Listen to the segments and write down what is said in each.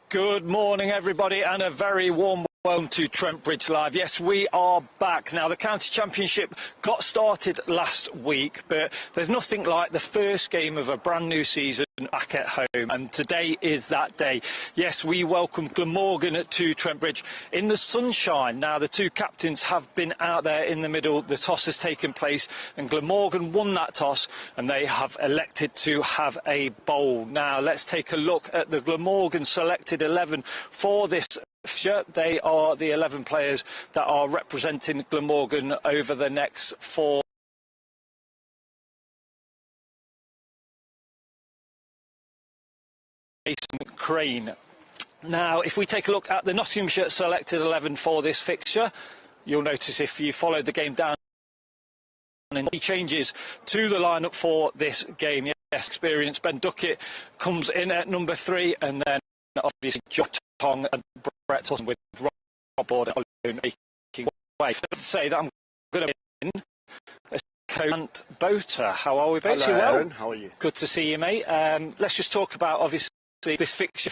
Good morning, everybody, and a very warm welcome to Trent Bridge Live. Yes, we are back. Now, the County Championship got started last week, but there's nothing like the first game of a brand new season back at home, and today is that day. Yes, we welcome Glamorgan to Trent Bridge in the sunshine. Now, the two captains have been out there in the middle. The toss has taken place, and Glamorgan won that toss, and they have elected to have a bowl. Now, let's take a look at the Glamorgan selected 11 for this fixture. They are the 11 players that are representing Glamorgan over the next 4. Crane. Now, if we take a look at the Nottinghamshire selected 11 for this fixture, you'll notice if you followed the game down, and he changes to the lineup for this game. Yes, experience. Ben Duckett comes in at number 3, and then obviously Josh Tong and Brett Hutton with Rob Board making way. To say that I'm going to win. Trent Boater. How are we, both? Hello, Aaron. How are you? Good to see you, mate. Let's just talk about obviously this fixture.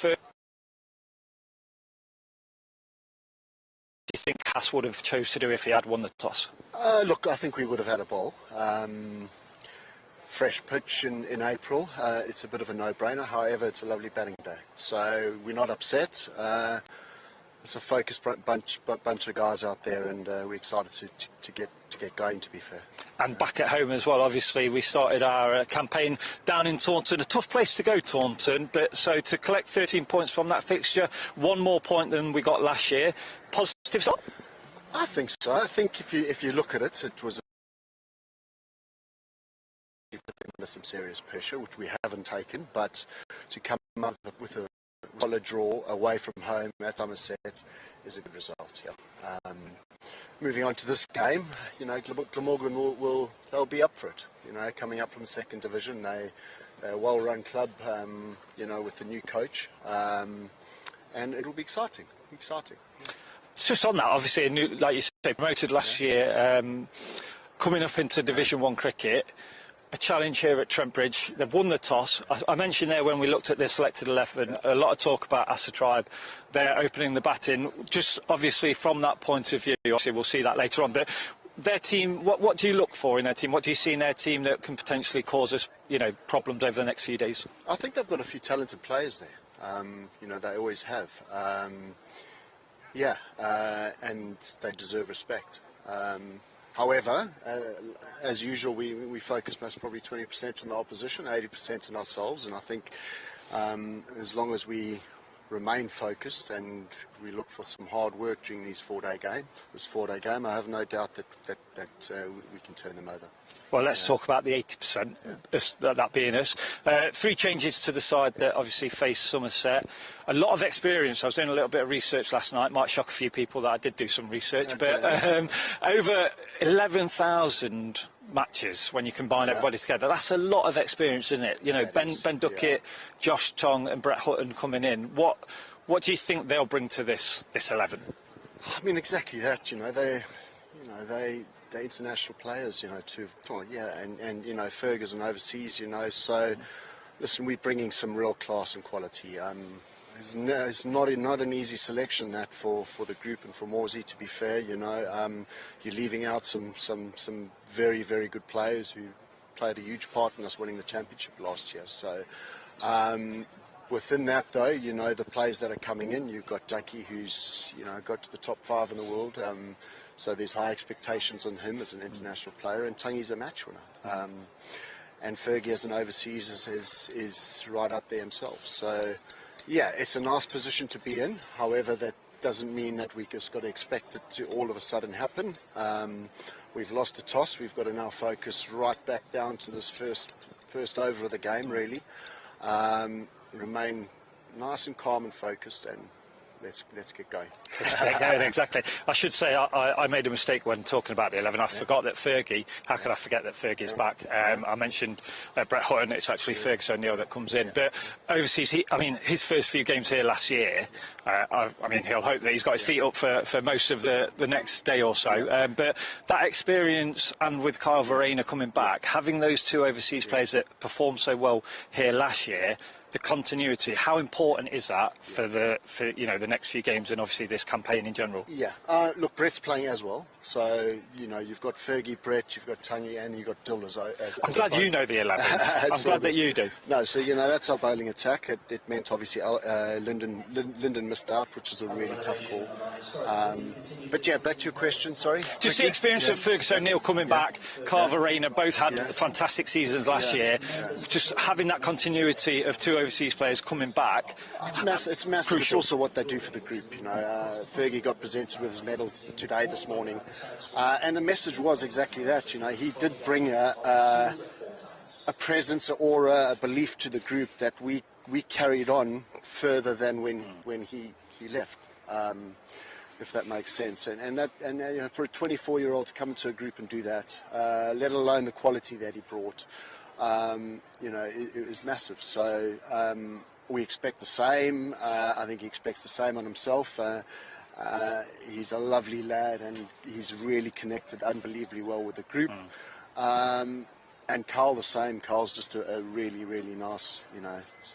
Do you think Haas would have chose to do if he had won the toss? Look, I think we would have had a ball. Fresh pitch in April. It's a bit of a no-brainer. However, it's a lovely batting day, so we're not upset. It's a focused bunch of guys out there, and we're excited to get going, to be fair. And back at home as well, obviously we started our campaign down in Taunton. A tough place to go, Taunton, but so to collect 13 points from that fixture, 1 more point than we got last year. Positive start? I think so. I think if you look at it, it was under some serious pressure, which we haven't taken, but to come up with a solid draw away from home at Somerset is a good result. Yeah. Moving on to this game, you know, Glamorgan they'll be up for it. You know, coming up from second division, they're a well-run club. You know, with the new coach, and it'll be exciting. Exciting. Yeah. It's just on that, obviously, a new, like you say, promoted last year, coming up into Division 1 cricket. A challenge here at Trent Bridge. They've won the toss. I mentioned there when we looked at their selected 11, a lot of talk about Asa Tribe. They're opening the batting. Just obviously from that point of view, obviously we'll see that later on. But their team, what do you look for in their team? What do you see in their team that can potentially cause us, you know, problems over the next few days? I think they've got a few talented players there. You know, they always have. And they deserve respect. However, as usual, we focus most probably 20% on the opposition, 80% on ourselves, and I think as long as we remain focused and we look for some hard work during this four-day game, I have no doubt that we can turn them over. Well, let's talk about the 80%, that being us. 3 changes to the side that obviously face Somerset. A lot of experience. I was doing a little bit of research last night. Might shock a few people that I did do some research, but over 11,000 matches when you combine everybody together. That's a lot of experience, isn't it? You know, Ben Duckett, Josh Tong and Brett Hutton coming in. What do you think they'll bring to this 11? I mean, exactly that. You know, they're international players. You know, and you know, Ferguson overseas. You know, so listen, we're bringing some real class and quality. It's not an easy selection that for the group and for Morsey, to be fair. You know, you're leaving out some very, very good players who played a huge part in us winning the championship last year. So within that, though, you know, the players that are coming in, you've got Ducky, who's, you know, got to the top 5 in the world. So there's high expectations on him as an international player, and Tangi's a match winner. And Fergie as an overseas is right up there himself. So yeah, it's a nice position to be in. However, that doesn't mean that we just got to expect it to all of a sudden happen. We've lost the toss. We've got to now focus right back down to this first over of the game, really. Remain nice and calm and focused, and let's get going. Let's get going, exactly. I should say I made a mistake when talking about the 11. I forgot that Fergie, how could I forget that Fergie's back? I mentioned Brett Hutton, it's actually Fergus O'Neill that comes in. But overseas, his first few games here last year, I mean, he'll hope that he's got his feet up for most of the next day or so. But that experience, and with Kyle Verreynne coming back, having those two overseas players that performed so well here last year, the continuity. How important is that for the next few games and obviously this campaign in general? Yeah, look, Brett's playing as well. So, you've got Fergie, Brett, you've got Tangi, and you've got Dill as I'm glad you know the 11. I'm glad that you do. No, so, that's our bowling attack. It meant, obviously, Lyndon missed out, which is a really tough call. But, yeah, back to your question, sorry. Just the experience of Fergus O'Neill coming back, Carver Rayner, both had fantastic seasons last year. Just having that continuity of two overseas players coming back. It's massive. It's massive. It's also what they do for the group. Fergie got presented with his medal today, this morning, and the message was exactly that. He did bring a presence, an aura, a belief to the group that we carried on further than when he left. If that makes sense, and for a 24-year-old to come into a group and do that, let alone the quality that he brought, it was massive. So we expect the same. I think he expects the same on himself. He's a lovely lad, and he's really connected unbelievably well with the group. And Carl the same. Carl's just a really, really nice,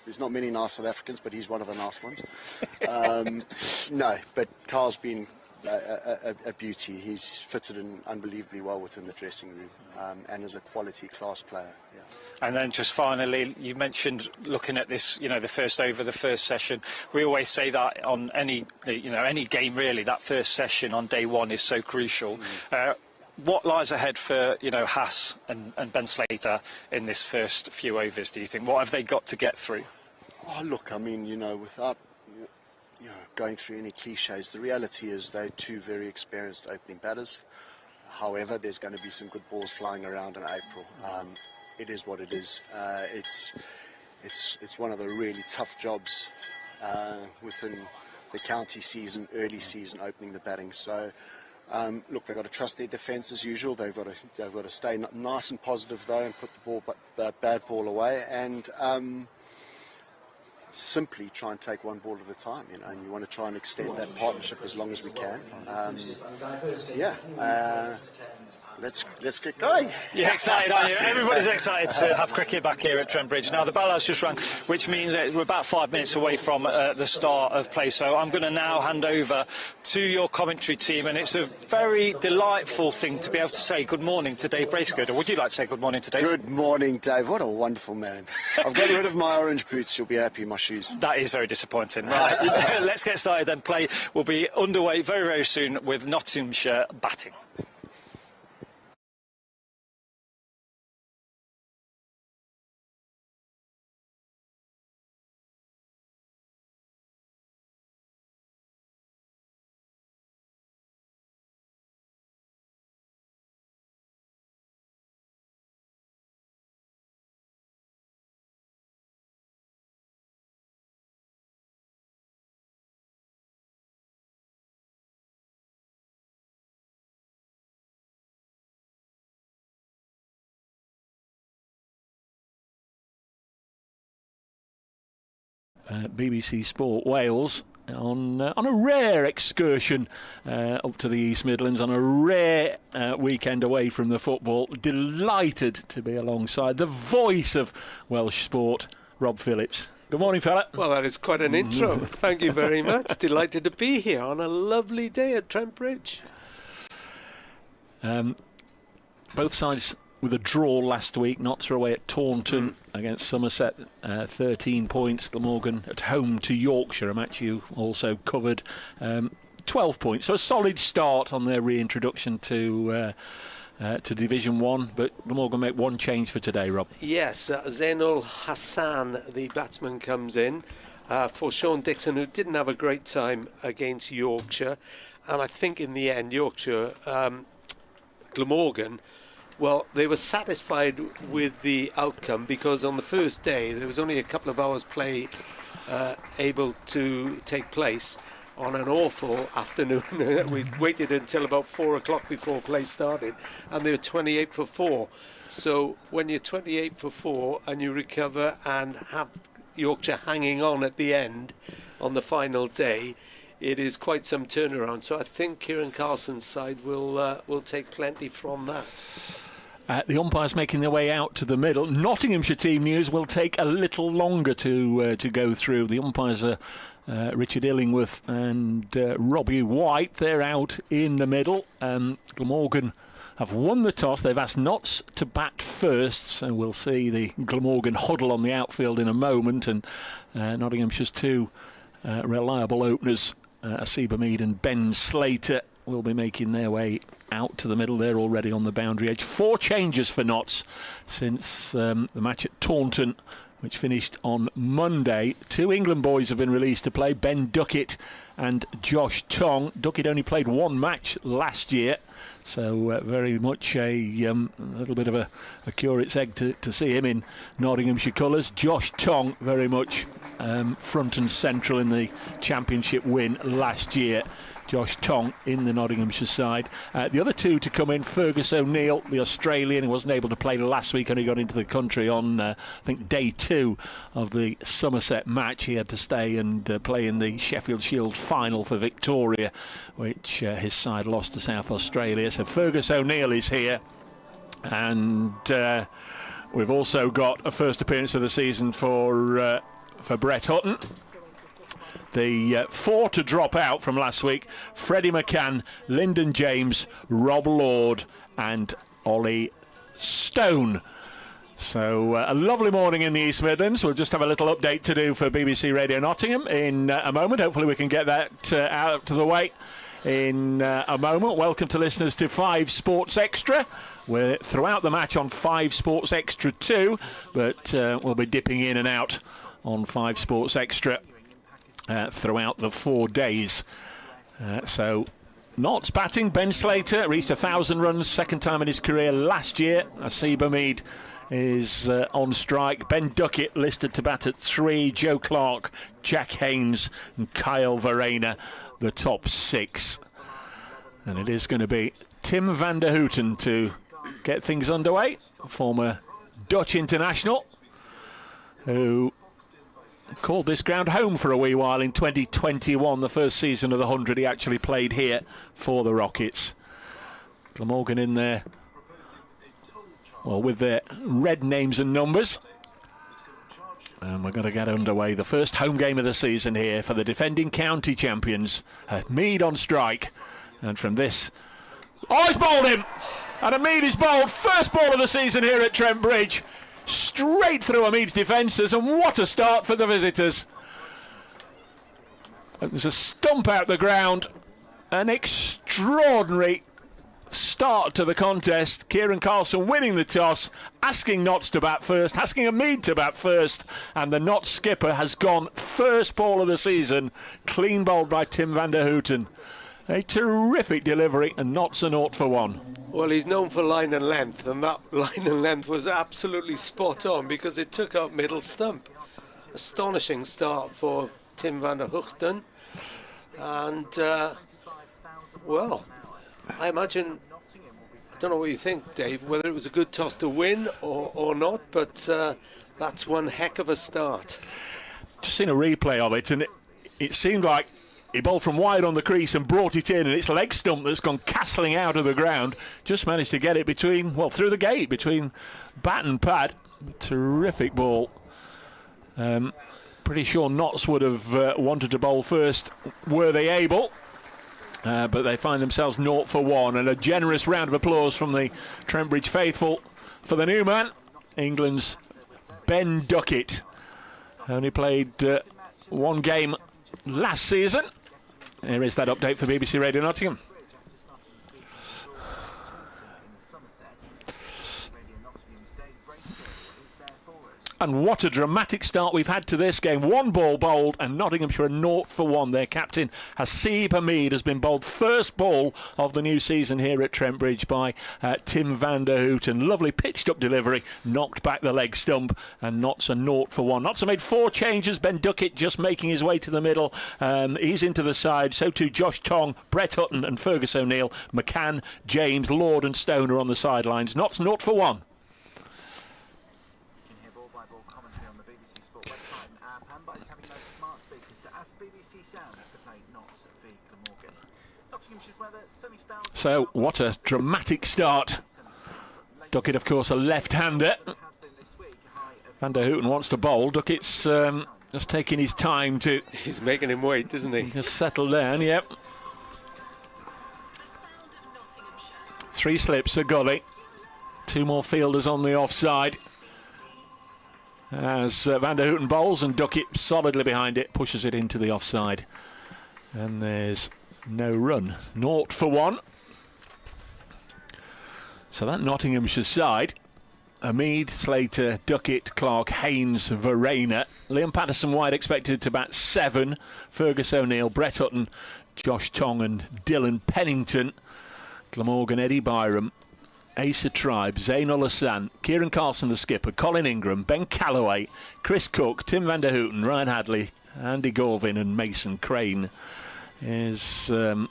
there's not many nice South Africans, but he's one of the nice ones. No, but Carl's been a beauty. He's fitted in unbelievably well within the dressing room, and is a quality class player. Yeah. And then just finally, you mentioned looking at this, the first over, the first session. We always say that on any game really, that first session on day one is so crucial. What lies ahead for Haas and Ben Slater in this first few overs, do you think? What have they got to get through? Oh, look, I mean, without going through any cliches, the reality is they're two very experienced opening batters. However, there's going to be some good balls flying around in April. It is what it is. It's one of the really tough jobs within the county season, early season, opening the batting. So. Look, they've got to trust their defence as usual. They've got to stay nice and positive though, and put the bad ball away, and simply try and take one ball at a time. And you want to try and extend that partnership as long as we can. Let's get going. You're excited, aren't you? Everybody's excited to have cricket back here at Trent Bridge. Now, the bell has just rung, which means that we're about 5 minutes away from the start of play. So I'm going to now hand over to your commentary team, and it's a very delightful thing to be able to say good morning to Dave Bracegood. Or would you like to say good morning to Dave? Good morning, Dave. What a wonderful man. I've got rid of my orange boots. You'll be happy in my shoes. That is very disappointing. Right, let's get started then. Play will be underway very, very soon with Nottinghamshire batting. BBC Sport Wales on a rare excursion up to the East Midlands, on a rare weekend away from the football. Delighted to be alongside the voice of Welsh sport, Rob Phillips. Good morning, fella. Well, that is quite an intro. Thank you very much. Delighted to be here on a lovely day at Trent Bridge. Both sides with a draw last week. Notts were away at Taunton against Somerset, 13 points. Glamorgan at home to Yorkshire, a match you also covered, 12 points. So a solid start on their reintroduction to Division 1, but Glamorgan make one change for today, Rob. Yes, Zainul Hassan, the batsman, comes in for Sean Dixon, who didn't have a great time against Yorkshire. And I think in the end, Yorkshire, Glamorgan, well, they were satisfied with the outcome, because on the first day there was only a couple of hours play able to take place on an awful afternoon. We waited until about 4 o'clock before play started, and they were 28 for 4. So when you're 28 for 4 and you recover and have Yorkshire hanging on at the end on the final day, it is quite some turnaround. So I think Kieran Carlson's side will take plenty from that. The umpires making their way out to the middle. Nottinghamshire team news will take a little longer to go through. The umpires are Richard Illingworth and Robbie White. They're out in the middle. Glamorgan have won the toss. They've asked Notts to bat first, so we'll see the Glamorgan huddle on the outfield in a moment. And Nottinghamshire's two reliable openers, Asiba Mead and Ben Slater, will be making their way out to the middle. They're already on the boundary edge. 4 changes for Notts since the match at Taunton, which finished on Monday. 2 England boys have been released to play, Ben Duckett and Josh Tong. Duckett only played 1 match last year, so very much a little bit of a curate's egg to see him in Nottinghamshire colours. Josh Tong very much front and central in the championship win last year. Josh Tong in the Nottinghamshire side. The other 2 to come in, Fergus O'Neill, the Australian, who wasn't able to play last week, only got into the country on, I think, day 2 of the Somerset match. He had to stay and play in the Sheffield Shield final for Victoria, which his side lost to South Australia. So Fergus O'Neill is here. And we've also got a first appearance of the season for Brett Hutton. The 4 to drop out from last week: Freddie McCann, Lyndon James, Rob Lord and Ollie Stone. So a lovely morning in the East Midlands. We'll just have a little update to do for BBC Radio Nottingham in a moment. Hopefully we can get that out to the way in a moment. Welcome to listeners to 5 Sports Extra. We're throughout the match on 5 Sports Extra 2, but we'll be dipping in and out on 5 Sports Extra throughout the 4 days. So Notts batting. Ben Slater reached 1,000 runs, second time in his career last year. Asiba Mead is on strike. Ben Duckett listed to bat at 3. Joe Clark, Jack Haynes and Kyle Verena, the top 6. And it is going to be Tim van der Houten to get things underway, former Dutch international, who called this ground home for a wee while in 2021, the first season of the 100 he actually played here for the Rockets. Glamorgan in there, well, with their red names and numbers. And we're going to get underway. The first home game of the season here for the defending county champions. Mead on strike. And from this... Oh, he's bowled him! And Mead is bowled. First ball of the season here at Trent Bridge. Straight through Mead's defences, and what a start for the visitors. And there's a stump out the ground. An extraordinary start to the contest. Kieran Carlson winning the toss, asking Notts to bat first, asking Mead to bat first, and the Notts skipper has gone first ball of the season, clean bowled by Tim van der Houten. A terrific delivery, and Notts a 0 for 1. Well, he's known for line and length, and that line and length was absolutely spot on because it took out middle stump. Astonishing start for Tim van der Houten. And, well, I imagine, I don't know what you think, Dave, whether it was a good toss to win or not, but that's one heck of a start. Just seen a replay of it, and it seemed like he bowled from wide on the crease and brought it in, and its leg stump that's gone castling out of the ground just managed to get it between, well, through the gate, between bat and pad. Terrific ball. Pretty sure Notts would have wanted to bowl first were they able, but they find themselves 0 for 1, and a generous round of applause from the Trent Bridge faithful for the new man, England's Ben Duckett. Only played 1 game last season. Here is that update for BBC Radio Nottingham. And what a dramatic start we've had to this game. 1 ball bowled and Nottinghamshire 0 for 1. Their captain, Asiba Mead, has been bowled first ball of the new season here at Trent Bridge by Tim van der Houten. Lovely pitched up delivery, knocked back the leg stump, and Notts a 0 for 1. Notts have made 4 changes. Ben Duckett just making his way to the middle. He's into the side. So too Josh Tong, Brett Hutton and Fergus O'Neill. McCann, James, Lord and Stone are on the sidelines. Notts 0 for 1. So, what a dramatic start Duckett, of course, a left-hander. Van der Houten wants to bowl. Duckett's just taking his time to... He's making him wait, isn't he? Just settle down, yep. 3 slips, a gully. 2 more fielders on the offside. As Van der Houten bowls and Duckett solidly behind it, pushes it into the offside. And there's no run. 0 for 1. So that Nottinghamshire side, Hamid, Slater, Duckett, Clark, Haynes, Verena. Liam Patterson wide expected to bat 7. Fergus O'Neill, Brett Hutton, Josh Tong and Dylan Pennington. Glamorgan, Eddie Byram, Asa Tribe, Zainul Hassan, Kieran Carlson the skipper, Colin Ingram, Ben Calloway, Chris Cook, Tim van der Houten, Ryan Hadley, Andy Gorvin and Mason Crane. Is the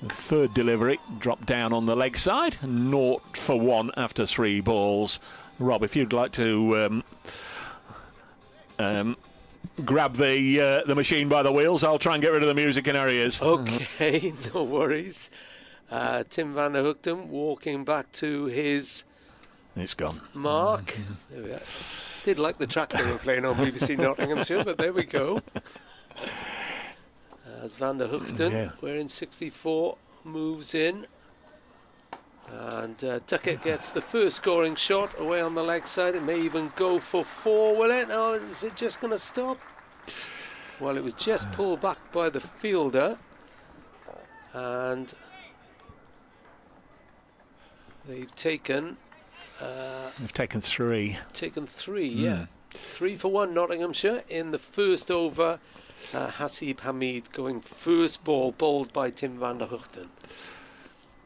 3rd delivery, dropped down on the leg side, 0 for 1 after 3 balls. Rob, if you'd like to grab the machine by the wheels, I'll try and get rid of the music in our ears. Okay, no worries. Tim van der Houten walking back to his... It's gone. Mark. There we are. Did like the track they were playing on BBC Nottinghamshire, but there we go. As Van der Houten, wearing 64, moves in. And Duckett gets the first scoring shot away on the leg side. It may even go for 4, will it? Oh, is it just going to stop? Well, it was just pulled back by the fielder. And they've taken... they've taken 3. Taken 3, yeah. 3 for 1 Nottinghamshire in the first over. Hasib Hamid going first ball, bowled by Tim van der Houten.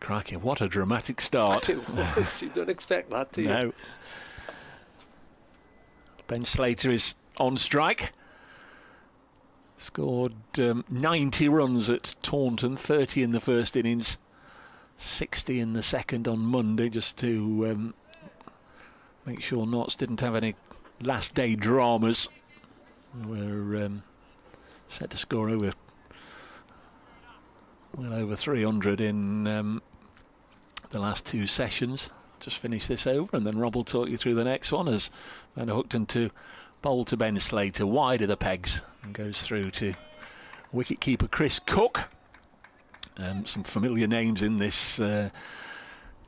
Crikey, what a dramatic start. It was. You don't expect that, do you? No. Ben Slater is on strike. Scored 90 runs at Taunton, 30 in the first innings, 60 in the second on Monday, just to make sure Notts didn't have any last day dramas. We're set to score well over 300 in the last 2 sessions. Just finish this over and then Rob will talk you through the next one as Van der Houten to bowl to Ben Slater, wide of the pegs, and goes through to wicket-keeper Chris Cook. Some familiar names in this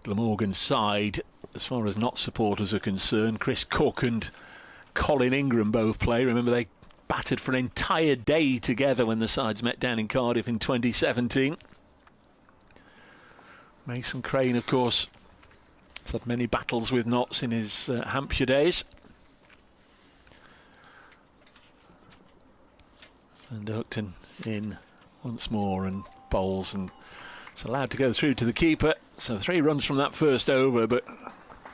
Glamorgan side as far as Notts supporters are concerned. Chris Cook and Colin Ingram both play. Remember, they battered for an entire day together when the sides met down in Cardiff in 2017. Mason Crane, of course, has had many battles with Notts in his Hampshire days. And Hookton in once more and bowls, and it's allowed to go through to the keeper. So 3 runs from that first over, but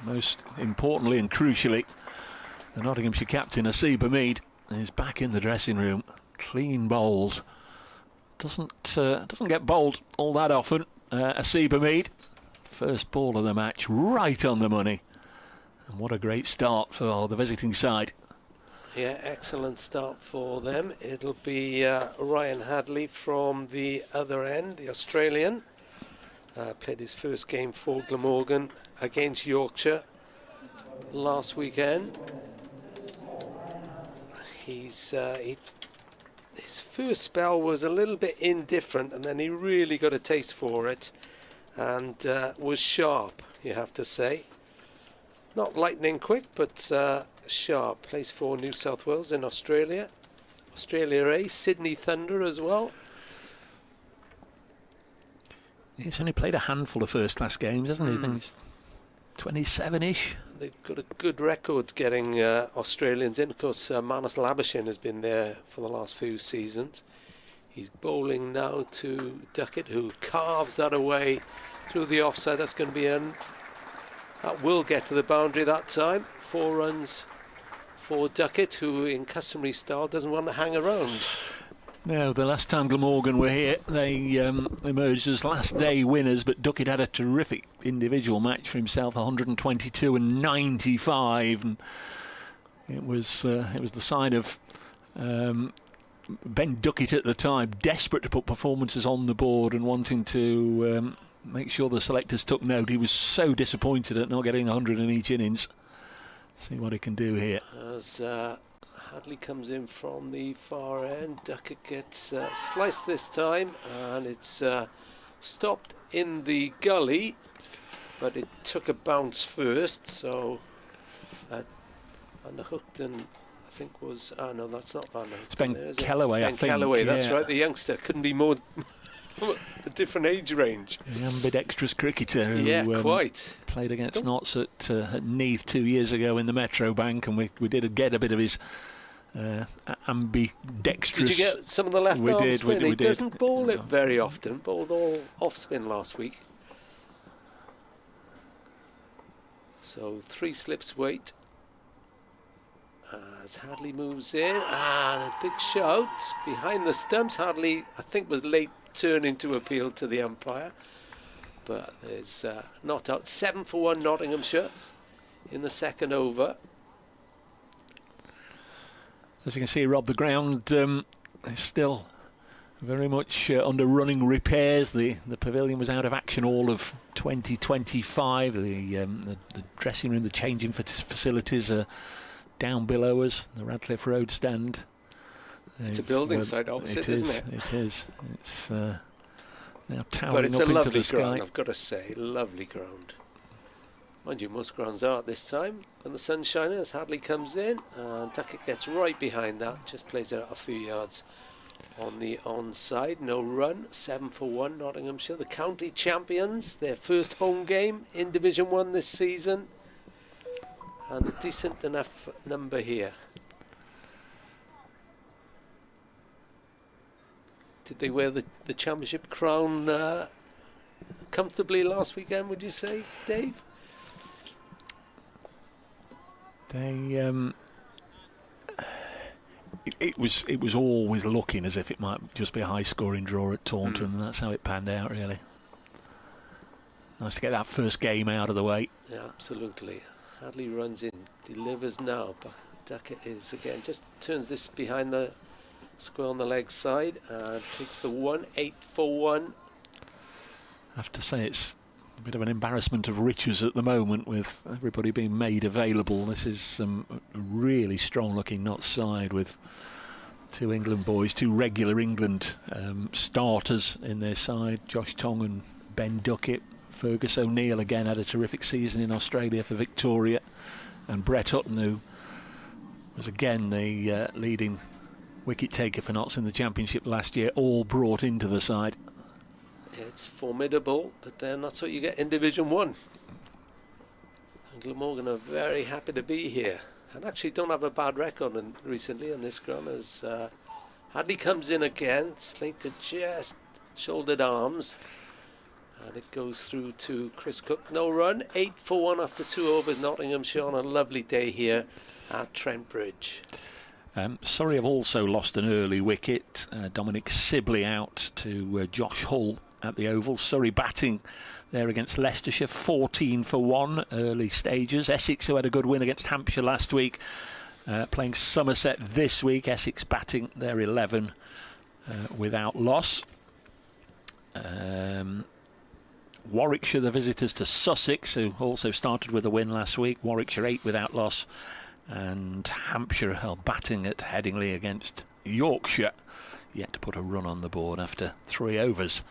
most importantly and crucially, the Nottinghamshire captain, Hasib Hamid, is back in the dressing room, clean bowled. Doesn't get bowled all that often. Hasib Hamid, first ball of the match, right on the money. And what a great start for the visiting side. Yeah, excellent start for them. It'll be Ryan Hadley from the other end, the Australian. Played his first game for Glamorgan against Yorkshire last weekend. His first spell was a little bit indifferent, and then he really got a taste for it and was sharp, you have to say. Not lightning quick, but sharp. Plays for New South Wales in Australia. Australia A, Sydney Thunder as well. He's only played a handful of first-class games, hasn't he? I think he's 27-ish. They've got a good record getting Australians in. Of course, Manas Labuschagne has been there for the last few seasons. He's bowling now to Duckett, who carves that away through the offside. That's going to be that will get to the boundary that time. 4 runs for Duckett, who in customary style doesn't want to hang around. No, the last time Glamorgan were here, they emerged as last day winners, but Duckett had a terrific individual match for himself, 122 and 95, and it was the sign of Ben Duckett at the time, desperate to put performances on the board and wanting to make sure the selectors took note. He was so disappointed at not getting 100 in each innings. See what he can do here. As Hadley comes in from the far end, Duckett gets sliced this time, and it's stopped in the gully, but it took a bounce first, so Van der Hookton, I think, was... Oh, no, that's not Van der Hookton. It's Ben Kellaway, I think. Ben Kellaway, that's yeah. Right, the youngster. Couldn't be more... a different age range. The ambidextrous cricketer who quite. Played against Notts at Neath 2 years ago in the Metro Bank, and we did get a bit of his ambidextrous... Did you get some of the left arm spin? We He did. doesn't bowl it very often. Bowled all off spin last week. So 3 slips wait as Hadley moves in, and a big shout behind the stumps. Hadley, I think, was late turning to appeal to the umpire, but there's not out. 7 for 1 Nottinghamshire in the second over. As you can see, Rob, the ground is still very much under running repairs. The pavilion was out of action all of 2025. The dressing room, the changing facilities are down below us. The Radcliffe Road stand. It's a building site opposite, isn't it? It is. It's now But towering it's up a into lovely the sky. ground, I've got to say. Lovely ground. Mind you, most grounds are at this time when the sun's shining as Hadley comes in, and Duckett gets right behind that, just plays it out a few yards on the onside. No run. 7 for 1 Nottinghamshire, the county champions, their first home game in Division 1 this season, and a decent enough number here. Did they wear the championship crown comfortably last weekend, would you say, Dave? They it was always looking as if it might just be a high scoring draw at Taunton, and that's how it panned out, really. Nice to get that first game out of the way. Yeah, absolutely. Hadley runs in, delivers now, but Duckett is again, just turns this behind the square on the leg side and takes the 1. 8 for 1. I have to say it's a bit of an embarrassment of riches at the moment with everybody being made available. This is some really strong looking Notts side with 2 England boys, 2 regular England starters in their side, Josh Tong and Ben Duckett. Fergus O'Neill again had a terrific season in Australia for Victoria, and Brett Hutton, who was again the leading wicket taker for Notts in the Championship last year, all brought into the side. It's formidable, but then that's what you get in Division 1. And Glamorgan are very happy to be here, and actually don't have a bad record recently on this ground, as Hadley comes in again. Slater just shouldered arms, and it goes through to Chris Cook. No run. 8 for 1 after 2 overs. Nottinghamshire on a lovely day here at Trent Bridge. Surrey have also lost an early wicket. Dominic Sibley out to Josh Hull at the Oval. Surrey batting there against Leicestershire, 14 for 1 early stages. Essex, who had a good win against Hampshire last week, playing Somerset this week. Essex batting their 11 without loss. Warwickshire, the visitors to Sussex, who also started with a win last week. Warwickshire 8 without loss. And Hampshire are batting at Headingley against Yorkshire, yet to put a run on the board after 3 overs.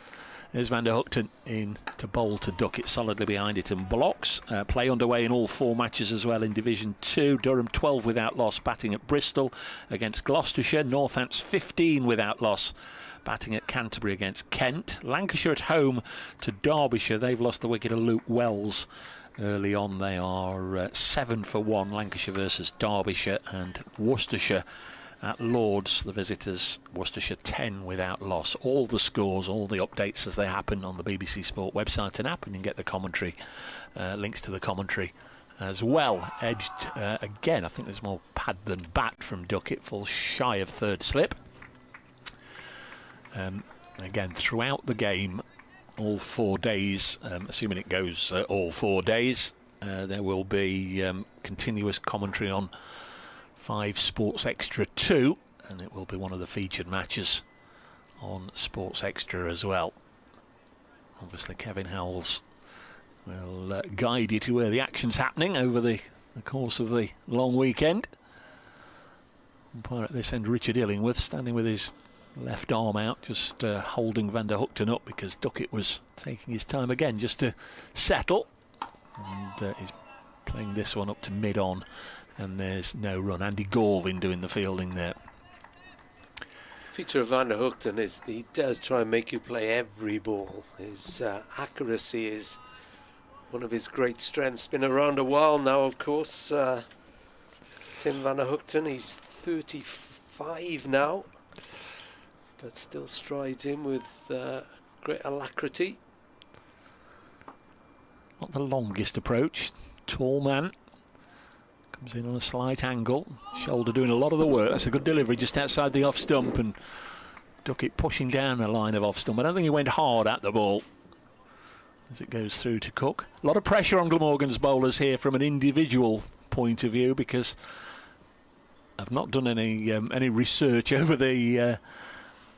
There's Van der Hookton in to bowl to Duckett, solidly behind it and blocks. Play underway in all 4 matches as well in Division 2. Durham 12 without loss, batting at Bristol against Gloucestershire. Northants 15 without loss, batting at Canterbury against Kent. Lancashire at home to Derbyshire. They've lost the wicket of Luke Wells early on. They are 7 for 1, Lancashire versus Derbyshire. And Worcestershire at Lords, the visitors, Worcestershire 10 without loss. All the scores, all the updates as they happen on the BBC Sport website and app, and you can get the commentary, links to the commentary as well. Edged again, I think there's more pad than bat from Duckett, falls shy of 3rd slip. Again, throughout the game, all 4 days, assuming it goes all 4 days, there will be continuous commentary on 5 Sports Extra 2, and it will be one of the featured matches on Sports Extra as well. obviously Kevin Howells will guide you to where the action's happening over the course of the long weekend. Umpire at this end, Richard Illingworth, standing with his left arm out, just holding Van der Hoogten up because Duckett was taking his time again just to settle. And he's playing this one up to mid-on, and there's no run. Andy Gorvin doing the fielding there. Feature of Van der Hoogten is he does try and make you play every ball. His accuracy is one of his great strengths. Been around a while now, of course. Tim Van der Hoogten, he's 35 now, but still strides in with great alacrity. Not the longest approach. Tall man. Comes in on a slight angle. Shoulder doing a lot of the work. That's a good delivery just outside the off stump, and Duckett pushing down a line of off stump. I don't think he went hard at the ball as it goes through to Cook. A lot of pressure on Glamorgan's bowlers here from an individual point of view, because I've not done any research over the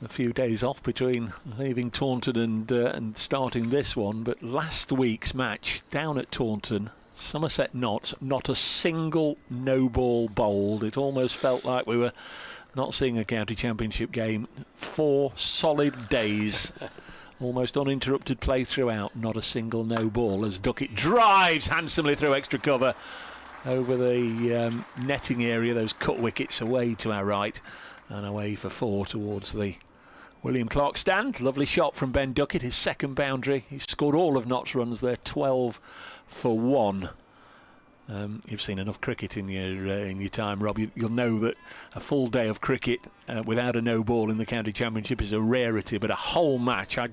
few days off between leaving Taunton and starting this one, but last week's match down at Taunton, Somerset not a single no ball bowled. It almost felt like we were not seeing a county championship game. 4 solid days, almost uninterrupted play throughout, not a single no ball as Duckett drives handsomely through extra cover over the netting area. Those cut wickets away to our right and away for 4 towards the William Clark stand. Lovely shot from Ben Duckett, his second boundary. He's scored all of Nott's runs there, 12 for 1. You've seen enough cricket in your time, Rob. You'll know that a full day of cricket without a no ball in the county championship is a rarity, but a whole match, I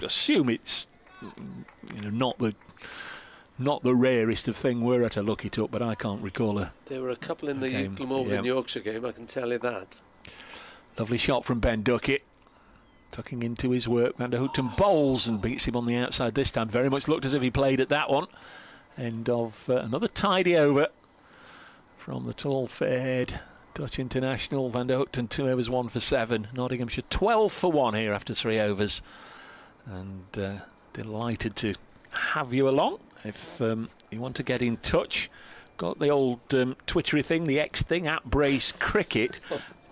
assume it's not the rarest of thing. We're at a look it up, but I can't recall There were a couple in the Glamorgan Yorkshire game, I can tell you that. Lovely shot from Ben Duckett, tucking into his work. Van der Hoogten bowls and beats him on the outside this time. Very much looked as if he played at that one. End of another tidy over from the tall, fair-haired Dutch international. Van der Hoogten 2 overs 1 for 7. Nottinghamshire 12 for 1 here after 3 overs. And delighted to have you along. If you want to get in touch, got the old Twittery thing, the X thing, @Brace Cricket.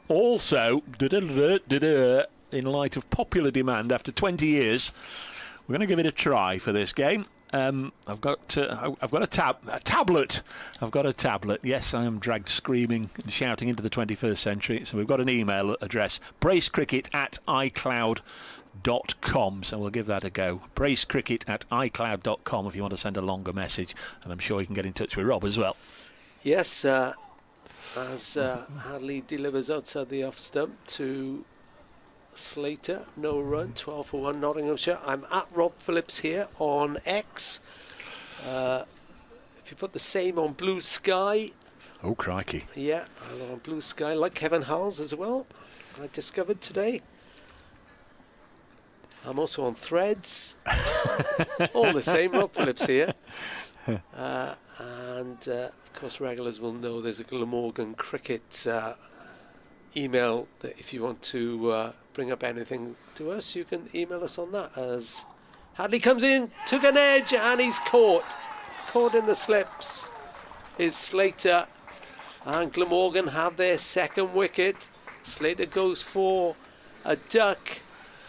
Also, in light of popular demand after 20 years, we're going to give it a try for this game. I've got a tablet. I've got a tablet. Yes, I am dragged screaming and shouting into the 21st century. So we've got an email address, bracecricket@icloud.com. So we'll give that a go. bracecricket@icloud.com if you want to send a longer message. And I'm sure you can get in touch with Rob as well. Yes, as Hadley delivers outside the off stump to Slater, no run, 12 for 1 Nottinghamshire. I'm at Rob Phillips here on X. If you put the same on Blue Sky. Oh, crikey. Yeah, I'm on Blue Sky, like Kevin Howells as well, I discovered today. I'm also on Threads. All the same, Rob Phillips here. And of course, regulars will know there's a Glamorgan cricket email that if you want to bring up anything to us, you can email us on that. As Hadley comes in, took an edge, and he's caught in the slips is Slater, and Glamorgan have their second wicket. Slater goes for a duck,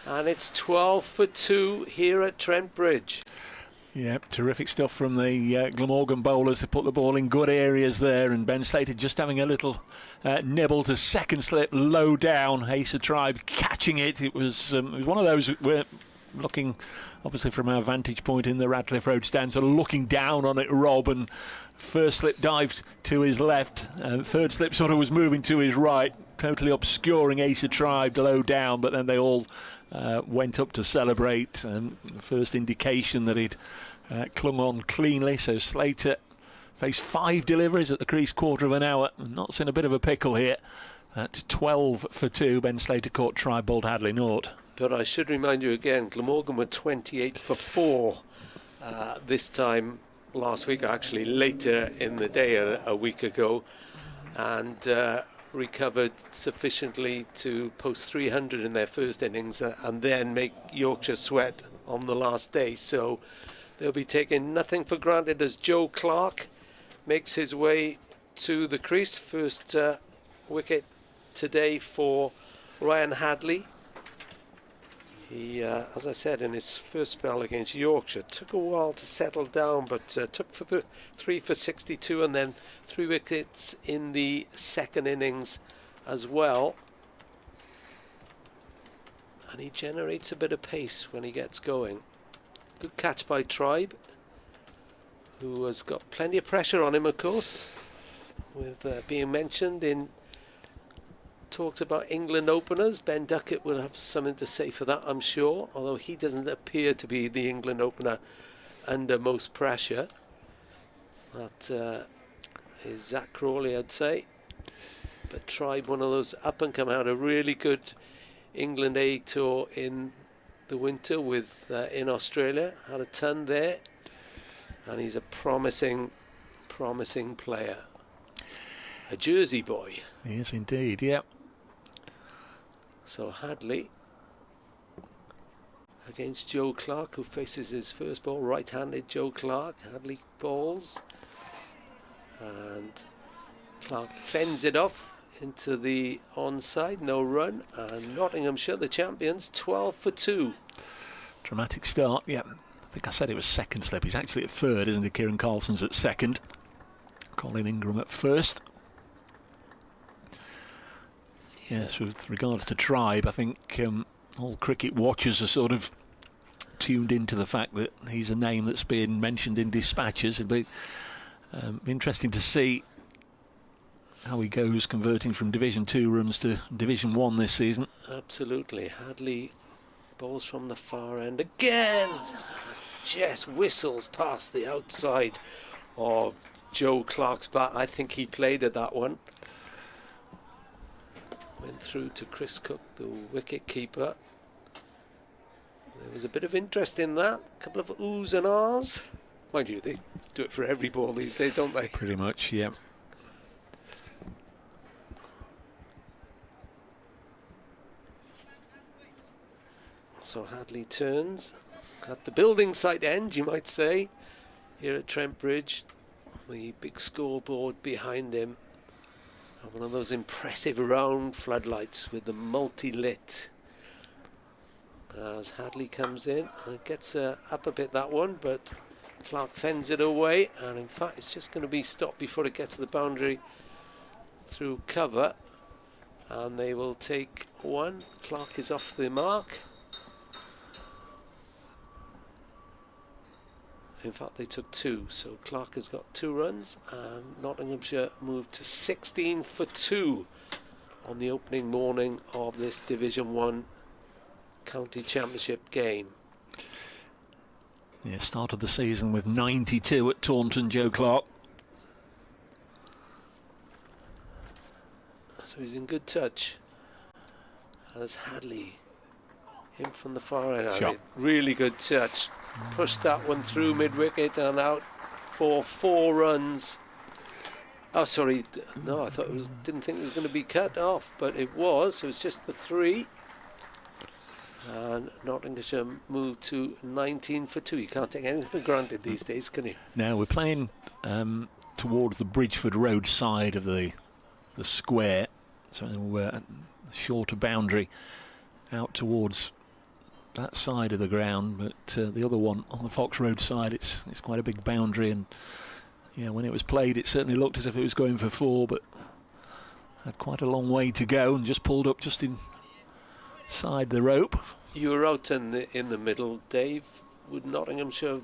and it's 12 for 2 here at Trent Bridge. Yep, terrific stuff from the Glamorgan bowlers to put the ball in good areas there, and Ben Slater just having a little nibble to second slip low down. Asa Tribe catching it. It was one of those we're looking, obviously from our vantage point in the Radcliffe Road stand, sort of looking down on it, Rob, and first slip dived to his left, and third slip sort of was moving to his right, totally obscuring Asa Tribe low down, but then they all went up to celebrate. The first indication that he'd clung on cleanly. So Slater faced 5 deliveries at the crease, quarter of an hour, and Not's in a bit of a pickle here. At 12 for 2, Ben Slater caught Tribe, bowled Hadley naught. But I should remind you again, Glamorgan were 28 for 4 this time last week, actually later in the day a week ago, and recovered sufficiently to post 300 in their first innings and then make Yorkshire sweat on the last day, so they'll be taking nothing for granted as Joe Clark makes his way to the crease. First wicket today for Ryan Hadley. He, as I said, in his first spell against Yorkshire, took a while to settle down, but took for the 3 for 62 and then 3 wickets in the second innings as well. And he generates a bit of pace when he gets going. Good catch by Tribe, who has got plenty of pressure on him, of course, with being mentioned in talks about England openers. Ben Duckett will have something to say for that, I'm sure, although he doesn't appear to be the England opener under most pressure. That is Zach Crawley, I'd say. But Tribe, one of those up-and-come, had a really good England A tour in the winter with in Australia, had a ton there, and he's a promising player. A Jersey boy. He is indeed, yeah. So Hadley against Joe Clark, who faces his first ball, right-handed Joe Clark. Hadley balls, and Clark fends it off into the onside, no run, and Nottinghamshire, the champions, 12 for 2. Dramatic start, yeah. I think I said it was second slip. He's actually at third, isn't he? Kieran Carlson's at second. Colin Ingram at first. Yes, with regards to Tribe, I think all cricket watchers are sort of tuned into the fact that he's a name that's been mentioned in dispatches. It'll be interesting to see how he goes converting from Division 2 runs to Division 1 this season. Absolutely. Hadley balls from the far end again. Just whistles past the outside of Joe Clark's bat. I think he played at that one. Went through to Chris Cook, the wicket keeper. There was a bit of interest in that. A couple of oohs and ahs. Mind you, they do it for every ball these days, don't they? Pretty much, yeah. So Hadley turns at the building site end, you might say, here at Trent Bridge. The big scoreboard behind him. One of those impressive round floodlights with the multi-lit. As Hadley comes in, and gets up a bit, that one, but Clark fends it away, and in fact it's just going to be stopped before it gets to the boundary through cover, and they will take one. Clark is off the mark. In fact, they took 2, so Clark has got 2 runs, and Nottinghamshire moved to 16 for 2 on the opening morning of this Division 1 County Championship game. Yeah, started the season with 92 at Taunton, Joe Clark. So he's in good touch. As Hadley, him from the far end, Shot. really good touch. Pushed that one through mid-wicket and out for 4 runs. Oh, sorry, no, I thought it was, didn't think it was going to be cut off, but it was. So it's just the 3. And Nottinghamshire moved to 19 for 2. You can't take anything for granted these days, can you? Now we're playing towards the Bridgeford Road side of the square, so we're a shorter boundary out towards that side of the ground, but the other one on the Fox Road side, it's quite a big boundary, and yeah, when it was played it certainly looked as if it was going for 4, but had quite a long way to go and just pulled up just inside the rope. You were out in the middle, Dave. Would Nottinghamshire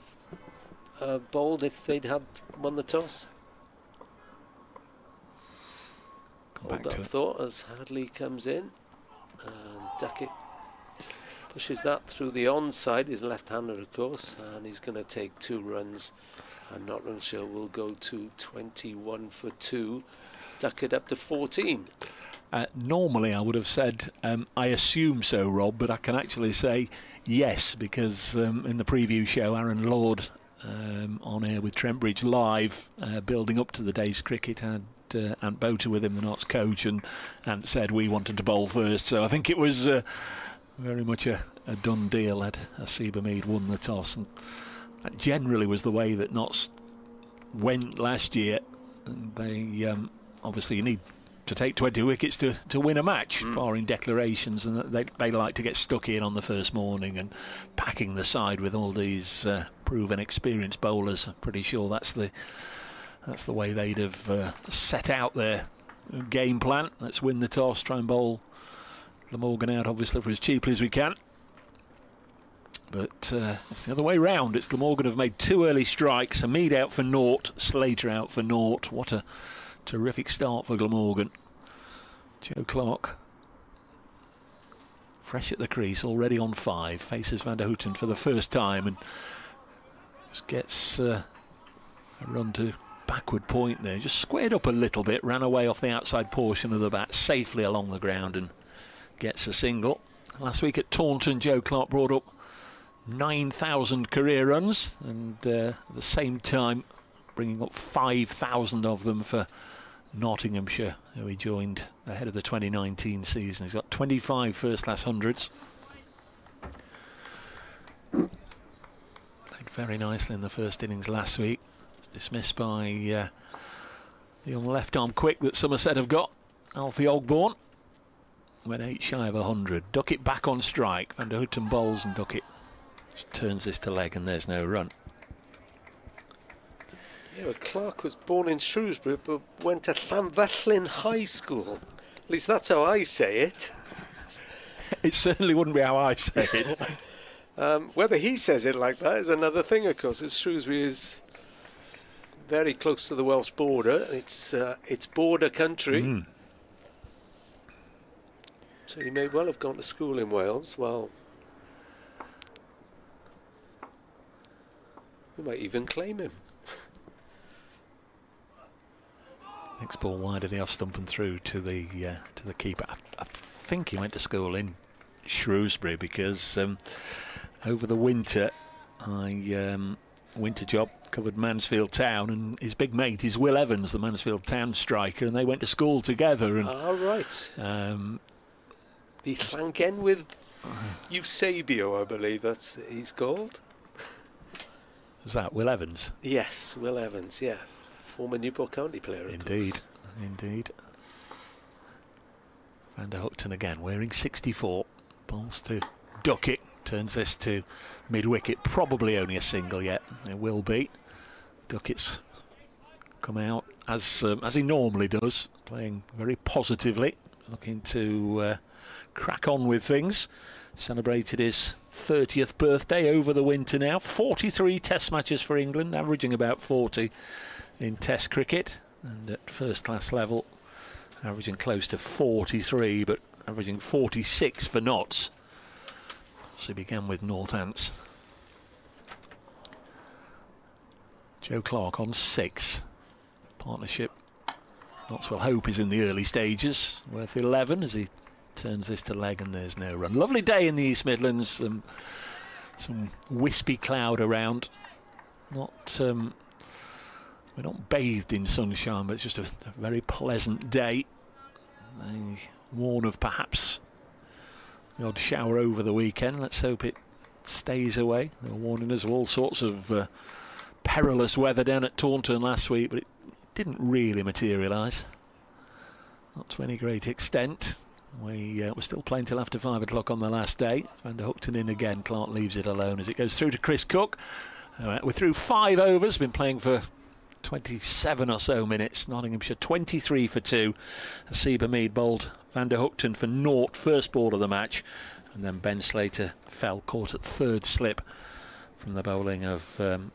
have bowled if they'd had won the toss? Hold that thought as Hadley comes in, and Duckett pushes that through the onside. He's left-handed, of course, and he's going to take 2 runs, and Nottinghamshire will go to 21 for 2. Duckett up to 14. Normally I would have said I assume so, Rob, but I can actually say yes, because in the preview show Aaron Lord on air with Trent Bridge Live, building up to the day's cricket, had Ant Boter with him, the Notts coach, and Ant said we wanted to bowl first, so I think it was very much a done deal had Asiba Mead won the toss, and that generally was the way that Notts went last year. And they obviously you need to take 20 wickets to win a match, barring declarations, and they like to get stuck in on the first morning and packing the side with all these proven experienced bowlers. I'm pretty sure that's the way they'd have set out their game plan. Let's win the toss, try and bowl Glamorgan out obviously for as cheaply as we can. But it's the other way round. It's Glamorgan have made 2 early strikes. Mead out for naught, Slater out for naught. What a terrific start for Glamorgan. Joe Clark fresh at the crease, already on 5. Faces Van der Houten for the first time and just gets a run to backward point there. Just squared up a little bit, ran away off the outside portion of the bat safely along the ground and gets a single. Last week at Taunton, Joe Clark brought up 9,000 career runs, and at the same time bringing up 5,000 of them for Nottinghamshire, who he joined ahead of the 2019 season. He's got 25 first-class hundreds. Played very nicely in the first innings last week. Was dismissed by the young left-arm quick that Somerset have got, Alfie Ogborn. Went 8 shy of 100. Duckett back on strike. Van der Houten bowls and Duckett just turns this to leg and there's no run. Yeah, well, Clark was born in Shrewsbury but went to Llanfellin High School. At least that's how I say it. It certainly wouldn't be how I say it. Whether he says it like that is another thing, of course. Shrewsbury is very close to the Welsh border. It's border country. So he may well have gone to school in Wales. Well, we might even claim him. Next ball wide of the off stump and through to the keeper. I think he went to school in Shrewsbury because over the winter winter job covered Mansfield Town, and his big mate is Will Evans, the Mansfield Town striker, and they went to school together. And right. The Llangenwydd Eusebio, I believe that's he's called. Was that Will Evans? Yes, Will Evans, yeah. Former Newport County player. Indeed. Van der Houten again, wearing 64. Balls to Duckett, turns this to mid-wicket. Probably only a single yet. It will be. Duckett's come out as he normally does, playing very positively, looking to crack on with things. Celebrated his 30th birthday over the winter now. 43 test matches for England, averaging about 40 in test cricket, and at first class level averaging close to 43, but averaging 46 for Notts. So he began with Northants. Joe Clark on 6. Partnership Notts will hope is in the early stages, worth 11 as he turns this to leg and there's no run. Lovely day in the East Midlands, some wispy cloud around. We're not bathed in sunshine, but it's just a very pleasant day. They warn of perhaps the odd shower over the weekend. Let's hope it stays away. They were warning us of all sorts of perilous weather down at Taunton last week, but it didn't really materialise. Not to any great extent. We're still playing till after 5 o'clock on the last day. Van der Houten in again. Clark leaves it alone as it goes through to Chris Cook. We're through 5 overs. Been playing for 27 or so minutes. Nottinghamshire 23 for 2. Asiba Mead bowled Van der Houten for naught, first ball of the match, and then Ben Slater fell, caught at third slip from the bowling of Ryan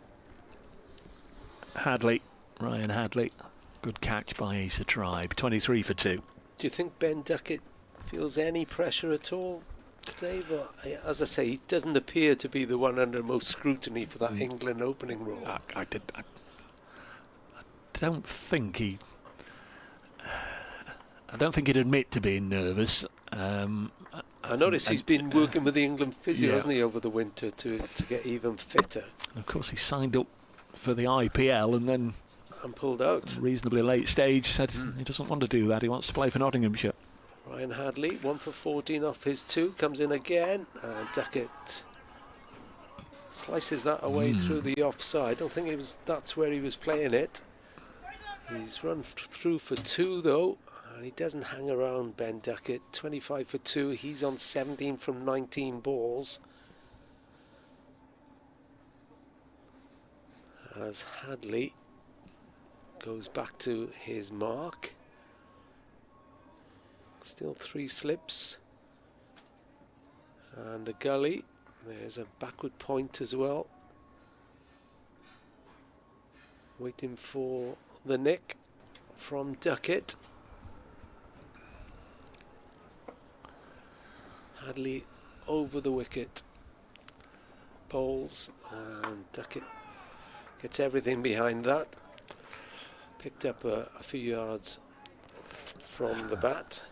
Hadley. Good catch by Asa Tribe. 23 for 2. Do you think Ben Duckett feels any pressure at all, Dave? As I say, he doesn't appear to be the one under most scrutiny for that England opening role. I don't think he'd admit to being nervous. I notice he's been working with the England physio, hasn't he, over the winter to get even fitter. And of course, he signed up for the IPL and then pulled out. At a reasonably late stage, said he doesn't want to do that. He wants to play for Nottinghamshire. Ryan Ryan Hadley, 1 for 14 off his 2, comes in again, and Duckett slices that away through the offside. I don't think that's where he was playing it. He's run through for 2 though, and he doesn't hang around, Ben Duckett. 25 for 2, he's on 17 from 19 balls. As Hadley goes back to his mark. Still 3 slips. And a gully. There's a backward point as well. Waiting for the nick from Duckett. Hadley over the wicket. Bowls, and Duckett gets everything behind that. Picked up a few yards from the bat.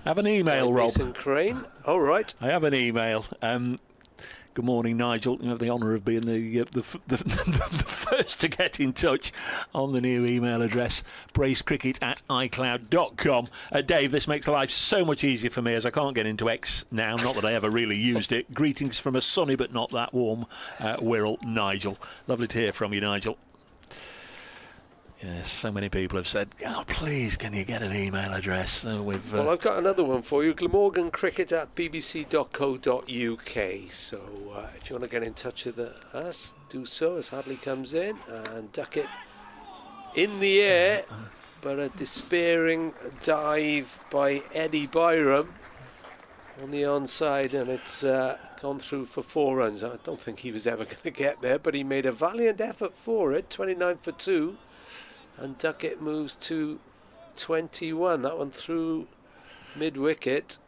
I have an email, Rob. Crane. All right. I have an email. Good morning, Nigel. You have the honour of being the first to get in touch on the new email address, bracecricket@icloud.com. Dave, this makes life so much easier for me as I can't get into X now, not that I ever really used it. Greetings from a sunny but not that warm Wirral, Nigel. Lovely to hear from you, Nigel. Yes, so many people have said, oh, please, can you get an email address? So well, I've got another one for you, glamorgancricket@bbc.co.uk. So if you want to get in touch with us, do so as Hadley comes in, and Duckett in the air, but a despairing dive by Eddie Byram on the onside, and it's gone through for 4 runs. I don't think he was ever going to get there, but he made a valiant effort for it, 29 for 2. And Duckett moves to 21. That one through mid-wicket.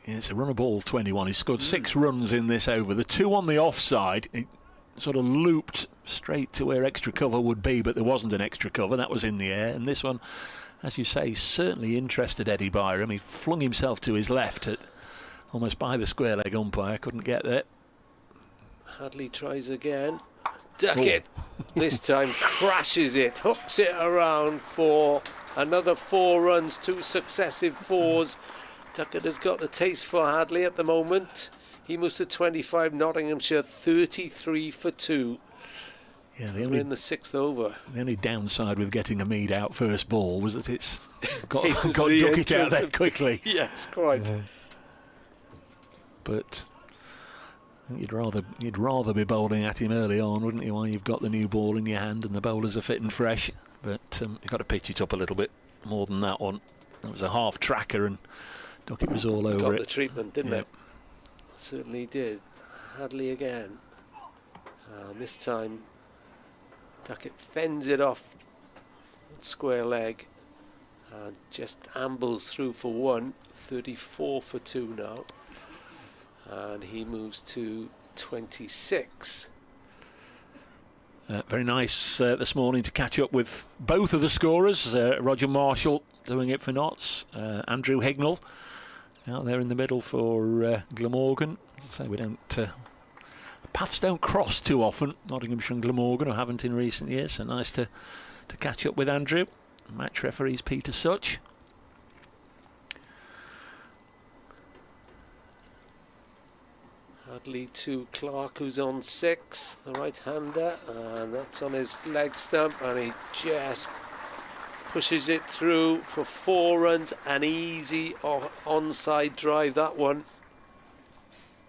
Yeah, it's a run of ball 21. He scored 6 runs in this over. The 2 on the offside, it sort of looped straight to where extra cover would be, but there wasn't an extra cover. That was in the air. And this one, as you say, certainly interested Eddie Byram. He flung himself to his left at almost by the square leg umpire. Couldn't get there. Hadley tries again. Duckett this time crashes it, hooks it around for another 4 runs, 2 successive 4s. Duckett has got the taste for Hadley at the moment. He moves to 25, Nottinghamshire 33 for 2. Yeah, we're in the 6th over. The only downside with getting a Mead out first ball was that it's got Duckett out there quickly. Yes, quite. But you'd rather be bowling at him early on, wouldn't you, while you've got the new ball in your hand and the bowlers are fit and fresh. But you've got to pitch it up a little bit more than that one. It was a half tracker and Duckett was all over it. Got the treatment, didn't it? Certainly did. Hadley again. And this time Duckett fends it off square leg and just ambles through for 1. 34 for 2 now. And he moves to 26. Very nice this morning to catch up with both of the scorers. Roger Marshall doing it for Notts. Andrew Hignell out there in the middle for Glamorgan. As I say, we don't paths don't cross too often, Nottinghamshire and Glamorgan, or haven't in recent years. So nice to catch up with Andrew. Match referees Peter Such. Hadley to Clark, who's on 6, the right-hander, and that's on his leg stump, and he just pushes it through for 4 runs, an easy onside drive, that one.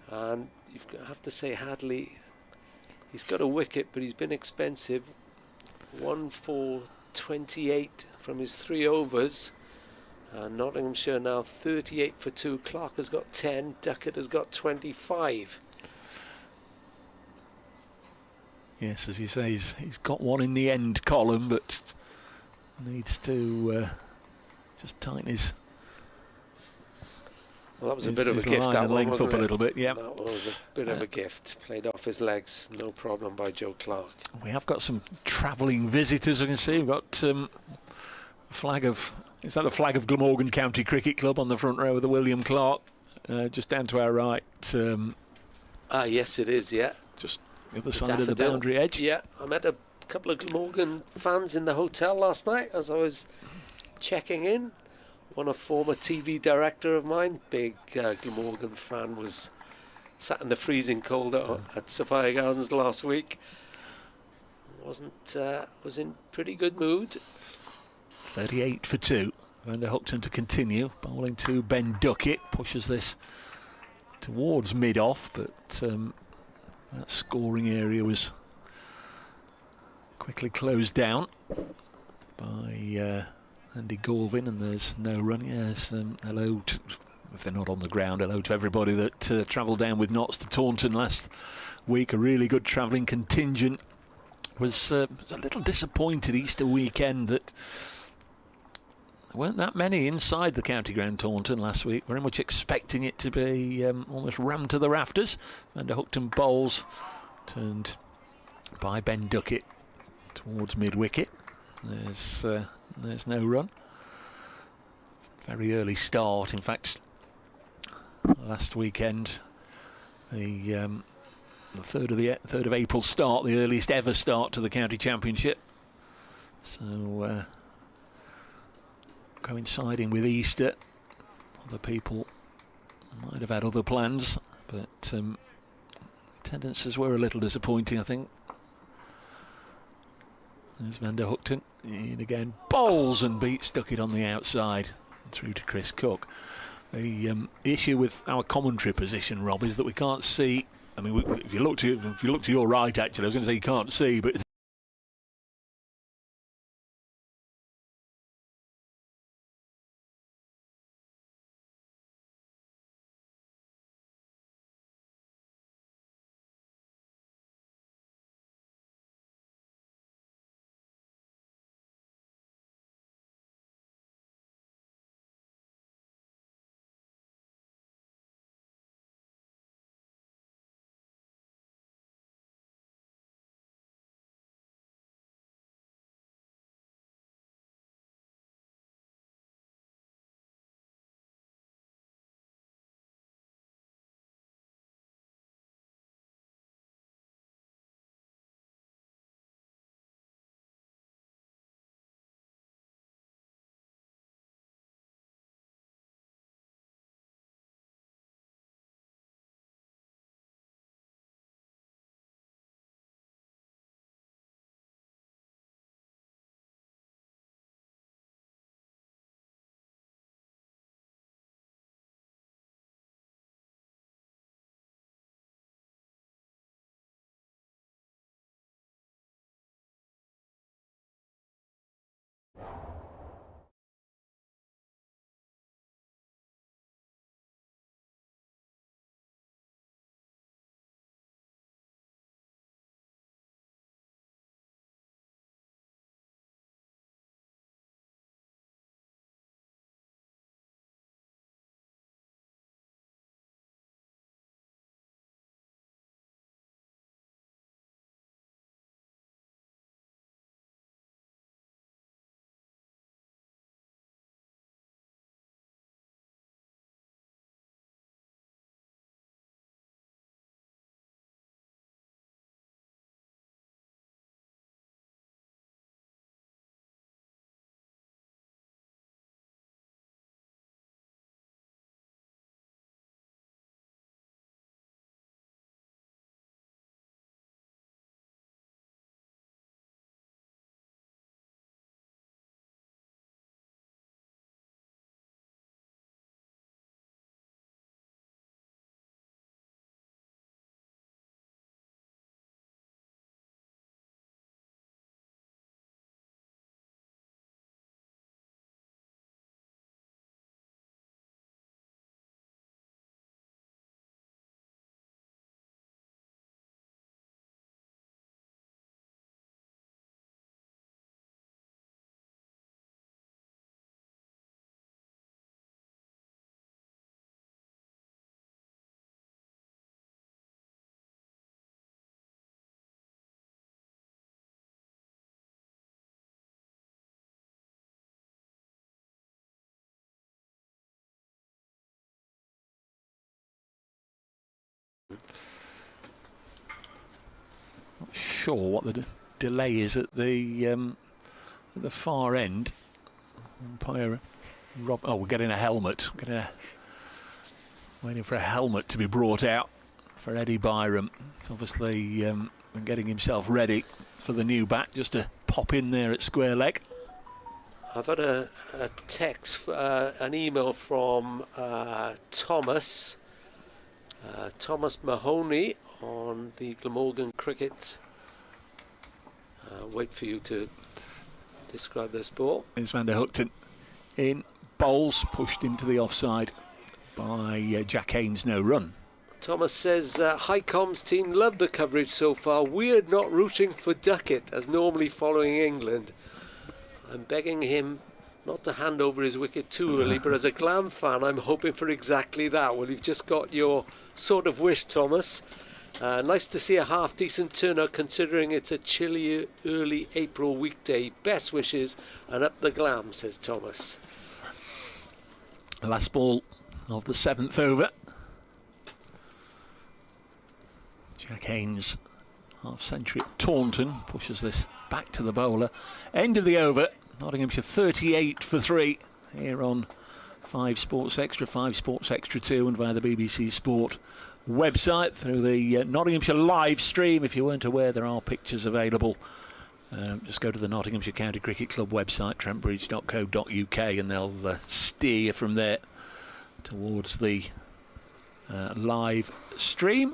And you have to say Hadley, he's got a wicket, but he's been expensive. 1 for 28 from his 3 overs. Nottinghamshire now 38 for 2. Clark has got 10. Duckett has got 25. Yes, as you say, he's got 1 in the end column, but needs to just tighten his. Well, that was a bit of a gift. That length one, up a little bit. Yeah, that was a bit of a gift. Played off his legs, no problem by Joe Clark. We have got some travelling visitors. I can see we've got a flag of. Is that the flag of Glamorgan County Cricket Club on the front row of the William Clark, just down to our right? Yes, it is. Yeah, just the other side of the boundary edge. Yeah, I met a couple of Glamorgan fans in the hotel last night as I was checking in. one, a former TV director of mine, big Glamorgan fan, was sat in the freezing cold at Sophia Gardens last week. Was in pretty good mood. 38 for 2. Van der Hookton to continue. Bowling to Ben Duckett. Pushes this towards mid-off, but that scoring area was quickly closed down by Andy Galvin, and there's no run. Yes, hello to, if they're not on the ground, hello to everybody that travelled down with Notts to Taunton last week. A really good travelling contingent. Was a little disappointed Easter weekend that there weren't that many inside the county ground Taunton last week. Very much expecting it to be almost rammed to the rafters. Van der Hookton bowls turned by Ben Duckett towards mid-wicket. There's no run. Very early start. In fact, last weekend, the 3rd of April start, the earliest ever start to the county championship. So coinciding with Easter, other people might have had other plans, but attendances were a little disappointing, I think. There's Van der Hookton in again, bowls and beats Duckett on the outside through to Chris Cook. The issue with our commentary position, Rob, is that we can't see. I mean, if you look to your right, actually, I was going to say you can't see, but not sure what the delay is at the far end. Umpire we're getting a helmet. Waiting for a helmet to be brought out for Eddie Byram. He's obviously been getting himself ready for the new bat, just to pop in there at square leg. I've had a text, an email from Thomas Mahoney on the Glamorgan cricket. Wait for you to describe this ball. It's Van der Hookton in bowls, pushed into the offside by Jack Haynes, no run. Thomas says, hi comms team, love the coverage so far. Weird not rooting for Duckett as normally following England. I'm begging him not to hand over his wicket too early, but as a Glam fan, I'm hoping for exactly that. Well, you've just got your sort of wish, Thomas. Nice to see a half-decent turnout considering it's a chilly early April weekday. Best wishes and up the Glam, says Thomas. The last ball of the 7th over. Jack Haynes, half-century at Taunton, pushes this back to the bowler. End of the over. Nottinghamshire 38 for 3 here on 5 Sports Extra, 5 Sports Extra 2, and via the BBC Sport website through the Nottinghamshire live stream. If you weren't aware, there are pictures available. Just go to the Nottinghamshire County Cricket Club website, trentbridge.co.uk, and they'll steer you from there towards the live stream.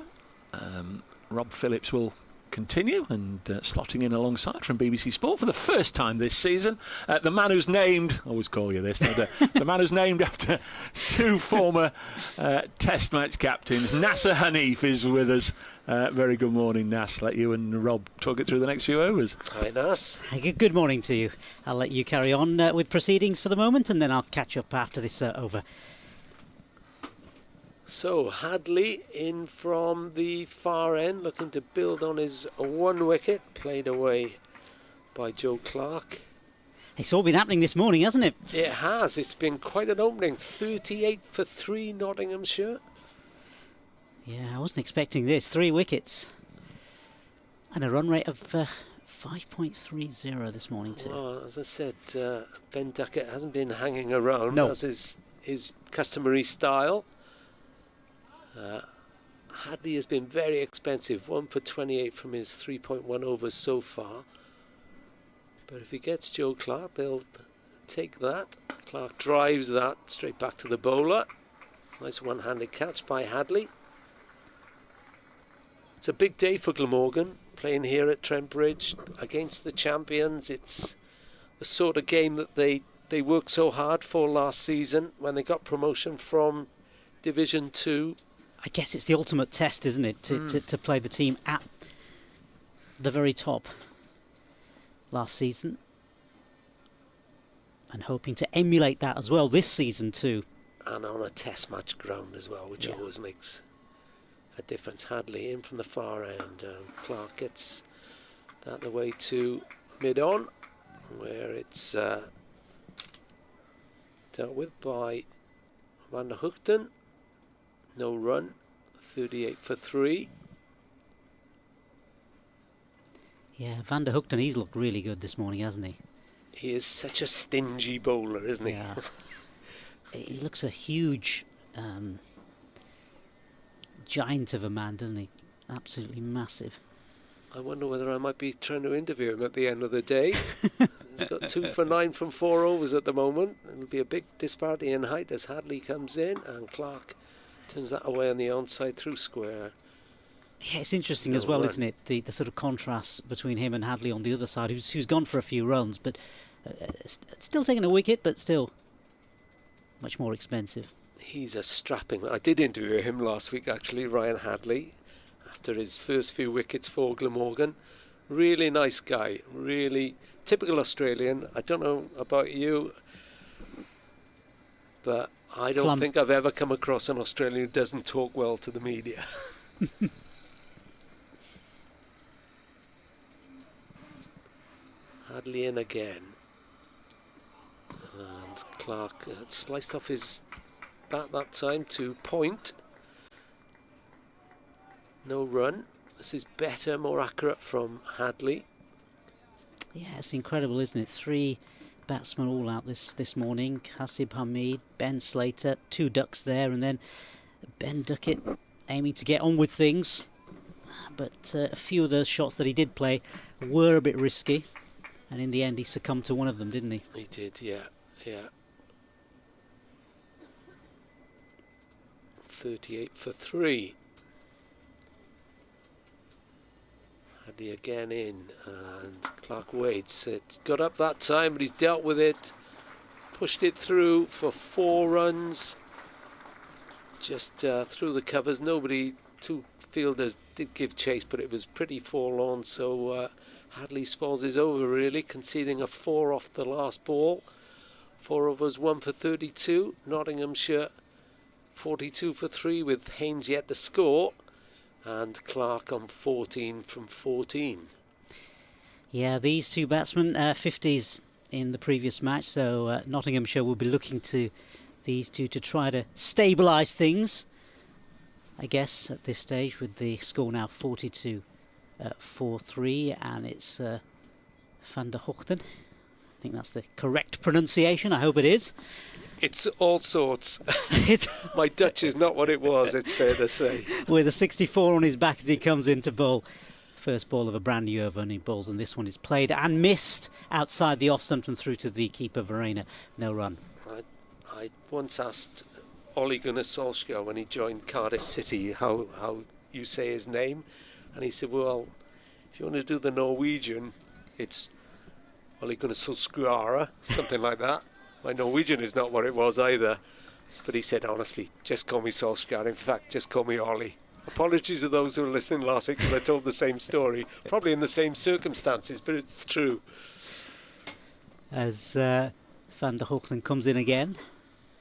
Rob Phillips will continue and slotting in alongside from BBC Sport for the first time this season. The man who's named, I always call you this, the man who's named after 2 former Test match captains. Nasser Hanif is with us. Very good morning, Nas. Let you and Rob talk it through the next few overs. Hi, Nas. Good morning to you. I'll let you carry on with proceedings for the moment, and then I'll catch up after this over. So Hadley in from the far end, looking to build on his 1 wicket, played away by Joe Clark. It's all been happening this morning, hasn't it? It has. It's been quite an opening. 38 for 3 Nottinghamshire. Yeah, I wasn't expecting this. 3 wickets. And a run rate of 5.30 this morning too. Well, as I said, Ben Duckett hasn't been hanging around, no. as his customary style. Hadley has been very expensive, 1 for 28 from his 3.1 overs so far. But if he gets Joe Clark, they'll take that. Clark drives that straight back to the bowler. Nice one-handed catch by Hadley. It's a big day for Glamorgan, playing here at Trent Bridge against the champions. It's the sort of game that they worked so hard for last season when they got promotion from Division 2. I guess it's the ultimate test, isn't it, to play the team at the very top last season, and hoping to emulate that as well this season too. And on a test match ground as well, which always makes a difference. Hadley in from the far end, Clark gets that the way to mid-on, where it's dealt with by Van der Hookton. No run, 38 for 3. Yeah, Van der Hookton, he's looked really good this morning, hasn't he? He is such a stingy bowler, isn't he? Yeah. He looks a huge giant of a man, doesn't he? Absolutely massive. I wonder whether I might be trying to interview him at the end of the day. He's got 2 for 9 from 4 overs at the moment. It'll be a big disparity in height as Hadley comes in, and Clark turns that away on the onside through square. Yeah, it's interesting as well, isn't it? The sort of contrast between him and Hadley on the other side, who's gone for a few runs, but still taking a wicket, but still much more expensive. He's a strapping man. I did interview him last week, actually, Ryan Hadley, after his first few wickets for Glamorgan. Really nice guy, really typical Australian. I don't know about you, but I don't think I've ever come across an Australian who doesn't talk well to the media. Hadley in again. And Clark sliced off his bat that time to point. No run. This is better, more accurate from Hadley. Yeah, it's incredible, isn't it? 3 batsmen all out this morning. Hasib Hamid, Ben Slater, 2 ducks there, and then Ben Duckett aiming to get on with things. But a few of those shots that he did play were a bit risky, and in the end he succumbed to one of them, didn't he? He did, yeah. 38 for 3. Hadley again in, and Clark waits. It got up that time, but he's dealt with it. Pushed it through for 4 runs. Just through the covers. Nobody, 2 fielders did give chase, but it was pretty forlorn. So Hadley's spells is over, really, conceding a 4 off the last ball. 4 overs, 1 for 32. Nottinghamshire 42 for 3 with Haynes yet to score, and Clark on 14 from 14. Yeah, these 2 batsmen, 50s in the previous match, so Nottinghamshire will be looking to these 2 to try to stabilise things, I guess, at this stage, with the score now 42 4-3, and it's Van der Hoogten. I think that's the correct pronunciation, I hope it is. It's all sorts. My Dutch is not what it was, it's fair to say. With a 64 on his back as he comes in to bowl. First ball of a brand new over, and he bowls, and this one is played and missed outside the off stump and through to the keeper, Verena. No run. I once asked Ole Gunnar Solskjaer when he joined Cardiff City how you say his name, and he said, well, if you want to do the Norwegian, it's Ole Gunnar Solskjaer, something like that. My Norwegian is not what it was either, but he said, honestly, just call me Solskjaer. In fact, just call me Ollie. Apologies to those who were listening last week, because I told the same story, probably in the same circumstances, but it's true. As Van der Hoogten comes in again,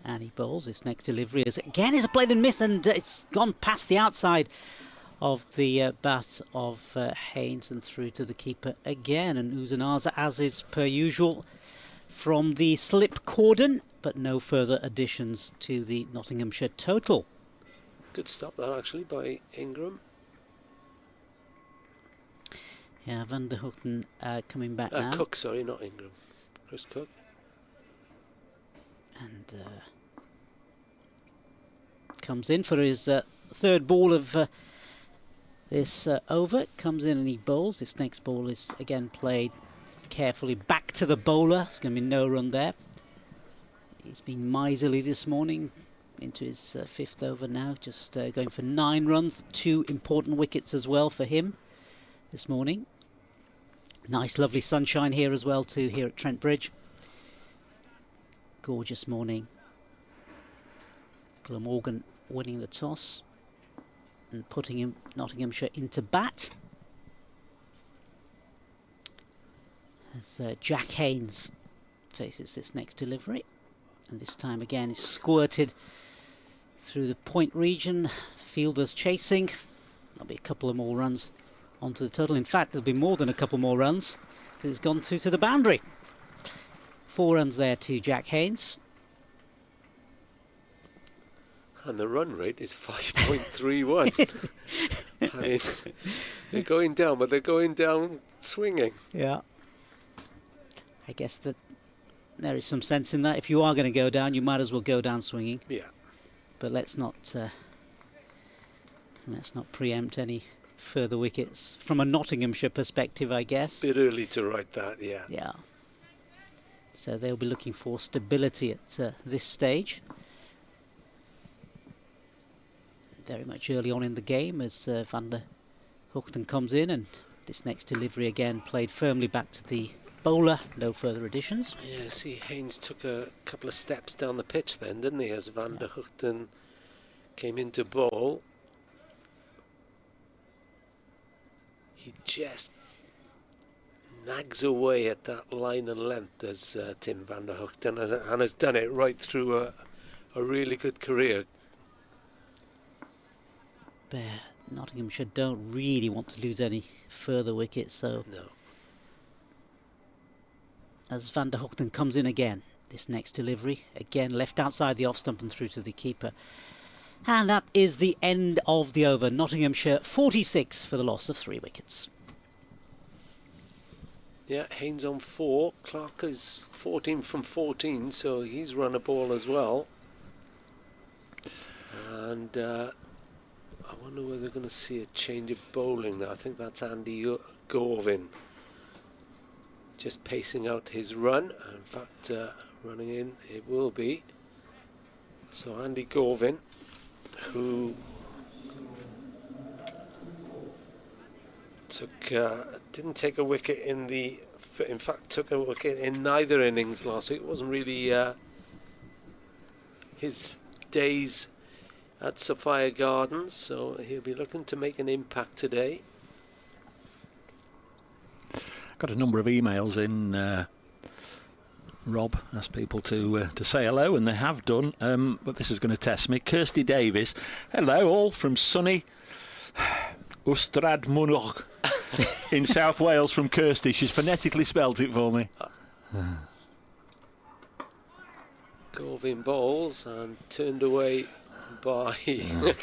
and he bowls. His next delivery is a played and missed, and it's gone past the outside of the bat of Haynes and through to the keeper again. And Uzanaza, as is per usual, from the slip cordon, but no further additions to the Nottinghamshire total. Good stop that, actually, by Ingram. Yeah, Van der Hoogten coming back now. Cook, sorry, not Ingram. Chris Cook. And comes in for his 3rd ball of this over. Comes in and he bowls. This next ball is again played carefully back to the bowler. There's going to be no run there. He's been miserly this morning, into his 5th over now, just going for 9 runs. 2 important wickets as well for him this morning. Nice lovely sunshine here as well too, here at Trent Bridge. Gorgeous morning. Glamorgan winning the toss and putting Nottinghamshire into bat. As Jack Haynes faces this next delivery, and this time again is squirted through the point region. Fielders chasing. There'll be a couple of more runs onto the total. In fact, there'll be more than a couple more runs, because it's gone to the boundary. 4 runs there to Jack Haynes. And the run rate is 5.31. I mean, they're going down, but they're going down swinging. Yeah. I guess that there is some sense in that. If you are going to go down, you might as well go down swinging. Yeah. But let's not preempt any further wickets from a Nottinghamshire perspective, I guess. Bit early to write that, yeah. Yeah. So they'll be looking for stability at this stage. Very much early on in the game as Van der Hoogten comes in, and this next delivery again played firmly back to the bowler. No further additions. Yeah, see, Haynes took a couple of steps down the pitch then, didn't he, as Van der Hoogten came into bowl. He just nags away at that line and length as Tim Van der Hoogten, and has done it right through a really good career. Nottinghamshire don't really want to lose any further wickets, so no. As Van der Hoogten comes in again, this next delivery again left outside the off stump and through to the keeper, and that is the end of the over. Nottinghamshire 46 for the loss of 3 wickets. Yeah, Haynes on 4. Clark is 14 from 14, so he's run a ball as well. And I wonder whether they're going to see a change of bowling now. I think that's Andy Gorvin just pacing out his run. In fact, running in it will be. So Andy Gorvin, who didn't take a wicket in fact took a wicket in neither innings last week. It wasn't really his days at Sophia Gardens, so he'll be looking to make an impact today. Got a number of emails in. Rob asked people to say hello, and they have done, but this is going to test me. Kirsty Davis, hello all from sunny Ystrad Mynwch in South Wales from Kirsty. She's phonetically spelt it for me. Gorvin bowls and turned away by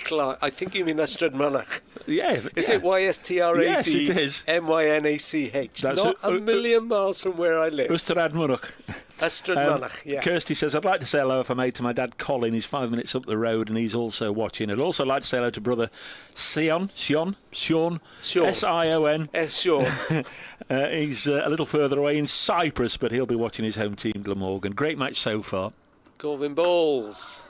Clark. I think you mean Ystrad Mynwch. Yeah. Is it YSTRAD? Yes, it is. MYNACH. That's Not a million miles from where I live. Ystrad Mynwch. Ystrad Mynwch, yeah. Kirsty says, I'd like to say hello if I may to my dad Colin. He's 5 minutes up the road and he's also watching. I'd also like to say hello to brother Sean. Sion. Sean. He's a little further away in Cyprus, but he'll be watching his home team, Glamorgan. Great match so far. Gorvin bowls.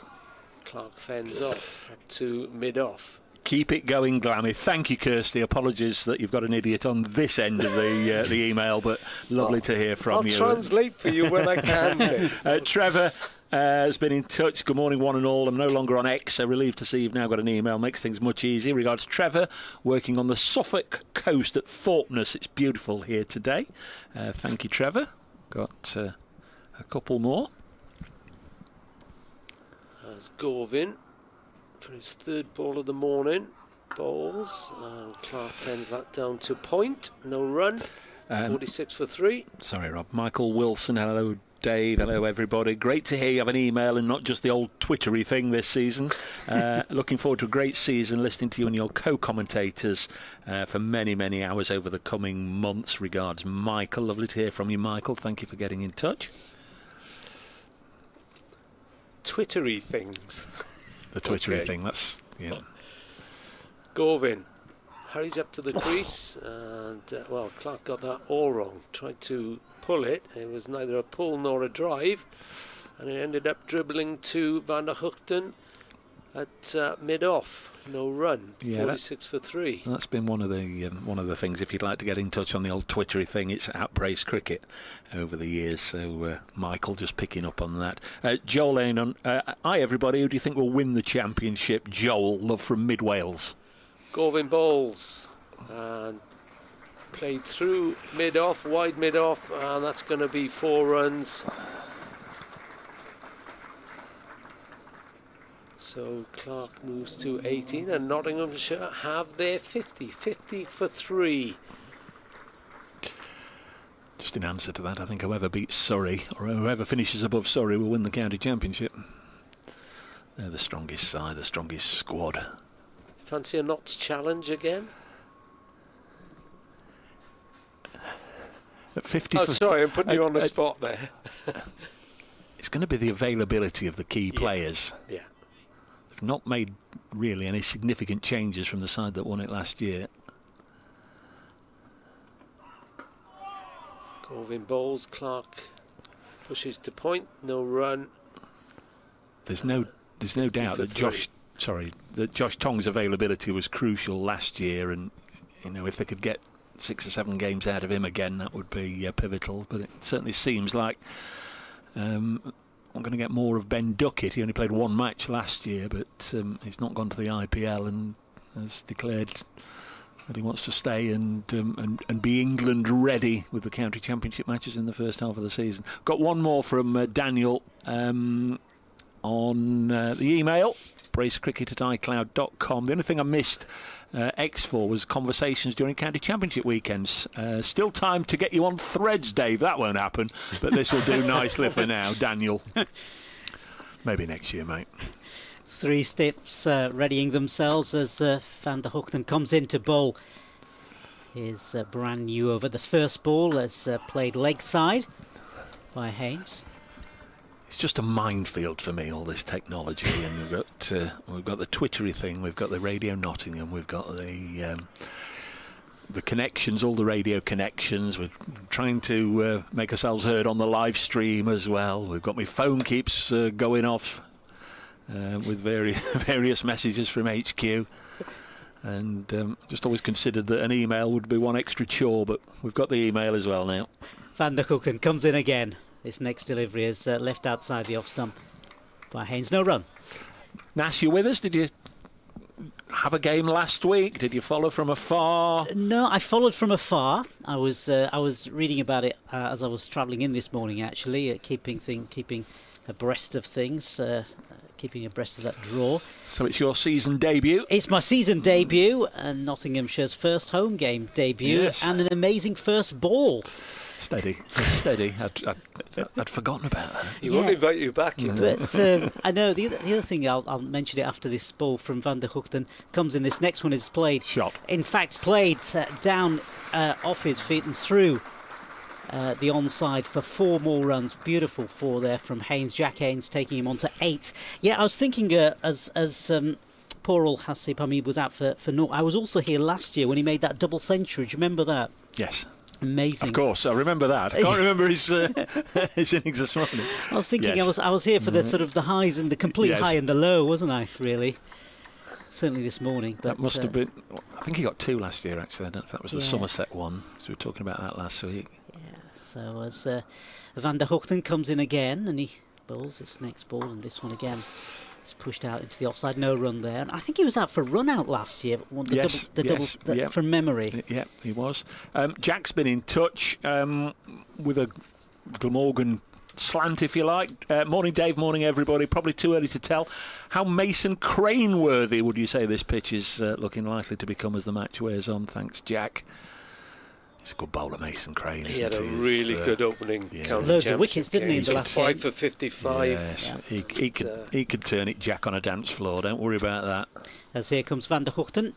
Clark fends off up to mid-off. Keep it going, Glammy. Thank you, Kirsty. Apologies that you've got an idiot on this end of the email, but lovely to hear from you. I'll translate for you when I can. Trevor has been in touch. Good morning, one and all. I'm no longer on X, so relieved to see you've now got an email. Makes things much easier. Regards, Trevor, working on the Suffolk coast at Thorpeness. It's beautiful here today. Thank you, Trevor. Got a couple more. As Gorvin for his third ball of the morning bowls, and Clark pens that down to point. No run. 46 for 3. Sorry, Rob. Michael Wilson, hello Dave, hello everybody. Great to hear you have an email and not just the old Twittery thing this season. Looking forward to a great season, listening to you and your co-commentators for many, many hours over the coming months. Regards, Michael. Lovely to hear from you, Michael. Thank you for getting in touch. Twittery things. The Twittery thing, that's, yeah. Gorvin hurries up to the crease, and Clark got that all wrong. Tried to pull it. It was neither a pull nor a drive, and it ended up dribbling to Van der Hoogten at mid-off. No run. 46 for 3. That's been one of the things. If you'd like to get in touch on the old Twittery thing, it's at Brace Cricket over the years. So Michael just picking up on that. Joel Anon, hi everybody. Who do you think will win the championship? Joel, love from Mid Wales. Gorvin bowls and played through mid-off, wide mid-off, and that's going to be 4 runs. So Clark moves to 18, and Nottinghamshire have their 50 for 3. Just in answer to that, I think whoever beats Surrey, or whoever finishes above Surrey, will win the county championship. They're the strongest side, the strongest squad. Fancy a Notts challenge again? At 50. Oh, sorry, I'm putting you on the spot there. It's going to be the availability of the key players. Yeah. They've not made really any significant changes from the side that won it last year. Gorvin bowls, Clark pushes to point, no run. There's no doubt that Josh Tong's availability was crucial last year, and if they could get 6 or 7 games out of him again, that would be pivotal. But it certainly seems like I'm going to get more of Ben Duckett. He only played 1 match last year, but he's not gone to the IPL and has declared that he wants to stay and be England ready with the county championship matches in the first half of the season. Got one more from Daniel on the email, bracecricket@icloud.com. The only thing I missed X for was conversations during county championship weekends. Still time to get you on Threads, Dave. That won't happen, but this will do nicely for now, Daniel. Maybe next year, mate. 3 steps readying themselves as Van der Hoogten comes in to bowl. his brand new over. The first ball is played leg side by Haynes. It's just a minefield for me, all this technology, and we've got the Twittery thing, we've got the Radio Nottingham, we've got the connections, all the radio connections. We're trying to make ourselves heard on the live stream as well. We've got my phone keeps going off with various messages from HQ, and just always considered that an email would be one extra chore, but we've got the email as well now. Van der Hoeken comes in again. This next delivery is left outside the off stump by Haynes. No run. Nash, you with us? Did you have a game last week? Did you follow from afar? No, I followed from afar. I was reading about it as I was travelling in this morning. Actually, keeping abreast of things, keeping abreast of that draw. So it's your season debut. It's my season debut, and Nottinghamshire's first home game debut, Yes. and an amazing first ball. Steady. I'd forgotten about that. He won't invite you back. But I know the other thing, I'll mention it after this ball from Van der Hoeken comes in. This next one is played. Shot. In fact, played down off his feet and through the onside for 4 more runs. Beautiful 4 there from Haynes. Jack Haynes taking him on to 8. Yeah, I was thinking as poor old Hasib Hamid was out for naught. I was also here last year when he made that double century. Do you remember that? Yes. Amazing. Of course, I remember that. I can't remember his innings this morning. I was thinking, Yes. I was here for the sort of the highs and the complete Yes. high and the low, wasn't I? Really, certainly this morning. But That must have been. I think he got 2 last year. Actually, I don't know if that was the Yeah. Somerset one. So we were talking about that last week. Yeah. So as Van der Hoeken comes in again and he bowls this next ball, and this one again is pushed out into the offside. No run there. And I think he was out for run out last year. Yes, yeah. From memory. Yeah, he was. Jack's been in touch with a Glamorgan slant, if you like. Morning, Dave. Morning, everybody. Probably too early to tell. How Mason Crane worthy would you say this pitch is looking likely to become as the match wears on? Thanks, Jack. He's a good bowler, Mason Crane. He had a isn't he? really good opening. yeah. Loads of wickets, didn't he, in the last 5 game? for 55. Yes, he could turn it, Jack, on a dance floor. Don't worry about that. As here comes Van der Hoeken,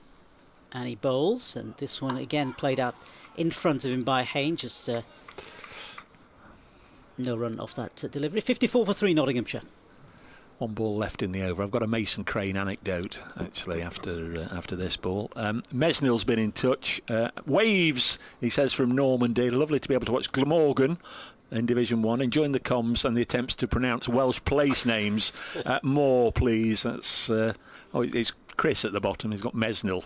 and he bowls, and this one again played out in front of him by Haynes. Just no run off that delivery. 54 for 3 Nottinghamshire. 1 ball left in the over. I've got a Mason Crane anecdote, actually, after this ball. Mesnil's been in touch. Waves, he says, from Normandy. Lovely to be able to watch Glamorgan in Division 1. Enjoying the comms and the attempts to pronounce Welsh place names. More, please. That's it's Chris at the bottom. He's got Mesnil.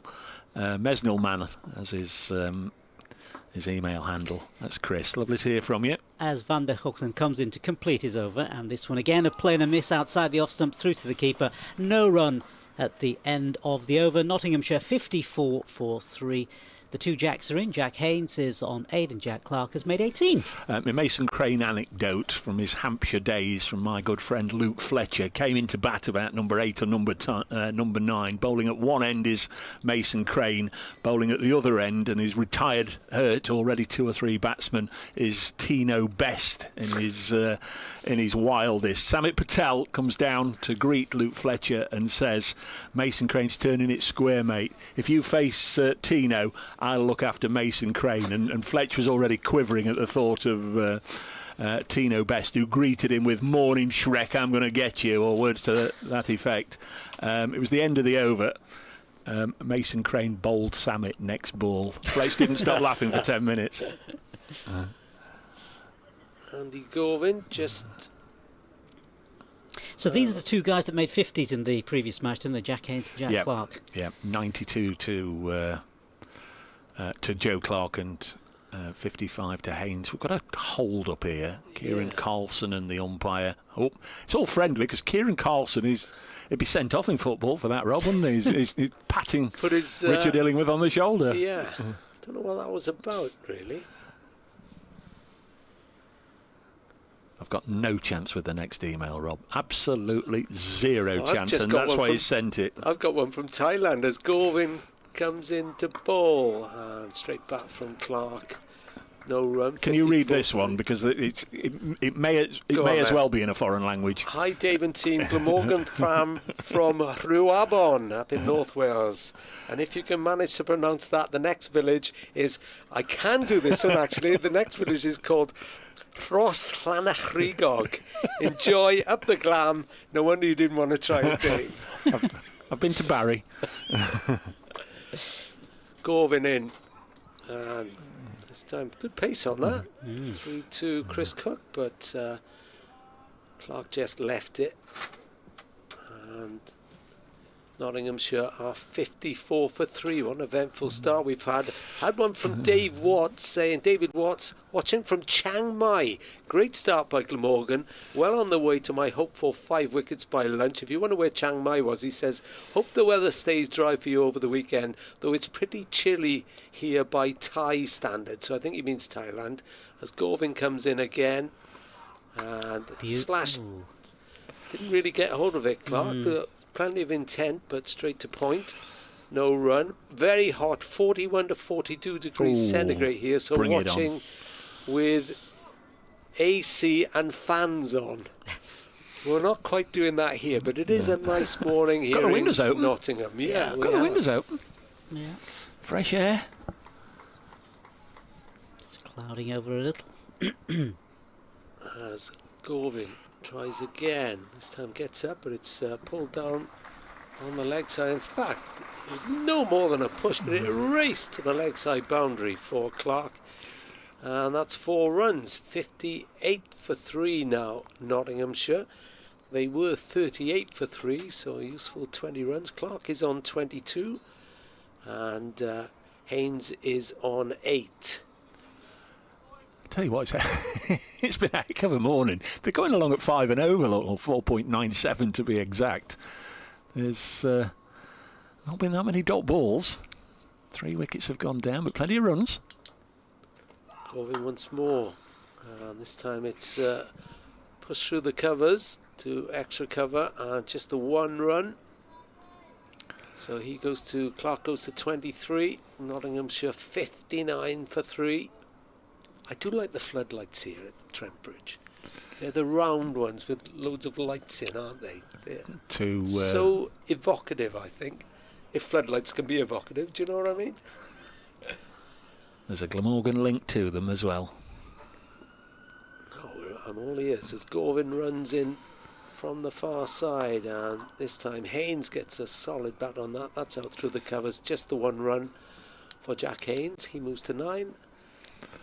Mesnil Man as his email handle. That's Chris. Lovely to hear from you. As Van der Hoeken comes in to complete his over, and this one again a play and a miss outside the off stump through to the keeper. No run at the end of the over. Nottinghamshire 54 for 3. The 2 Jacks are in. Jack Haynes is on 8 and Jack Clark has made 18. My Mason Crane anecdote from his Hampshire days from my good friend Luke Fletcher. Came into bat about number 8 or number 9. Bowling at one end is Mason Crane. Bowling at the other end, and his retired hurt already 2 or 3 batsmen is Tino Best in his wildest. Samit Patel comes down to greet Luke Fletcher and says, Mason Crane's turning it square, mate. If you face Tino, I'll look after Mason Crane. And Fletch was already quivering at the thought of Tino Best, who greeted him with "Morning Shrek, I'm going to get you," or words to that effect. It was the end of the over. Mason Crane bowled Samit next ball. Fletch didn't stop laughing for 10 minutes. Andy Govin just... So these are the 2 guys that made 50s in the previous match, didn't they? Jack Haynes and Jack Clark. Yeah, 92 to Joe Clark and 55 to Haynes. We've got a hold up here. Kieran Carlson and the umpire. Oh, it's all friendly because Kieran Carlson he'd be sent off in football for that, Rob, wouldn't he? He's patting Richard Illingworth on the shoulder. Yeah, don't know what that was about, really. I've got no chance with the next email, Rob. Absolutely zero chance, and that's why he sent it. I've got one from Thailand as Govin comes into ball, and straight back from Clark. No run. Can you read this 54. one, because it may as well be in a foreign language. Hi Dave and team, Glamorgan from Rhiwabon up in North Wales, and if you can manage to pronounce that, the next village is, I can do this one actually, the next village is called Rhoslanachrigog. Enjoy, up the glam. No wonder you didn't want to try it, Dave. I've been to Barry. Gorvin in, and this time good pace on that. 3-2 Chris Cook, but Clark just left it, and Nottinghamshire are 54 for 3. What an eventful start we've had. Had one from David Watts watching from Chiang Mai. Great start by Glamorgan. Well on the way to my hope for 5 wickets by lunch. If you wonder where Chiang Mai was, he says, hope the weather stays dry for you over the weekend, though it's pretty chilly here by Thai standards. So I think he means Thailand. As Gorvin comes in again, and slashed. Didn't really get hold of it, Clark. Plenty of intent, but straight to point. No run. Very hot, 41 to 42 degrees centigrade here. So watching with AC and fans on. We're not quite doing that here, but it is a nice morning here in Nottingham. Yeah, got the windows open. Yeah. Fresh air. It's clouding over a little. As Gorvin tries again. This time gets up, but it's pulled down on the leg side. In fact, it was no more than a push, but it raced to the leg side boundary for Clark. And that's 4 runs. 58 for 3 now, Nottinghamshire. They were 38 for 3, so a useful 20 runs. Clark is on 22, and Haynes is on 8. Tell you what, it's been a heck of a morning. They're going along at 5 and over, or 4.97 to be exact. There's not been that many dot balls. 3 wickets have gone down, but plenty of runs. Gorvin once more. This time it's pushed through the covers to extra cover, and just the 1 run. So Clark goes to 23. Nottinghamshire 59 for 3. I do like the floodlights here at Trent Bridge. They're the round ones with loads of lights in, aren't they? They're so evocative, I think. If floodlights can be evocative, do you know what I mean? There's a Glamorgan link to them as well. Oh, I'm all ears as Gorvin runs in from the far side, and this time Haynes gets a solid bat on that. That's out through the covers. Just the 1 run for Jack Haynes. He moves to 9.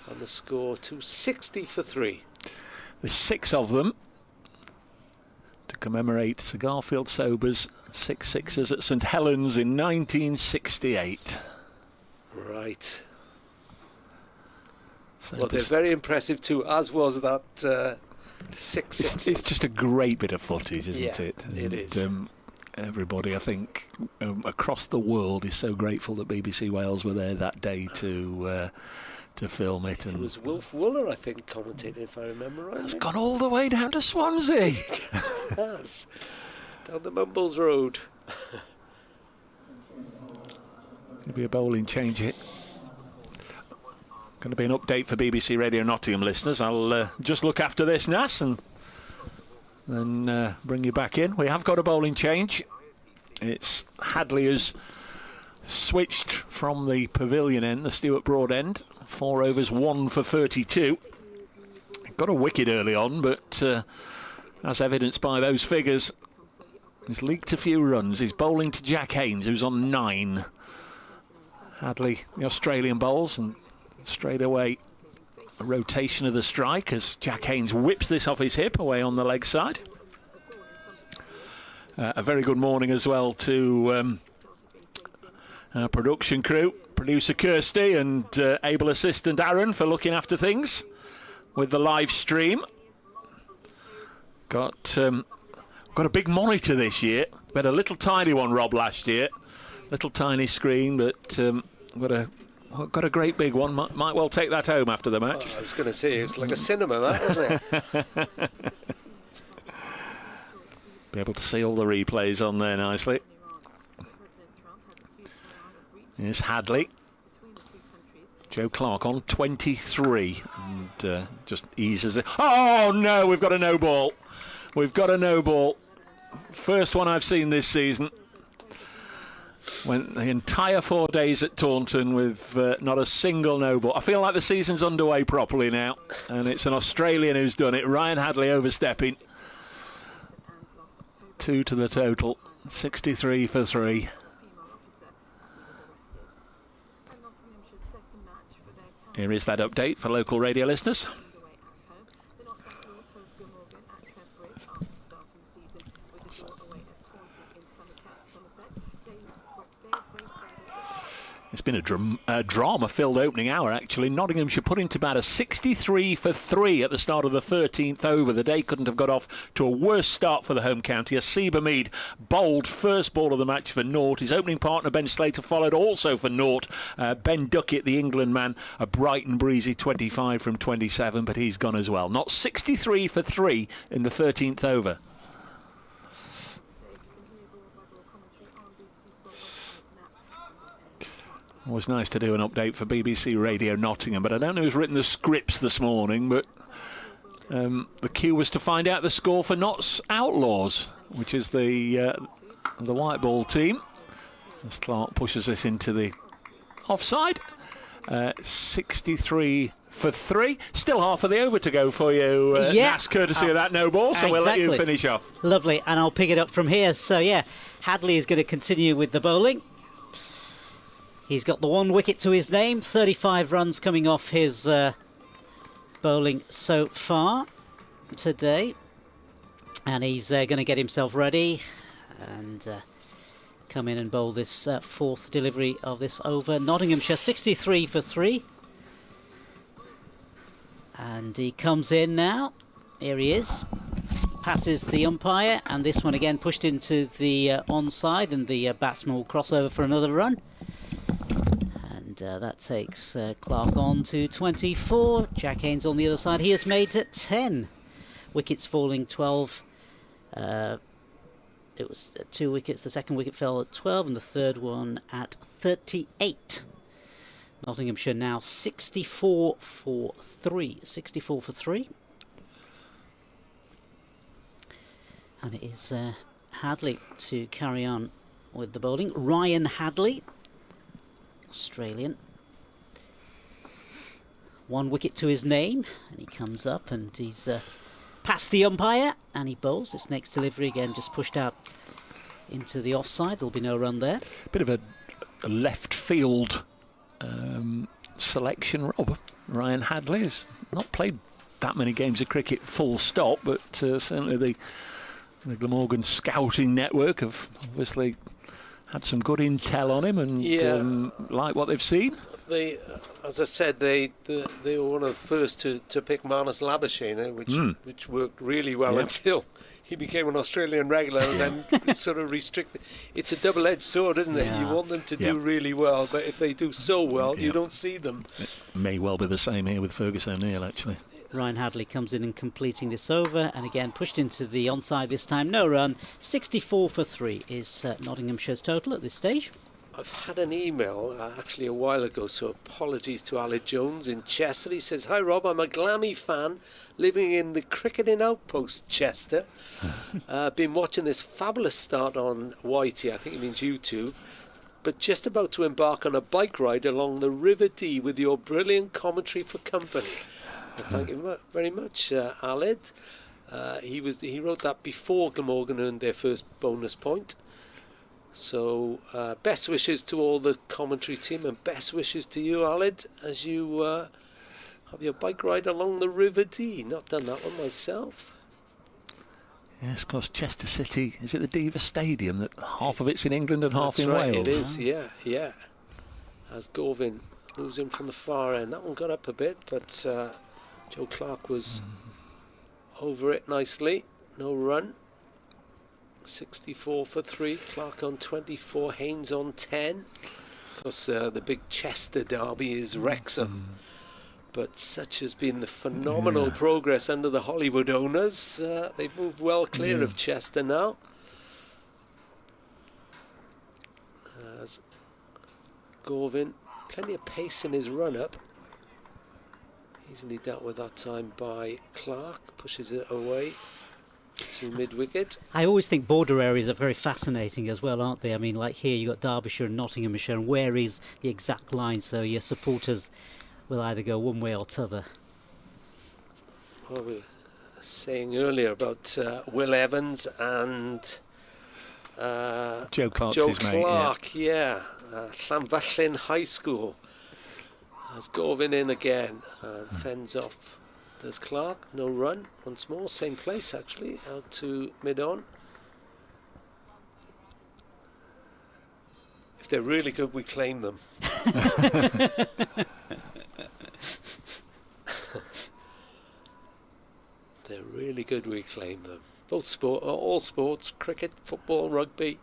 And the score to 60 for 3. There's 6 of them to commemorate Sir Garfield Sober's 6 sixers at St Helens in 1968. Right. Sober's, well, they're very impressive too, as was that 6 sixers. It's just a great bit of footage, isn't it? It is. Everybody, I think, across the world is so grateful that BBC Wales were there that day to film it. And it was Wilf Wooler, I think, commentating, if I remember right. It's gone all the way down to Swansea. It has. Down the Mumbles Road. There'll be a bowling change here. Going to be an update for BBC Radio Nottingham listeners. I'll just look after this, Nas, and then bring you back in. We have got a bowling change. It's Hadley who's switched from the pavilion end, the Stuart Broad end. 4 overs, 1 for 32. Got a wicket early on, but as evidenced by those figures, he's leaked a few runs. He's bowling to Jack Haynes, who's on 9. Hadley, the Australian bowls, and straight away a rotation of the strike as Jack Haynes whips this off his hip away on the leg side. A very good morning as well to our production crew, producer Kirsty and able assistant Aaron for looking after things with the live stream. Got a big monitor this year. We had a little tiny one, Rob, last year. Little tiny screen, but got a great big one. Might well take that home after the match. I was going to say, it's like a cinema, that, isn't it? Be able to see all the replays on there nicely. Here's Hadley. Joe Clark on 23 and just eases it. Oh no, we've got a no ball. We've got a no ball. First one I've seen this season. Went the entire 4 days at Taunton with not a single no ball. I feel like the season's underway properly now, and it's an Australian who's done it. Ryan Hadley overstepping. 2 to the total. 63 for 3. Here is that update for local radio listeners. It's been a drama-filled opening hour, actually. Nottinghamshire put into bat a 63 for 3 at the start of the 13th over. The day couldn't have got off to a worse start for the home county. Asiba Mead bowled first ball of the match for naught. His opening partner, Ben Slater, followed also for naught. Ben Duckett, the England man, a bright and breezy 25 from 27, but he's gone as well. Not 63 for 3 in the 13th over. Always nice to do an update for BBC Radio Nottingham, but I don't know who's written the scripts this morning, but the cue was to find out the score for Notts Outlaws, which is the white ball team. As Clark pushes us into the offside. 63 for 3. Still half of the over to go for you, Nas, courtesy of that no ball, so we'll let you finish off. Lovely, and I'll pick it up from here. So, yeah, Hadley is going to continue with the bowling. He's got the 1 wicket to his name, 35 runs coming off his bowling so far today. And he's going to get himself ready and come in and bowl this 4th delivery of this over. Nottinghamshire 63 for 3. And he comes in now. Here he is. Passes the umpire, and this one again pushed into the onside, and the batsman will cross over for another run. That takes Clark on to 24. Jack Haynes on the other side. He has made 10. Wickets falling 12. It was 2 wickets. The second wicket fell at 12 and the third one at 38. Nottinghamshire now 64 for 3. 64 for 3. And it is Hadley to carry on with the bowling. Ryan Hadley, Australian. 1 wicket to his name, and he comes up and he's past the umpire and he bowls. This next delivery again just pushed out into the offside. There'll be no run there. Bit of a left field selection, Rob. Ryan Hadley has not played that many games of cricket full stop, but certainly the Glamorgan scouting network have obviously had some good intel on him and like what they've seen. As I said, they were one of the first to pick Marnus Labuschagne, which worked really well until he became an Australian regular and then sort of restricted. It's a double-edged sword, isn't it? You want them to do really well, but if they do so well, you don't see them. It may well be the same here with Fergus O'Neill, actually. Ryan Hadley comes in and completing this over, and again pushed into the onside this time. No run. 64 for 3 is Nottinghamshire's total at this stage. I've had an email actually a while ago, so apologies to Aled Jones in Chester. He says, "Hi Rob, I'm a Glammy fan living in the cricketing outpost Chester. Been watching this fabulous start on YT, I think it means YouTube, but just about to embark on a bike ride along the River Dee with your brilliant commentary for company." Thank you very much, Aled. He wrote that before Glamorgan earned their first bonus point. So best wishes to all the commentary team, and best wishes to you, Aled, as you have your bike ride along the River Dee. Not done that one myself. Yes, of course, Chester City, is it the Diva Stadium that half of it's in England and half in Wales? It is, yeah. As Gorvin moves in from the far end. That one got up a bit, but Joe Clark was over it nicely. No run. 64 for 3. Clark on 24. Haynes on 10. Of course, the big Chester derby is Wrexham. But such has been the phenomenal progress under the Hollywood owners. They've moved well clear of Chester now. As Gorvin, plenty of pace in his run-up. Easily dealt with that time by Clark. Pushes it away to mid-wicket. I always think border areas are very fascinating as well, aren't they? I mean, like here you've got Derbyshire and Nottinghamshire, and where is the exact line? So your supporters will either go one way or t'other. Well, we were saying earlier about Will Evans and Joe Clark's Joe his mate, Clark, yeah. Llanfallin High School. Has Govin in again and fends off. There's Clark, no run. Once more, same place actually, out to mid-on. If they're really good, we claim them. They're really good, we claim them. Both all sports, cricket, football, rugby.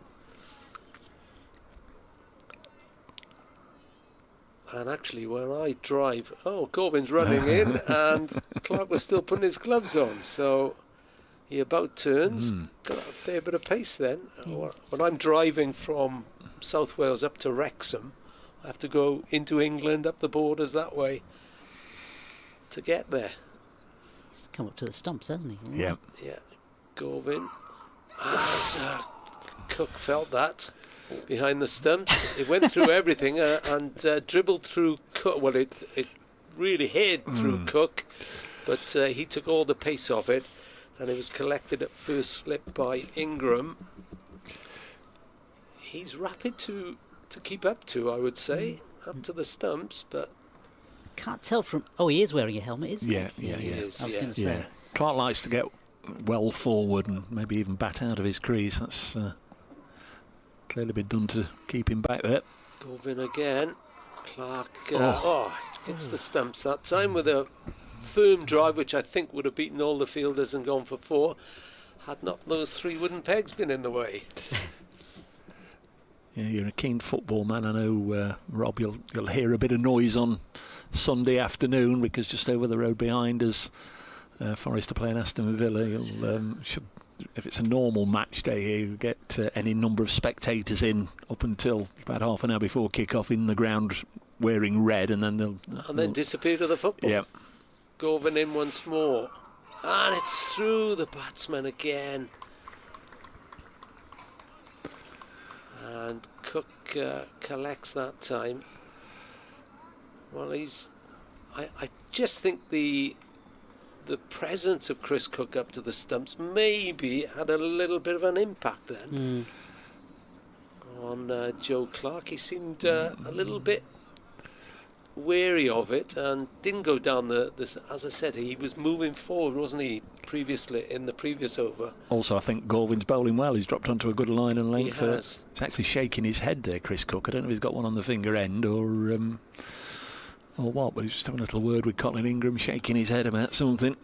And actually, where I drive, Govin's running in, and Clark was still putting his gloves on. So he about turns. Got a fair bit of pace then. When I'm driving from South Wales up to Wrexham, I have to go into England, up the borders that way to get there. He's come up to the stumps, hasn't he? Yeah. Yeah, Govin. Cook felt that. Behind the stumps, it went through everything and dribbled through Cook. Well, it really hit through Cook, but he took all the pace off it, and it was collected at first slip by Ingram. He's rapid to keep up to, I would say, up to the stumps, but Can't tell from. Oh, he is wearing a helmet, isn't he? Yeah. he is, I was yeah. going to say. Yeah. Clark likes to get well forward and maybe even bat out of his crease. That's clearly been done to keep him back there. Govin again. Clark hits the stumps that time with a firm drive, which I think would have beaten all the fielders and gone for 4 had not those 3 wooden pegs been in the way. Yeah, you're a keen football man. I know, Rob, you'll hear a bit of noise on Sunday afternoon because just over the road behind us, Forest are playing Aston Villa. You'll if it's a normal match day here, you'll get any number of spectators in up until about half an hour before kick-off in the ground wearing red, and then they'll Disappear to the football. Yeah. Govin in once more, and it's through the batsman again. And Cook collects that time. Well, I just think the presence of Chris Cook up to the stumps maybe had a little bit of an impact then on Joe Clark. He seemed a little bit wary of it and didn't go down as I said, he was moving forward, wasn't he, previously in the previous over. Also, I think Govin's bowling well. He's dropped onto a good line and length. He has. He's actually shaking his head there, Chris Cook. I don't know if he's got one on the finger end or what, but he's just having a little word with Colin Ingram, shaking his head about something.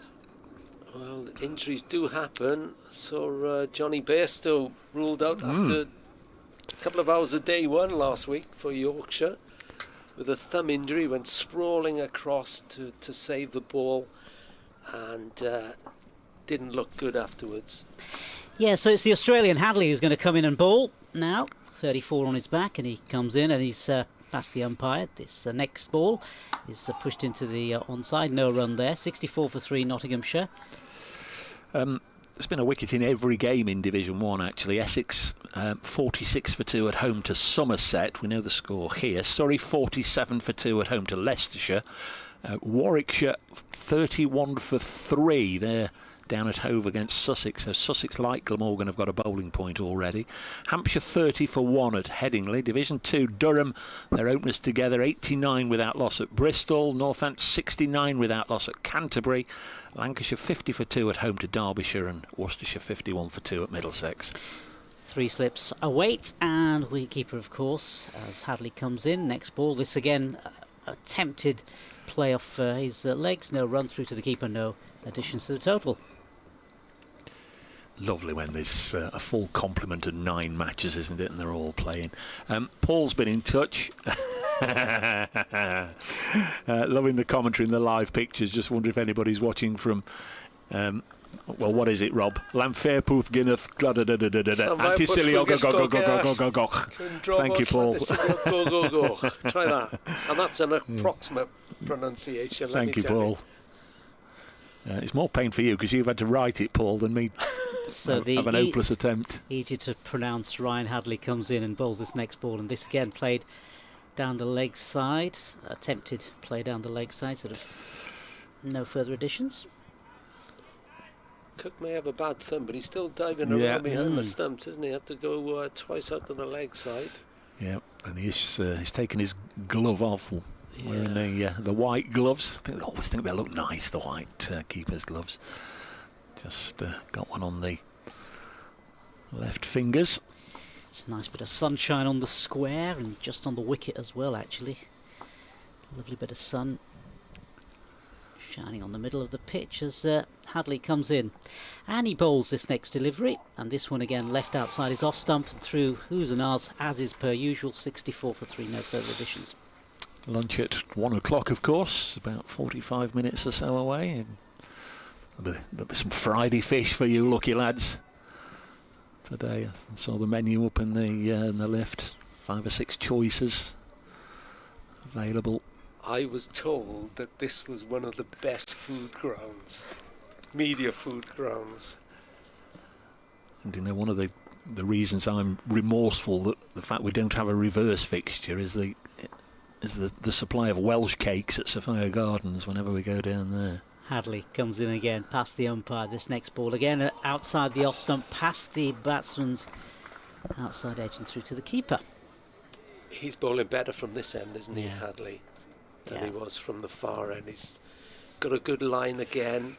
Well, injuries do happen. So Johnny Bairstow ruled out after a couple of hours of day 1 last week for Yorkshire with a thumb injury. Went sprawling across to save the ball and didn't look good afterwards. Yeah, so it's the Australian Hadley who's going to come in and bowl now. 34 on his back, and he comes in and he's past the umpire. This next ball is pushed into the onside. No run there. 64 for 3 Nottinghamshire. There's been a wicket in every game in Division 1 actually. Essex 46 for 2 at home to Somerset. We know the score here. Surrey 47 for 2 at home to Leicestershire. Warwickshire 31 for 3. They're down at Hove against Sussex. So Sussex, like Glamorgan, have got a bowling point already. Hampshire 30 for 1 at Headingley. Division 2, Durham, their openers together, 89 without loss at Bristol. Northants 69 without loss at Canterbury. Lancashire 50 for 2 at home to Derbyshire, and Worcestershire 51 for 2 at Middlesex. 3 slips await, and wicketkeeper, of course, as Hadley comes in. Next ball, this again attempted play off his legs. No run through to the keeper, no additions to the total. Lovely when there's a full complement of 9 matches, isn't it? And they're all playing. Paul's been in touch. Loving the commentary and the live pictures. Just wonder if anybody's watching from... well, what is it, Rob? Lamfairpooth, Guinness, Thank you, Paul. Go. Try that. And that's an approximate pronunciation. Thank you, Paul. It's more pain for you because you've had to write it, Paul, than me. So have an hopeless attempt. Easier to pronounce. Ryan Hadley comes in and bowls this next ball, and this again played down the leg side. Attempted play down the leg side, sort of no further additions. Cook may have a bad thumb, but he's still diving around behind the stumps, isn't he? Had to go twice out to the leg side. Yeah, and he's taken his glove off, wearing the white gloves. I always think they look nice, the white keeper's gloves. Just got one on the left fingers. It's a nice bit of sunshine on the square and just on the wicket as well, actually. Lovely bit of sun shining on the middle of the pitch as Hadley comes in. And he bowls this next delivery, and this one again left outside his off stump and through who's and ours, as is per usual. 64 for 3, no further additions. Lunch at 1 o'clock, of course, about 45 minutes or so away. And there'll be some Friday fish for you lucky lads today. I saw the menu up in the lift. 5 or 6 choices available. I was told that this was one of the best food grounds, media food grounds. And you know, one of the reasons I'm remorseful that the fact we don't have a reverse fixture is the supply of Welsh cakes at Sophia Gardens whenever we go down there. Hadley comes in again, past the umpire. This next ball again outside the off stump, past the batsman's outside edge and through to the keeper. He's bowling better from this end, isn't he, Hadley, than he was from the far end. He's got a good line again,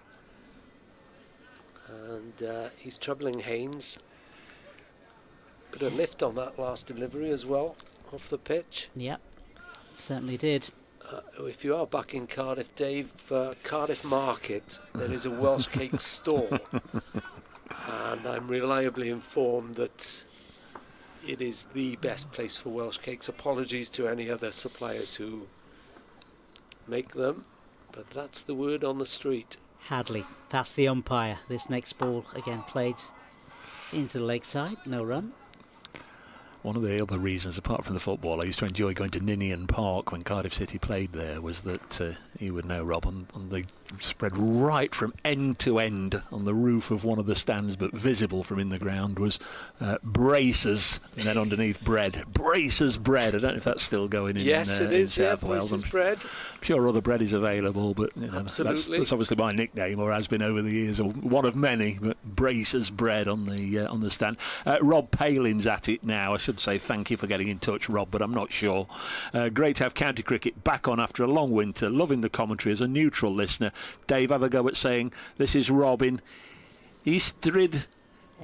and he's troubling Haynes. Bit of lift on that last delivery as well, off the pitch. Yep, certainly did. If you are back in Cardiff, Dave, Cardiff Market, there is a Welsh cake store, and I'm reliably informed that it is the best place for Welsh cakes. Apologies to any other suppliers who make them, but that's the word on the street. Hadley past the umpire. This next ball again played into the leg side, no run. One of the other reasons, apart from the football, I used to enjoy going to Ninian Park when Cardiff City played there, was that you would know, Rob, on the spread right from end to end on the roof of one of the stands, but visible from in the ground, was braces, and then underneath bread. Braces bread. I don't know if that's still going in. Yes, it is. South Wales. I'm bread. sure other bread is available, but you know, absolutely. That's obviously my nickname, or has been over the years, or one of many. But braces bread on the stand. Rob Palin's at it now. I should say thank you for getting in touch, Rob, but I'm not sure. Great to have county cricket back on after a long winter. Loving the commentary as a neutral listener. Dave, have a go at saying this is Rob in Ystrid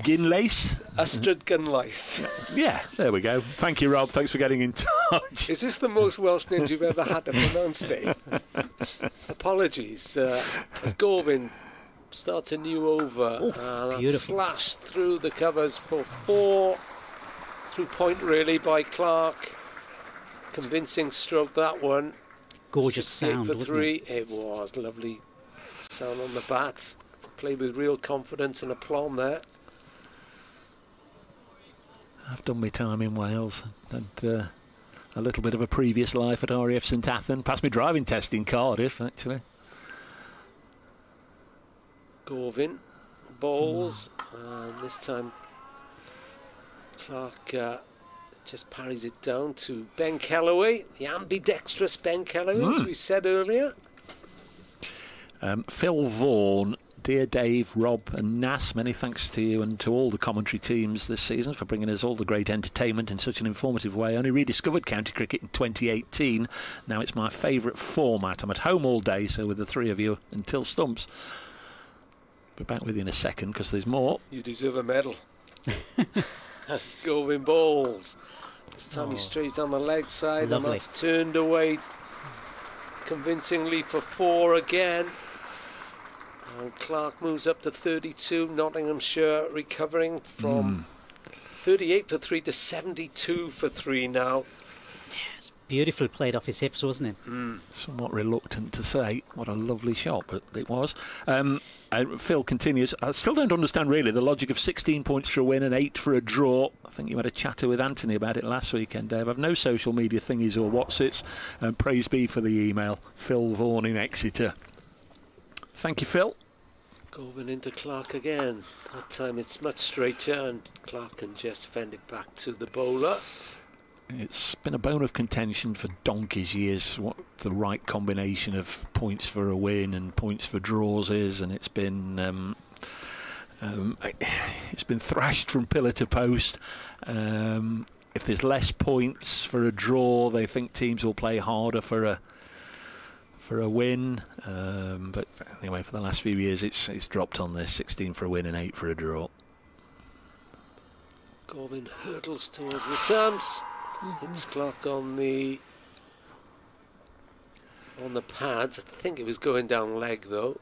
Ginlace. Ystrid Ginlace. Yeah, there we go. Thank you, Rob. Thanks for getting in touch. Is this the most Welsh names you've ever had to pronounce, Dave? Apologies. As Gorvin starts a new over. Slashed through the covers for 4. Through point really by Clark. Convincing stroke that one. Gorgeous sound, for wasn't 3. It was lovely sound on the bats. Played with real confidence and aplomb there. I've done my time in Wales. Had a little bit of a previous life at RAF St Athan. Passed my driving test in Cardiff, actually. Gorvin bowls, and this time Clark just parries it down to Ben Kellaway, the ambidextrous Ben Kellaway, as we said earlier. Phil Vaughan, dear Dave, Rob and Nas, many thanks to you and to all the commentary teams this season for bringing us all the great entertainment in such an informative way. I only rediscovered county cricket in 2018. Now it's my favourite format. I'm at home all day, so with the three of you until stumps. Be back with you in a second because there's more. You deserve a medal. That's Gorvin bowls. This time he strays down the leg side. Lovely. And that's turned away convincingly for 4 again. And Clark moves up to 32. Nottinghamshire recovering from 38 for 3 to 72 for 3 now. Yes, beautifully played off his hips, wasn't it? Somewhat reluctant to say what a lovely shot, but it was. Phil continues. I still don't understand really the logic of 16 points for a win and 8 for a draw. I think you had a chatter with Anthony about it last weekend, Dave. I've no social media thingies or whatsits. Praise be for the email. Phil Vaughan in Exeter. Thank you, Phil. Going into Clark again. That time it's much straighter, and Clark can just fend it back to the bowler. It's been a bone of contention for donkey's years what the right combination of points for a win and points for draws is, and it's been thrashed from pillar to post. If there's less points for a draw, they think teams will play harder for a win. But anyway, for the last few years, it's dropped on this: 16 for a win and 8 for a draw. Garvin hurdles towards the stumps. It's Clark on the pads. I think it was going down leg though.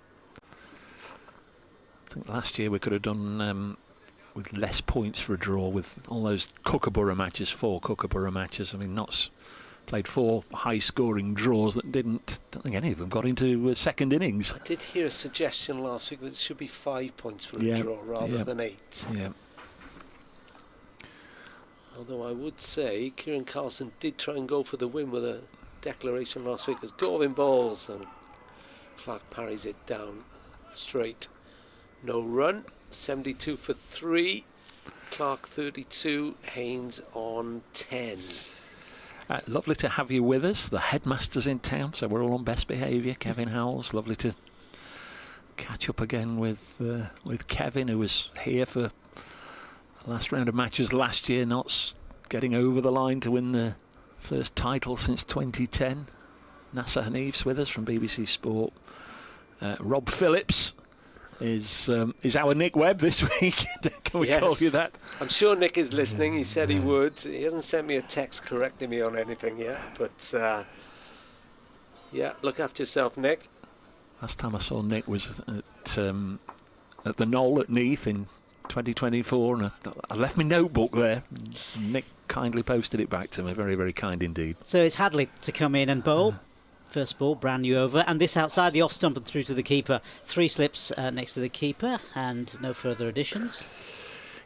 I think last year we could have done with less points for a draw with all those Kookaburra matches, 4 Kookaburra matches. I mean, Notts played 4 high-scoring draws that don't think any of them got into second innings. I did hear a suggestion last week that it should be 5 points for a draw rather than 8. Yeah. Although I would say Kieran Carlson did try and go for the win with a declaration last week as Garvin bowls, and Clark parries it down straight. No run, 72 for 3. Clark 32, Haynes on 10. Lovely to have you with us. The headmaster's in town, so we're all on best behaviour. Kevin Howells, lovely to catch up again with Kevin, who was here for the last round of matches last year, Notts getting over the line to win the first title since 2010. Nasser Hanif's with us from BBC Sport. Rob Phillips is our Nick Webb this week. Can we call you that? I'm sure Nick is listening. He said he would. He hasn't sent me a text correcting me on anything yet, but look after yourself, Nick. Last time I saw Nick was at the Knoll at Neath in 2024, and I left my notebook there. Nick kindly posted it back to me. Very, very kind indeed. So it's Hadley to come in and bowl. First ball, brand new over, and this outside the off stump and through to the keeper. 3 slips next to the keeper, and no further additions.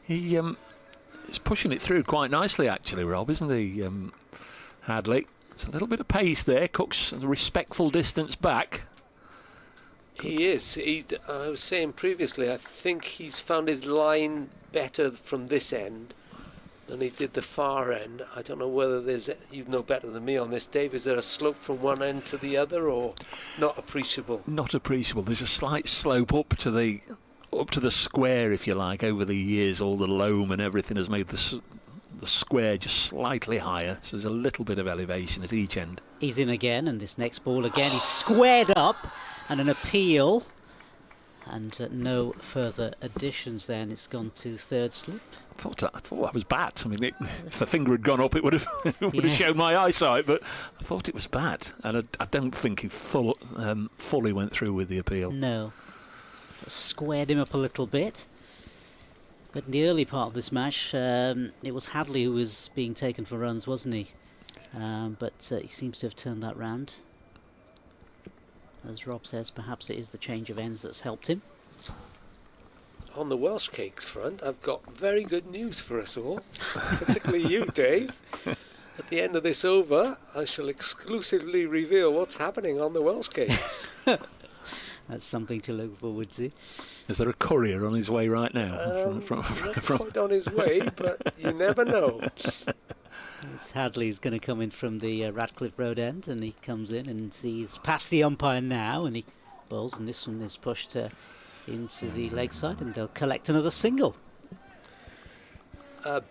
He is pushing it through quite nicely, actually, Rob, isn't he, Hadley? There's a little bit of pace there. Cook's a respectful distance back. He is. I was saying previously, I think he's found his line better from this end than he did the far end. I don't know whether you know better than me on this, Dave. Is there a slope from one end to the other, or not appreciable? Not appreciable. There's a slight slope up to the square, if you like. Over the years, all the loam and everything has made the square just slightly higher, so there's a little bit of elevation at each end. He's in again, and this next ball again, he's squared up, and an appeal, and no further additions there, and it's gone to third slip. I thought that was bat. I mean, if the finger had gone up, it would have shown my eyesight, but I thought it was bat, and I don't think he fully went through with the appeal. No. So squared him up a little bit. But in the early part of this match, it was Hadley who was being taken for runs, wasn't he? But he seems to have turned that round. As Rob says, perhaps it is the change of ends that's helped him. On the Welsh Cakes front, I've got very good news for us all, particularly you, Dave. At the end of this over, I shall exclusively reveal what's happening on the Welsh Cakes. That's something to look forward to. Is there a courier on his way right now? Not quite on his way, but you never know. Hadley's going to come in from the Radcliffe Road end, and he comes in and he's past the umpire now, and he bowls, and this one is pushed into the leg side, and they'll collect another single.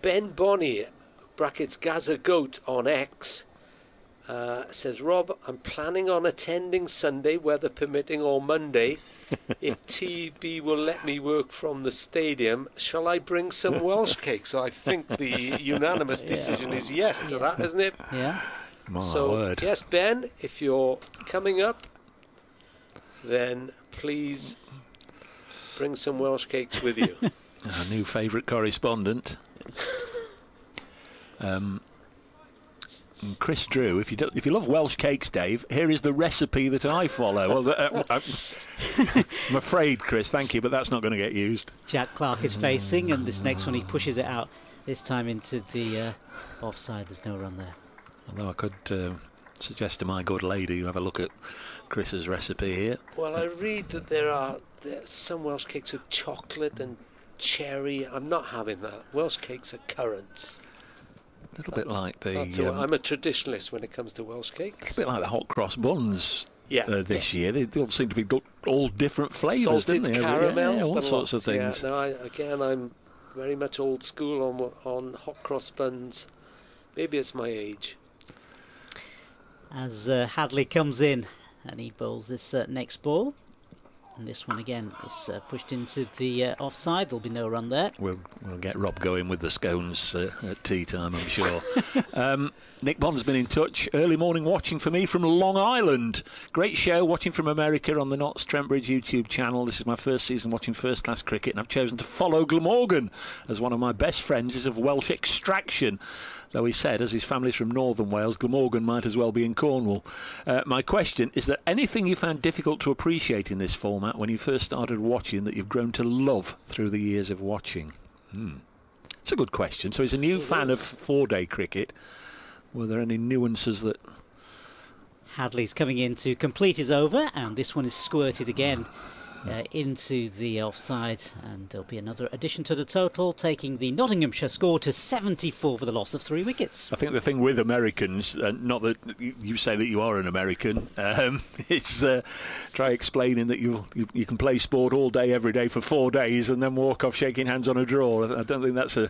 Ben Bonney, brackets Gaza Goat on X, says, Rob, I'm planning on attending Sunday, weather permitting, or Monday. If TB will let me work from the stadium, shall I bring some Welsh cakes? So I think the unanimous decision is yes to that, isn't it? Yeah. My word. Yes, Ben, if you're coming up, then please bring some Welsh cakes with you. Our new favourite correspondent. Chris Drew, if you love Welsh cakes, Dave, here is the recipe that I follow. Well, I'm afraid, Chris, thank you, but that's not going to get used. Jack Clark is facing, and this next one he pushes it out, this time into the offside. There's no run there. Although I could suggest to my good lady you have a look at Chris's recipe here. Well, I read that there are There's some Welsh cakes with chocolate and cherry. I'm not having that. Welsh cakes are currants. A little bit like the... I'm a traditionalist when it comes to Welsh cakes. A bit like the hot cross buns this year. They all seem to be all different flavours, Salted didn't they? caramel. Yeah, all sorts of things. Yeah, no, I'm very much old school on hot cross buns. Maybe it's my age. As Hadley comes in and he bowls this next ball. And this one again is pushed into the offside. There'll be no run there. We'll get Rob going with the scones at tea time, I'm sure. Nick Bond's been in touch. Early morning watching for me from Long Island. Great show, watching from America on the Notts Trent Bridge YouTube channel. This is my first season watching first-class cricket, and I've chosen to follow Glamorgan, as one of my best friends is of Welsh extraction. Though he said, as his family's from northern Wales, Glamorgan might as well be in Cornwall. My question, is there anything you found difficult to appreciate in this format when you first started watching that you've grown to love through the years of watching? It's a good question. So he's a new fan of four-day cricket. Were there any nuances that... Hadley's coming in to complete his over, and this one is squirted again into the offside, and there'll be another addition to the total, taking the Nottinghamshire score to 74 for the loss of 3 wickets. I think the thing with Americans, not that you say that you are an American, it's try explaining that you can play sport all day, every day for 4 days and then walk off shaking hands on a draw. I don't think that's an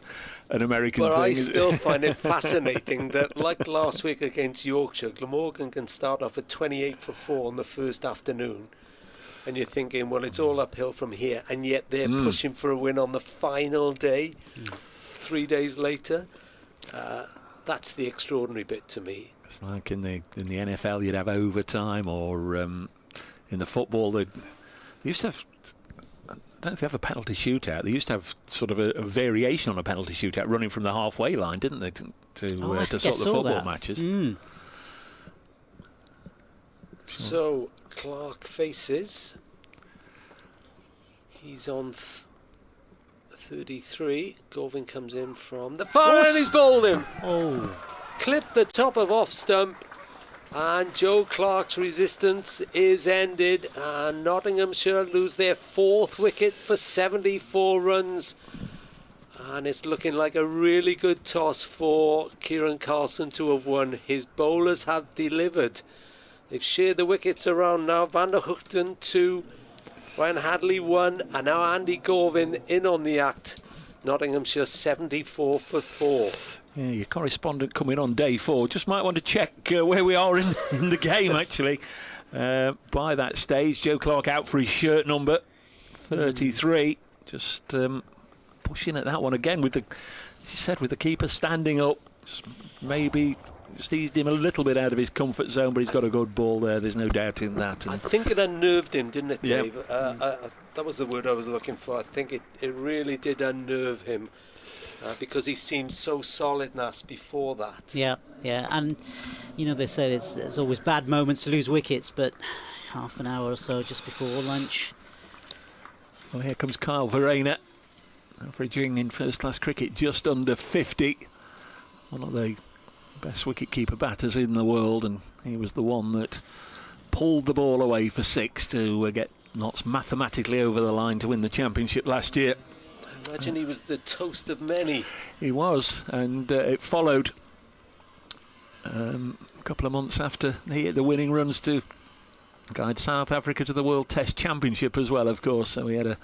American thing. But I still find it fascinating that, like last week against Yorkshire, Glamorgan can start off at 28 for 4 on the first afternoon. And you're thinking, well, it's all uphill from here, and yet they're pushing for a win on the final day, 3 days later. That's the extraordinary bit to me. It's like in the NFL, you'd have overtime, or in the football, they used to have. I don't know if they have a penalty shootout. They used to have sort of a variation on a penalty shootout, running from the halfway line, didn't they, to sort the football matches? So Clark faces. He's on 33. Gorvin comes in from the far end. He's bowled him. Clipped the top of off stump, and Joe Clark's resistance is ended, and Nottinghamshire lose their 4th wicket for 74 runs. And it's looking like a really good toss for Kieran Carlson to have won. His bowlers have delivered. They've shared the wickets around now. Van der Hoogten 2, Ryan Hadley 1, and now Andy Gorvin in on the act. Nottinghamshire 74 for 4. Yeah, your correspondent coming on day 4. Just might want to check where we are in the game, actually. By that stage, Joe Clark out for his shirt number 33. Just pushing at that one again with as you said, with the keeper standing up. Just eased him a little bit out of his comfort zone, but he's got a good ball there. There's no doubt in that. I think it unnerved him, didn't it, Dave? Yep. That was the word I was looking for. I think it really did unnerve him because he seemed so solid, Nas, before that. Yeah, and they say there's always bad moments to lose wickets, but half an hour or so just before lunch. Well, here comes Kyle Verreynne, averaging in first-class cricket just under 50. One of the best wicket-keeper batters in the world, and he was the one that pulled the ball away for 6 to get Notts mathematically over the line to win the championship last year. I imagine he was the toast of many. He was, and it followed a couple of months after he hit the winning runs to guide South Africa to the World Test Championship as well, of course. So he had a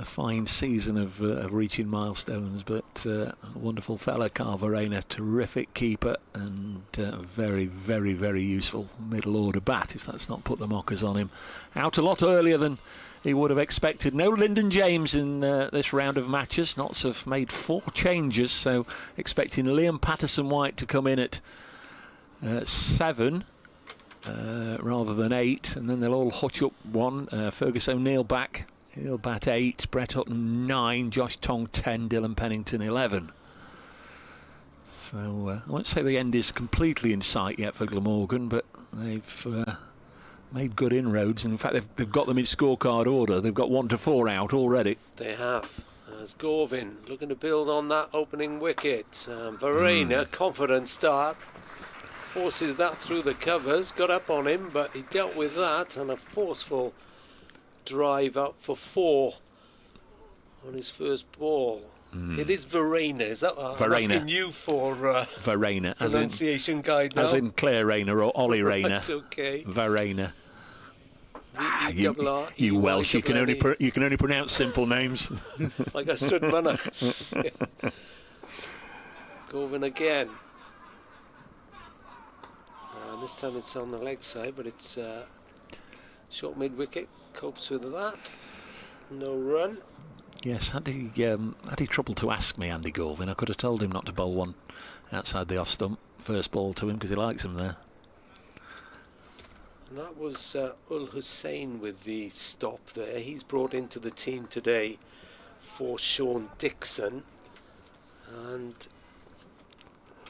fine season of reaching milestones, but a wonderful fella, Kyle Verreynne, terrific keeper, and very, very, very useful middle order bat, if that's not put the mockers on him. Out a lot earlier than he would have expected. No Lyndon James in this round of matches. Notts have made 4 changes, so expecting Liam Patterson-White to come in at 7 rather than 8, and then they'll all hutch up 1. Fergus O'Neill back. He'll bat 8, Brett Hutton 9, Josh Tong 10, Dylan Pennington 11. So I won't say the end is completely in sight yet for Glamorgan, but they've made good inroads. And in fact, they've got them in scorecard order. They've got 1 to 4 out already. They have. As Gorvin looking to build on that opening wicket. Verreynne, confident start. Forces that through the covers. Got up on him, but he dealt with that, and a forceful drive out for 4 on his first ball. It is Verena, is that what I'm Verena. asking you for Verena, pronunciation guide now? as in Claire Rayner or Ollie Rayner. Right, okay. Verena. V-E-R-R-E-Y-N-E. You Welsh, you can only pronounce simple names. Like a Strud Munach. Govin again. This time it's on the leg side, but it's short mid-wicket. Copes with that. No run. Yes, had he trouble to ask me, Andy Galvin, I could have told him not to bowl one outside the off stump. First ball to him because he likes him there. And that was Ul Hussain with the stop there. He's brought into the team today for Sean Dixon. And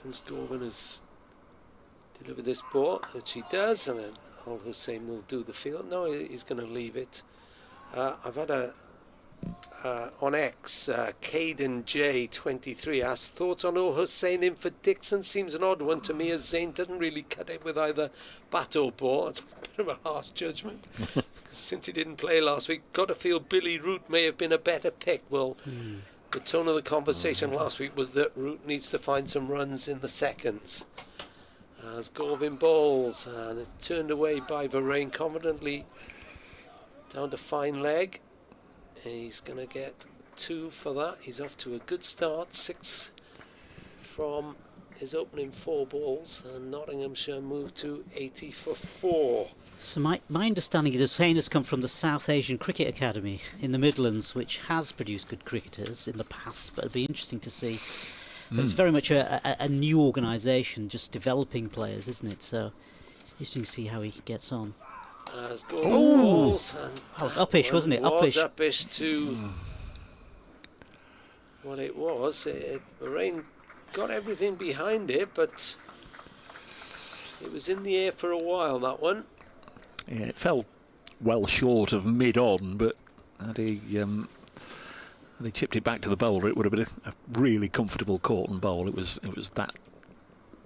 once Galvin has delivered this ball, which he does, and then Ul Hussain will do the field. No, he's going to leave it. I've had on X, Caden J23 asks, thoughts on Ul Hussain in for Dixon? Seems an odd one to me, as Zayn doesn't really cut it with either bat or ball. It's a bit of a harsh judgment. Since he didn't play last week, got to feel Billy Root may have been a better pick. Well, the tone of the conversation last week was that Root needs to find some runs in the seconds. As Galvin bowls, and it's turned away by Varane confidently down to fine leg. He's going to get 2 for that. He's off to a good start. 6 from his opening 4 balls, and Nottinghamshire moved to 80 for 4. So my understanding is Haynes has come from the South Asian Cricket Academy in the Midlands, which has produced good cricketers in the past, but it'll be interesting to see. It's very much a new organisation, just developing players, isn't it? So interesting to see how he gets on. Balls, that was uppish, wasn't it? Was uppish to what it was. Bahrain got everything behind it, but it was in the air for a while, that one. Yeah, it fell well short of mid-on, but had he chipped it back to the bowler, it would have been a really comfortable caught and bowl. It was that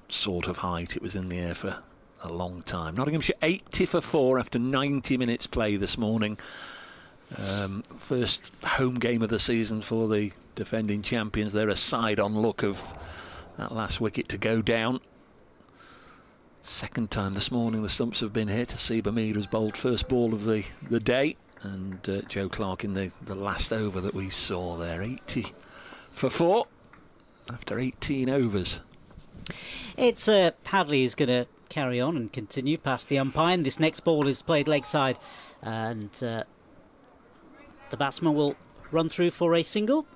sort of height. It was in the air for a long time. Nottinghamshire 80 for 4 after 90 minutes play this morning. First home game of the season for the defending champions. They're a side-on look of that last wicket to go down. Second time this morning the stumps have been hit. Asiba Mead has bowled first ball of the day, and Joe Clark in the last over that we saw there. 80 for 4 after 18 overs. It's Hadley who's going to carry on and continue past the umpire, and this next ball is played leg side, and the batsman will run through for a single.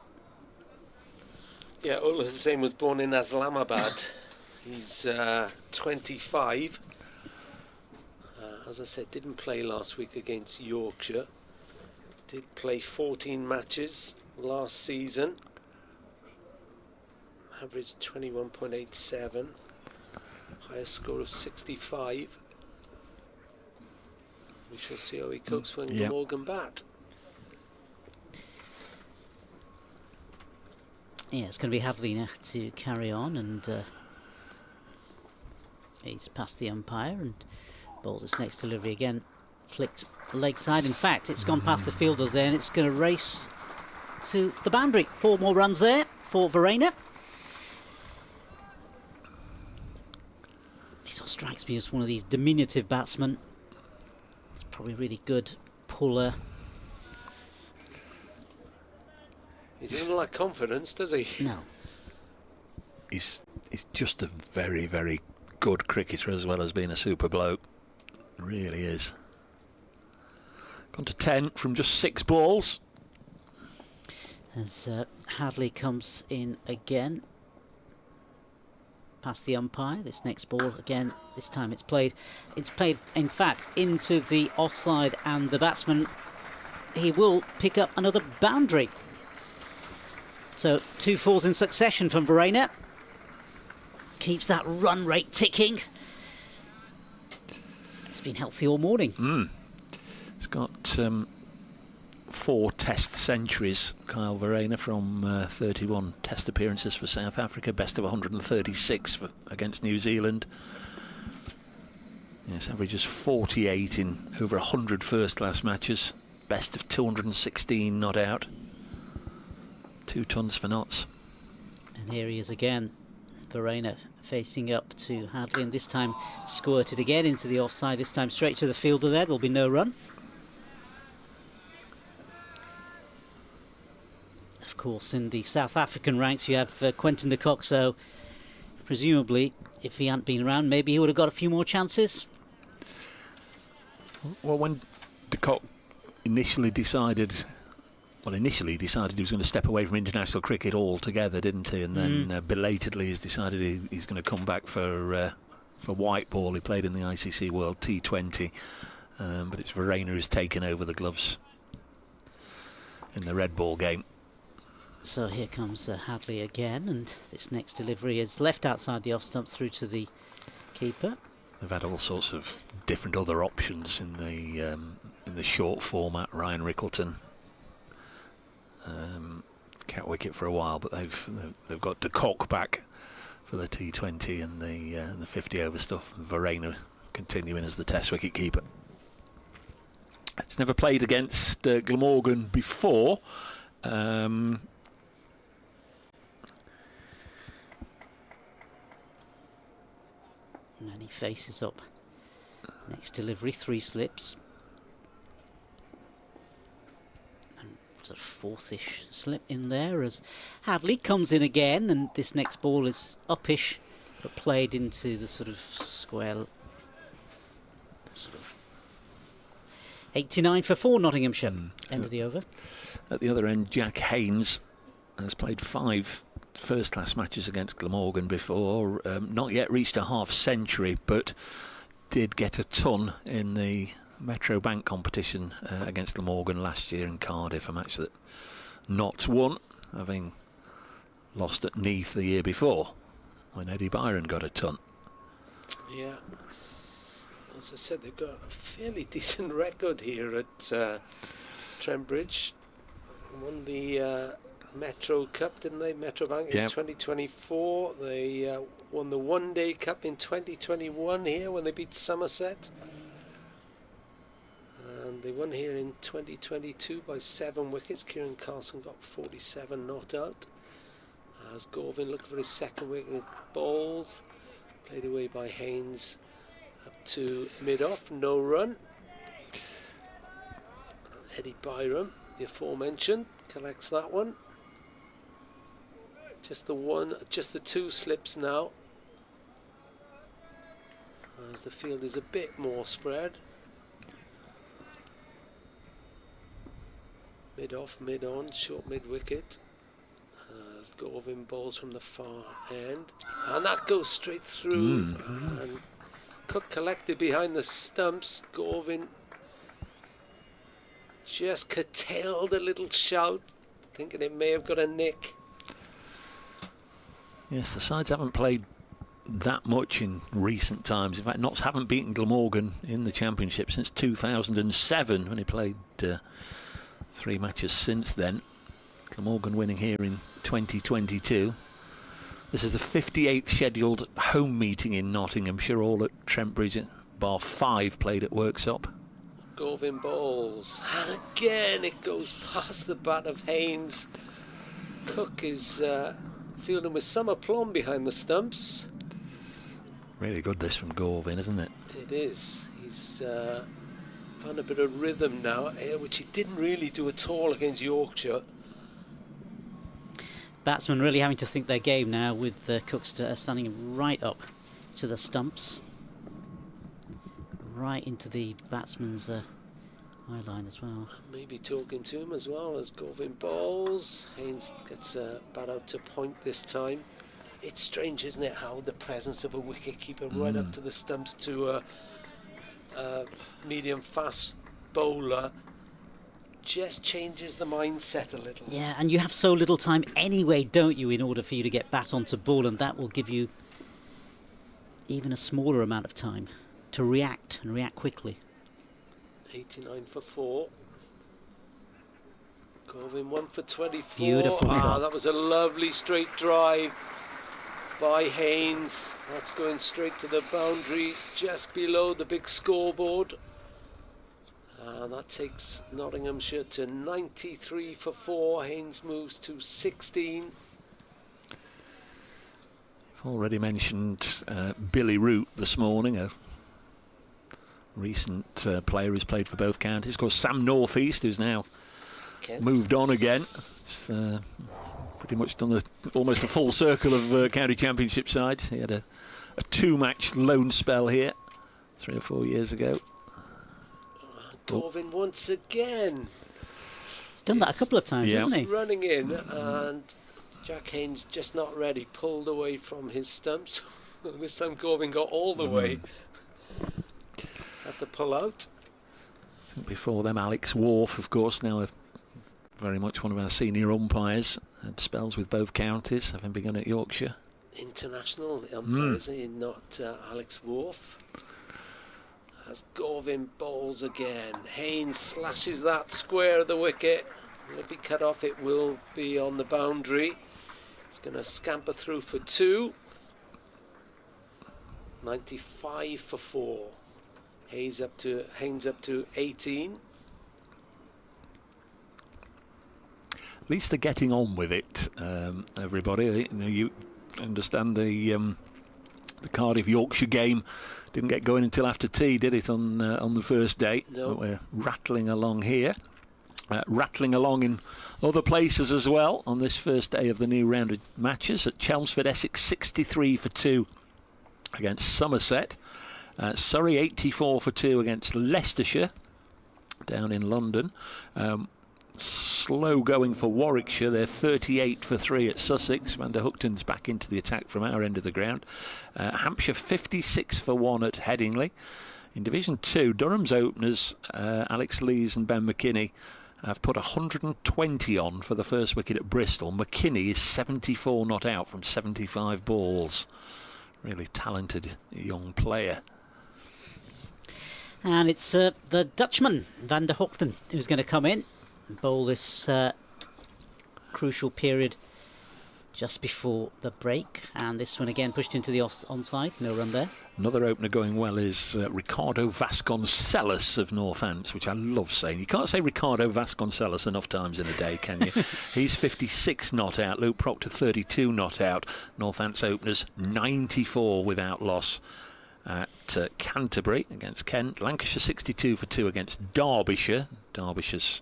Yeah, Ul Hussain was born in Islamabad. He's 25. As I said, didn't play last week against Yorkshire. Did play 14 matches last season. Averaged 21.87. Highest score of 65. We shall see how he copes when Glamorgan bat. Yeah, it's going to be Hadley now to carry on, and he's past the umpire and bowls its next delivery again. Flicked leg side. In fact, it's gone past the fielders there, and it's going to race to the boundary. 4 more runs there for Verena. He sort of strikes me as one of these diminutive batsmen. He's probably a really good puller. He doesn't lack confidence, does he? No. He's just a very, very good cricketer as well as being a super bloke. Really is. Gone to 10 from just 6 balls. As Hadley comes in again. Past the umpire. This next ball again, this time it's played in fact into the offside, and the batsman, he will pick up another boundary. So 2 fours in succession from Verena. Keeps that run rate ticking. It's been healthy all morning. He's got 4 test centuries, Kyle Verena, from 31 test appearances for South Africa, best of 136 against New Zealand. Yes, averages 48 in over 100 first-class matches, best of 216 not out. 2 tons for Notts. And here he is again. Verena facing up to Hadley, and this time squirted again into the offside, this time straight to the fielder there. There'll be no run. Of course, in the South African ranks you have Quentin de Kock, so presumably if he hadn't been around maybe he would have got a few more chances. Well, when de Kock initially decided he was going to step away from international cricket altogether, didn't he? And then belatedly he's decided he's going to come back for white ball. He played in the ICC World T20, but it's Verena who's taken over the gloves in the red ball game. So here comes Hadley again, and this next delivery is left outside the off stump through to the keeper. They've had all sorts of different other options in the short format. Ryan Rickleton, cat wicket for a while, but they've got de Kock back for the T20 and the 50 over stuff. And Verena continuing as the Test wicket keeper. It's never played against Glamorgan before. And then he faces up. Next delivery, 3 slips. And sort of fourth-ish slip in there as Hadley comes in again, and this next ball is uppish, but played into the sort of square. Sort of 89 for 4 Nottinghamshire. End of the over. At the other end, Jack Haynes has played 5 first-class matches against Glamorgan before, not yet reached a half century, but did get a ton in the Metro Bank competition against Glamorgan last year in Cardiff, a match that Notts won, having lost at Neath the year before when Eddie Byron got a ton. Yeah, as I said, they've got a fairly decent record here at Trent Bridge. Won the Metro Cup, didn't they? Metro Bank in 2024. They won the One Day Cup in 2021 here when they beat Somerset. And they won here in 2022 by 7 wickets. Kieran Carson got 47 not out. As Gorvin looking for his second wicket. Balls played away by Haynes up to mid-off, no run. Eddie Byram, the aforementioned, collects that one. Just the 2 slips now, as the field is a bit more spread. Mid off, mid on, short mid wicket. As Gorvin bowls from the far end, and that goes straight through. And Cook collected behind the stumps. Gorvin just curtailed a little shout, thinking it may have got a nick. Yes, the sides haven't played that much in recent times. In fact, Notts haven't beaten Glamorgan in the Championship since 2007, when he played 3 matches since then. Glamorgan winning here in 2022. This is the 58th scheduled home meeting in Nottinghamshire, all at Trent Bridge, bar 5 played at Worksop. Gorvin bowls, and again it goes past the bat of Haynes. Cook is fielding with some aplomb behind the stumps. Really good this from Gorvin, isn't it? It is. He's found a bit of rhythm now, which he didn't really do at all against Yorkshire. Batsmen really having to think their game now, with Cook standing right up to the stumps, right into the batsman's eye line as well. Maybe talking to him as well as Gorvin bowls. Haynes gets a bat out to point this time. It's strange, isn't it, how the presence of a wicket-keeper right up to the stumps to a medium-fast bowler just changes the mindset a little. Yeah, and you have so little time anyway, don't you, in order for you to get bat onto ball, and that will give you even a smaller amount of time to react, and react quickly. 89 for 4. Gorvin 1 for 24. Beautiful shot. That was a lovely straight drive by Haynes. That's going straight to the boundary just below the big scoreboard. And that takes Nottinghamshire to 93 for 4. Haynes moves to 16. I've already mentioned Billy Root this morning, a recent player who's played for both counties. Of course, Sam Northeast, who's now moved on again. It's pretty much done almost a full circle of county championship sides. He had a 2-match loan spell here 3 or 4 years ago. Gorvin once again. He's done that a couple of times, hasn't he? Running in, and Jack Haynes just not ready, pulled away from his stumps. This time Gorvin got all the way. Had to pull out. I think before them, Alex Wharf, of course, now very much one of our senior umpires. Had spells with both counties, having begun at Yorkshire. International umpires, not Alex Wharf. As Gorvin bowls again, Haynes slashes that square of the wicket. Will it be cut off? It will be on the boundary. He's going to scamper through for 2. 95 for 4. Haynes up to 18. At least they're getting on with it, everybody. You understand the Cardiff Yorkshire game didn't get going until after tea, did it, on the first day? No. But we're rattling along here, rattling along in other places as well on this first day of the new round of matches. At Chelmsford, Essex 63 for 2 against Somerset. Surrey 84 for 2 against Leicestershire down in London. Slow going for Warwickshire. They're 38 for 3 at Sussex. Van der Hoogten's back into the attack from our end of the ground. Hampshire 56 for 1 at Headingley. In Division 2, Durham's openers, Alex Lees and Ben McKinney, have put 120 on for the first wicket at Bristol. McKinney is 74 not out from 75 balls. Really talented young player. And it's the Dutchman, Van der Hoogten, who's going to come in and bowl this crucial period just before the break. And this one again pushed into the onside, no run there. Another opener going well is Ricardo Vasconcelos of Northants, which I love saying. You can't say Ricardo Vasconcelos enough times in a day, can you? He's 56 not out. Luke Proctor 32 not out. Northants openers 94 without loss at Canterbury against Kent. Lancashire 62 for 2 against Derbyshire. Derbyshire's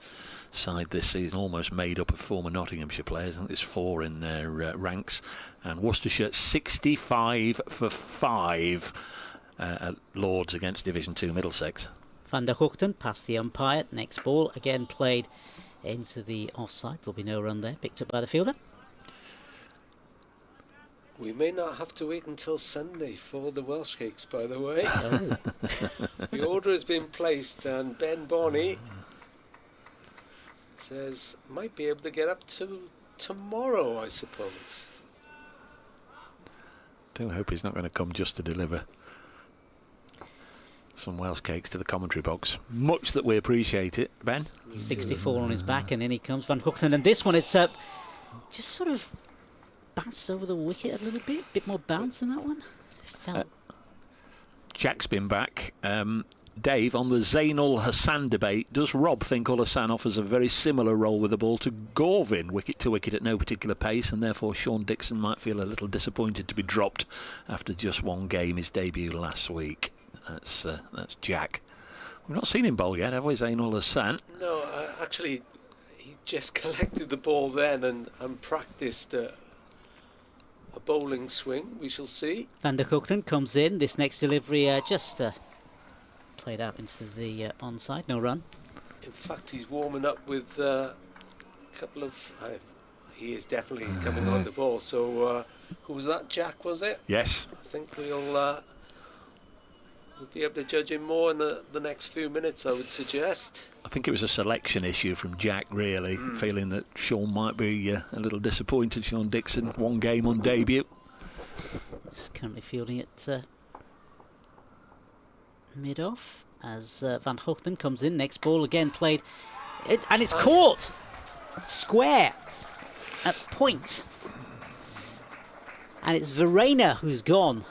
side this season almost made up of former Nottinghamshire players. I think there's 4 in their ranks. And Worcestershire 65 for 5 at Lords against Division 2 Middlesex. Van der Hoogten past the umpire. Next ball again played into the offside. There'll be no run there. Picked up by the fielder. We may not have to wait until Sunday for the Welsh Cakes, by the way. Oh. The order has been placed, and Ben Bonney says might be able to get up to tomorrow, I suppose. Do hope he's not going to come just to deliver some Welsh cakes to the commentary box. Much that we appreciate it, Ben. 64 on his back, and in he comes, Van Hoogten. And this one is just sort of bounced over the wicket a little bit more bounce than that one. Felt. Jack's been back. Dave, on the Zainul Hassan debate, does Rob think Ul Hassan offers a very similar role with the ball to Gorvin, wicket to wicket at no particular pace, and therefore Sean Dixon might feel a little disappointed to be dropped after just one game, his debut last week? That's Jack. We've not seen him bowl yet, have we, Zainul Hassan? No, actually, he just collected the ball then and practiced a bowling swing. We shall see. Van der Hoogten comes in. This next delivery just played out into the onside, no run. In fact, he's warming up with a couple of... he is definitely coming on the ball. So, who was that? Jack, was it? Yes. I think we'll be able to judge him more in the next few minutes, I would suggest. I think it was a selection issue from Jack, really, feeling that Sean might be a little disappointed. Sean Dixon, one game on debut. He's currently fielding it mid-off as Van Hoogten comes in. Next ball again played, and it's caught square at point, and it's Verena who's gone.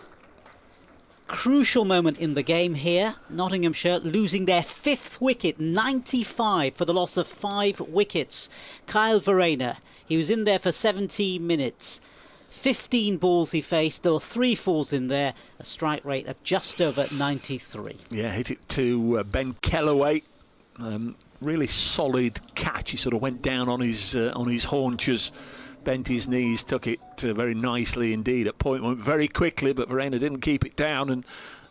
crucial moment in the game here. Nottinghamshire losing their 5th wicket, 95 for the loss of 5 wickets. Kyle Verreynne, he was in there for 17 minutes. 15 balls he faced, there were 3 fours in there, a strike rate of just over 93. Yeah, hit it to Ben Kellaway. Really solid catch. He sort of went down on his haunches, bent his knees, took it very nicely indeed. At point went very quickly, but Verreynne didn't keep it down and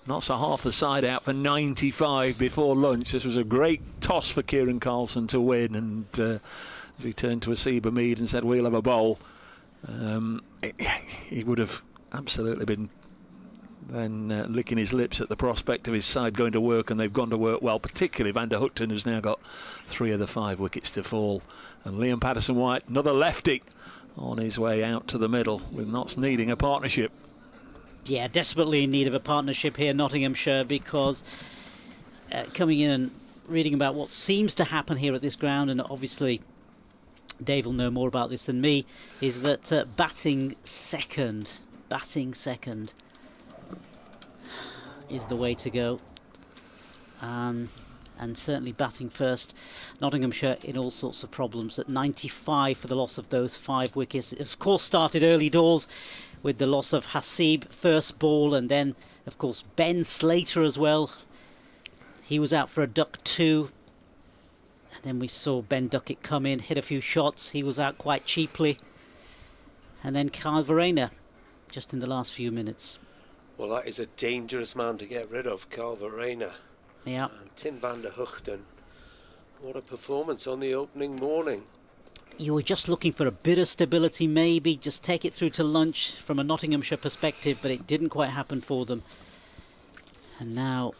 knocks a half the side out for 95 before lunch. This was a great toss for Kieran Carlson to win, and as he turned to Asiba Mead and said, "We'll have a bowl," he would have absolutely been then licking his lips at the prospect of his side going to work, and they've gone to work well, particularly Van der Hugten, who's now got 3 of the 5 wickets to fall. And Liam Patterson-White, another lefty, on his way out to the middle, with Notts needing a partnership. Yeah, desperately in need of a partnership here, Nottinghamshire, because coming in and reading about what seems to happen here at this ground, and obviously Dave will know more about this than me, is that batting second is the way to go, and certainly batting first. Nottinghamshire in all sorts of problems at 95 for the loss of those 5 wickets. It of course started early doors with the loss of Hasib first ball, and then of course Ben Slater as well. He was out for a duck too, and then we saw Ben Duckett come in, hit a few shots. He was out quite cheaply, and then Kyle Verreynne just in the last few minutes. Well, that is a dangerous man to get rid of, Kyle Verreynne. Yeah. And Tim van der Hugten, what a performance on the opening morning. You were just looking for a bit of stability, maybe just take it through to lunch from a Nottinghamshire perspective, but it didn't quite happen for them. And now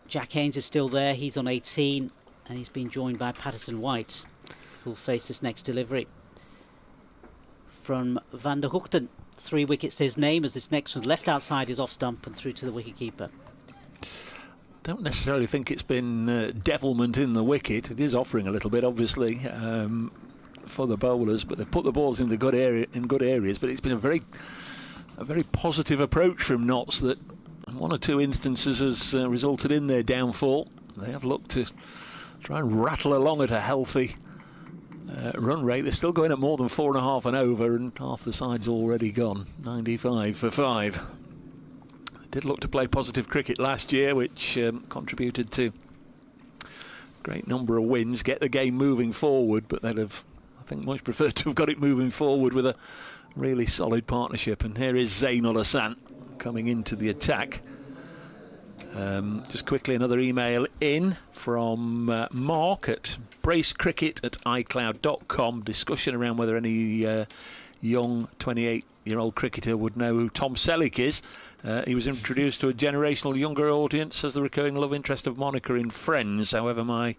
Jack Haynes is still there. He's on 18, and he's been joined by Patterson-White, who'll face this next delivery from Van der Hugten. 3 wickets to his name, as this next one's left outside his off stump and through to the wicket-keeper. Don't necessarily think it's been devilment in the wicket. It is offering a little bit, obviously, for the bowlers, but they've put the balls in the good areas. But it's been a very positive approach from Notts that, in 1 or 2 instances, has resulted in their downfall. They have looked to try and rattle along at a healthy run rate. They're still going at more than 4.5 and over, and half the side's already gone. 95 for 5. They did look to play positive cricket last year, which contributed to a great number of wins, get the game moving forward, but they'd have, I think, much preferred to have got it moving forward with a really solid partnership. And here is Zainul Hassan coming into the attack. Just quickly, another email in from Mark at bracecricket@icloud.com. Discussion around whether any young 28-year-old cricketer would know who Tom Selleck is. He was introduced to a generational younger audience as the recurring love interest of Monica in Friends. However, my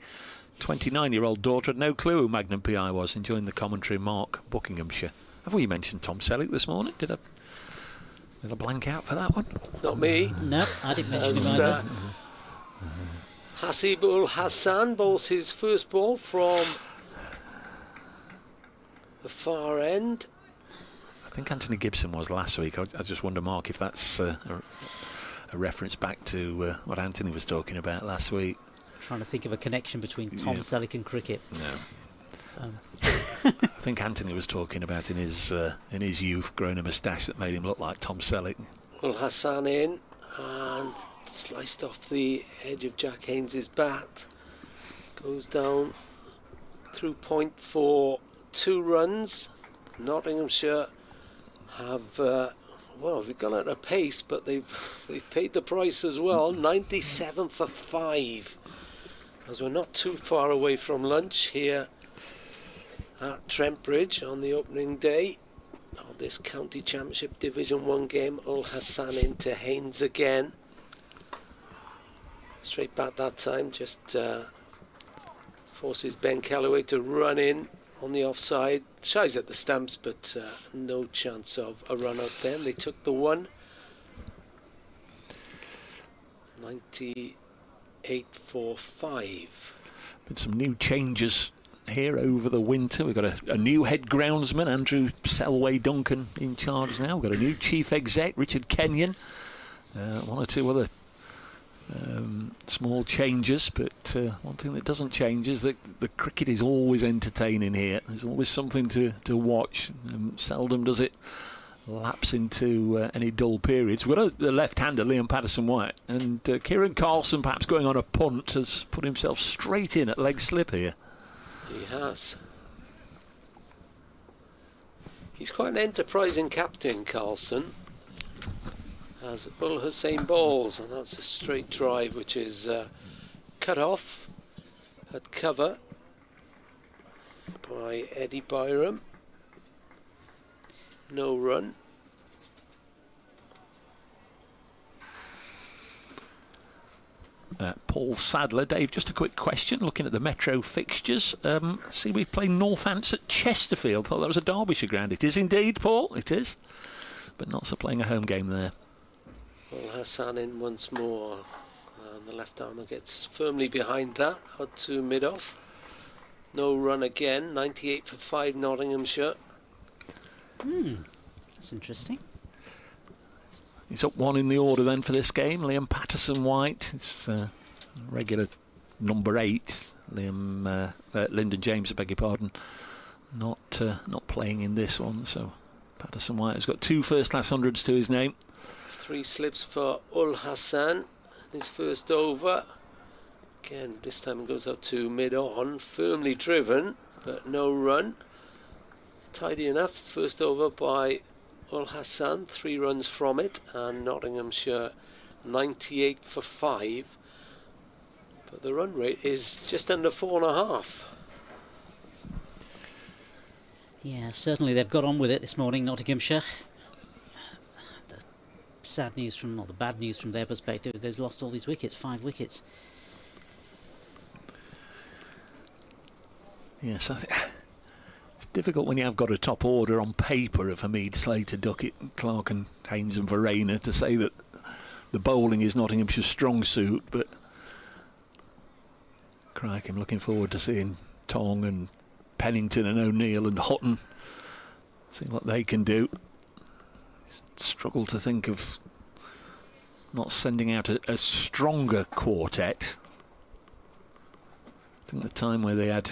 29-year-old daughter had no clue who Magnum PI was. Enjoying the commentary, Mark, Buckinghamshire. Have we mentioned Tom Selleck this morning? Did I blank out for that one? Not me. No, I didn't mention him either. Hasib Hassan bowls his first ball from the far end. I think Anthony Gibson was last week. I just wonder, Mark, if that's a reference back to what Anthony was talking about last week. Trying to think of a connection between Tom Selleck and cricket. No. I think Anthony was talking about in his youth growing a moustache that made him look like Tom Selleck. Well, Hassan in and sliced off the edge of Jack Haynes' bat. Goes down through point for 2 runs. Nottinghamshire have they've gone at a pace, but they've paid the price as well. 97 for 5, as we're not too far away from lunch here at Trent Bridge on the opening day of this County Championship Division 1 game. Ul Hassan into Haynes again. Straight back that time, just forces Ben Kellaway to run in on the offside. Shies at the stumps, but no chance of a run out there. They took the 1. 98 for 5. Been some new changes here over the winter. We've got a new head groundsman, Andrew Selway Duncan, in charge now. We've got a new chief exec, Richard Kenyon. One or two other small changes, but one thing that doesn't change is that the cricket is always entertaining here. There's always something to watch. Seldom does it lapse into any dull periods. We've got a left-hander, Liam Patterson-White, and Kieran Carlson, perhaps going on a punt, has put himself straight in at leg slip here. He has. He's quite an enterprising captain, Carlson. As Ul Hussein bowls, and that's a straight drive which is cut off at cover by Eddie Byram. No run. Paul Sadler. Dave, just a quick question. Looking at the Metro fixtures, see we play Northants at Chesterfield. Thought that was a Derbyshire ground. It is indeed, Paul. It is, but not so playing a home game there. Well, Hassan in once more, and the left armer gets firmly behind that, out to mid-off. No run again, 98 for 5 Nottinghamshire. That's interesting. He's up one in the order then for this game. Liam Patterson-White, it's regular number 8. Lyndon James, I beg your pardon, not playing in this one. So Patterson-White has got 2 first-class hundreds to his name. 3 slips for Ul Hassan, his first over. Again, this time it goes out to mid-on, firmly driven, but no run. Tidy enough, first over by Ul Hassan, 3 runs from it, and Nottinghamshire 98 for 5. But the run rate is just under 4.5. Yeah, certainly they've got on with it this morning, Nottinghamshire. Sad news from, or the bad news from their perspective, they've lost all these wickets, 5 wickets. Yes, I think it's difficult when you have got a top order on paper of Hamid, Slater, Duckett, Clark and Haynes and Verena to say that the bowling is Nottinghamshire's strong suit, but crikey, I'm looking forward to seeing Tong and Pennington and O'Neill and Hutton, see what they can do. Struggle to think of not sending out a stronger quartet. I think the time where they had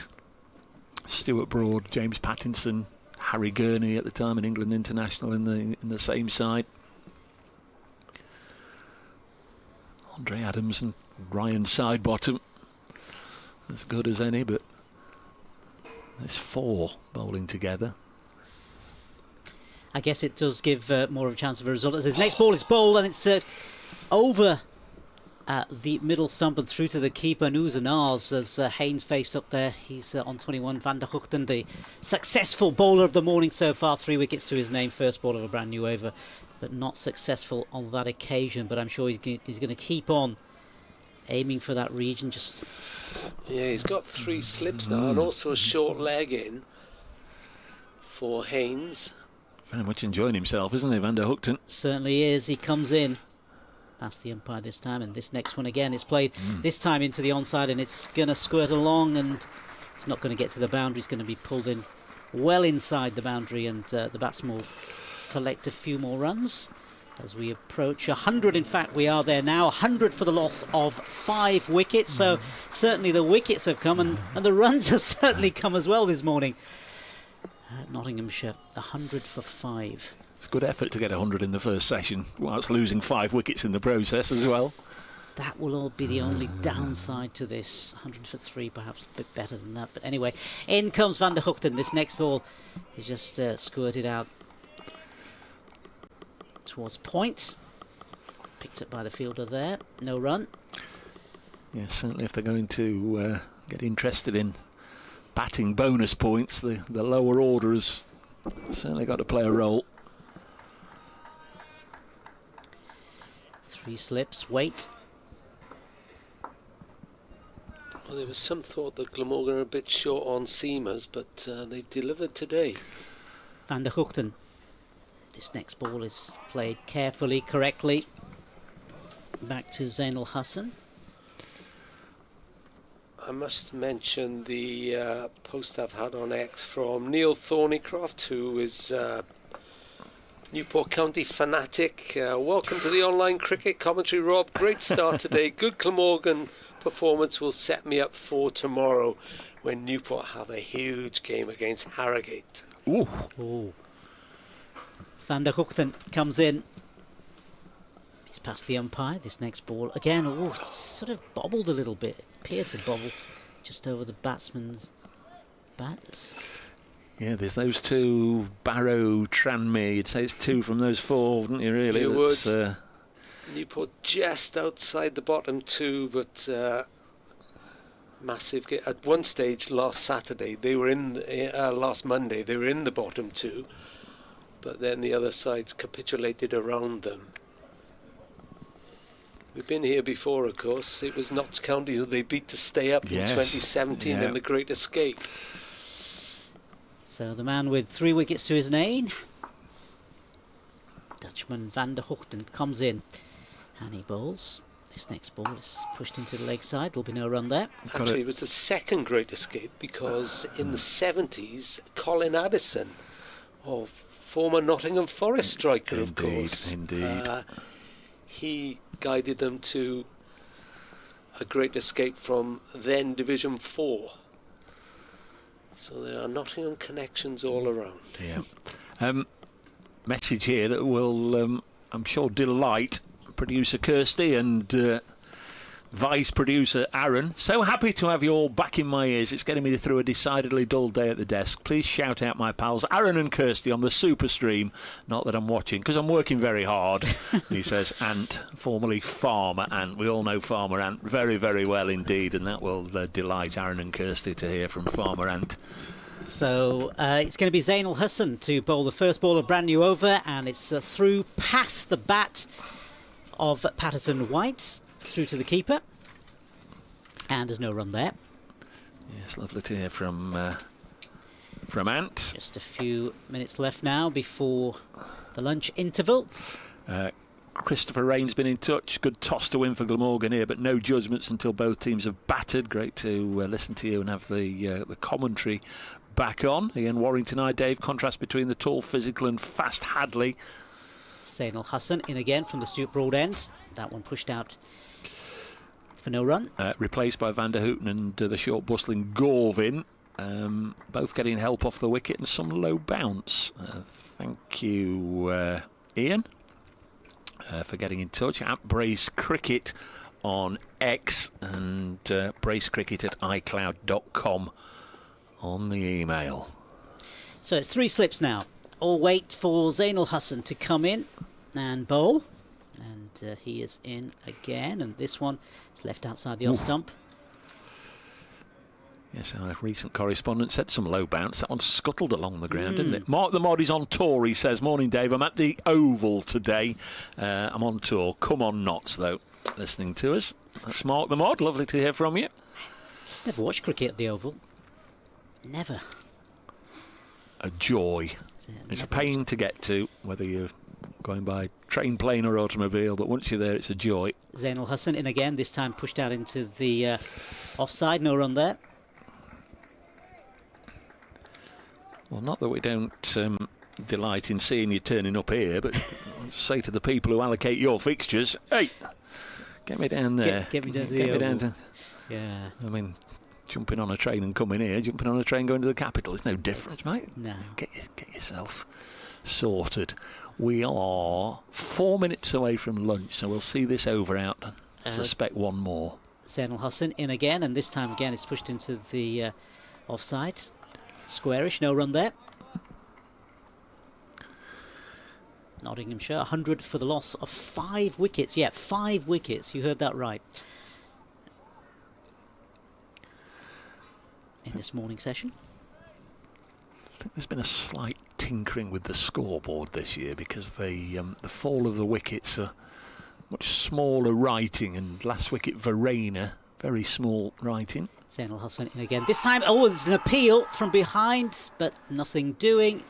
Stuart Broad, James Pattinson, Harry Gurney at the time in England International in the same side. Andre Adams and Ryan Sidebottom, as good as any, but there's 4 bowling together. I guess it does give more of a chance of a result. As his next ball is bowled, and it's over the middle stump and through to the keeper, Nuz as Haynes faced up there. He's on 21. Van der Hoogten, the successful bowler of the morning so far. 3 wickets to his name. First ball of a brand new over, but not successful on that occasion. But I'm sure he's going to keep on aiming for that region. Yeah, he's got 3 slips now, and also a short leg in for Haynes. Very much enjoying himself, isn't he, Van der Hoogten? Certainly is. He comes in past the umpire this time, and this next one again is played this time into the onside, and it's going to squirt along, and it's not going to get to the boundary. It's going to be pulled in well inside the boundary, and the batsman will collect a few more runs as we approach 100. In fact, we are there now. 100 for the loss of 5 wickets. So certainly the wickets have come, and the runs have certainly come as well this morning. Nottinghamshire 100 for 5. It's a good effort to get 100 in the first session whilst losing 5 wickets in the process as well. That will all be the only downside to this. 100 for 3, perhaps a bit better than that. But anyway, in comes Van der Hoogten. This next ball is just squirted out towards point. Picked up by the fielder there. No run. Yeah, certainly if they're going to get interested in batting bonus points, the lower order has certainly got to play a role. 3 slips, wait. Well, there was some thought that Glamorgan are a bit short on seamers, but they've delivered today. Van der Hoogten. This next ball is played carefully, correctly. Back to Zainul Hassan. I must mention the post I've had on X from Neil Thornycroft, who is Newport County fanatic. Welcome to the online cricket commentary, Rob. Great start today. Good Glamorgan performance will set me up for tomorrow when Newport have a huge game against Harrogate. Ooh. Ooh. Van der Hoogten comes in. He's past the umpire. This next ball again. Oh, it's sort of bobbled a little bit. It appeared to bobble just over the batsman's bats. Yeah, there's those two, Barrow, Tranmere. You'd say it's two from those four, wouldn't you, really? You would. Newport just outside the bottom two, but massive. At one stage last Saturday, they were in. Last Monday, they were in the bottom two, but then the other sides capitulated around them. We've been here before, of course. It was Notts County who they beat to stay up in 2017 in the Great Escape. So the man with 3 wickets to his name, Dutchman Van der Hoogten, comes in and he bowls. This next ball is pushed into the leg side. There'll be no run there. Actually, it was the second Great Escape, because in the 70s, Colin Addison, former Nottingham Forest striker, of course. Indeed. He guided them to a Great Escape from then Division 4. So there are Nottingham connections all around. Yeah. Message here that will, I'm sure, delight producer Kirsty and vice producer Aaron. So happy to have you all back in my ears. It's getting me through a decidedly dull day at the desk. Please shout out my pals Aaron and Kirsty on the super stream. Not that I'm watching, because I'm working very hard. He says Ant, formerly Farmer Ant. We all know Farmer Ant very, very well indeed, and that will delight Aaron and Kirsty to hear from Farmer Ant. So it's going to be Zainul Hassan to bowl the first ball of brand new over, and it's through past the bat of Patterson White, through to the keeper, and there's no run there. Yes, lovely to hear from Ant. Just a few minutes left now before the lunch interval. Christopher Rain's been in touch. Good toss to win for Glamorgan here, but no judgments until both teams have battered. Great to listen to you and have the commentary back on. Ian Warrington, I, Dave. Contrast between the tall, physical and fast Hadley. Zainul Hassan in again from the Stuart Broad end. That one pushed out for no run. Replaced by Van der Hoogten and the short bustling Gorvin. Both getting help off the wicket and some low bounce. Thank you, Ian, for getting in touch. At Brace Cricket on X and bracecricket at icloud.com on the email. So it's 3 slips now. All wait for Zainul Hassan to come in and bowl. And he is in again, and this one is left outside the off stump. Yes, our recent correspondent said some low bounce. That one scuttled along the ground, didn't it? Mark the Mod is on tour, he says. Morning, Dave. I'm at the Oval today. I'm on tour. Come on, Notts, though, listening to us. That's Mark the Mod. Lovely to hear from you. Never watched cricket at the Oval. Never. A joy. It's a pain to get to, whether you're going by train, plane or automobile, but once you're there, it's a joy. Zainul Hassan in again, this time pushed out into the offside. No run there. Well, not that we don't delight in seeing you turning up here, but I'll say to the people who allocate your fixtures, hey, get me down there. Get me down to the Oval. Yeah. I mean, jumping on a train and coming here, jumping on a train going to the capital, there's no difference, mate. No. Get yourself sorted. We are 4 minutes away from lunch, so we'll see this over out. I suspect one more. Zainul Hassan in again, and this time again it's pushed into the offside. Squarish, no run there. Nottinghamshire, 100 for the loss of 5 wickets. Yeah, 5 wickets, you heard that right. In this morning session. I think there's been a slight tinkering with the scoreboard this year because the fall of the wickets are much smaller writing, and last wicket Verena, very small writing. Zainul Hassan in again. This time, there's an appeal from behind, but nothing doing.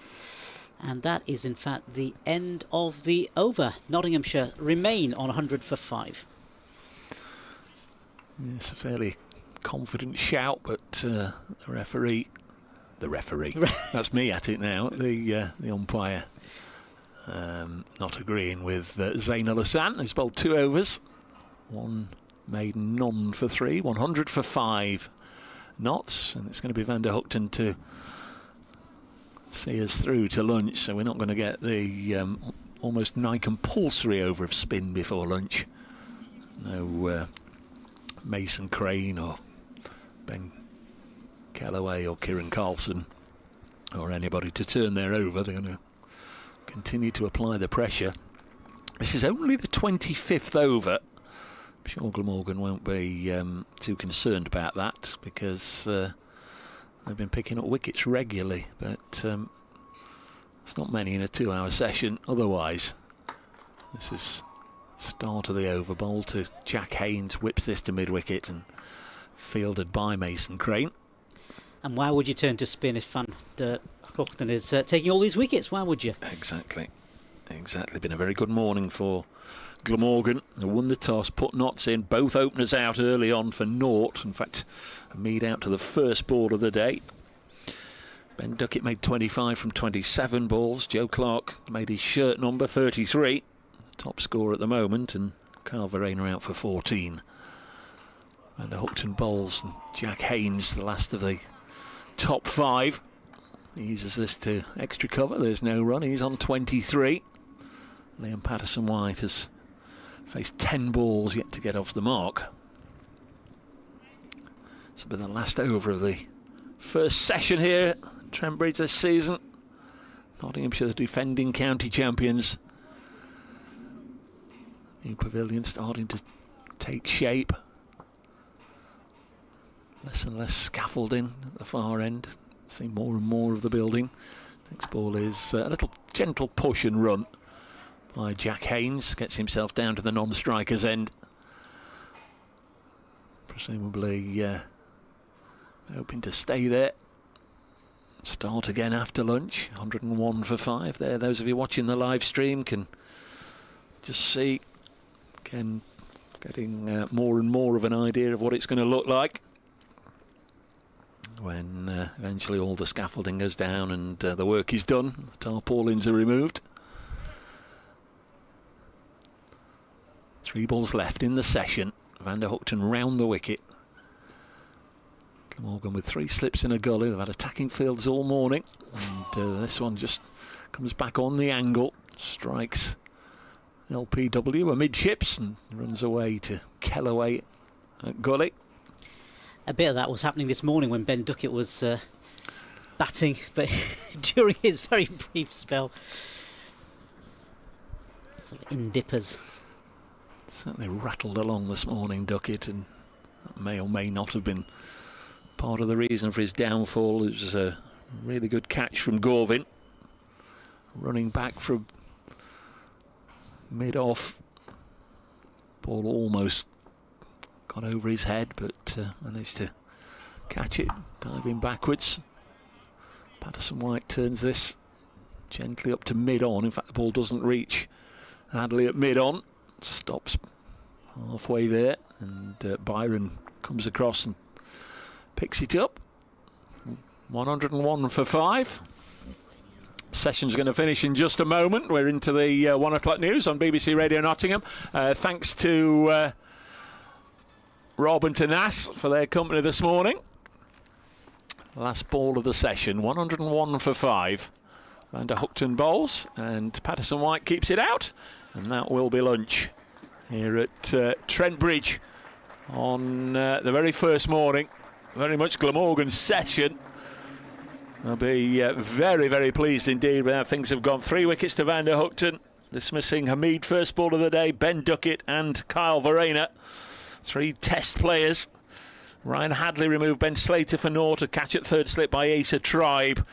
And that is, in fact, the end of the over. Nottinghamshire remain on 100 for 5. It's a fairly confident shout, but the referee, that's me at it now, the umpire, not agreeing with Zain Al Hassan, who's bowled 2 overs, 1 maiden, none for 3, 100 for 5 knots, and it's going to be Van der Hoogten to see us through to lunch, so we're not going to get the almost nigh compulsory over of spin before lunch. No Mason Crane or Ben Callaway or Kieran Carlson or anybody to turn their over. They're going to continue to apply the pressure. This is only the 25th over. I'm sure Glamorgan won't be too concerned about that, because they've been picking up wickets regularly, but it's not many in a 2-hour session otherwise. This is start of the over, bowl to Jack Haynes, whips this to mid-wicket and fielded by Mason Crane. And why would you turn to spin if Van der Hoogten is taking all these wickets? Why would you? Exactly. Been a very good morning for Glamorgan. They won the toss, put knots in, both openers out early on for naught. In fact, Mead out to the first ball of the day. Ben Duckett made 25 from 27 balls. Joe Clark made his shirt number 33, top scorer at the moment, and Kyle Verreynne out for 14. Van der Hoogten bowls, and Jack Haynes, the last of the top 5, eases this to extra cover. There's no run. He's on 23. Liam Patterson-White has faced 10 balls yet to get off the mark. This will be the last over of the first session here at Trent Bridge this season. Nottinghamshire, the defending county champions. New pavilion starting to take shape. Less and less scaffolding at the far end. See more and more of the building. Next ball is a little gentle push and run by Jack Haynes. Gets himself down to the non-striker's end. Presumably hoping to stay there. Start again after lunch. 101 for 5 there. Those of you watching the live stream can just see, again, getting more and more of an idea of what it's going to look like when eventually all the scaffolding goes down and the work is done. The tarpaulins are removed. 3 balls left in the session. Van der Hoogten round the wicket. Glamorgan with 3 slips in a gully. They've had attacking fields all morning, and this one just comes back on the angle, strikes LPW amidships and runs away to Kellaway at gully. A bit of that was happening this morning when Ben Duckett was batting, but during his very brief spell, sort of in dippers. Certainly rattled along this morning, Duckett, and that may or may not have been part of the reason for his downfall. It was a really good catch from Gorvin, running back from mid-off. Ball almost got over his head, but managed to catch it, diving backwards. Patterson-White turns this gently up to mid-on. In fact, the ball doesn't reach Hadley at mid-on. Stops halfway there, and Byron comes across and picks it up. 101 for 5. Session's going to finish in just a moment. We're into the 1 o'clock news on BBC Radio Nottingham. Thanks to Rob and to Nas for their company this morning. Last ball of the session, 101 for 5. Van der Hoogten bowls, and Patterson-White keeps it out, and that will be lunch here at Trent Bridge on the very first morning. Very much Glamorgan's session. I'll be very, very pleased indeed with how things have gone. 3 wickets to Van der Hoogten, dismissing Hamid, first ball of the day, Ben Duckett and Kyle Verreynne. 3 test players. Ryan Hadley removed Ben Slater for naught, a catch at third slip by Asa Tribe.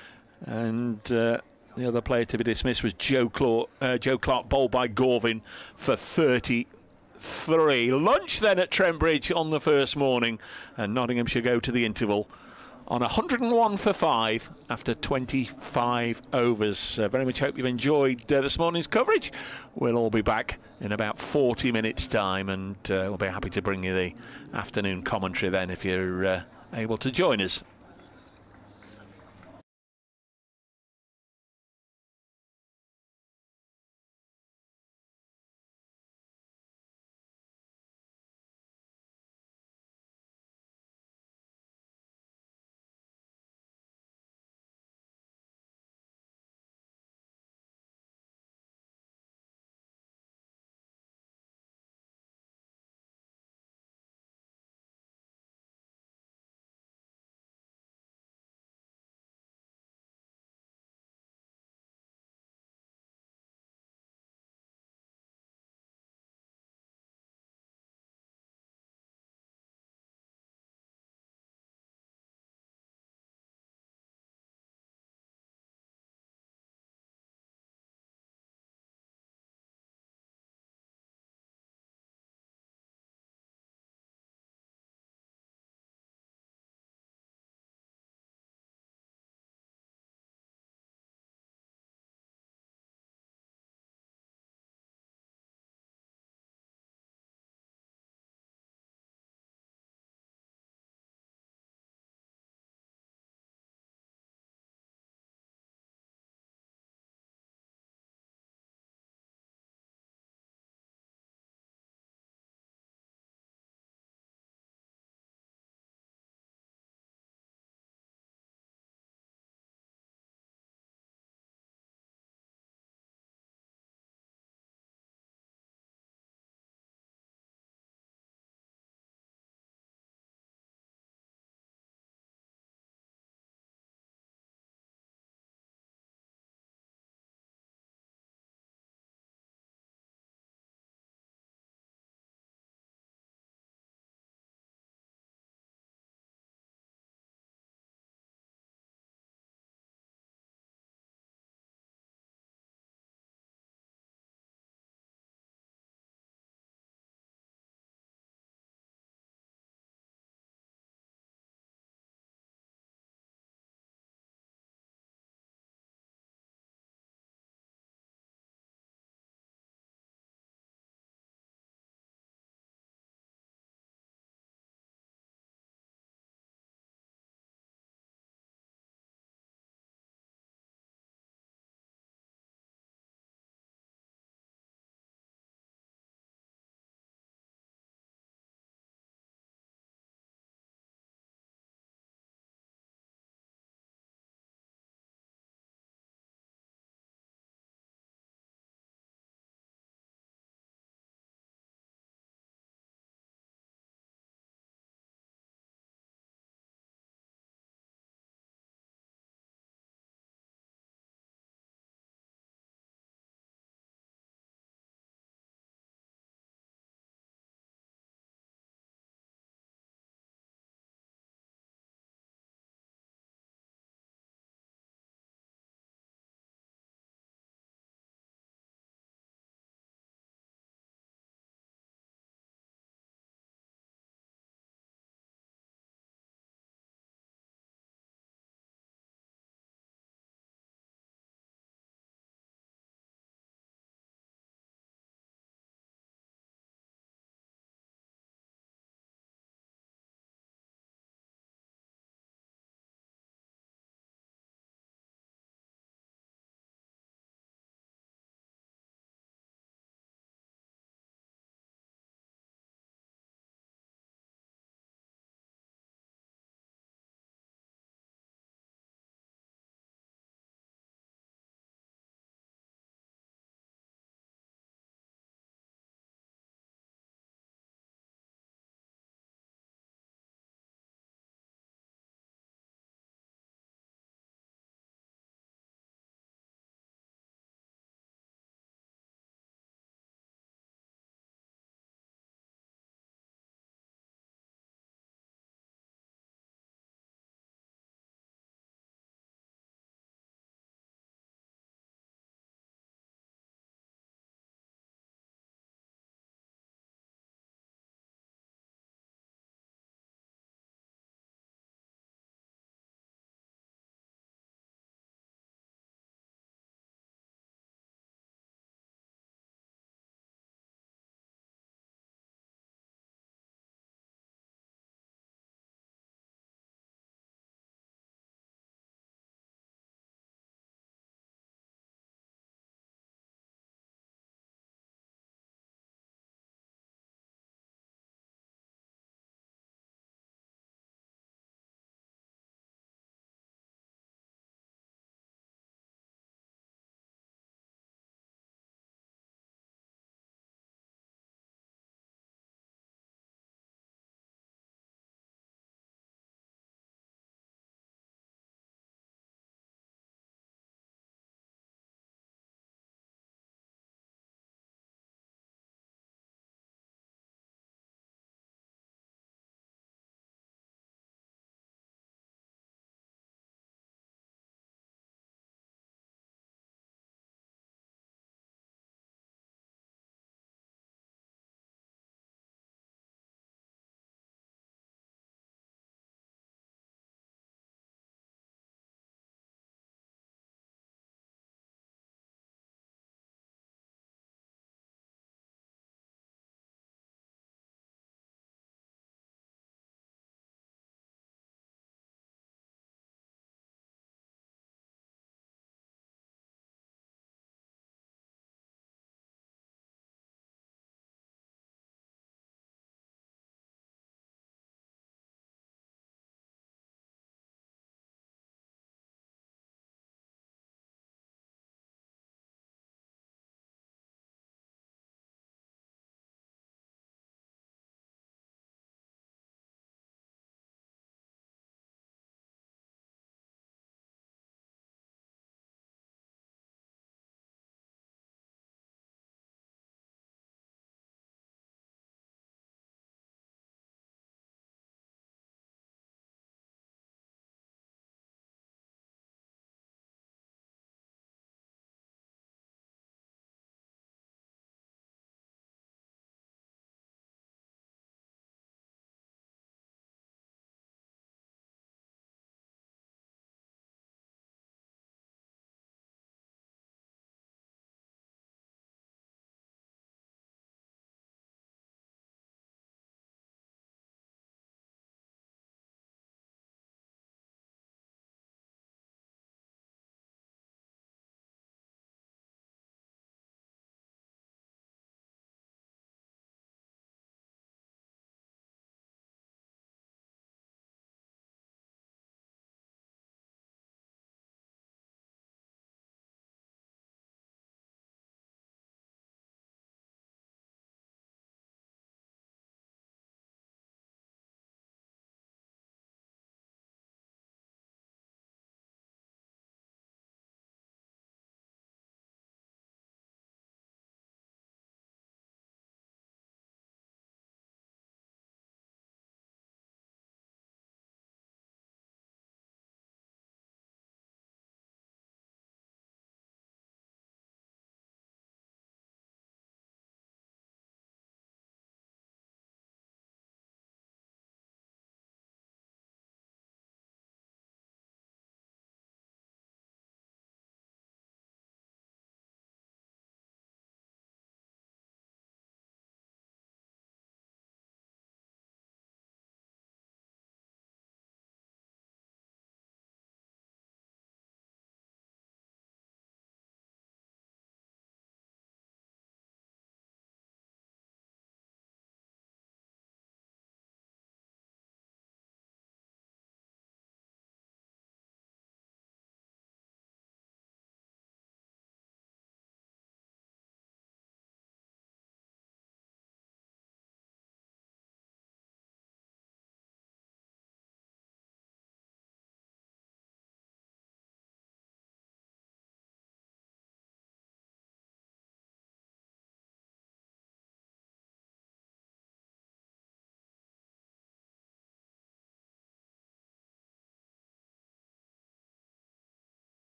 And the other player to be dismissed was Joe Clark, bowled by Gorvin for 33. Lunch then at Trent Bridge on the first morning, and Nottinghamshire go to the interval on 101 for 5 after 25 overs. Very much hope you've enjoyed this morning's coverage. We'll all be back in about 40 minutes' time, and we'll be happy to bring you the afternoon commentary then if you're able to join us.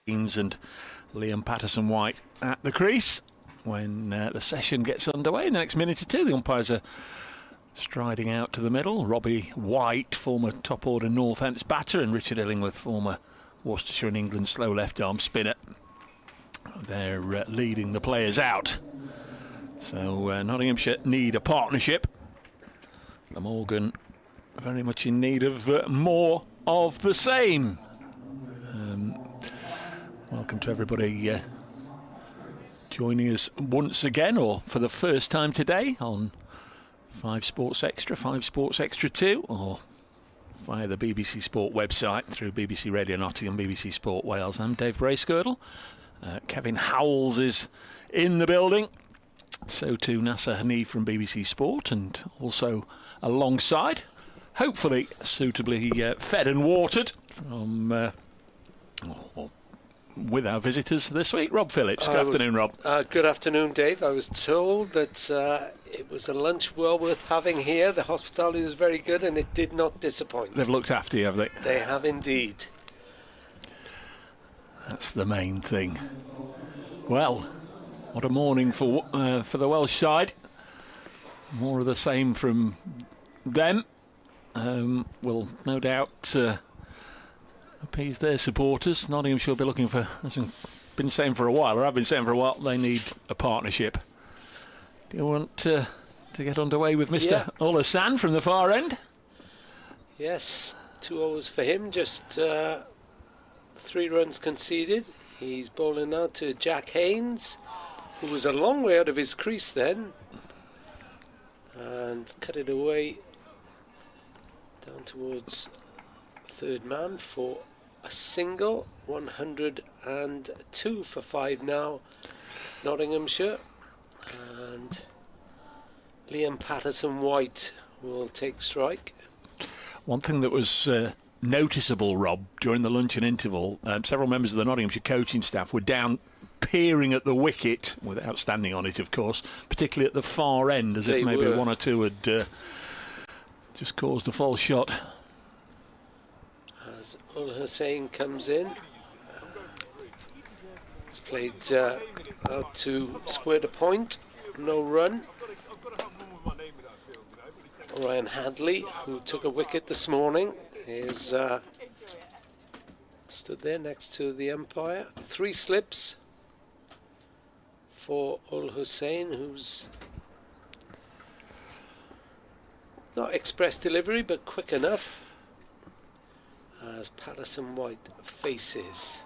Haynes and Liam Patterson-White at the crease when the session gets underway. In the next minute or two, the umpires are striding out to the middle. Robbie White, former top-order Northants batter, and Richard Illingworth, former Worcestershire and England slow left-arm spinner. They're leading the players out. So Nottinghamshire need a partnership. Glamorgan very much in need of more of the same. Welcome to everybody joining us once again, or for the first time today, on 5 Sports Extra, 5 Sports Extra 2, or via the BBC Sport website through BBC Radio Nottingham, BBC Sport Wales. I'm Dave Bracegirdle. Kevin Howells is in the building. So too Nasser Hanif from BBC Sport, and also alongside, hopefully suitably fed and watered from with our visitors this week, Rob Phillips. Good afternoon, Rob. Good afternoon, Dave. I was told that it was a lunch well worth having here. The hospitality was very good, and it did not disappoint. They've looked after you, have they? They have indeed. That's the main thing. Well, what a morning for the Welsh side. More of the same from them. Will no doubt appease their supporters. Nottinghamshire will be looking for, as I've been saying for a while, or I've been saying for a while, they need a partnership. Do you want to get underway with Mr. Ulasan from the far end? Yes, 2 overs for him, just 3 runs conceded. He's bowling now to Jack Haynes, who was a long way out of his crease then, and cut it away down towards third man for a single. 102 for 5 now, Nottinghamshire, and Liam Patterson-White will take strike. One thing that was noticeable, Rob, during the luncheon interval, several members of the Nottinghamshire coaching staff were down peering at the wicket, without standing on it of course, particularly at the far end, as if maybe one or two had just caused a false shot. As Ul Hussain comes in, it's played out to square to point, no run. Ryan Hadley, who took a wicket this morning, is stood there next to the umpire. 3 slips for Ul Hussain, who's not express delivery but quick enough, as Patterson-White faces.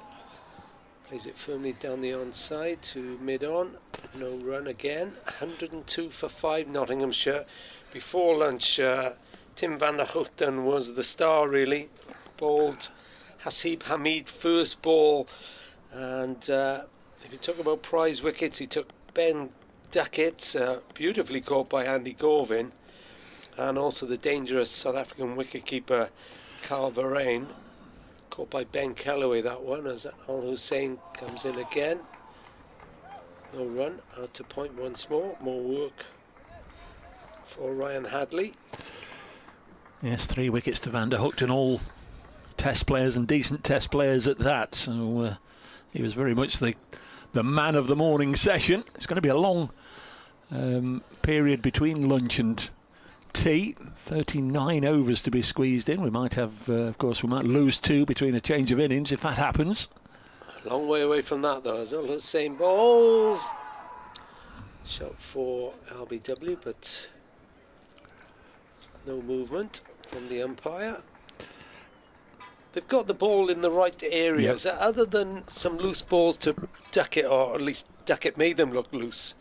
Plays it firmly down the onside to mid-on. No run again. 102 for 5 Nottinghamshire. Before lunch, Tim van der Hoogten was the star, really. Bowled Hasib Hamid first ball. And if you talk about prize wickets, he took Ben Duckett, beautifully caught by Andy Gorvin. And also the dangerous South African wicketkeeper Carl Verheyen, caught by Ben Calloway, that one, as Al Hussain comes in again. No run, out to point once more. More work for Ryan Hadley. Yes, 3 wickets to Van der Hoogten, all test players and decent test players at that. So he was very much the man of the morning session. It's going to be a long period between lunch and tea. 39 overs to be squeezed in. We might have, of course, we might lose 2 between a change of innings if that happens. A long way away from that, though, as Al Hussain bowls. Shot for LBW, but no movement from the umpire. They've got the ball in the right areas, other than some loose balls to Duckett, or at least Duckett made them look loose.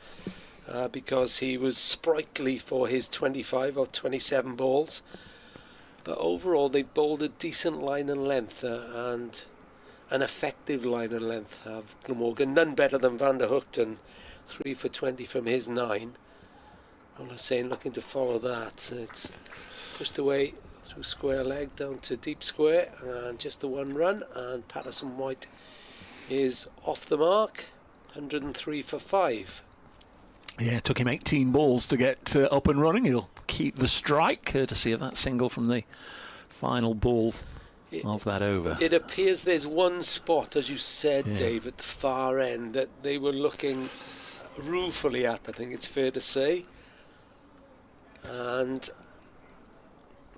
Because he was sprightly for his 25 or 27 balls. But overall, they bowled a decent line and length, and an effective line and length of Glamorgan. None better than Van der Hoogten, 3 for 20 from his 9. Al Hussain looking to follow that. It's pushed away through square leg down to deep square, and just the 1 run. And Patterson-White is off the mark, 103 for 5. Yeah, it took him 18 balls to get up and running. He'll keep the strike, courtesy of that single from the final ball of that over. It appears there's one spot, as you said, Yeah. Dave, at the far end that they were looking ruefully at, I think it's fair to say. And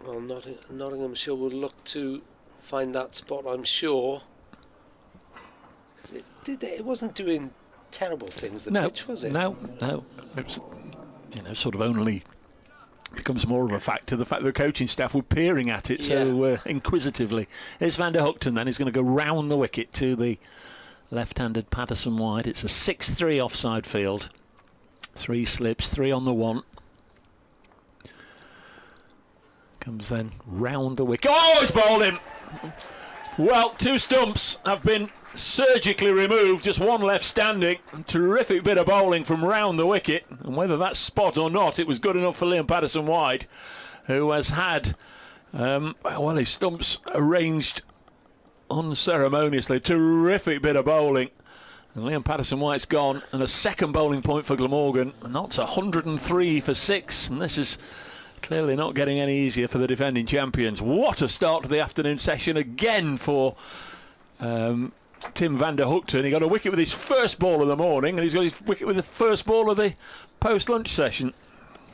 well, Nottinghamshire will look to find that spot, I'm sure. It wasn't doing terrible things, the pitch, was it? No. It was, sort of only becomes more of a factor the fact that the coaching staff were peering at it so inquisitively. Here's Van der Hoogten then. He's going to go round the wicket to the left-handed Patterson wide. It's a 6-3 offside field. 3 slips, 3 on the 1. Comes then round the wicket. Oh, he's bowled him! Well, 2 stumps have been surgically removed, just 1 left standing. Terrific bit of bowling from round the wicket, and whether that's spot or not, it was good enough for Liam Patterson wide, who has had his stumps arranged unceremoniously. Terrific bit of bowling, and Liam Patterson White's gone, and a second bowling point for Glamorgan. Knots 103 for 6, and this is clearly not getting any easier for the defending champions. What a start to the afternoon session again for Tim van der Hoogten. He got a wicket with his first ball of the morning, and he's got his wicket with the first ball of the post-lunch session.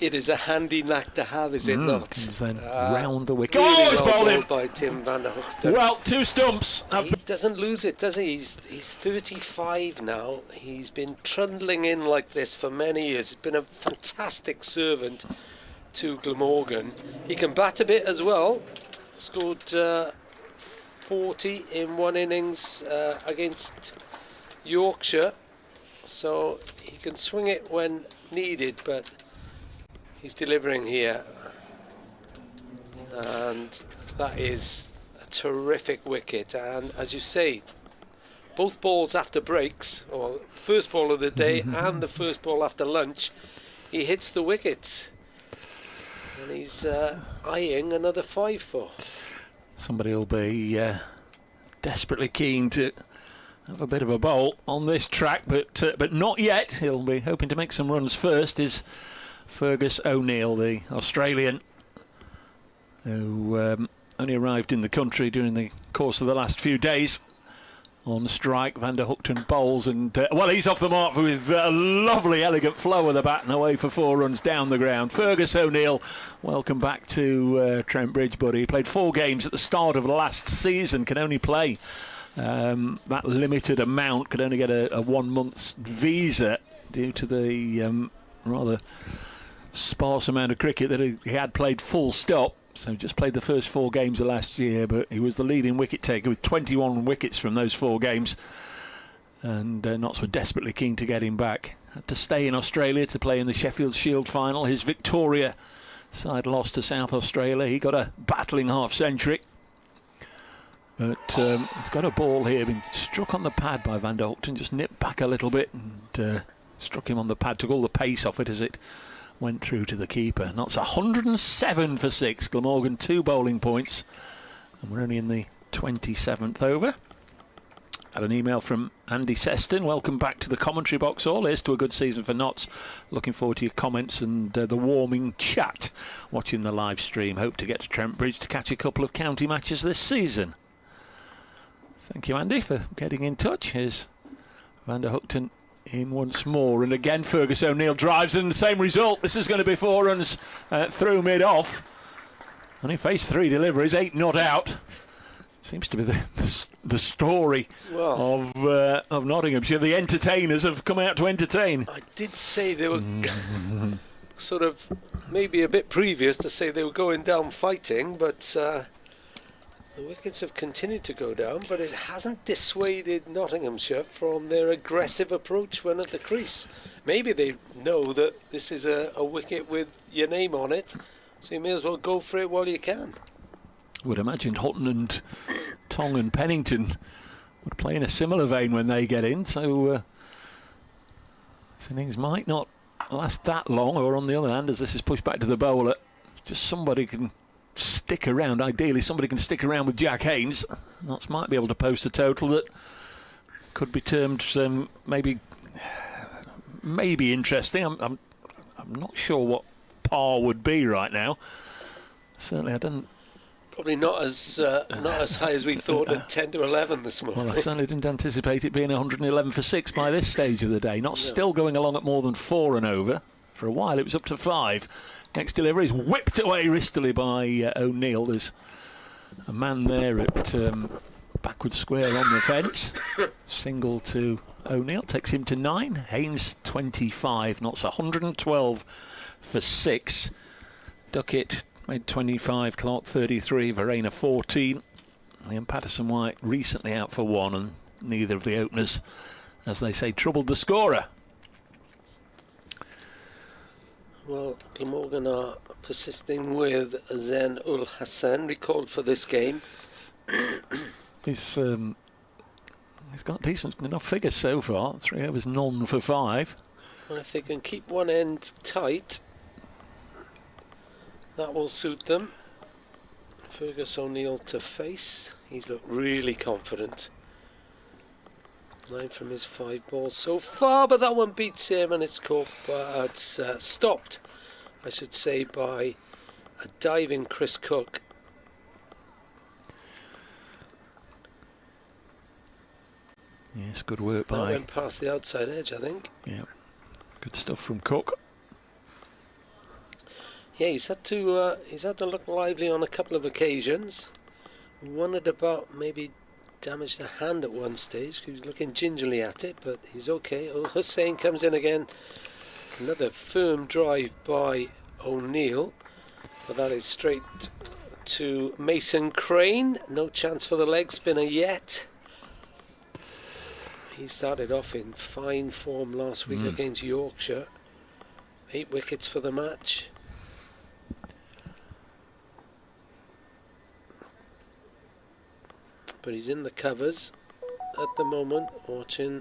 It is a handy knack to have, is it not? Comes then round the wicket. Really He's well bowled him! by Tim van der Hoogten. Well, 2 stumps. He doesn't lose it, does he? He's 35 now. He's been trundling in like this for many years. He's been a fantastic servant to Glamorgan. He can bat a bit as well. Scored 40 in 1 innings against Yorkshire, so he can swing it when needed, but he's delivering here, and that is a terrific wicket. And as you say, both balls after breaks, or first ball of the day and the first ball after lunch, he hits the wickets, and he's eyeing another 5-4. Somebody will be desperately keen to have a bit of a bowl on this track, but not yet. He'll be hoping to make some runs first. Is Fergus O'Neill, the Australian, who only arrived in the country during the course of the last few days. On strike, Van der Hoogten bowls, and he's off the mark with a lovely, elegant flow of the bat and away for 4 runs down the ground. Fergus O'Neill, welcome back to Trent Bridge, buddy. He played 4 games at the start of the last season, can only play that limited amount, could only get a 1 month's visa due to the rather sparse amount of cricket that he had played full stop. So just played the first 4 games of last year, but he was the leading wicket taker with 21 wickets from those 4 games. And Notts were desperately keen to get him back. Had to stay in Australia to play in the Sheffield Shield final. His Victoria side lost to South Australia. He got a battling half-century. But he's got a ball here, been struck on the pad by Van der Hoogten, just nipped back a little bit and struck him on the pad, took all the pace off it as it went through to the keeper. Notts 107 for 6. Glamorgan 2 bowling points. And we're only in the 27th over. Had an email from Andy Seston. Welcome back to the commentary box all. Here's to a good season for Notts. Looking forward to your comments and the warming chat watching the live stream. Hope to get to Trent Bridge to catch a couple of county matches this season. Thank you, Andy, for getting in touch. Here's Van der Hoogten in once more, and again Fergus O'Neill drives, and the same result. This is going to be 4 runs through mid-off. Only faced 3 deliveries, 8 not out. Seems to be the story of Nottinghamshire. The entertainers have come out to entertain. I did say they were sort of maybe a bit previous to say they were going down fighting, but the wickets have continued to go down, but it hasn't dissuaded Nottinghamshire from their aggressive approach when at the crease. Maybe they know that this is a wicket with your name on it, so you may as well go for it while you can. Would imagine Hutton and Tong and Pennington would play in a similar vein when they get in, so this innings might not last that long. Or on the other hand, as this is pushed back to the bowler, just somebody can stick around. Ideally somebody can stick around with Jack Haynes. Notts might be able to post a total that could be termed maybe interesting. I'm not sure what par would be right now. Certainly I don't Probably not as high as we thought at 10 to 11 this morning. Well, I certainly didn't anticipate it being 111 for 6 by this stage of the day. Not still going along at more than 4 and over. For a while it was up to 5. Next delivery is whipped away wristily by O'Neill. There's a man there at backward square on the fence. Single to O'Neill, takes him to 9. Haynes 25, knots 112 for 6. Duckett made 25, Clark 33, Verena 14. And Patterson White recently out for 1, and neither of the openers, as they say, troubled the scorer. Well, Glamorgan are persisting with Zain ul Hassan, recalled for this game. He's got decent enough figures so far. 3 overs, none for 5. Well, if they can keep one end tight, that will suit them. Fergus O'Neill to face. He's looked really confident. 9 from his 5 balls so far, but that one beats him, and it's stopped, I should say, by a diving Chris Cook. Yes, good work That by. went past the outside edge, I think. Yeah, good stuff from Cook. Yeah, he's had to look lively on a couple of occasions. Wondered about maybe damaged the hand at one stage. He was looking gingerly at it, but he's okay. Hussain comes in again. Another firm drive by O'Neill, but that is straight to Mason Crane. No chance for the leg spinner yet. He started off in fine form last week against Yorkshire. 8 wickets for the match. But he's in the covers at the moment, watching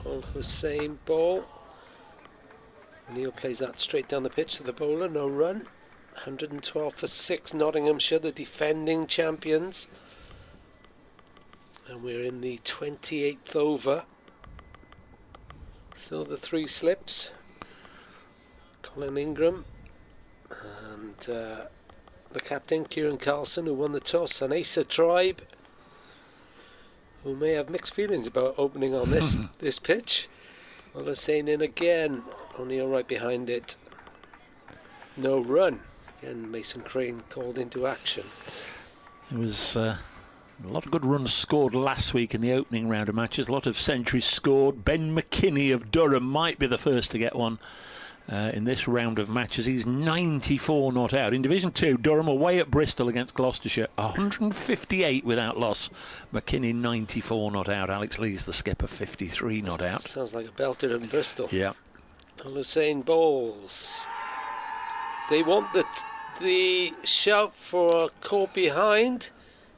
Al Hussain ball. Neil plays that straight down the pitch to the bowler, no run. 112 for 6, Nottinghamshire, the defending champions. And we're in the 28th over. Still the 3 slips. Colin Ingram and the captain, Kieran Carlson, who won the toss, and Asa Tribe, who may have mixed feelings about opening on this pitch. Well, they're saying in again. O'Neill right behind it. No run. Again, Mason Crane called into action. There was a lot of good runs scored last week in the opening round of matches. A lot of centuries scored. Ben McKinney of Durham might be the first to get one in this round of matches. He's 94 not out. In Division 2, Durham away at Bristol against Gloucestershire, 158 without loss. McKinney 94 not out. Alex Lee's the skipper, 53 not out. Sounds like a belter in Bristol. Yeah. Al Hussain bowls. They want the shout for a caught behind.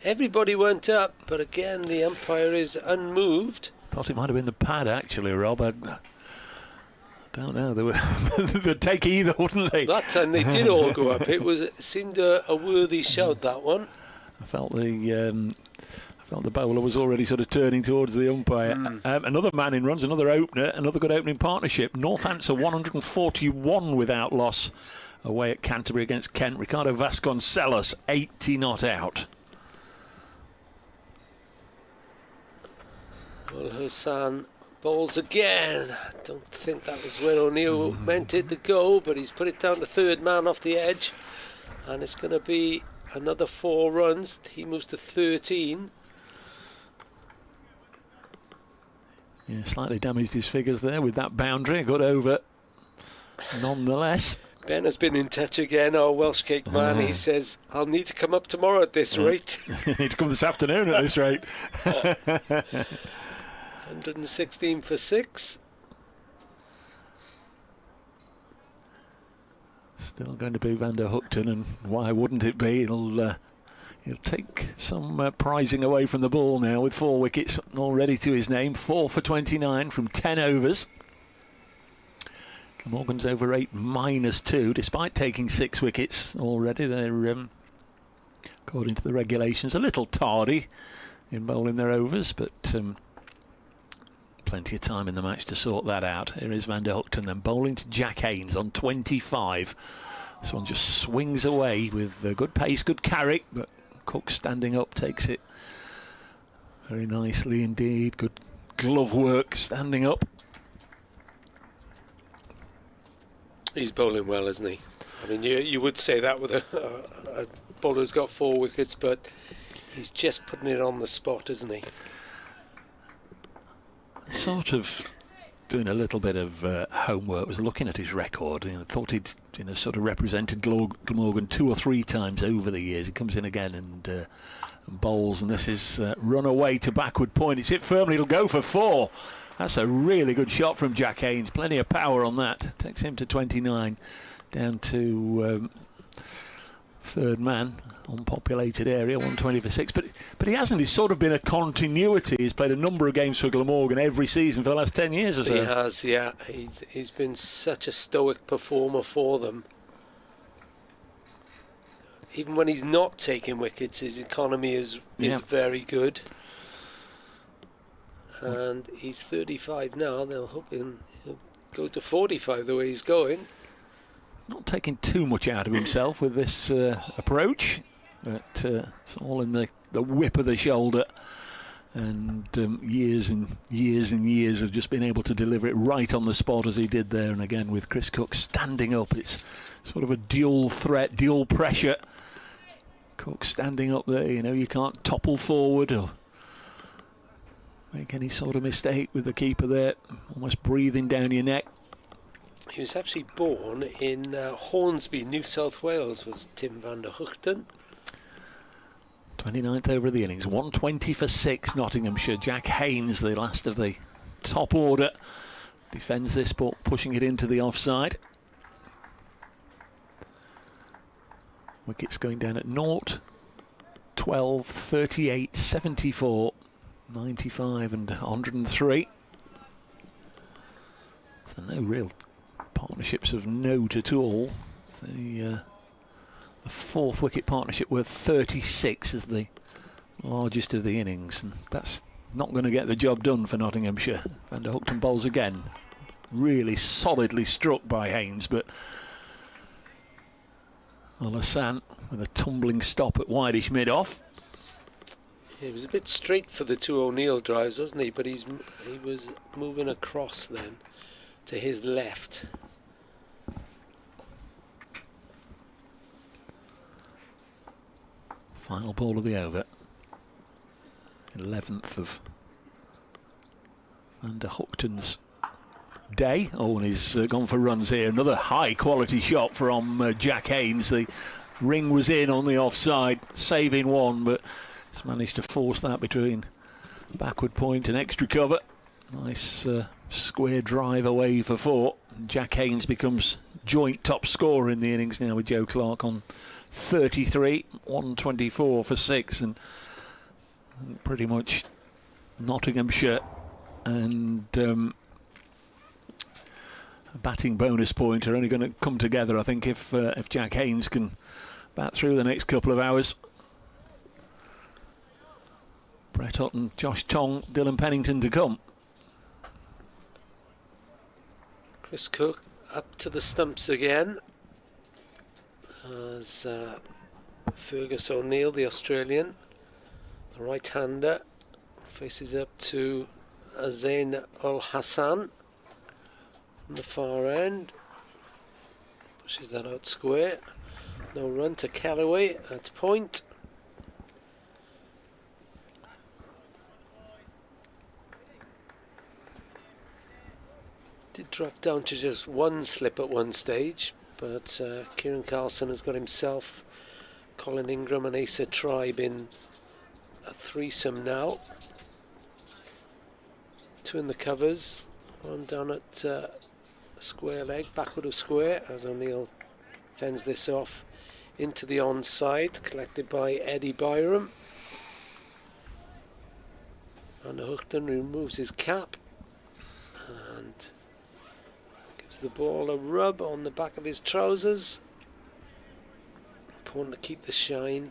Everybody went up, but again the umpire is unmoved. Thought it might have been the pad actually, Rob. I don't know. They'd take either, wouldn't they? That time they did all go up. It seemed a worthy shout, that one. I felt the bowler was already sort of turning towards the umpire. Another man in runs, another opener, another good opening partnership. Northampton 141 without loss away at Canterbury against Kent. Ricardo Vasconcelos 80 not out. Well, Hassan bowls again. I don't think that was where O'Neill meant it to go, but he's put it down to third man off the edge, and it's going to be another 4 runs. He moves to 13. Yeah, slightly damaged his figures there with that boundary. Good over nonetheless. Ben has been in touch again, our Welsh cake man. He says, I'll need to come up tomorrow at this rate. Need to come this afternoon at this rate. 116 for 6. Still going to be Van der Hookton, and why wouldn't it be? He'll take some prizing away from the ball now with 4 wickets already to his name. 4 for 29 from 10 overs. Morgan's over 8 -2, despite taking 6 wickets already. They're, according to the regulations, a little tardy in bowling their overs, but plenty of time in the match to sort that out. Here is Van der Hookton then bowling to Jack Haynes on 25. This one just swings away with good pace, good carry, but Cook standing up, takes it very nicely indeed. Good glove work standing up. He's bowling well, isn't he? I mean, you would say that with a bowler who's got 4 wickets, but he's just putting it on the spot, isn't he? Sort of doing a little bit of homework, was looking at his record, thought he'd sort of represented Glamorgan 2 or 3 times over the years. He comes in again and bowls, and this is run away to backward point. It's hit firmly, it'll go for 4. That's a really good shot from Jack Haynes, plenty of power on that. Takes him to 29, down to third man, unpopulated area, 120 for 6. But he hasn't. He's sort of been a continuity. He's played a number of games for Glamorgan every season for the last 10 years or so. He has, yeah. He's been such a stoic performer for them. Even when he's not taking wickets, his economy is very good. And he's 35 now. They'll hope he'll go to 45 the way he's going. Not taking too much out of himself with this approach, but it's all in the whip of the shoulder, and years and years and years of just being able to deliver it right on the spot as he did there. And again with Chris Cook standing up, it's sort of a dual threat, dual pressure. Cook standing up there, you can't topple forward or make any sort of mistake with the keeper there, almost breathing down your neck. He was actually born in Hornsby, New South Wales, was Tim van der Hoogten. 29th over the innings, 120 for 6, Nottinghamshire. Jack Haynes, the last of the top order, defends this ball, pushing it into the offside. Wickets going down at 0, 12, 38, 74, 95 and 103. So no real partnerships of note at all. The 4th wicket partnership worth 36 is the largest of the innings, and that's not going to get the job done for Nottinghamshire. Van der Hoogten bowls again, really solidly struck by Haynes, but Hassan with a tumbling stop at wideish mid-off. He was a bit straight for the 2 O'Neill drives, wasn't he? But he was moving across then to his left. Final ball of the over. 11th of Van der Hoogten's day. Oh, and he's gone for runs here. Another high quality shot from Jack Haynes. The ring was in on the offside, saving one, but he's managed to force that between backward point and extra cover. Nice square drive away for 4. Jack Haynes becomes joint top scorer in the innings now with Joe Clark on 33, 124 for 6, and pretty much Nottinghamshire and a batting bonus point are only going to come together, I think, if Jack Haynes can bat through the next couple of hours. Brett Hutton, Josh Tong, Dylan Pennington to come. Chris Cook up to the stumps again as Fergus O'Neill, the Australian, the right-hander, faces up to Zain Ul Hassan from the far end, pushes that out square. No run to Callaway at point. Did drop down to just 1 slip at one stage, but Kieran Carlson has got himself, Colin Ingram and Asa Tribe in a threesome now. 2 in the covers, 1 down at square leg, backward of square, as O'Neill fends this off into the onside, collected by Eddie Byram. Van der Hoogten removes his cap and gives the ball a rub on the back of his trousers. Important to keep the shine.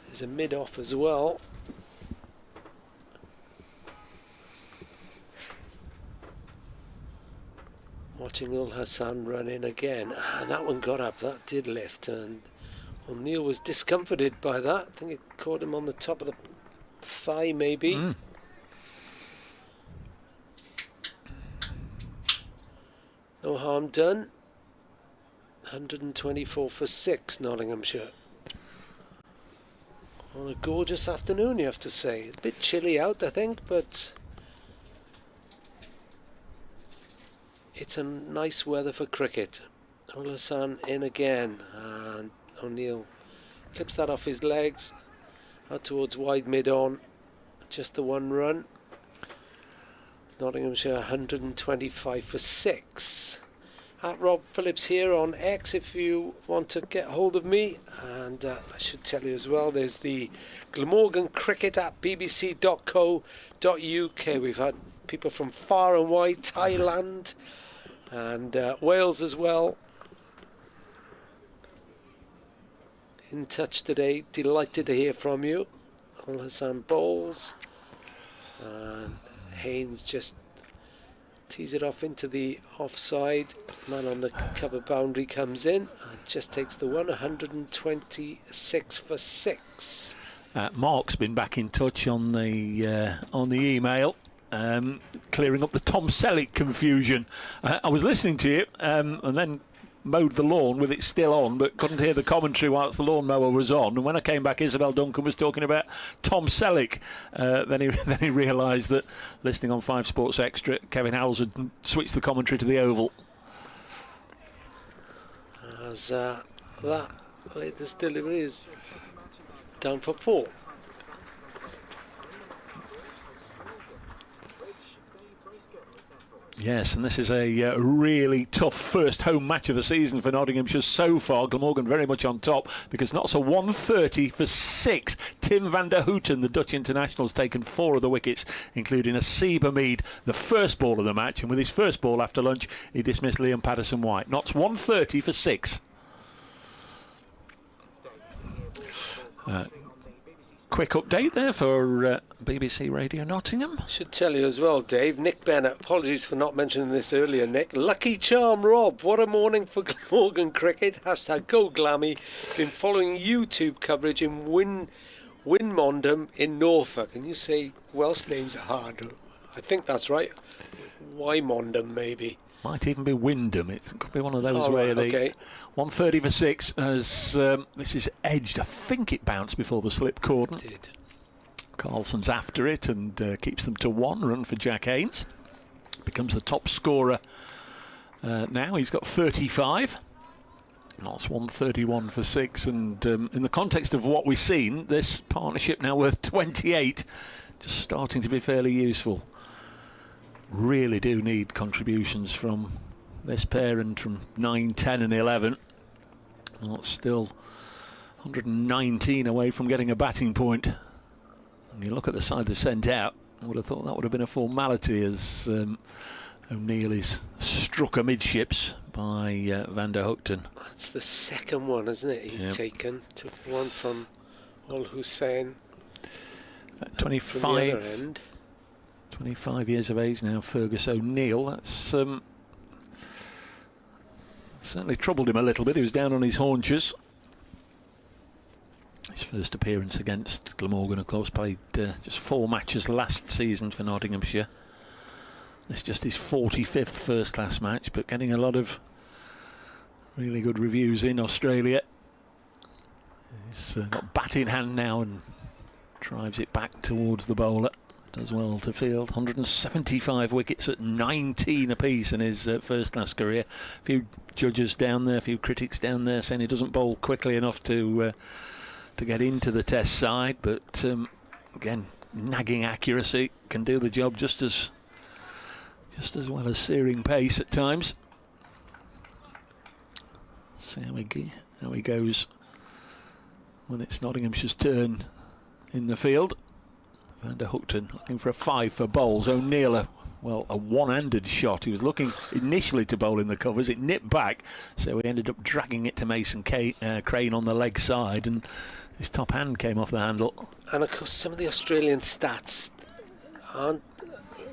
There's a mid-off as well. Watching Ul Hassan run in again. And that one got up, that did lift, and O'Neill was discomforted by that. I think it caught him on the top of the thigh, maybe. No harm done. 124 for 6, Nottinghamshire. On a gorgeous afternoon, you have to say. A bit chilly out, I think, but it's a nice weather for cricket. Hassan in again, and O'Neill clips that off his legs, out towards wide mid-on. Just the one run. Nottinghamshire 125 for 6. At Rob Phillips here on X if you want to get hold of me. And I should tell you as well, there's the Glamorgan cricket at bbc.co.uk. We've had people from far and wide, Thailand and Wales as well, in touch today. Delighted to hear from you. Al Hassan bowls, and Haynes just tees it off into the offside. Man on the cover boundary comes in and just takes the one. 126 for 6. Mark's been back in touch on the email, clearing up the Tom Selleck confusion. I was listening to you and then mowed the lawn with it still on, but couldn't hear the commentary whilst the lawnmower was on. And when I came back, Isabel Duncan was talking about Tom Selleck. Then he realised that listening on 5 Sports Extra, Kevin Howells had switched the commentary to the Oval. As that latest delivery is down for 4. Yes, and this is a really tough first home match of the season for Nottinghamshire so far. Glamorgan very much on top because Notts are 130 for 6. Tim van der Houten, the Dutch international, has taken 4 of the wickets, including a Siebermead, the first ball of the match. And with his first ball after lunch, he dismissed Liam Patterson-White. Notts 130 for 6. Quick update there for BBC Radio Nottingham. Should tell you as well, Dave. Nick Bennett, apologies for not mentioning this earlier, Nick. Lucky charm, Rob. What a morning for Glamorgan cricket. Hashtag Go Glammy. Been following YouTube coverage in Winmondham in Norfolk. And you say Welsh names are hard. I think that's right. Wymondham, maybe. Might even be Wyndham. It could be one of those where they 130 for 6 as this is edged. I think it bounced before the slip cordon. It did. Carlson's after it and keeps them to 1 run for Jack Haynes. Becomes the top scorer now. He's got 35. That's 131 for 6. And in the context of what we've seen, this partnership now worth 28. Just starting to be fairly useful. Really do need contributions from this pair and from 9, 10 and 11. Well, it's still 119 away from getting a batting point. And you look at the side they sent out, I would have thought that would have been a formality as O'Neill is struck amidships by van der Houten. That's the second one, isn't it? He's taken. Took one from Al Hussain. 25. From the other end. 25 years of age now, Fergus O'Neill. That's certainly troubled him a little bit. He was down on his haunches. His first appearance against Glamorgan, of course, played just 4 matches last season for Nottinghamshire. It's just his 45th first-class match, but getting a lot of really good reviews in Australia. He's got bat in hand now and drives it back towards the bowler. Does well to field. 175 wickets at 19 apiece in his first-class career. A few judges down there, a few critics down there saying he doesn't bowl quickly enough to get into the Test side, but again, nagging accuracy, can do the job just as well as searing pace at times. See how he goes when it's Nottinghamshire's turn in the field. Van der Houten looking for a 5 for bowls. O'Neill, a one-handed shot. He was looking initially to bowl in the covers. It nipped back, so he ended up dragging it to Mason Crane on the leg side, and his top hand came off the handle. And of course, some of the Australian stats aren't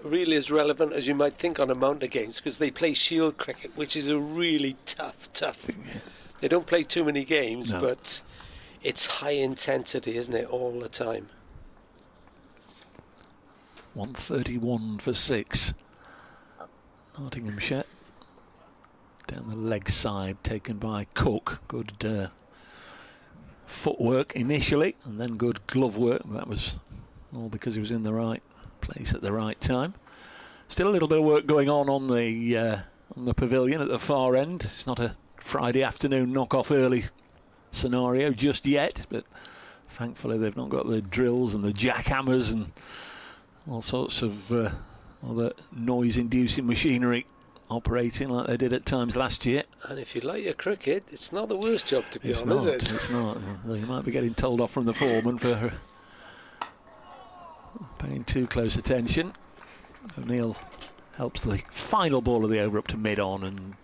really as relevant as you might think on a Mountain Games, because they play Shield cricket, which is a really tough. They don't play too many games, but it's high intensity, isn't it, all the time? 131 for 6. Nottinghamshire down the leg side, taken by Cook. Good footwork initially, and then good glove work. That was all because he was in the right place at the right time. Still a little bit of work going on the pavilion at the far end. It's not a Friday afternoon knock-off early scenario just yet, but thankfully they've not got the drills and the jackhammers and all sorts of other noise-inducing machinery operating like they did at times last year. And if you like your cricket, it's not the worst job to be It's on, not, is it? It's not. Though you might be getting told off from the foreman for paying too close attention. O'Neill helps the final ball of the over up to mid-on, and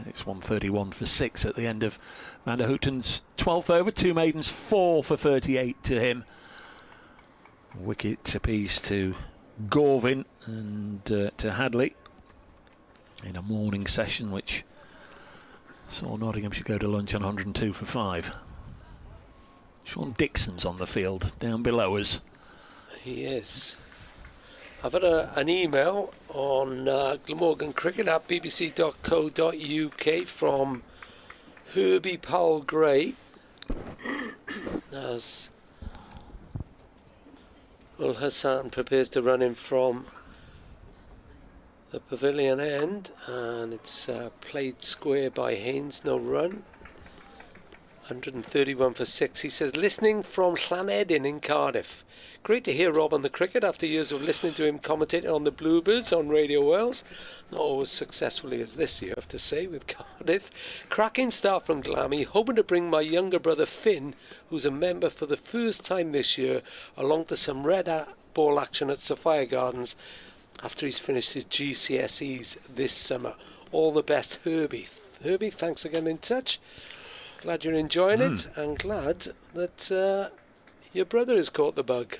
it's 131 for 6 at the end of Van der Houten's 12th over. 2 maidens, 4 for 38 to him. Wicket apiece to Gorvin and to Hadley in a morning session which saw Nottinghamshire go to lunch on 102 for 5. Sean Dixon's on the field down below us. He is. I've had an email on Glamorgan Cricket at bbc.co.uk from Herbie Powell Gray as Ul Hassan prepares to run in from the pavilion end, and it's played square by Haynes, no run. 131 for 6. He says, listening from Llanedin in Cardiff. Great to hear Rob on the cricket after years of listening to him commentating on the Bluebirds on Radio Wales. Not always successfully as this year, I have to say, with Cardiff. Cracking start from Glammy, hoping to bring my younger brother Finn, who's a member for the first time this year, along to some red ball action at Sophia Gardens after he's finished his GCSEs this summer. All the best, Herbie. Herbie, thanks again in touch. Glad you're enjoying it, and glad that your brother has caught the bug.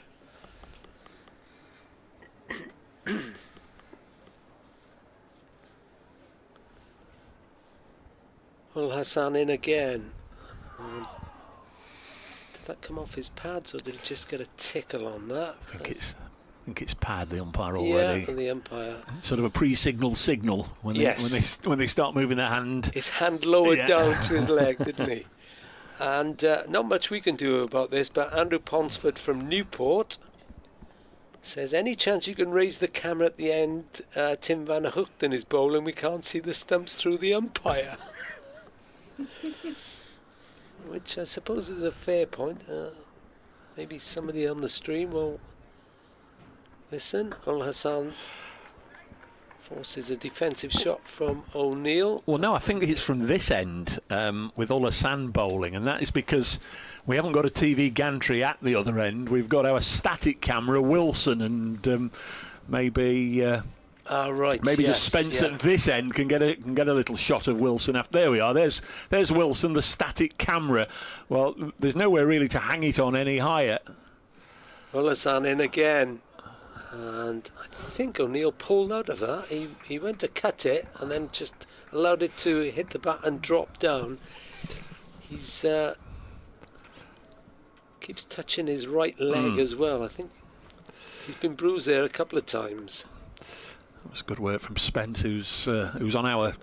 Ul Hassan in again. Did that come off his pads, or did he just get a tickle on that? I think it's pad, the umpire already. Yeah, the umpire. Sort of a pre-signal signal when they start moving their hand. His hand lowered down to his leg, didn't he? And not much we can do about this, but Andrew Ponsford from Newport says, any chance you can raise the camera at the end? Tim Van Hookten is bowling. We can't see the stumps through the umpire. Which I suppose is a fair point. Maybe somebody on the stream will listen. Ul Hassan forces a defensive shot from O'Neill. Well, no, I think it's from this end with Ul Hassan bowling, and that is because we haven't got a TV gantry at the other end. We've got our static camera, Wilson, and maybe just Spence at this end can get a little shot of Wilson. There we are. There's Wilson, the static camera. Well, there's nowhere really to hang it on any higher. Ul Hassan in again. And I think O'Neill pulled out of that. He went to cut it and then just allowed it to hit the bat and drop down. He's keeps touching his right leg as well. I think he's been bruised there a couple of times. That was good work from Spence, who's on our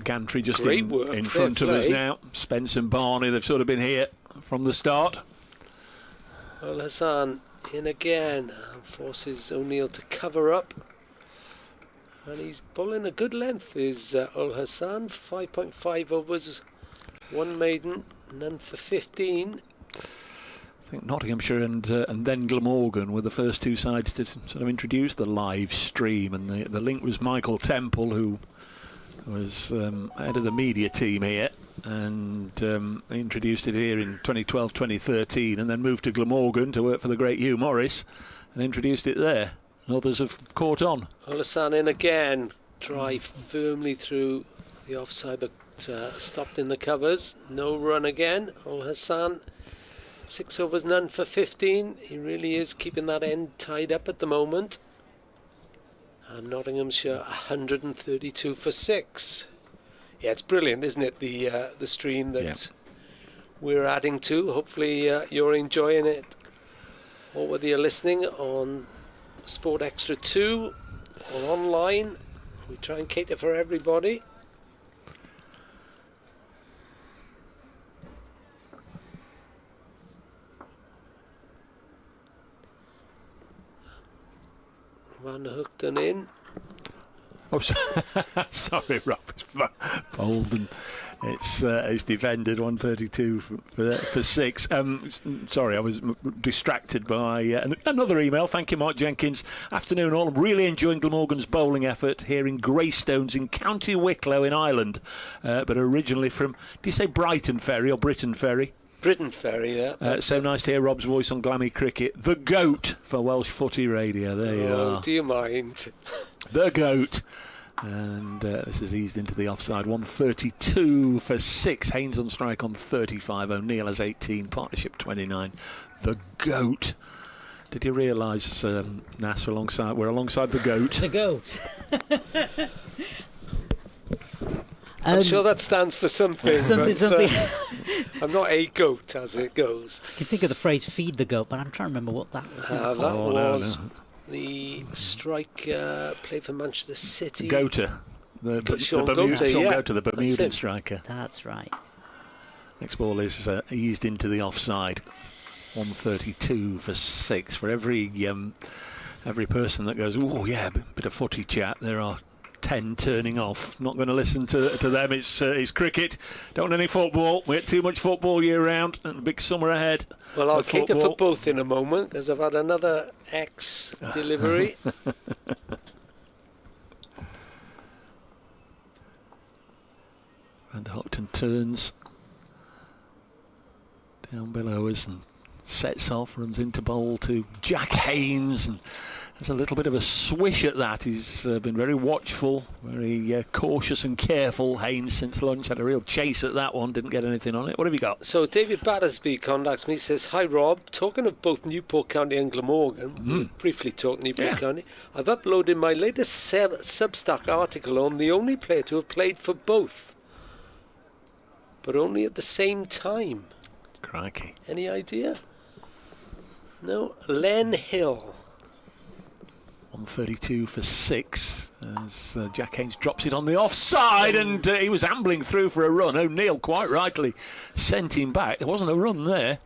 gantry just in Fair front play. of us now. Spence and Barney, they've sort of been here from the start. Ul Hassan in again and forces O'Neill to cover up, and he's bowling a good length is Ul Hassan. 5.5 overs, 1 maiden, none for 15. I think Nottinghamshire and then Glamorgan were the first two sides to sort of introduce the live stream, and the link was Michael Temple, who was head of the media team here, and introduced it here in 2012, 2013, and then moved to Glamorgan to work for the great Hugh Morris and introduced it there. And others have caught on. Ul Hassan in again, drive firmly through the offside, but stopped in the covers. No run again. Ul Hassan, 6 overs, none for 15. He really is keeping that end tied up at the moment. And Nottinghamshire 132 for 6. Yeah, it's brilliant, isn't it? The stream that we're adding to. Hopefully you're enjoying it, or whether you're listening on Sport Extra 2 or online. We try and cater for everybody. Van der Hoogten in. Oh, sorry, Rob. It's bold and it's defended 132 for 6. Sorry, I was distracted by another email. Thank you, Mark Jenkins. Afternoon, all. Really enjoying Glamorgan's bowling effort here in Greystones in County Wicklow in Ireland, but originally from, do you say Brighton Ferry or Britain Ferry? Britain Ferry, yeah. So nice to hear Rob's voice on Glammy Cricket. The GOAT for Welsh Footy Radio. There you are. Do you mind? The GOAT. And this is eased into the offside. 132 for 6. Haynes on strike on 35. O'Neill has 18. Partnership 29. The GOAT. Did you realise, Nas, we're alongside the GOAT? The GOAT. I'm sure that stands for something. Something. I'm not a goat, as it goes. I can think of the phrase "feed the goat," but I'm trying to remember what that was. That was the striker played for Manchester City. Goater. Sean Goater, the Bermudan striker. That's right. Next ball is eased into the offside. 132 for 6. For every person that goes, oh yeah, bit of footy chat, there are 10 turning off. Not going to listen to them. It's cricket. Don't want any football. We get too much football year round and a big summer ahead. Well, I'll cater for both in a moment because I've had another X delivery. Van der Hoogten turns down below us and sets off, runs into bowl to Jack Haynes, and there's a little bit of a swish at that. He's been very watchful, very cautious and careful. Haynes since lunch had a real chase at that one, didn't get anything on it. What have you got? So David Battersby contacts me, says, hi Rob, talking of both Newport County and Glamorgan, briefly talked Newport County, I've uploaded my latest Substack article on the only player to have played for both, but only at the same time. Crikey. Any idea? No. Len Hill. 132 for 6 as Jack Haynes drops it on the offside, and he was ambling through for a run. O'Neill quite rightly sent him back. There wasn't a run there.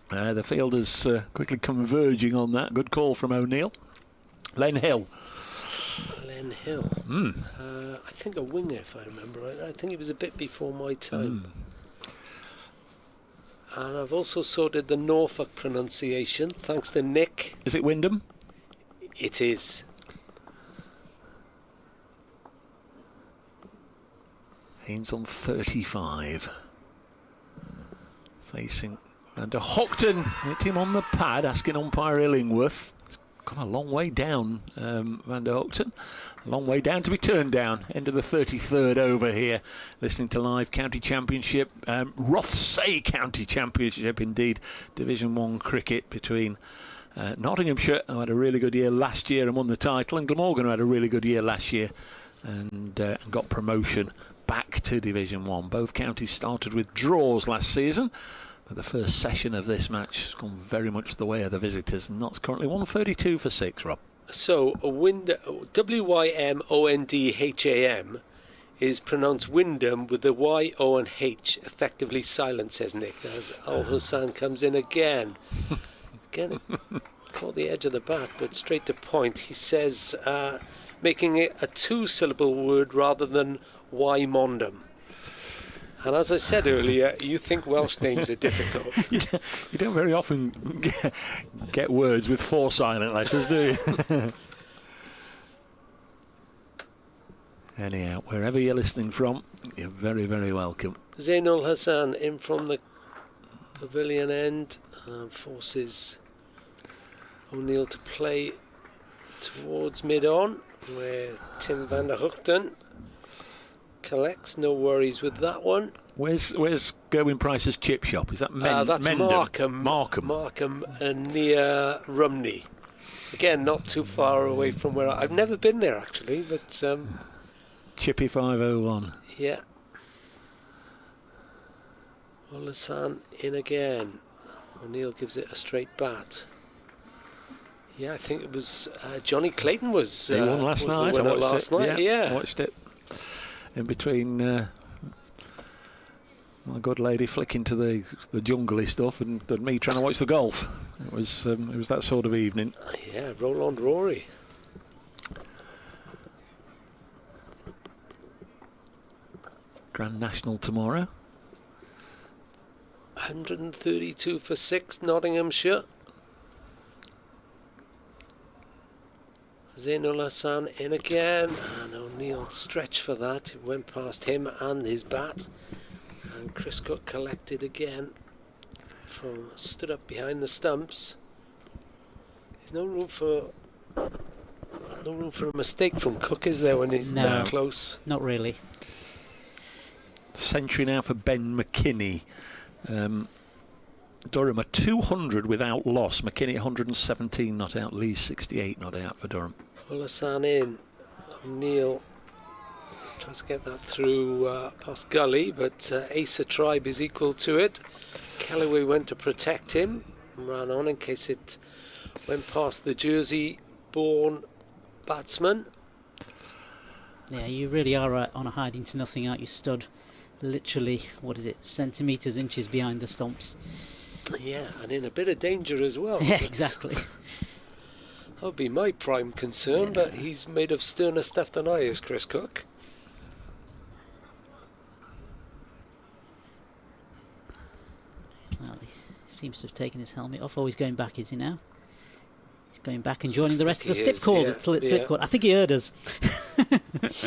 The fielders quickly converging on that. Good call from O'Neill. Len Hill. Len Hill. I think a winger, if I remember right. I think it was a bit before my time. And I've also sorted the Norfolk pronunciation, thanks to Nick. Is it Wyndham? It is. Haynes on 35. Facing Van der Hoogten. Hit him on the pad, asking umpire Illingworth. It's gone a long way down, Van der Hoogten. A long way down to be turned down. End of the 33rd over here. Listening to live County Championship. Rothesay County Championship, indeed. Division 1 cricket between Nottinghamshire, who had a really good year last year and won the title, and Glamorgan, who had a really good year last year and got promotion back to Division 1. Both counties started with draws last season, but the first session of this match has gone very much the way of the visitors, and that's currently 132 for 6, Rob. So, Wymondham is pronounced Wyndham with the Y, O and H effectively silent, says Nick, as Al Hussain comes in again. Again, caught the edge of the bat, but straight to point. He says, making it a 2-syllable word rather than Wymondham. And as I said earlier, you think Welsh names are difficult. You don't very often get words with 4 silent letters, do you? Anyhow, wherever you're listening from, you're very, very welcome. Zainul Hassan in from the pavilion end, forces O'Neill to play towards mid-on, where Tim van der Hoogten collects. No worries with that one. Where's Gerwin Price's chip shop? Is that that's Mendham? Markham near Rumney. Again, not too far away from where I've never been there actually, but Chippy 501. Yeah. Rothesay in again. O'Neill gives it a straight bat. Yeah, I think it was Johnny Clayton was. He won last was night. The winner I watched last it. night. Yeah, I watched it in between. My good lady flicking to the jungly stuff and me trying to watch the golf. It was that sort of evening. Yeah, roll on Rory. Grand National tomorrow. 132 for 6, Nottinghamshire. Zainul Hassan in again, and O'Neill stretched for that. It went past him and his bat. And Chris Cook collected again from stood up behind the stumps. There's no room for a mistake from Cook, is there, when he's that close? Not really. Century now for Ben McKinney. Durham are 200 without loss. McKinney 117 not out. Lee 68 not out for Durham. Rothesay in. O'Neill tries to get that through past Gully, but Asa Tribe is equal to it. Callaway went to protect him, ran on in case it went past the Jersey-born batsman. Yeah, you really are on a hiding to nothing, aren't you, stud? Literally, what is it, centimetres, inches behind the stumps. Yeah, and in a bit of danger as well. Yeah, exactly. That would be my prime concern, but he's made of sterner stuff than I is, Chris Cook. Well, he seems to have taken his helmet off. Oh, he's going back, is he now? He's going back and joining the rest of the slip cord. Slip cord. I think he heard us.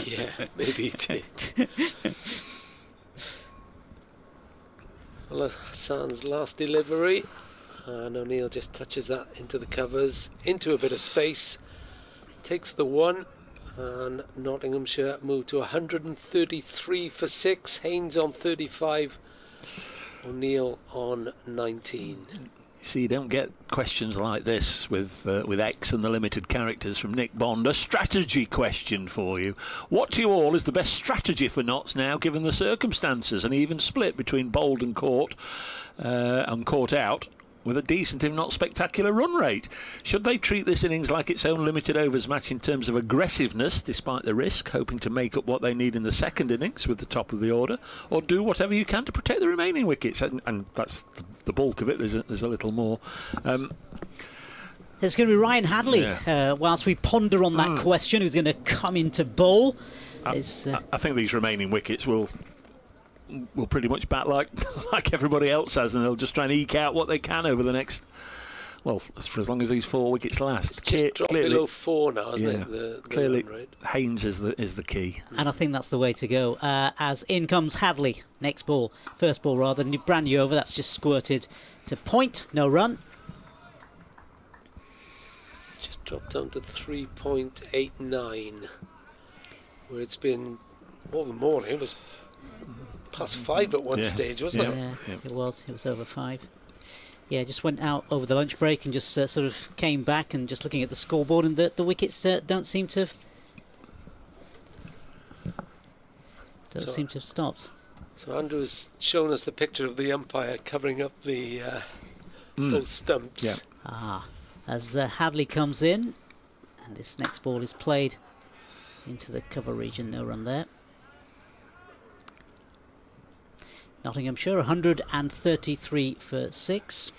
Yeah, maybe he did. Well, Hassan's last delivery, and O'Neill just touches that into the covers, into a bit of space, takes the one, and Nottinghamshire move to 133 for 6. Haynes on 35, O'Neill on 19. See, you don't get questions like this with X and the limited characters from Nick Bond. A strategy question for you. What to you all is the best strategy for Notts now, given the circumstances? An even split between bowled and caught out, with a decent, if not spectacular, run rate. Should they treat this innings like its own limited overs match in terms of aggressiveness, despite the risk, hoping to make up what they need in the second innings with the top of the order, or do whatever you can to protect the remaining wickets? And that's the bulk of it. There's a little more. There's going to be Ryan Hadley, whilst we ponder on that question, who's going to come into bowl. I think these remaining wickets will pretty much bat like everybody else has, and they'll just try and eke out what they can over the next, well, for as long as these 4 wickets last. It's just dropped below 4 now, isn't it? Clearly, run rate. Haynes is the key. And I think that's the way to go. As in comes Hadley, first ball rather, brand new over, that's just squirted to point, no run. Just dropped down to 3.89, where it's been all the morning. It was past 5 at one stage, wasn't it? Yeah, it was over 5. Yeah, just went out over the lunch break and just sort of came back and just looking at the scoreboard, and the wickets don't seem to have stopped. So Andrew's shown us the picture of the umpire covering up the those stumps. Yeah. As Hadley comes in, and this next ball is played into the cover region, no run there. Nottinghamshire 133 for 6.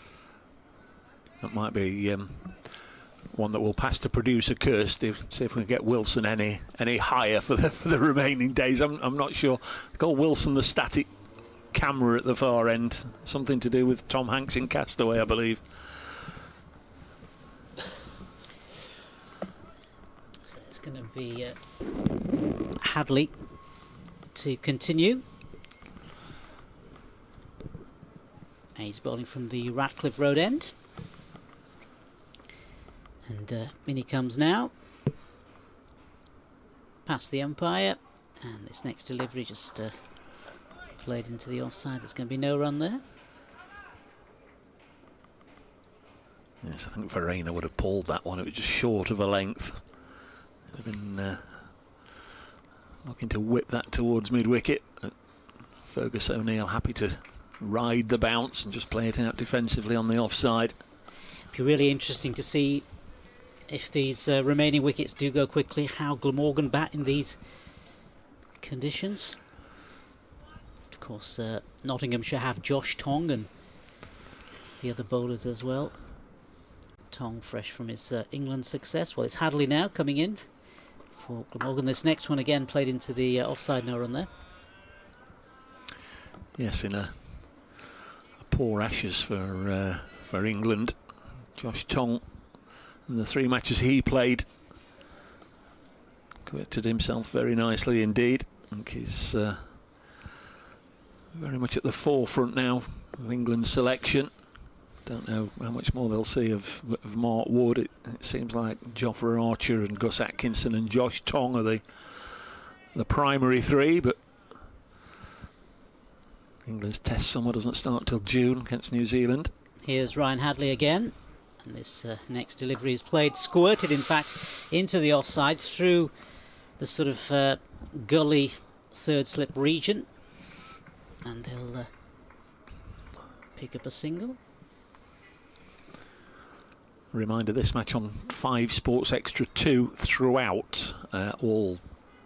That might be one that will pass to producer Kirst. See if we can get Wilson any higher for the remaining days. I'm not sure. They call Wilson the static camera at the far end. Something to do with Tom Hanks in Castaway, I believe. So it's going to be Hadley to continue. He's bowling from the Ratcliffe Road end. And in he comes now. Past the umpire. And this next delivery just played into the offside. There's going to be no run there. Yes, I think Verena would have pulled that one. It was just short of a length. Would have been looking to whip that towards mid-wicket. Fergus O'Neill happy to ride the bounce and just play it out defensively on the offside. It'll be really interesting to see if these remaining wickets do go quickly, how Glamorgan bat in these conditions. Of course, Nottinghamshire have Josh Tong and the other bowlers as well. Tong fresh from his England success. Well, it's Hadley now coming in for Glamorgan. This next one again played into the offside, no run there. Yes, in a poor ashes for England. Josh Tong, in the 3 matches he played, conducted himself very nicely indeed. I think he's very much at the forefront now of England's selection. Don't know how much more they'll see of Mark Wood. It seems like Jofra Archer and Gus Atkinson and Josh Tong are the primary 3, but England's Test summer doesn't start till June against New Zealand. Here's Ryan Hadley again, and this next delivery is played, squirted in fact, into the offside through the sort of gully third slip region, and he'll pick up a single. Reminder, this match on 5 Sports Extra 2 throughout all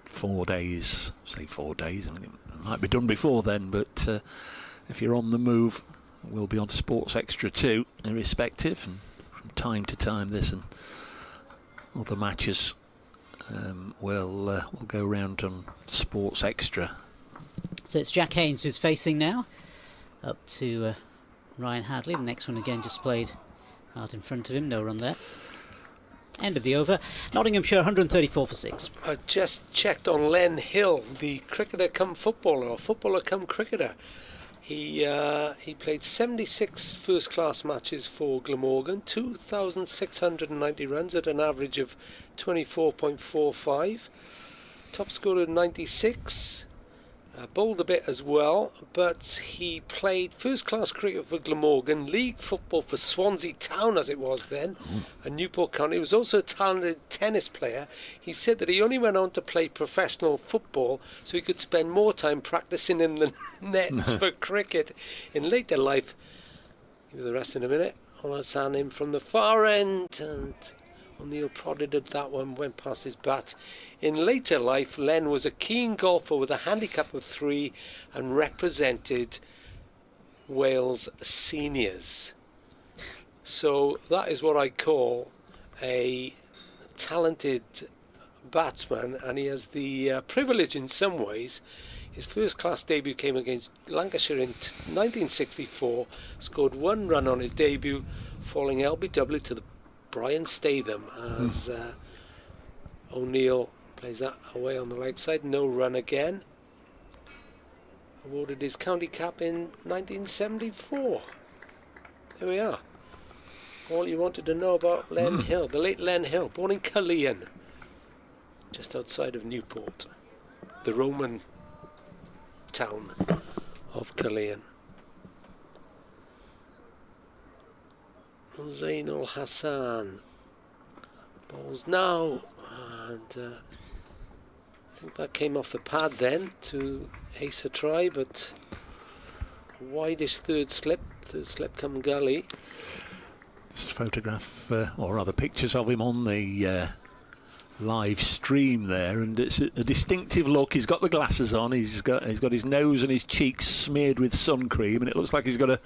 4 days. Say 4 days, I mean, it might be done before then, but if you're on the move, we'll be on Sports Extra 2 irrespective, and from time to time this and other matches will go round on Sports Extra. So it's Jack Haynes who's facing now up to Ryan Hadley. The next one again just played out in front of him, no run there. End of the over. Nottinghamshire 134 for 6. I just checked on Len Hill, the cricketer come footballer, or footballer come cricketer. He played 76 first-class matches for Glamorgan, 2,690 runs at an average of 24.45. Top scorer 96. Bowled a bit as well, but he played first-class cricket for Glamorgan, league football for Swansea Town as it was then, and Newport County. He was also a talented tennis player. He said that he only went on to play professional football so he could spend more time practicing in the nets for cricket. In later life, give you the rest in a minute, Hassan in from the far end, and O'Neill prodded at that one, went past his bat. In later life, Len was a keen golfer with a handicap of 3 and represented Wales seniors. So that is what I call a talented batsman, and he has the privilege in some ways. His first class debut came against Lancashire in 1964, scored 1 run on his debut, falling LBW to the Brian Statham as O'Neill plays that away on the leg side, no run again. Awarded his county cap in 1974. There we are. All you wanted to know about Len Hill, the late Len Hill, born in Cullean, just outside of Newport, the Roman town of Cullean. Zainul Hassan bowls now, and I think that came off the pad then to ace a try, but wideish third slip come gully. This photograph, or rather pictures of him on the live stream there, and it's a distinctive look. He's got the glasses on, he's got his nose and his cheeks smeared with sun cream, and it looks like he's got a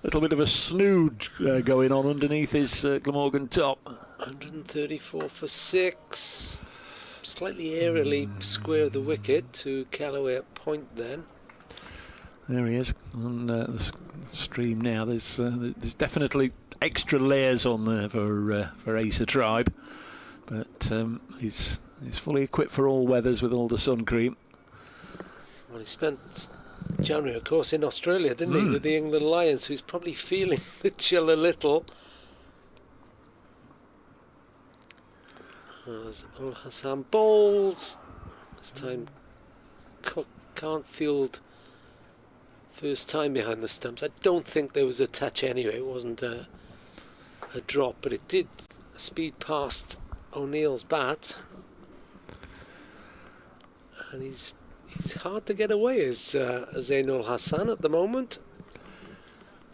little bit of a snood going on underneath his Glamorgan top. 134 for 6. Slightly airily square the wicket to Callaway at point then. There he is on the stream now. There's definitely extra layers on there for Acer Tribe, but he's fully equipped for all weathers with all the sun cream. Well, he spent January, of course, in Australia, didn't he, with the England Lions, who's probably feeling the chill a little. As Ul Hassan bowls, this time Cook can't field first time behind the stumps. I don't think there was a touch anyway. It wasn't a drop, but it did speed past O'Neill's bat, and he's hard to get away as Zainul Hassan at the moment.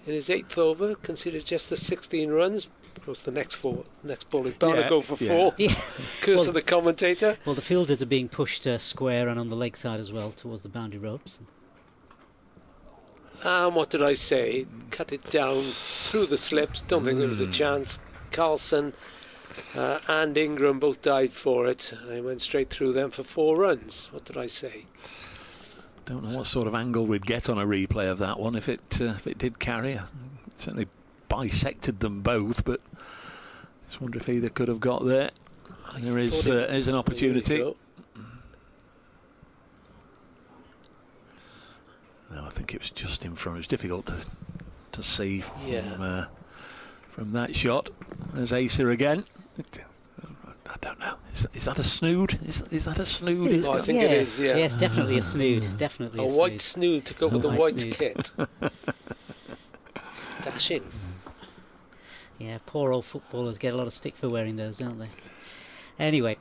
in his 8th over, conceded just the 16 runs. Of course, the next ball is bound to go for 4. Yeah. Curse of the commentator. Well, the fielders are being pushed square and on the leg side as well towards the boundary ropes. And what did I say? Cut it down through the slips. Don't think there was a chance. Carlson and Ingram both dived for it. I went straight through them for 4 runs. What did I say? Don't know what sort of angle we'd get on a replay of that one if it did carry. It certainly bisected them both, but I just wonder if either could have got there. There is an opportunity. No, I think it was just in front. It was difficult to see from that shot. There's Asa again. I don't know. Is that a snood? Is that a snood? I think it is, yeah. Yes, definitely a snood. Definitely a white snood to go with the white kit. Dashing. Yeah, poor old footballers get a lot of stick for wearing those, don't they? Anyway,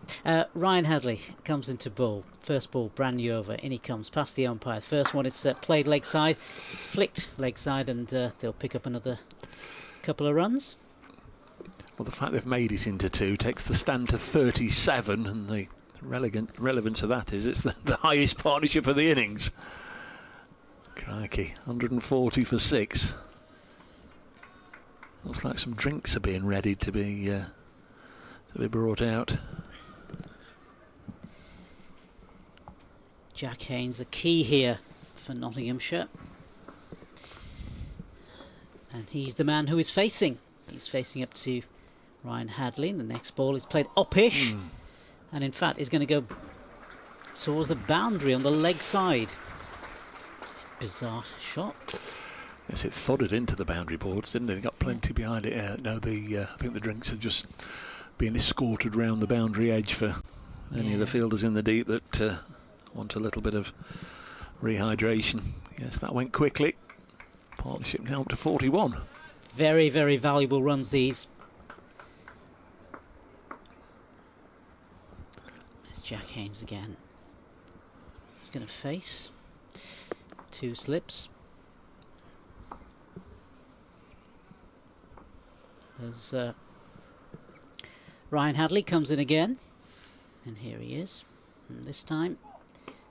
Ryan Hadley comes into bowl. First ball, brand new over. In he comes, past the umpire. First one is played leg side, flicked leg side, and they'll pick up another couple of runs. Well, the fact they've made it into 2 takes the stand to 37, and the relevance of that is it's the highest partnership of the innings. Crikey, 140 for 6. Looks like some drinks are being ready to be brought out. Jack Haynes, the key here for Nottinghamshire. And he's the man who is facing. He's facing up to Ryan Hadley. The next ball is played uppish. And in fact is going to go towards the boundary on the leg side. Bizarre shot. Yes, it thudded into the boundary boards, didn't it? It got plenty behind it. I think the drinks are just being escorted round the boundary edge for any of the fielders in the deep that want a little bit of rehydration. Yes, that went quickly. Partnership now up to 41. Very, very valuable runs these. There's Jack Haynes again. He's going to face 2 slips. There's Ryan Hadley comes in again, and here he is. And this time,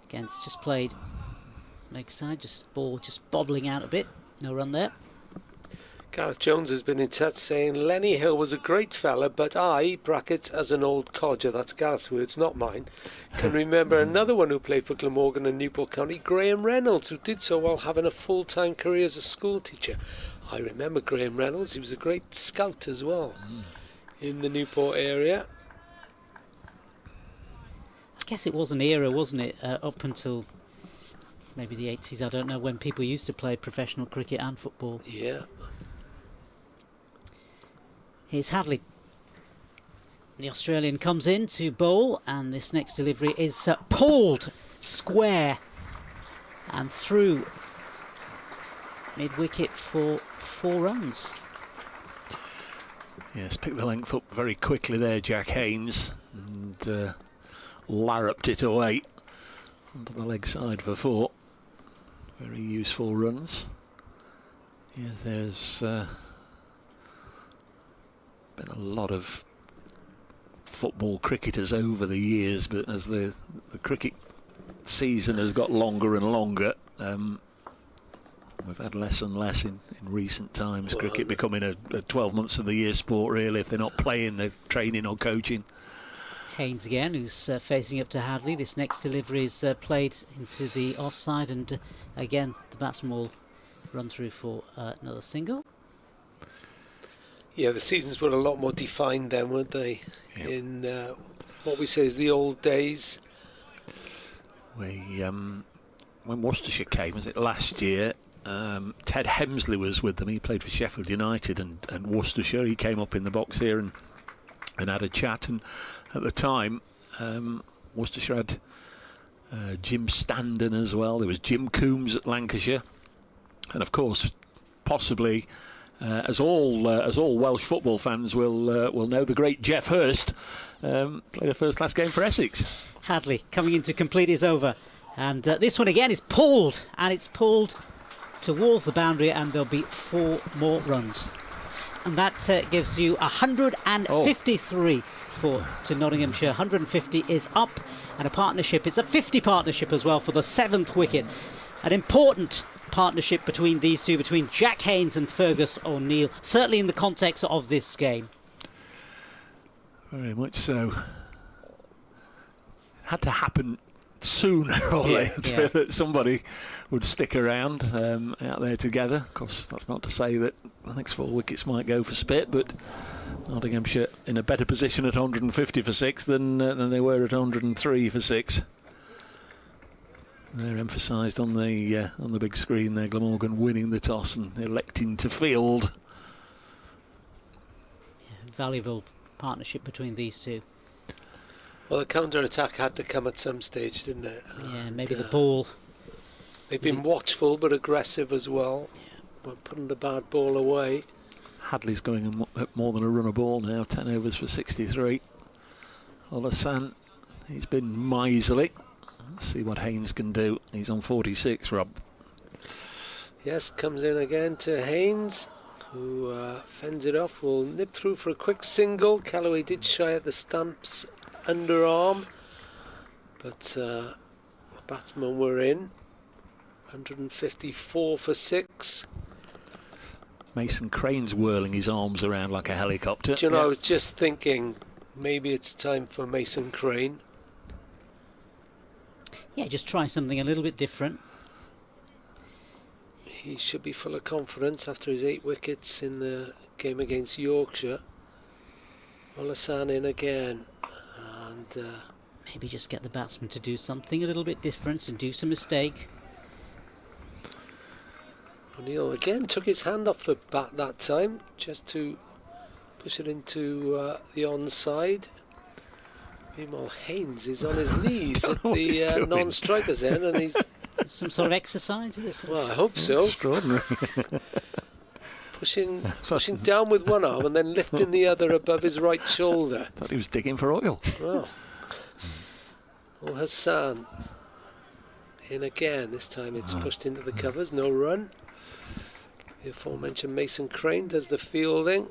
again, it's just played leg side, ball just bobbling out a bit. No run there. Gareth Jones has been in touch saying Lenny Hill was a great fella, but I, brackets, as an old codger, that's Gareth's words, not mine, can remember another one who played for Glamorgan and Newport County, Graham Reynolds, who did so while having a full-time career as a school teacher. I remember Graham Reynolds. He was a great scout as well in the Newport area. I guess it was an era, wasn't it? Up until maybe the 80s, I don't know, when people used to play professional cricket and football. Yeah. Here's Hadley. The Australian comes in to bowl, and this next delivery is pulled square and through mid-wicket for 4 runs. Yes, picked the length up very quickly there, Jack Haynes, and larruped it away onto the leg side for 4. Very useful runs. Yeah, there's been a lot of football cricketers over the years, but as the cricket season has got longer and longer, we've had less and less in recent times. Cricket becoming a 12 months of the year sport, really. If they're not playing, they're training or coaching. Haynes again, who's facing up to Hadley. This next delivery is played into the offside, and again the batsman will run through for another single. Yeah, the seasons were a lot more defined then, weren't they? Yep. In what we say is the old days. When Worcestershire came, was it last year? Ted Hemsley was with them. He played for Sheffield United and Worcestershire. He came up in the box here and had a chat. And at the time, Worcestershire had Jim Standen as well. There was Jim Coombs at Lancashire, and of course, possibly, as all Welsh football fans will know, the great Geoff Hurst played a first-class game for Essex. Hadley coming in to complete his over, and this one again is pulled, and it's pulled towards the boundary, and there'll be 4 more runs. And that gives you 153 to Nottinghamshire. 150 is up, and a partnership. It's a 50 partnership as well for the 7th wicket. An important partnership between these two, between Jack Haynes and Fergus O'Neill, certainly in the context of this game. Very much so. Had to happen sooner or later that somebody would stick around out there together. Of course, that's not to say that the next 4 wickets might go for spit, but Nottinghamshire in a better position at 150 for 6 than they were at 103 for 6. They're emphasised on the big screen there. Glamorgan winning the toss and electing to field. Yeah, valuable partnership between these two. Well, the counter-attack had to come at some stage, didn't it? Yeah, maybe the ball. They've been watchful but aggressive as well. Yeah. We're putting the bad ball away. Hadley's going at more than a run a ball now, 10 overs for 63. Olasan, he's been miserly. Let's see what Haynes can do. He's on 46, Rob. Yes, comes in again to Haynes, who fends it off. Will nip through for a quick single. Callaway did shy at the stumps underarm, but the batsmen were in. 154 for 6. Mason Crane's whirling his arms around like a helicopter. Do you know, I was just thinking maybe it's time for Mason Crane. Yeah, just try something a little bit different. He should be full of confidence after his 8 wickets in the game against Yorkshire. Olasan in again, and maybe just get the batsman to do something a little bit different and do some mistake. O'Neill again took his hand off the bat that time, just to push it into the onside. Meanwhile, Haynes is on his knees at the non-striker's end, and he's some sort of exercise. Well, I hope so. Extraordinary. pushing down with one arm and then lifting the other above his right shoulder. Thought he was digging for oil. Well, Hassan in again. This time it's pushed into the covers. No run. The aforementioned Mason Crane does the fielding.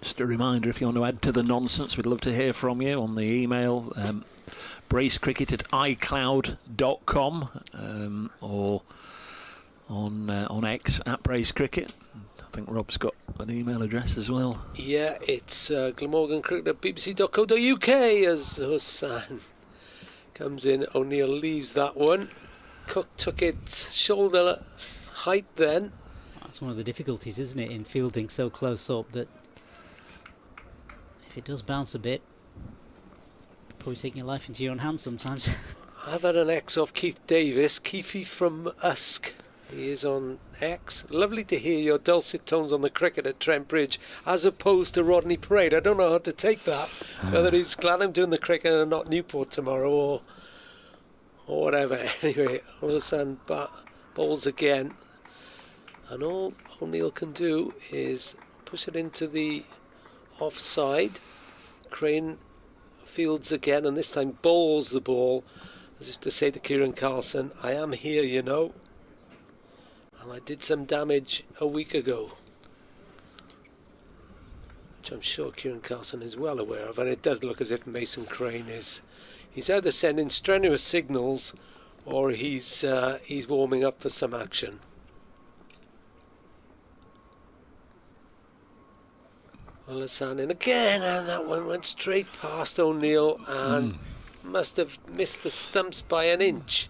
Just a reminder, if you want to add to the nonsense, we'd love to hear from you on the email, bracecricket@icloud.com, or on X @bracecricket. I think Rob's got an email address as well. Yeah, it's glamorgancricket@bbc.co.uk as Hassan comes in. O'Neill leaves that one. Cook took it shoulder height then. That's one of the difficulties, isn't it, in fielding so close up, that if it does bounce a bit, probably taking your life into your own hands sometimes. I've had an X off Keith Davis, Keefy from Usk. He is on X. Lovely to hear your dulcet tones on the cricket at Trent Bridge, as opposed to Rodney Parade. I don't know how to take that. Whether he's glad I'm doing the cricket and not Newport tomorrow, or whatever. Anyway, Olasan bowls again, and all O'Neill can do is push it into the offside. Crane fields again, and this time bowls the ball, as if to say to Kieran Carlson, I am here, you know, and I did some damage a week ago, which I'm sure Kieran Carlson is well aware of. And it does look as if Mason Crane he's either sending strenuous signals, or he's warming up for some action. Olasan in again, and that one went straight past O'Neill and must have missed the stumps by an inch.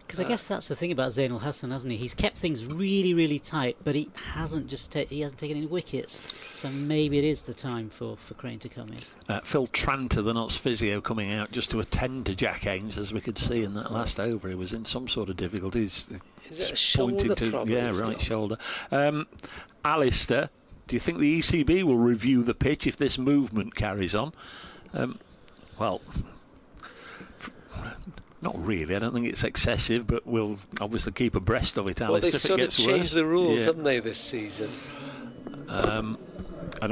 Because I guess that's the thing about Zainul Hassan, hasn't he? He's kept things really, really tight, but he hasn't taken any wickets. So maybe it is the time for Crane to come in. Phil Tranter, the Notts physio, coming out just to attend to Jack Haynes, as we could see in that last over. He was in some sort of difficulties. Is it a shoulder problem? Yeah, right shoulder. Alistair, do you think the ECB will review the pitch if this movement carries on? Well, not really. I don't think it's excessive, but we'll obviously keep abreast of it, Alistair, well, they if it gets worse. sort of changed the rules, haven't they, this season? And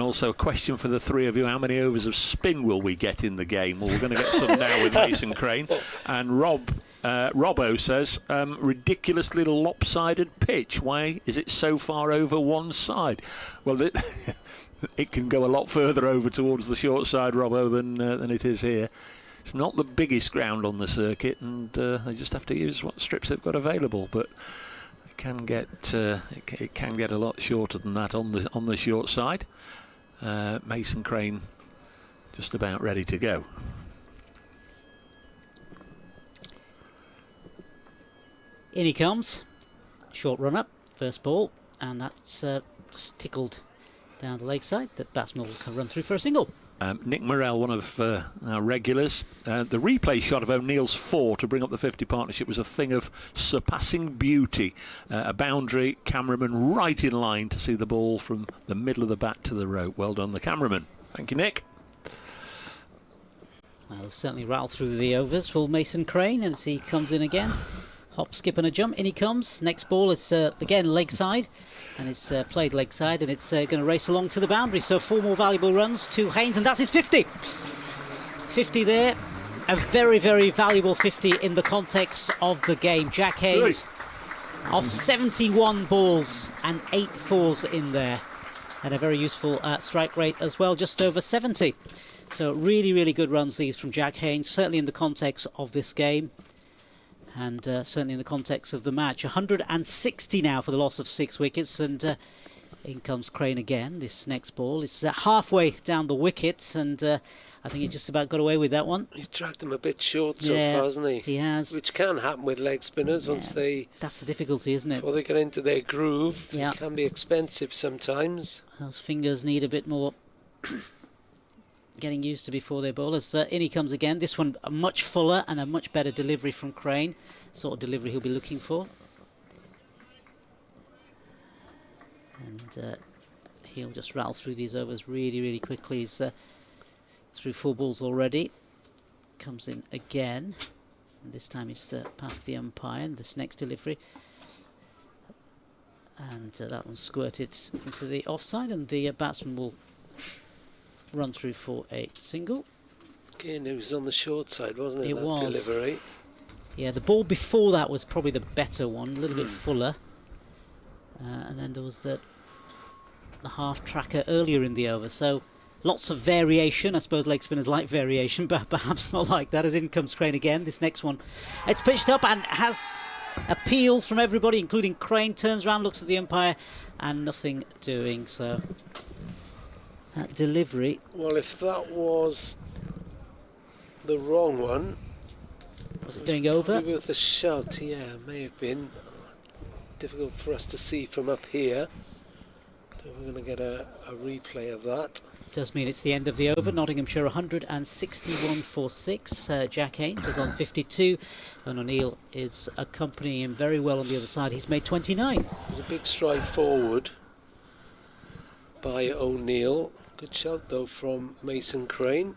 also a question for the three of you: how many overs of spin will we get in the game? Well, we're going to get some now with Mason Crane. And Rob Robbo says, ridiculously lopsided pitch. Why is it so far over one side? Well, it can go a lot further over towards the short side, Robbo, than it is here. It's not the biggest ground on the circuit, and they just have to use what strips they've got available. But it can get a lot shorter than that on the short side. Mason Crane just about ready to go. In he comes. Short run up, first ball, and that's just tickled down the leg side. The batsman will run through for a single. Nick Morrell, one of our regulars. The replay shot of O'Neill's 4 to bring up the 50 partnership was a thing of surpassing beauty. A boundary, cameraman right in line to see the ball from the middle of the bat to the rope. Well done, the cameraman. Thank you, Nick. They'll certainly rattle through the overs for Mason Crane as he comes in again. Hop, skip and a jump. In he comes. Next ball is again leg side. And it's played leg side, and it's going to race along to the boundary. So 4 more valuable runs to Haynes, and that's his 50. 50 there. A very, very valuable 50 in the context of the game. Jack Haynes off 71 balls and 8 fours in there. And a very useful strike rate as well, just over 70. So really, really good runs these from Jack Haynes, certainly in the context of this game. And certainly in the context of the match. 160 now for the loss of 6 wickets. And in comes Crane again. This next ball is halfway down the wicket. And I think he just about got away with that one. He's dragged him a bit short so far, hasn't he? He has. Which can happen with leg spinners once they... That's the difficulty, isn't it? Before they get into their groove. Yeah. It can be expensive sometimes. Those fingers need a bit more... getting used to before their bowlers. In he comes again. This one much fuller and a much better delivery from Crane. Sort of delivery he'll be looking for. And he'll just rattle through these overs really, really quickly. He's through 4 balls already. Comes in again. And this time he's past the umpire. And this next delivery. And that one squirted into the offside. And the batsman will run through for a single. Again, it was on the short side, wasn't it? It that was. Delivery. Yeah, the ball before that was probably the better one, a little bit fuller. And then there was the half tracker earlier in the over. So lots of variation. I suppose leg spinners like variation, but perhaps not like that. As in comes Crane again. This next one, it's pitched up and has appeals from everybody, including Crane. Turns around, looks at the umpire, and nothing doing. So that delivery. Well, if that was the wrong one, was it going over? With the shout, yeah, may have been difficult for us to see from up here. So we're going to get a replay of that. Does mean it's the end of the over. Nottinghamshire 161 for 6. Jack Haynes is on 52, and O'Neill is accompanying him very well on the other side. He's made 29. It was a big stride forward by O'Neill. Good shout though from Mason Crane.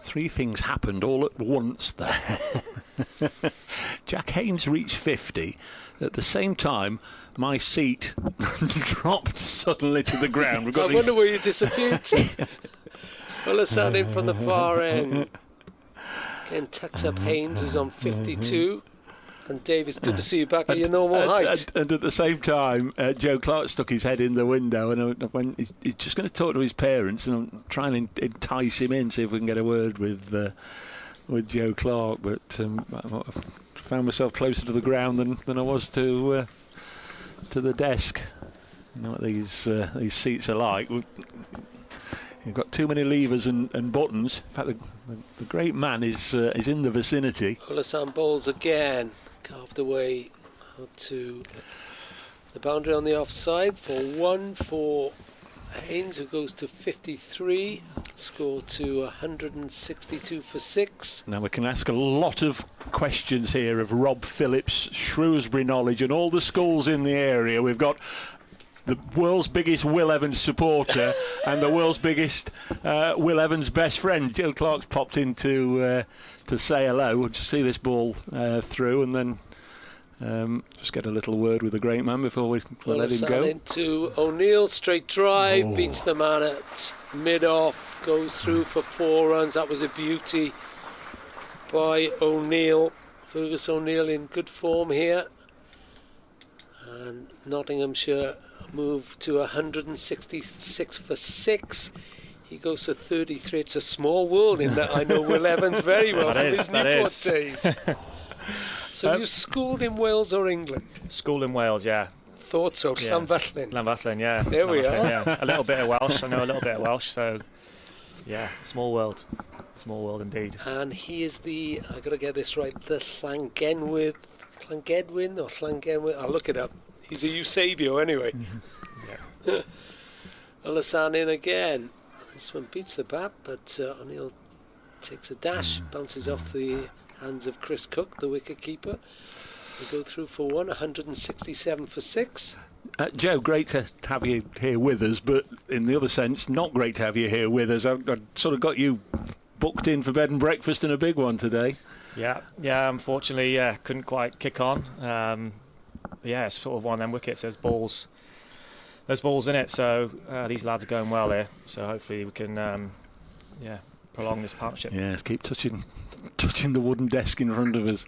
3 things happened all at once there. Jack Haynes reached 50. At the same time, my seat dropped suddenly to the ground. I wonder where you disappeared to. Well, it's in from the far end. Again, tucks up Haynes, who's on 52. And Dave, it's good to see you back at your normal height. And at the same time, Joe Clark stuck his head in the window, and he's just going to talk to his parents, and I'm trying to entice him in, see if we can get a word with Joe Clark. But I found myself closer to the ground than I was to the desk. You know what these seats are like. You've got too many levers and buttons. In fact, the great man is in the vicinity. Ulasan bowls again. Carved away to the boundary on the offside for 1 for Haynes, who goes to 53, score to 162 for 6. Now we can ask a lot of questions here of Rob Phillips' Shrewsbury knowledge and all the schools in the area. We've got the world's biggest Will Evans supporter and the world's biggest Will Evans' best friend. Joe Clark's popped in to say hello. We'll just see this ball through and then just get a little word with the great man before we let him go. Into O'Neill, straight drive, beats the man at mid-off, goes through for 4 runs. That was a beauty by O'Neill Fergus O'Neill in good form here. And Nottinghamshire move to 166 for 6. He goes to 33. It's a small world in that I know Will Evans very well from his Newport days. So you schooled in Wales or England? School in Wales, yeah. Thought so. Yeah. Llanfachlin. Llanfachlin, yeah. There we are. Yeah. A little bit of Welsh. I know a little bit of Welsh, so yeah, small world. Small world indeed. And he is the, I got to get this right, the Llangedwin or Llangenwydd. I'll look it up. He's a Eusebio anyway. Yeah. Alassane in again. This one beats the bat, but O'Neill takes a dash, bounces off the hands of Chris Cook, the wicket keeper. They go through for 167 for 6. Joe, great to have you here with us, but in the other sense, not great to have you here with us. I sort of got you booked in for bed and breakfast in a big one today. Yeah. Unfortunately, couldn't quite kick on. Yeah, it's sort of one of them wickets. There's balls in it, so these lads are going well here. So hopefully we can, prolong this partnership. Yeah, let's keep touching the wooden desk in front of us.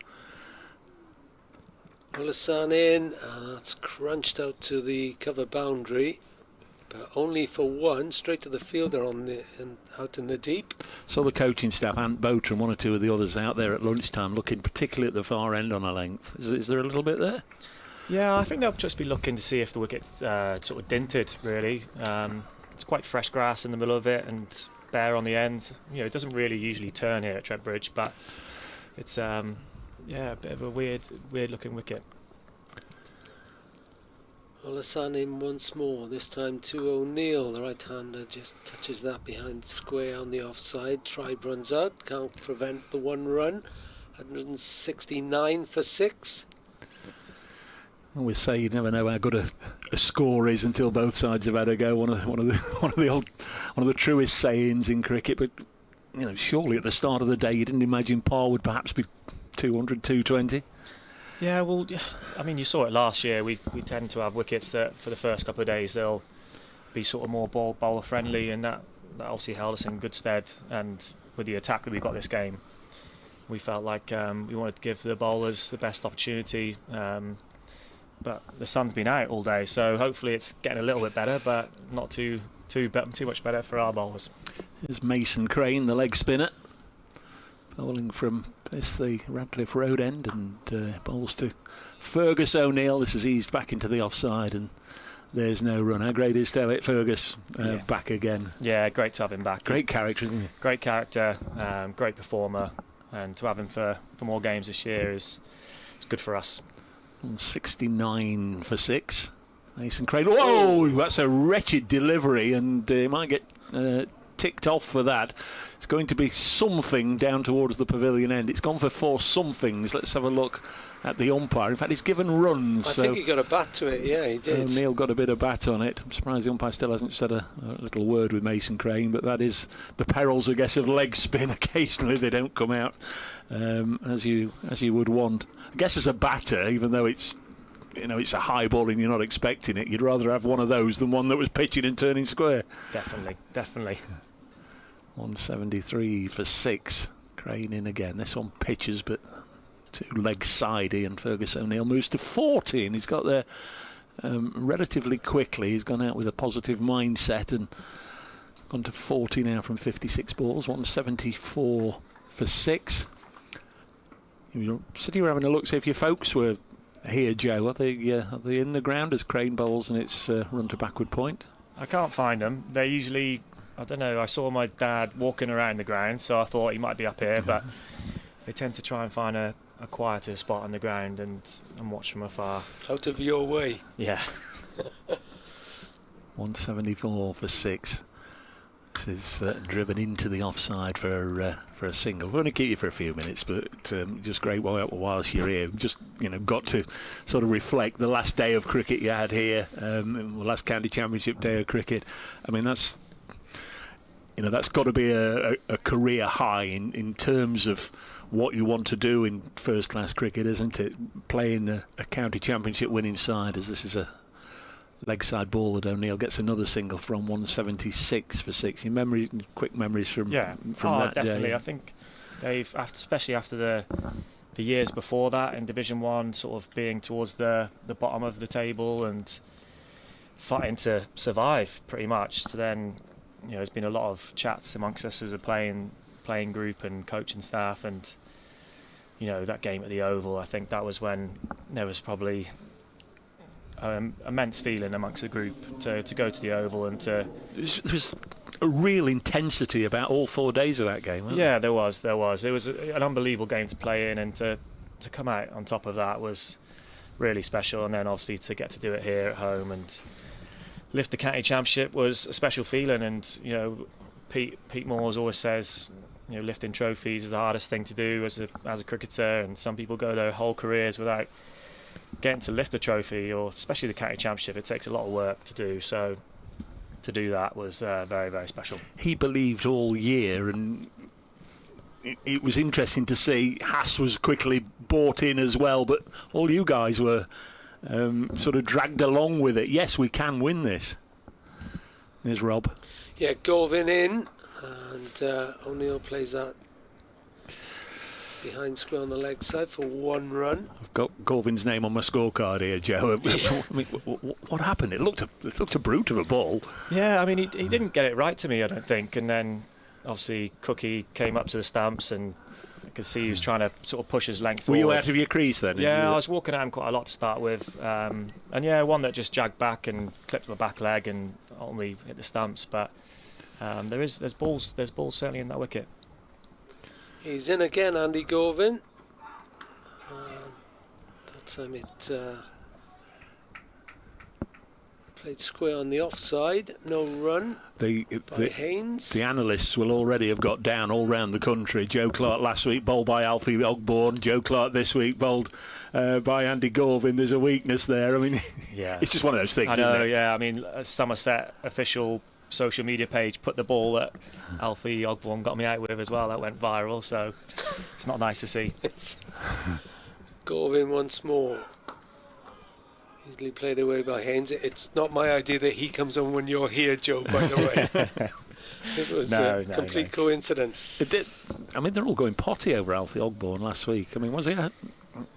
Alassane in, that's crunched out to the cover boundary, but only for one, straight to the fielder out in the deep. Saw the coaching staff, Ant Boter and one or two of the others out there at lunchtime, looking particularly at the far end on a length. Is there a little bit there? Yeah, I think they'll just be looking to see if the wicket sort of dinted, really. It's quite fresh grass in the middle of it and bare on the end. It doesn't really usually turn here at Trent Bridge, but it's a bit of a weird looking wicket. Alassane in once more, this time to O'Neill. The right-hander just touches that behind square on the offside. Tribe runs out, can't prevent the one run. 169 for 6. I always say you never know how good a score is until both sides have had a go. One of the truest sayings in cricket. But surely at the start of the day you didn't imagine par would perhaps be 200, 220. Yeah, well, I mean, you saw it last year. We tend to have wickets that for the first couple of days they'll be sort of more bowler friendly, and that obviously held us in good stead. And with the attack that we got this game, we felt like we wanted to give the bowlers the best opportunity. But the sun's been out all day, so hopefully it's getting a little bit better, but not too much better for our bowlers. Here's Mason Crane, the leg spinner, bowling from the Radcliffe Road end, and bowls to Fergus O'Neill. This is eased back into the offside, and there's no run. How great is to have it, Fergus, back again? Yeah, great to have him back. Great character, isn't he? Great character, great performer, and to have him for more games this year is good for us. 69 for 6. Mason Crane. Whoa, that's a wretched delivery, and he might get ticked off for that. It's going to be something down towards the pavilion end. It's gone for 4 somethings. Let's have a look at the umpire. In fact, he's given runs. I think he got a bat to it. Yeah, he did. O'Neill got a bit of bat on it. I'm surprised the umpire still hasn't said a little word with Mason Crane, but that is the perils, I guess, of leg spin. Occasionally they don't come out as you would want. I guess as a batter, even though it's a high ball and you're not expecting it, you'd rather have one of those than one that was pitching and turning square. Definitely. 173 for 6. Crane in again. This one pitches, but 2 legs sidey, and Fergus O'Neill moves to 14. He's got there relatively quickly. He's gone out with a positive mindset and gone to 40 now from 56 balls. 174 for 6. You said you were having a look, see if your folks were here, Joe. Are they in the ground as Crane bowls and it's run to backward point? I can't find them. They're usually, I don't know, I saw my dad walking around the ground, so I thought he might be up here, but they tend to try and find a quieter spot on the ground and watch from afar. Out of your way. Yeah. 174 for 6. This is driven into the offside for a single. We're going to keep you for a few minutes, but just great whilst you're here. Just got to sort of reflect the last day of cricket you had here, the last county championship day of cricket. I mean, that's got to be a career high in terms of what you want to do in first class cricket, isn't it? Playing a county championship winning side, as this is a leg side ball that O'Neill gets another single from. 176 for 6. Your quick memories from that definitely. day. I think they've, especially after the the years before that in Division 1, sort of being towards the bottom of the table and fighting to survive pretty much. So then, there's been a lot of chats amongst us as a playing group and coaching staff, and that game at the Oval, I think that was when there was probably immense feeling amongst the group to go to the Oval and to... There was a real intensity about all 4 days of that game, wasn't Yeah, there was. It was an unbelievable game to play in, and to come out on top of that was really special. And then obviously to get to do it here at home and lift the county championship was a special feeling. And Pete Moores always says, lifting trophies is the hardest thing to do as a cricketer, and some people go their whole careers without getting to lift a trophy, or especially the county championship. It takes a lot of work to do, so to do that was very, very special. He believed all year, and it was interesting to see Haas was quickly bought in as well, but all you guys were sort of dragged along with it. Yes, we can win this. There's Rob. Yeah, Govin in, and O'Neill plays that behind square on the leg side for 1 run. I've got Gorvin's name on my scorecard here, Joe. I mean, what happened? It looked a brute of a ball. Yeah, I mean, he didn't get it right to me, I don't think. And then obviously Cookie came up to the stumps, and I could see he was trying to sort of push his length forward. Were you out of your crease then? Yeah, I was walking at him quite a lot to start with. And yeah, one that just jagged back and clipped my back leg and only hit the stumps. But there's balls certainly in that wicket. He's in again, Andy Govin. That time it played square on the offside. No run by Haynes. The analysts will already have got down all round the country. Joe Clark last week bowled by Alfie Ogborn. Joe Clark this week bowled by Andy Govin. There's a weakness there. I mean, yeah, it's just one of those things, I know, isn't it? Yeah, I mean, Somerset official social media page put the ball that Alfie Ogborn got me out with as well. That went viral, so it's not nice to see. Govin once more. Easily played away by Haynes. It's not my idea that he comes on when you're here, Joe, by the way. It was a complete coincidence. I mean, they're all going potty over Alfie Ogborn last week. I mean, was he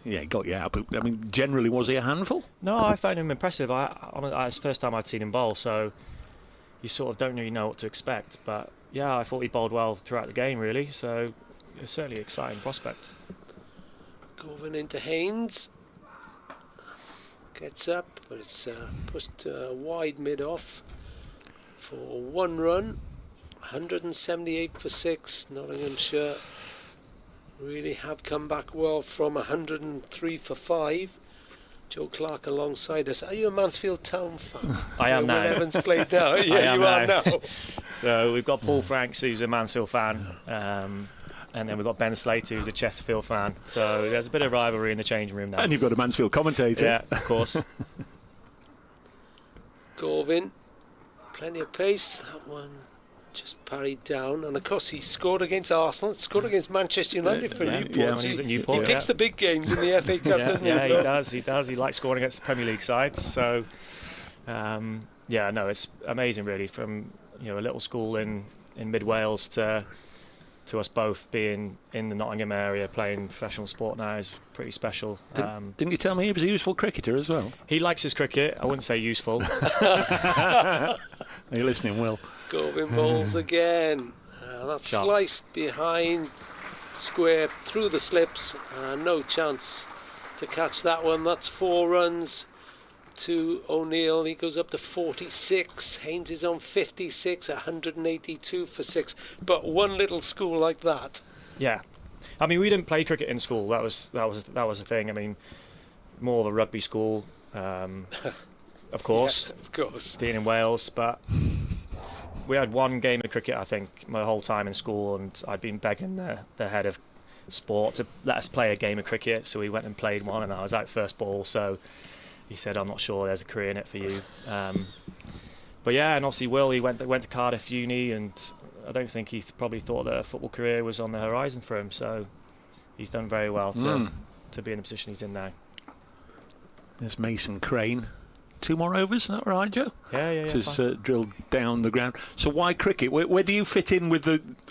yeah, he got you out, but I mean, generally, was he a handful? No, I found him impressive. It's the first time I'd seen him bowl, so you sort of don't really know what to expect. But yeah, I thought he bowled well throughout the game, really. So it's certainly an exciting prospect. Govin into Haynes. Gets up, but it's pushed wide mid-off for 1 run. 178 for 6. Nottinghamshire really have come back well from 103 for 5. Joe Clark alongside us. Are you a Mansfield Town fan? I am now. Evans played now. Yeah, you are now. So we've got Paul Franks, who's a Mansfield fan, and then we've got Ben Slater, who's a Chesterfield fan. So there's a bit of rivalry in the changing room now. And you've got a Mansfield commentator. Yeah, of course. Govin, plenty of pace. That one just parried down. And of course, he scored against Arsenal. Scored against Manchester United for Newport. Yeah, when he was at Newport. He picks the big games in the FA Cup, doesn't he? Yeah, he does. He likes scoring against the Premier League sides. So, yeah, no, it's amazing, really. From a little school in mid Wales to us both being in the Nottingham area playing professional sport now is pretty special. Didn't you tell me he was a useful cricketer as well? He likes his cricket. I wouldn't say useful. Are you listening, Will? Govin bowls again. That's sliced behind square through the slips. No chance to catch that one. That's 4 runs to O'Neill. He goes up to 46. Haynes is on 56, 182 for 6. But one little school like that. Yeah, I mean, we didn't play cricket in school. That was a thing. I mean, more of a rugby school, of course. Yeah, of course. Being in Wales, but we had 1 game of cricket, I think, my whole time in school, and I'd been begging the head of sport to let us play a game of cricket. So we went and played one, and I was out first ball. So he said, I'm not sure there's a career in it for you. But yeah, and obviously Will, he went to Cardiff Uni, and I don't think he probably thought that a football career was on the horizon for him. So he's done very well to be in the position he's in now. There's Mason Crane, 2 more overs, is that right, Joe? Yeah. This is drilled down the ground. So why cricket? Where do you fit in with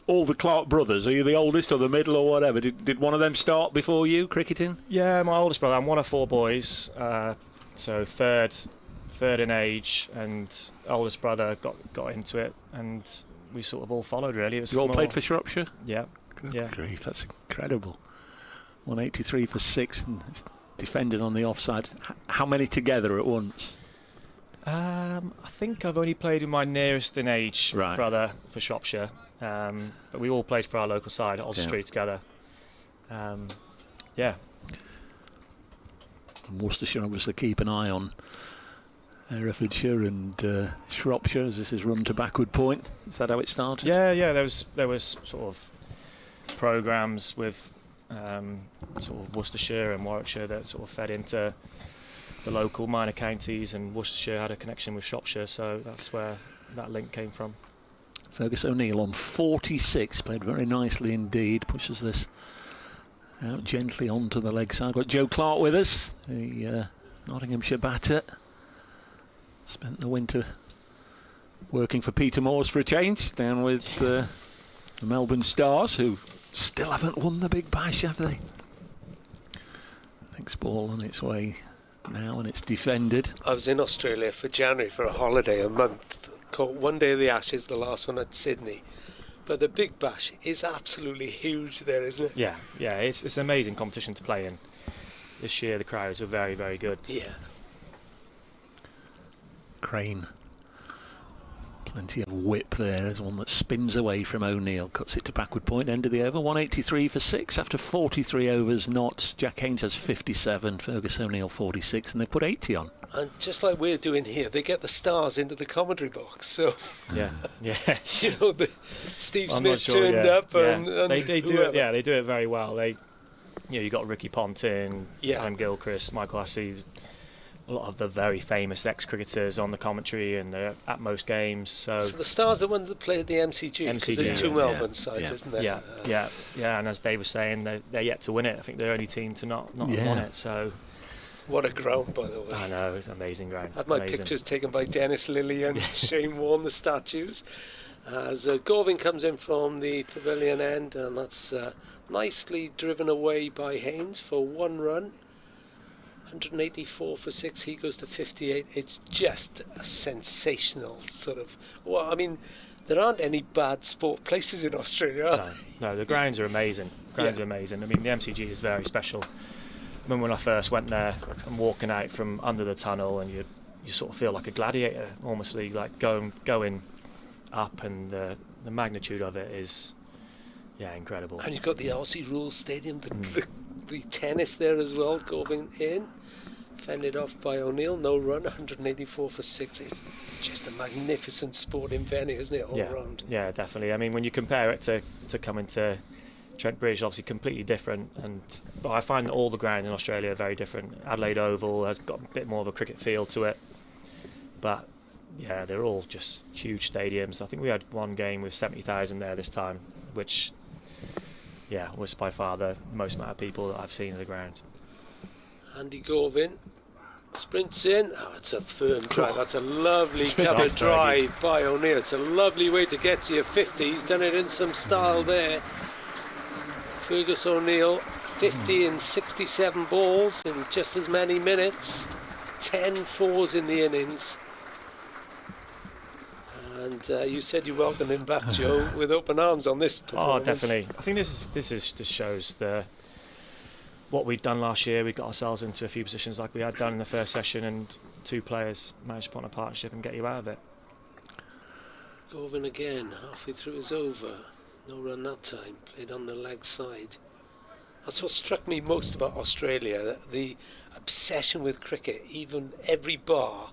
all the Clark brothers? Are you the oldest or the middle or whatever? Did one of them start before you cricketing? Yeah, my oldest brother. I'm one of 4 boys, so third in age, and oldest brother got into it, and we sort of all followed really. It was You all played for Shropshire? Yeah. Good grief, that's incredible. 183 for 6 and it's defended on the offside. How many together at once? I think I've only played with my nearest in age brother for Shropshire, but we all played for our local side at Oswestry together. Yeah. And Worcestershire obviously keep an eye on Herefordshire and Shropshire as this is run to backward point. Is that how it started? Yeah. There was sort of programmes with sort of Worcestershire and Warwickshire that sort of fed into the local minor counties, and Worcestershire had a connection with Shropshire, so that's where that link came from. Fergus O'Neill on 46, played very nicely indeed, pushes this out gently onto the leg side. Got Joe Clark with us, the Nottinghamshire batter. Spent the winter working for Peter Moores for a change, down with the Melbourne Stars, who still haven't won the Big Bash, have they? Next ball on its way now, and it's defended. I was in Australia for January for a holiday, a month. Caught one day of the Ashes, the last one at Sydney. But the Big Bash is absolutely huge there, isn't it? Yeah. It's an amazing competition to play in. This year the crowds are very, very good. Yeah. Crane. Plenty of whip there. There's one that spins away from O'Neill, cuts it to backward point, end of the over. 183 for 6 after 43 overs. Notts. Jack Haynes has 57, Fergus O'Neill 46, and they put 80 on. And just like we're doing here, they get the stars into the commentary box. So Yeah. you know, Steve Smith turned up, and they do whoever. it. Yeah, they do it very well. You got Ricky Ponting, Yeah. Adam Gilchrist, Michael Hussey, a lot of the very famous ex-cricketers on the commentary, and they're at most games. So the Stars are the ones that play at the MCG, because there's 2 Melbourne sides, isn't there? Yeah. And as Dave was saying, they're yet to win it. I think they're the only team to not have won it. So What a ground, by the way. I know, it's an amazing ground. I had my Amazing. pictures taken by Dennis Lilly and Shane Warne, the statues. As Gorvin comes in from the pavilion end, and that's nicely driven away by Haynes for 1 run. 184 for 6, he goes to 58. It's just a sensational sort of... Well, I mean, there aren't any bad sport places in Australia. No, the grounds are amazing. I mean, the MCG is very special. I remember when I first went there and walking out from under the tunnel, and you sort of feel like a gladiator, almost like going up, and the magnitude of it is incredible. And you've got the Aussie Rules Stadium, the tennis there as well, going in. Fended off by O'Neill, no run, 184 for 6. It's just a magnificent sporting venue, isn't it, all round? Yeah, definitely. I mean, when you compare it to coming to Trent Bridge, obviously completely different, but I find that all the grounds in Australia are very different. Adelaide Oval has got a bit more of a cricket feel to it, but yeah, they're all just huge stadiums. I think we had one game with 70,000 there this time, which was by far the most amount of people that I've seen in the ground. Andy Gorvin sprints in. Oh, it's a firm drive. That's a lovely cover drive by O'Neill. It's a lovely way to get to your 50. He's done it in some style there. Fergus O'Neill, 50 in 67 balls in just as many minutes. 10 fours in the innings. And you said you welcomed him back, Joe, with open arms on this performance. Oh, definitely. I think this just shows what we'd done last year. We got ourselves into a few positions like we had done in the first session, and 2 players managed to put on a partnership and get you out of it. Gorvin again, halfway through his over. No run that time, played on the leg side. That's what struck me most about Australia, the obsession with cricket. Even every bar,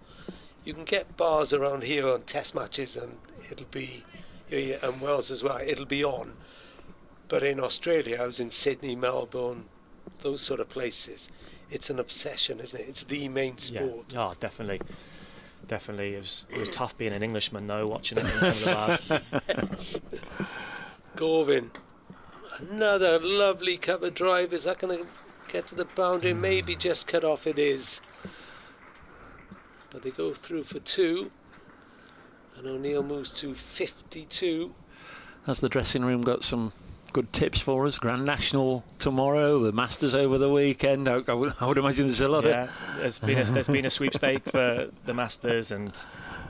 you can get bars around here on test matches, and it'll be, and Wales as well, it'll be on. But in Australia, I was in Sydney, Melbourne, those sort of places. It's an obsession, isn't it? It's the main sport. Yeah. Oh, definitely. It was tough being an Englishman though, watching it in some of the bars. Gorvin, another lovely cover drive. Is that going to get to the boundary? Maybe just cut off. It is. but they go through for 2, and O'Neill moves to 52. Has the dressing room got some good tips for us? Grand National tomorrow, the Masters over the weekend. I would imagine there's a lot there's been a sweepstake for the Masters, and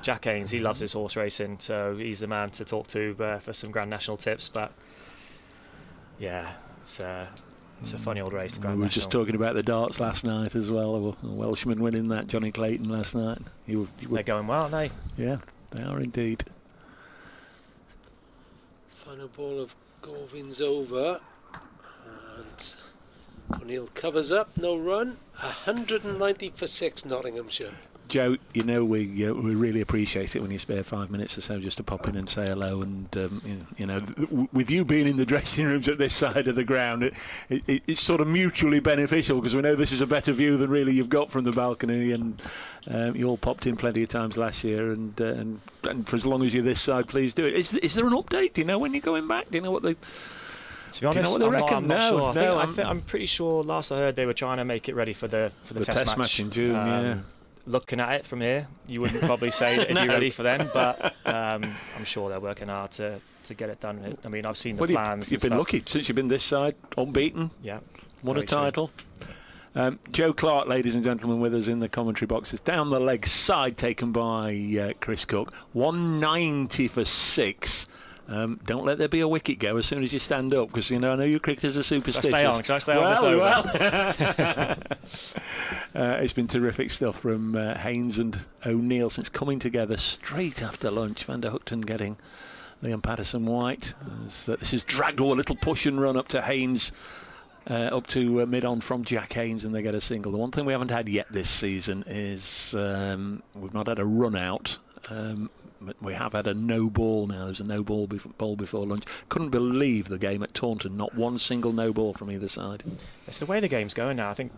Jack Haynes, he loves his horse racing, so he's the man to talk to for some Grand National tips. But yeah, it's a funny old race, the Grand We were National. just talking about the darts last night as well. A Welshman winning that, Johnny Clayton, last night. They're going well, aren't they? Yeah, they are indeed. Final ball of Gorvin's over, and O'Neill covers up, no run. 190 for 6, Nottinghamshire. Joe, you know we really appreciate it when you spare 5 minutes or so just to pop in and say hello. And with you being in the dressing rooms at this side of the ground, it's sort of mutually beneficial, because we know this is a better view than really you've got from the balcony. And you all popped in plenty of times last year, and for as long as you're this side, please do it. Is there an update? Do you know when you're going back? Do you know what they? To be honest, I'm not sure. I'm pretty sure. Last I heard, they were trying to make it ready for the test match in June. Yeah. Looking at it from here, you wouldn't probably say that it'd be ready for then, but I'm sure they're working hard to get it done. I mean, I've seen the plans. You've been lucky since you've been this side, unbeaten. Yeah, won a title. Joe Clark, ladies and gentlemen, with us in the commentary boxes. Down the leg side, taken by Chris Cook. 190 for 6. Don't let there be a wicket go as soon as you stand up, because I know you cricketers are superstitious. Can I stay on Well. It's been terrific stuff from Haynes and O'Neill since coming together straight after lunch. Van der Hookton getting Liam Patterson-White. This has dragged a little push and run up to Haynes, up to mid-on from Jack Haynes, and they get a single. The one thing we haven't had yet this season is we've not had a run out. But we have had a no ball now. There's a no ball before lunch. Couldn't believe the game at Taunton. Not one single no ball from either side. It's the way the game's going now. I think,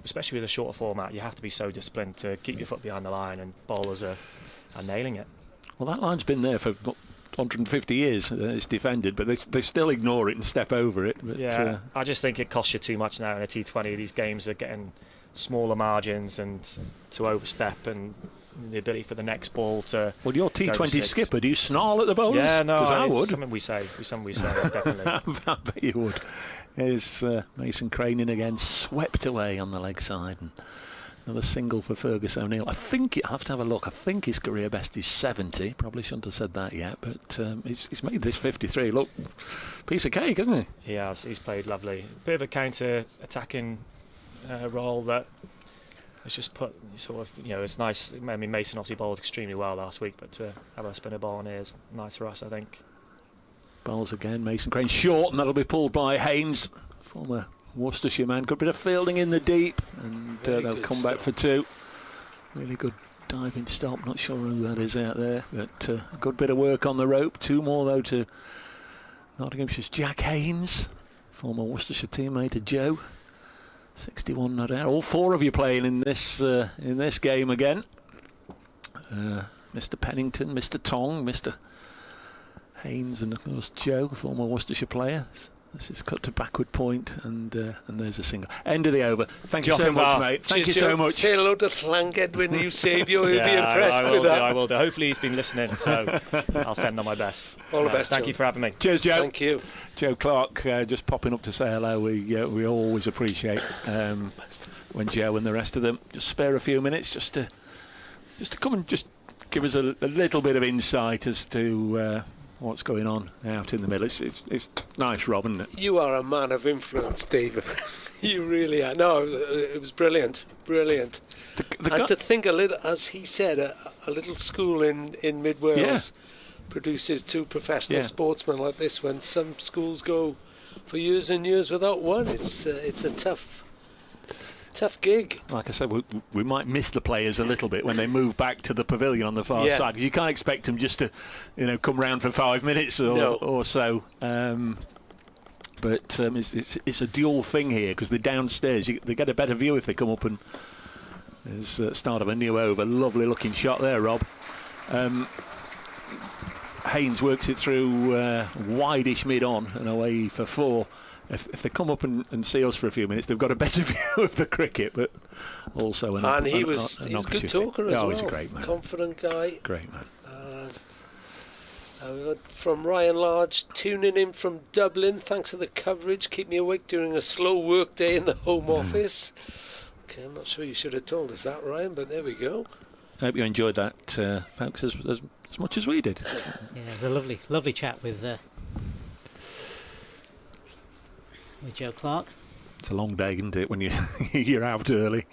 especially with a shorter format, you have to be so disciplined to keep your foot behind the line, and bowlers are nailing it. Well, that line's been there for 150 years. It's defended, but they still ignore it and step over it. But, yeah, I just think it costs you too much now in a T20. These games are getting smaller margins, and to overstep, and the ability for the next ball to. Well, you're T20 skipper. Do you snarl at the bowlers? Yeah, no, because I would. Something we say, definitely. I bet you would. Here's Mason Crane in again, swept away on the leg side, and another single for Fergus O'Neill. I think I have to have a look. I think his career best is 70. Probably shouldn't have said that yet, but he's made this 53 look piece of cake, hasn't he? He has. He's played lovely. Bit of a counter-attacking role that. It's just put sort of, it's nice. I mean, Mason obviously bowled extremely well last week, but to have a spinner ball on here is nice for us, I think. Bowls again, Mason Crane short, and that'll be pulled by Haynes, former Worcestershire man. Good bit of fielding in the deep, and they'll come back for 2. Really good diving stop. Not sure who that is out there, but a good bit of work on the rope. 2 more though to Nottinghamshire's Jack Haynes, former Worcestershire teammate of Joe. 61 not out. All 4 of you playing in this game again. Mr. Pennington, Mr. Tong, Mr. Haynes, and of course Joe, former Worcestershire player. This is cut to backward point, and there's a single. End of the over. Thank you so much, mate. Thank you so much. Say hello to Llangedwin, Eusebio. He'll be impressed with that. I will do. Hopefully he's been listening, so I'll send on my best. All the best, Thank Joe. you for having me. Cheers, Joe. Thank you. Joe Clark just popping up to say hello. We always appreciate when Joe and the rest of them just spare a few minutes just to come and just give us a little bit of insight as to what's going on out in the middle. It's nice, Rob, isn't it? You are a man of influence, David. You really are. No, it was brilliant. Brilliant. And to think a little, as he said, a little school in mid-Wales produces 2 professional sportsmen like this, when some schools go for years and years without one. It's a tough gig. Like I said, we might miss the players a little bit when they move back to the pavilion on the far side, because you can't expect them just to, come round for 5 minutes or so. But it's a dual thing here, because they're downstairs. They get a better view if they come up, and there's the start of a new over. Lovely looking shot there, Rob. Haynes works it through wide-ish mid-on and away for 4. if they come up and see us for a few minutes, they've got a better view of the cricket, but also an he was a good talker as well. He's a great man. Confident guy. Great man. We got from Ryan Large tuning in from Dublin. Thanks for the coverage. Keep me awake during a slow work day in the Home Office. Okay, I'm not sure you should have told us that, Ryan, but there we go. I hope you enjoyed that, folks, as much as we did. Yeah, it was a lovely chat with Joe Clark. It's a long day, isn't it, when you're out early.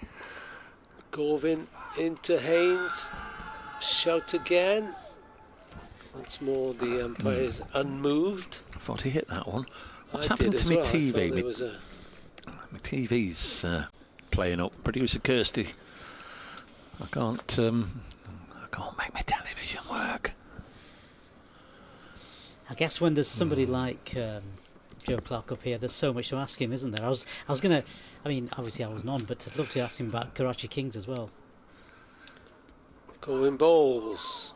Gorvin into Haynes. Shout again. Once more, the umpire is unmoved. I thought he hit that one. What's I happened did to as my well. TV? My TV's playing up. Producer Kirsty, I can't make my television work. I guess when there's somebody like Joe Clark up here, there's so much to ask him, isn't there? I was gonna, I mean, obviously I wasn't on, but I'd love to ask him about Karachi Kings as well. Going balls.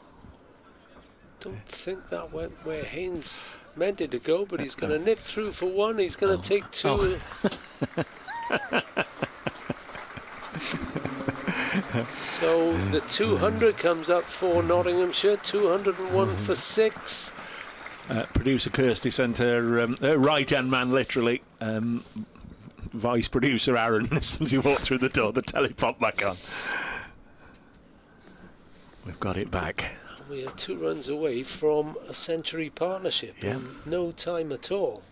Don't think that went where Haynes meant it to go, but he's going to nip through for one. He's going to take two. So the 200 comes up for Nottinghamshire, 201 for 6. Producer Kirsty sent her right-hand man, literally, vice producer Aaron, as soon as he walked through the door, the telly popped back on. We've got it back. We are 2 runs away from a century partnership in no time at all.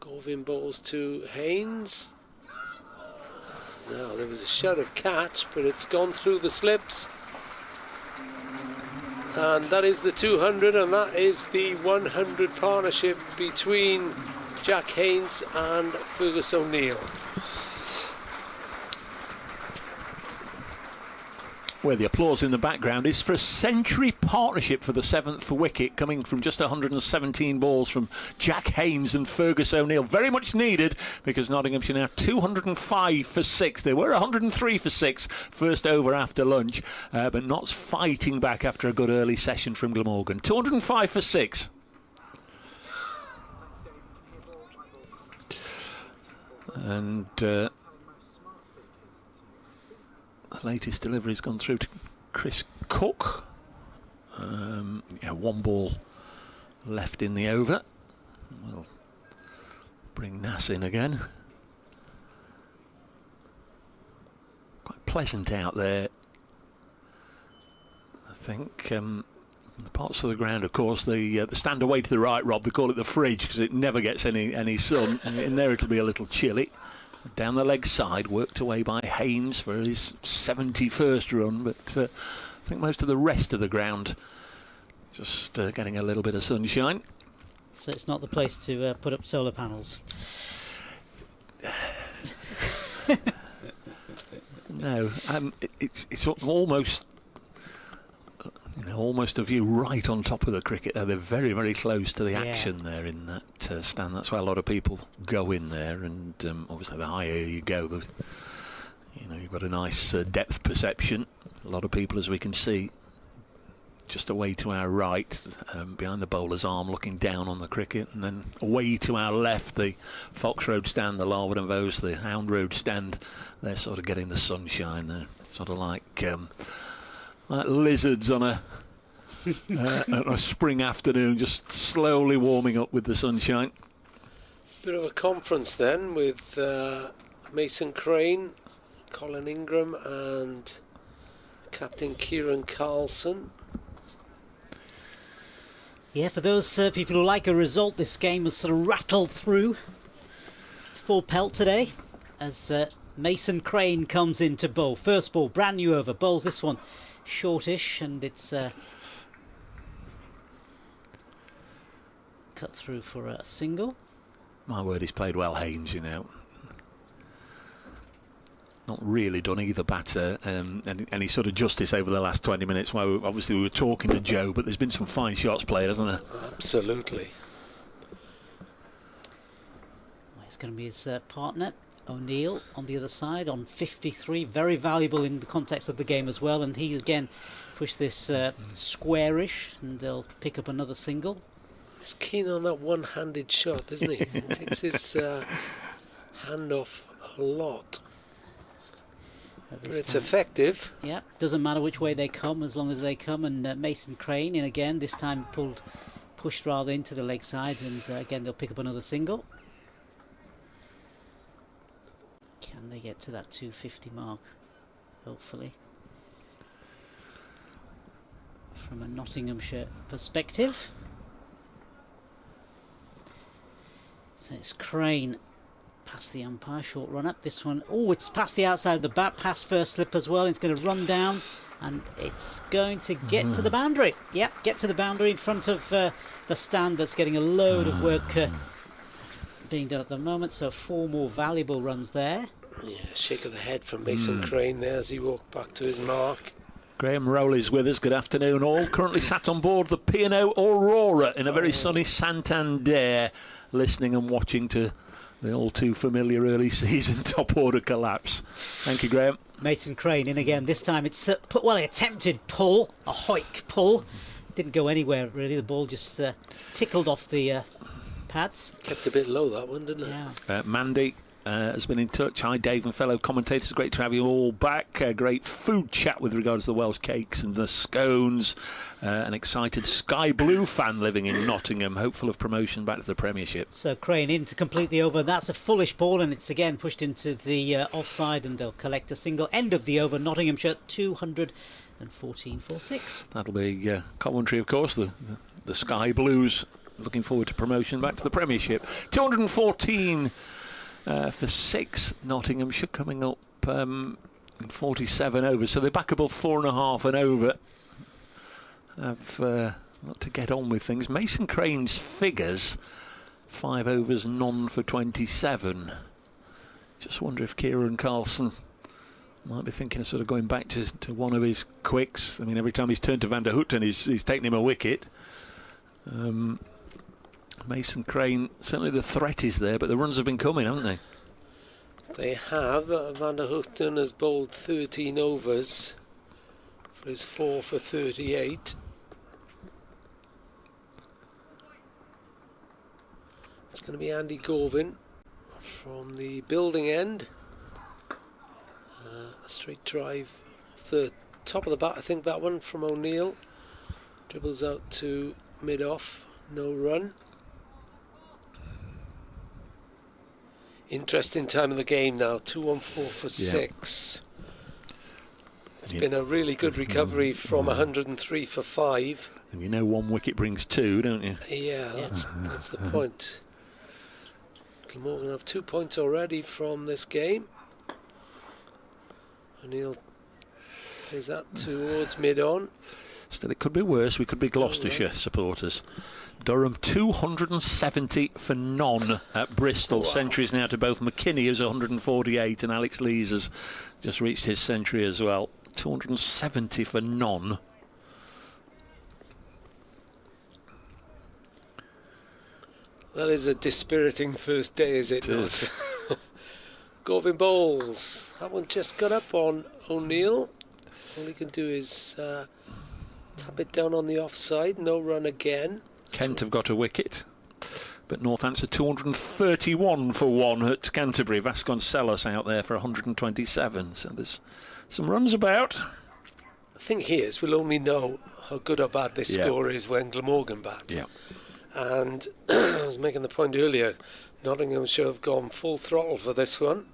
Gorvin balls to Haynes. Now there was a shot of catch, but it's gone through the slips. And that is the 200, and that is the 100 partnership between Jack Haynes and Fergus O'Neill. Where the applause in the background is for a century partnership for the 7th wicket, coming from just 117 balls from Jack Haynes and Fergus O'Neill. Very much needed, because Nottinghamshire now 205 for 6. They were 103 for 6 first over after lunch, but Notts fighting back after a good early session from Glamorgan. 205 for 6. And the latest delivery's gone through to Chris Cook. One ball left in the over. We'll bring Nass in again. Quite pleasant out there, I think. The parts of the ground, of course, the stand away to the right, Rob, they call it the fridge because it never gets any sun. In there it'll be a little chilly. Down the leg side, worked away by Haynes for his 71st run, but I think most of the rest of the ground just getting a little bit of sunshine. So it's not the place to put up solar panels. No, it's almost almost a view right on top of the cricket there. They're very, very close to the action there in that stand. That's why a lot of people go in there, and obviously the higher you go, you've got a nice depth perception. A lot of people, as we can see, just away to our right, behind the bowler's arm, looking down on the cricket, and then away to our left, the Fox Road stand, the Larwood and Vose, the Hound Road stand. They're sort of getting the sunshine there, sort of like lizards on a spring afternoon, just slowly warming up with the sunshine. Bit of a conference then with Mason Crane, Colin Ingram and Captain Kieran Carlson. Yeah, for those people who like a result, this game has sort of rattled through full pelt today as Mason Crane comes in to bowl. First ball, brand new over, bowls this one shortish, and it's cut through for a single. My word, he's played well, Haynes, Not really done either batter any sort of justice over the last 20 minutes. Well, obviously we were talking to Joe, but there's been some fine shots played, hasn't there? Absolutely. Well, it's going to be his partner, O'Neill, on the other side on 53. Very valuable in the context of the game as well, and he again pushed this squarish, and they'll pick up another single. He's keen on that one-handed shot, isn't he? He takes his hand off a lot. But it's effective. Yeah, doesn't matter which way they come as long as they come. And Mason Crane in again, this time pushed rather into the leg side, and again they'll pick up another single. Can they get to that 250 mark? Hopefully. From a Nottinghamshire perspective. So it's Crane past the umpire, short run up. This one, oh, it's past the outside of the bat, past first slip as well. It's going to run down and it's going to get to the boundary. Yep, get to the boundary in front of the stand that's getting a load of work being done at the moment. So 4 more valuable runs there. Yeah, shake of the head from Mason Crane there as he walked back to his mark. Graham Rowley's with us. Good afternoon all. Currently sat on board the P&O Aurora in a very sunny Santander, listening and watching to the all too familiar early season top order collapse. Thank you, Graham. Mason Crane in again. This time it's an attempted pull, a hoik pull. Didn't go anywhere really. The ball just tickled off the pads. Kept a bit low, that one, didn't it? Yeah. Mandy has been in touch. Hi, Dave and fellow commentators. Great to have you all back. Great food chat with regards to the Welsh cakes and the scones. An excited Sky Blue fan living in Nottingham, hopeful of promotion back to the Premiership. So Crane in to complete the over. That's a fullish ball, and it's again pushed into the offside, and they'll collect a single. End of the over. Nottinghamshire 214 for 6. That'll be commentary, of course. The Sky Blues looking forward to promotion back to the Premiership. 214 for 6. Nottinghamshire coming up in 47 overs, so they're back above 4.5 and over. Have got to get on with things. Mason Crane's figures: 5 overs, none for 27. Just wonder if Kieran Carlson might be thinking of sort of going back to one of his quicks. I mean, every time he's turned to Van der Houten, he's taken him a wicket. Mason Crane, certainly the threat is there, but the runs have been coming, haven't they? They have. Van der Houten has bowled 13 overs for his 4 for 38. It's going to be Andy Govin from the building end. A straight drive off the top of the bat, I think that one from O'Neill. Dribbles out to mid-off, no run. Interesting time of the game now, 214 for 6. It's been a really good recovery from 103 for 5. And you know 1 wicket brings 2, don't you? Yeah, that's the point. Glamorgan have 2 points already from this game. O'Neill plays that towards mid-on. Still, it could be worse. We could be Gloucestershire supporters. Durham 270 for none at Bristol. Wow. Centuries now to both McKinney, who's 148, and Alex Lees has just reached his century as well. 270 for none. That is a dispiriting first day, is it not? Govin bowls. That one just got up on O'Neill. All he can do is tap it down on the offside. No run again. Kent have got a wicket, but Northampton 231 for 1 at Canterbury. Vasconcelos out there for 127. So there's some runs about. The thing here is we'll only know how good or bad this score is when Glamorgan bats. Yeah. And I was making the point earlier, Nottinghamshire have gone full throttle for this one.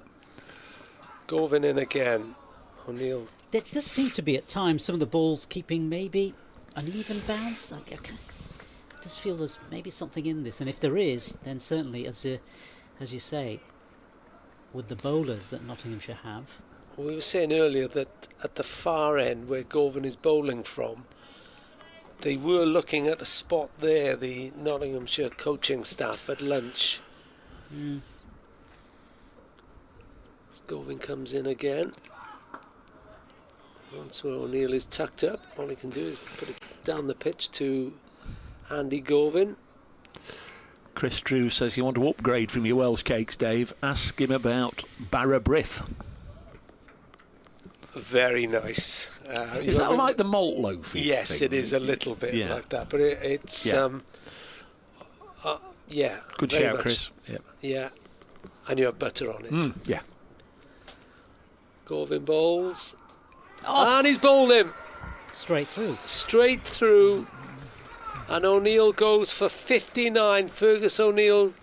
Govin in again. O'Neill. There does seem to be at times some of the balls keeping maybe an even bounce. I just feel there's maybe something in this, and if there is, then certainly, as you say, with the bowlers that Nottinghamshire have. We were saying earlier that at the far end where Govin is bowling from, they were looking at a spot there, the Nottinghamshire coaching staff at lunch. Govin comes in again. Once where O'Neill is tucked up, all he can do is put it down the pitch to Andy Govin. Chris Drew says you want to upgrade from your Welsh cakes, Dave. Ask him about Barra Brith. Very nice. Is that like the malt loaf? Yes, thing? it is a little bit like that, but it's Yeah. Good very shout, much. Chris. Yep. Yeah. And you have butter on it. Yeah. Gorvin bowls. Oh, And he's bowled him. straight through. Straight through. And O'Neill goes for 59. Fergus O'Neill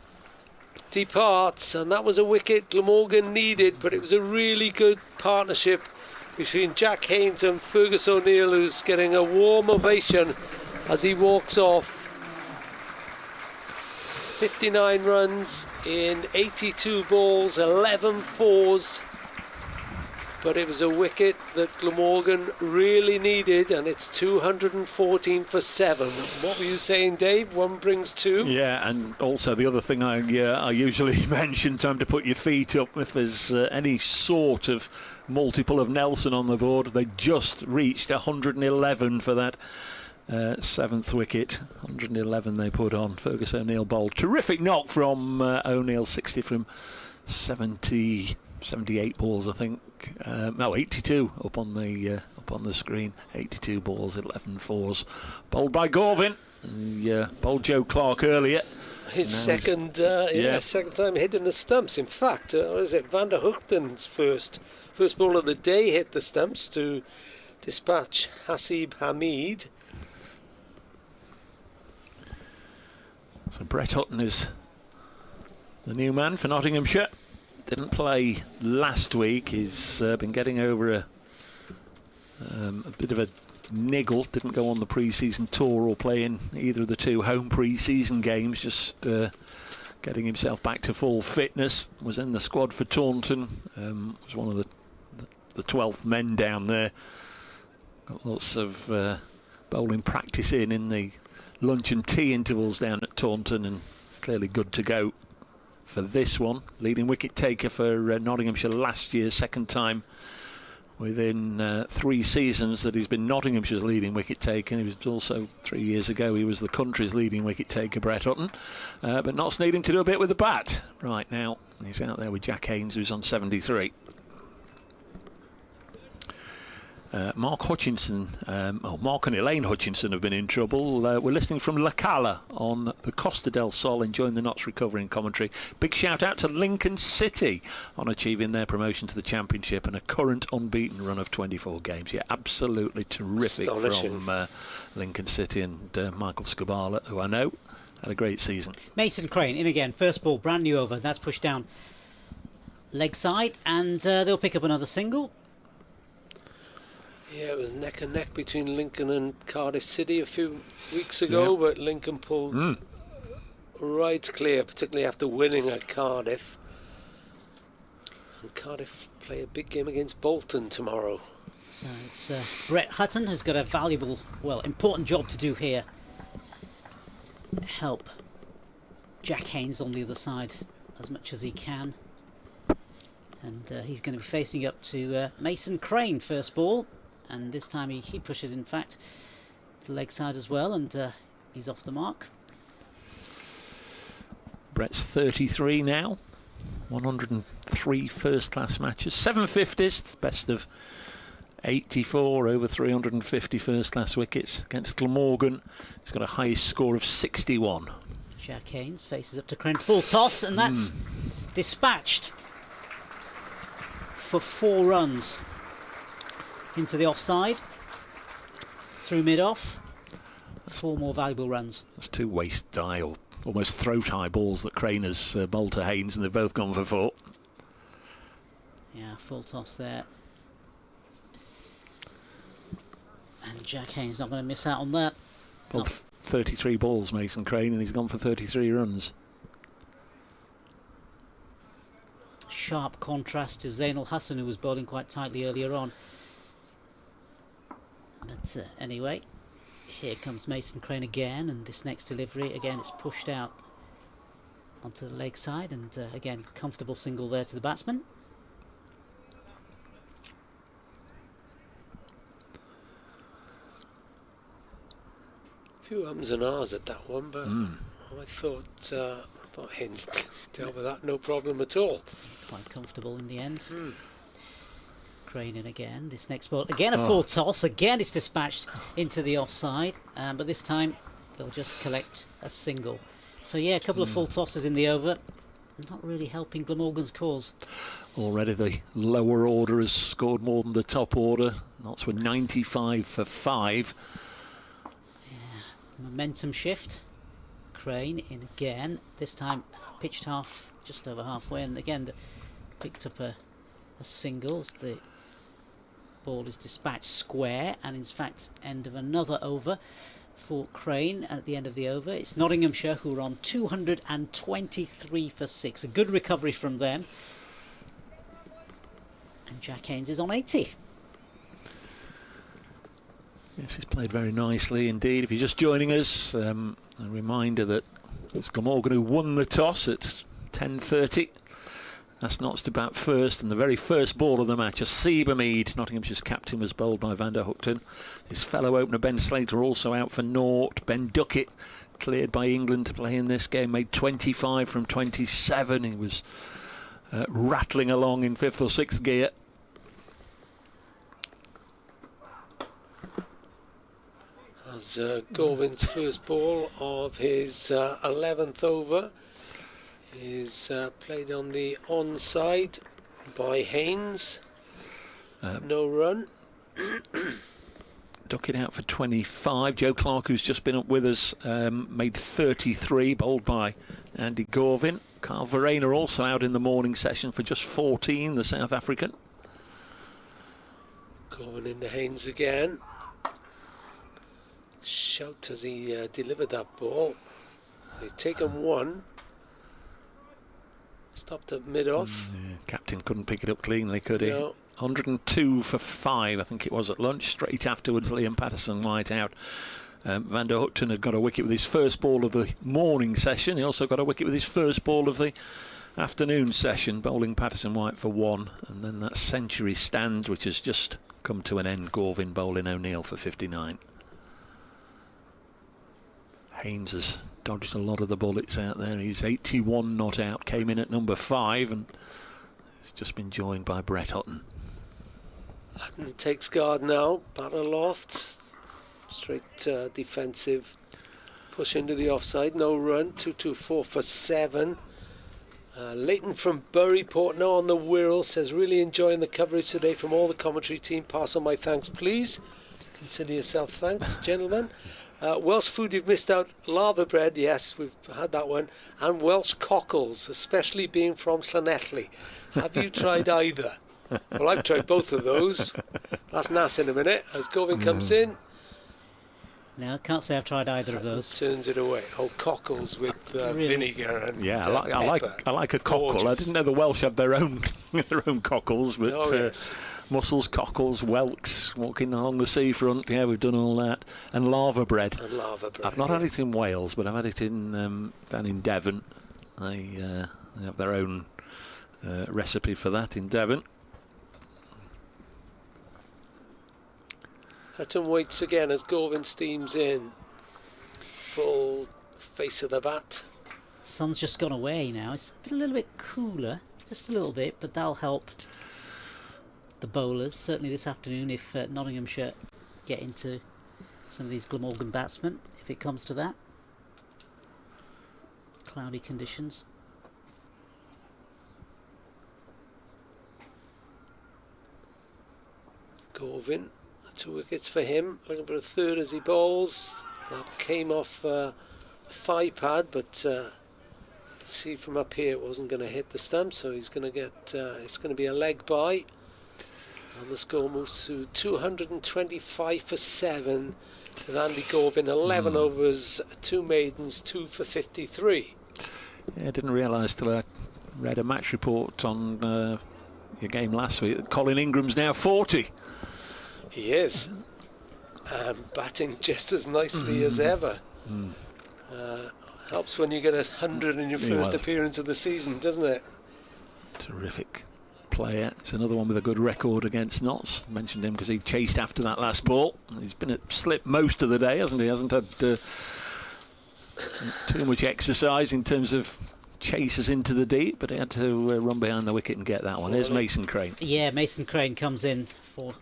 departs. And that was a wicket Glamorgan needed. But it was a really good partnership between Jack Haynes and Fergus O'Neill, who's getting a warm ovation as he walks off. 59 runs in 82 balls, 11 fours. But it was a wicket that Glamorgan really needed, and it's 214 for 7. What were you saying, Dave? One brings two? Yeah, and also the other thing I usually mention, time to put your feet up if there's any sort of multiple of Nelson on the board. They just reached 111 for that seventh wicket. 111 they put on. Fergus O'Neill bowled. Terrific knock from O'Neill, 60 from 78 balls, I think. No, 82 up on the screen. 82 balls, 11 fours. Bowled by Gorvin. Bowled Joe Clark earlier. His second time hitting the stumps. In fact, was it Van der Hoogten's first ball of the day hit the stumps to dispatch Hasib Hamid. So Brett Hutton is the new man for Nottinghamshire. Didn't play last week. He's been getting over a bit of a niggle. Didn't go on the pre-season tour or play in either of the two home pre-season games. Just getting himself back to full fitness. Was in the squad for Taunton. Was one of the 12th men down there. Got lots of bowling practice in the lunch and tea intervals down at Taunton, and it's clearly good to go for this one. Leading wicket taker for Nottinghamshire last year, second time within 3 seasons that he's been Nottinghamshire's leading wicket taker. He was also 3 years ago he was the country's leading wicket taker, Brett Hutton, but Notts need him to do a bit with the bat right now. He's out there with Jack Haynes, who's on 73. Mark Hutchinson, Mark and Elaine Hutchinson have been in trouble. We're listening from La Cala on the Costa del Sol, enjoying the Notts recovering commentary. Big shout out to Lincoln City on achieving their promotion to the Championship and a current unbeaten run of 24 games. Yeah, absolutely terrific from Lincoln City and Michael Scabala, who I know had a great season. Mason Crane in again, first ball, brand new over. That's pushed down leg side, and they'll pick up another single. Yeah, it was neck and neck between Lincoln and Cardiff City a few weeks ago, but Lincoln pulled right clear, particularly after winning at Cardiff. And Cardiff play a big game against Bolton tomorrow. So it's Brett Hutton who's got a valuable, important job to do here. Help Jack Haynes on the other side as much as he can. And he's going to be facing up to Mason Crane, first ball. And this time he pushes, in fact, to leg side as well, and he's off the mark. Brett's 33 now, 103 first-class matches, 750s, best of 84, over 350 first-class wickets against Glamorgan. He's got a highest score of 61. Jack Haynes faces up to Crane, full toss, and that's dispatched for 4 runs. Into the offside, through mid-off, 4 more valuable runs. That's 2 waist-high or almost throat-high balls that Crane has bowled to Haynes, and they've both gone for 4. Yeah, full toss there. And Jack Haynes not going to miss out on that. Well, 33 balls, Mason Crane, and he's gone for 33 runs. Sharp contrast to Zainul Hassan, who was bowling quite tightly earlier on. But anyway, here comes Mason Crane again, and this next delivery, again, it's pushed out onto the leg side, and again, comfortable single there to the batsman. A few ums and ahs at that one, but I thought Haynes dealt with that no problem at all. Quite comfortable in the end. Crane in again. This next ball, again a full toss. Again it's dispatched into the offside, but this time they'll just collect a single. So yeah, a couple of full tosses in the over. Not really helping Glamorgan's cause. Already the lower order has scored more than the top order. Notts were 95 for 5. Yeah, momentum shift. Crane in again. This time pitched just over halfway, and again picked up a single as the ball is dispatched square, and in fact end of another over for Crane. And at the end of the over, it's Nottinghamshire who are on 223 for 6. A good recovery from them. And Jack Haynes is on 80. Yes, he's played very nicely indeed. If you're just joining us, a reminder that it's Glamorgan who won the toss at 10:30. That's Notts to bat first, and the very first ball of the match, a Seabermead, Nottinghamshire's captain, was bowled by Van der Hookton. His fellow opener Ben Slater also out for naught. Ben Duckett, cleared by England to play in this game, made 25 from 27. He was rattling along in 5th or 6th gear. As Gorvin's first ball of his 11th over is played on the onside by Haynes. No run. Duckett out for 25. Joe Clark, who's just been up with us, made 33, bowled by Andy Gorvin. Carl Verena also out in the morning session for just 14, the South African. Gorvin into Haynes again. Shout as he delivered that ball. They've taken one. Stopped at mid-off. Captain couldn't pick it up cleanly, could he? No. 102 for 5, I think it was at lunch. Straight afterwards, Liam Patterson white out. Van der Hookton had got a wicket with his first ball of the morning session. He also got a wicket with his first ball of the afternoon session, bowling Patterson white for 1. And then that century stand, which has just come to an end, Gorvin bowling O'Neill for 59. Haynes has dodged a lot of the bullets out there. He's 81 not out, came in at number 5, and he's just been joined by Brett Hutton. Hutton takes guard now, batter loft, straight defensive, push into the offside, no run, 224 for 7. Leighton from Buryport now on the Wirral says, really enjoying the coverage today from all the commentary team. Pass on my thanks, please. Consider yourself thanks, gentlemen. Welsh food you've missed out, lava bread, yes, we've had that one, and Welsh cockles, especially being from Llanelli. Have you tried either? Well, I've tried both of those. That's Nas in a minute, as Govin comes in. No, I can't say I've tried either of those. Turns it away. Oh, cockles with Really? vinegar and I like a cockle. Gorgeous. I didn't know the Welsh had their own cockles, but yes. mussels, cockles, whelks, walking along the seafront. Yeah, we've done all that. And lava bread. And lava bread. I've not had it in Wales, but I've had it in down in Devon. They have their own recipe for that in Devon. Hutton waits again as Gorvin steams in. Full face of the bat. Sun's just gone away now. It's been a little bit cooler, just a little bit, but that'll help the bowlers, certainly this afternoon, if Nottinghamshire get into some of these Glamorgan batsmen, if it comes to that. Cloudy conditions. Gorvin, 2 wickets for him, looking for a third as he bowls. That came off a thigh pad, but see from up here it wasn't going to hit the stump, so he's going to get, it's going to be a leg by. And the score moves to 225 for 7 with Andy Gorvin, 11 overs, 2 maidens, 2 for 53. Yeah, I didn't realise till I read a match report on your game last week that Colin Ingram's now 40. He is. Batting just as nicely as ever. Helps when you get 100 in your first appearance of the season, doesn't it? Terrific player. It's another one with a good record against Notts. Mentioned him because he chased after that last ball. He's been at slip most of the day, hasn't he? Hasn't had too much exercise in terms of chases into the deep, but he had to run behind the wicket and get that one. There's Mason Crane. Yeah, Mason Crane comes in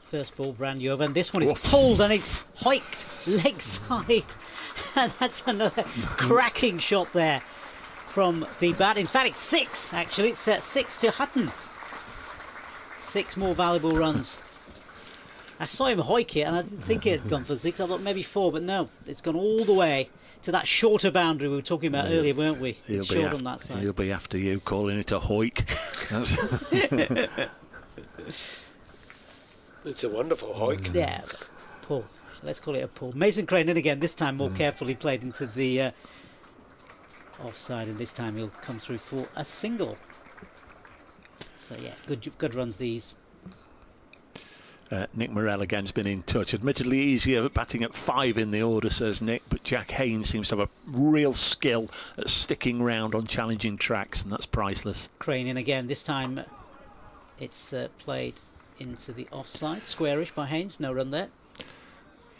first ball, brand new over, and this one is pulled and it's hiked leg side, and that's another cracking shot there from the bat. In fact, it's 6 actually. It's 6 to Hutton. 6 more valuable runs. I saw him hike it and I didn't think it had gone for 6. I thought maybe 4, but no, it's gone all the way to that shorter boundary we were talking about earlier, weren't we? It's short on that side. He'll be after you calling it a hoik. It's a wonderful hoik. Yeah, pull. Let's call it a pull. Mason Crane in again, this time more carefully played into the offside, and this time he'll come through for a single. So yeah, good runs these. Nick Morell again's been in touch. Admittedly easier batting at 5 in the order, says Nick, but Jack Haynes seems to have a real skill at sticking round on challenging tracks, and that's priceless. Crane in again, this time it's played into the offside, squarish by Haynes, no run there.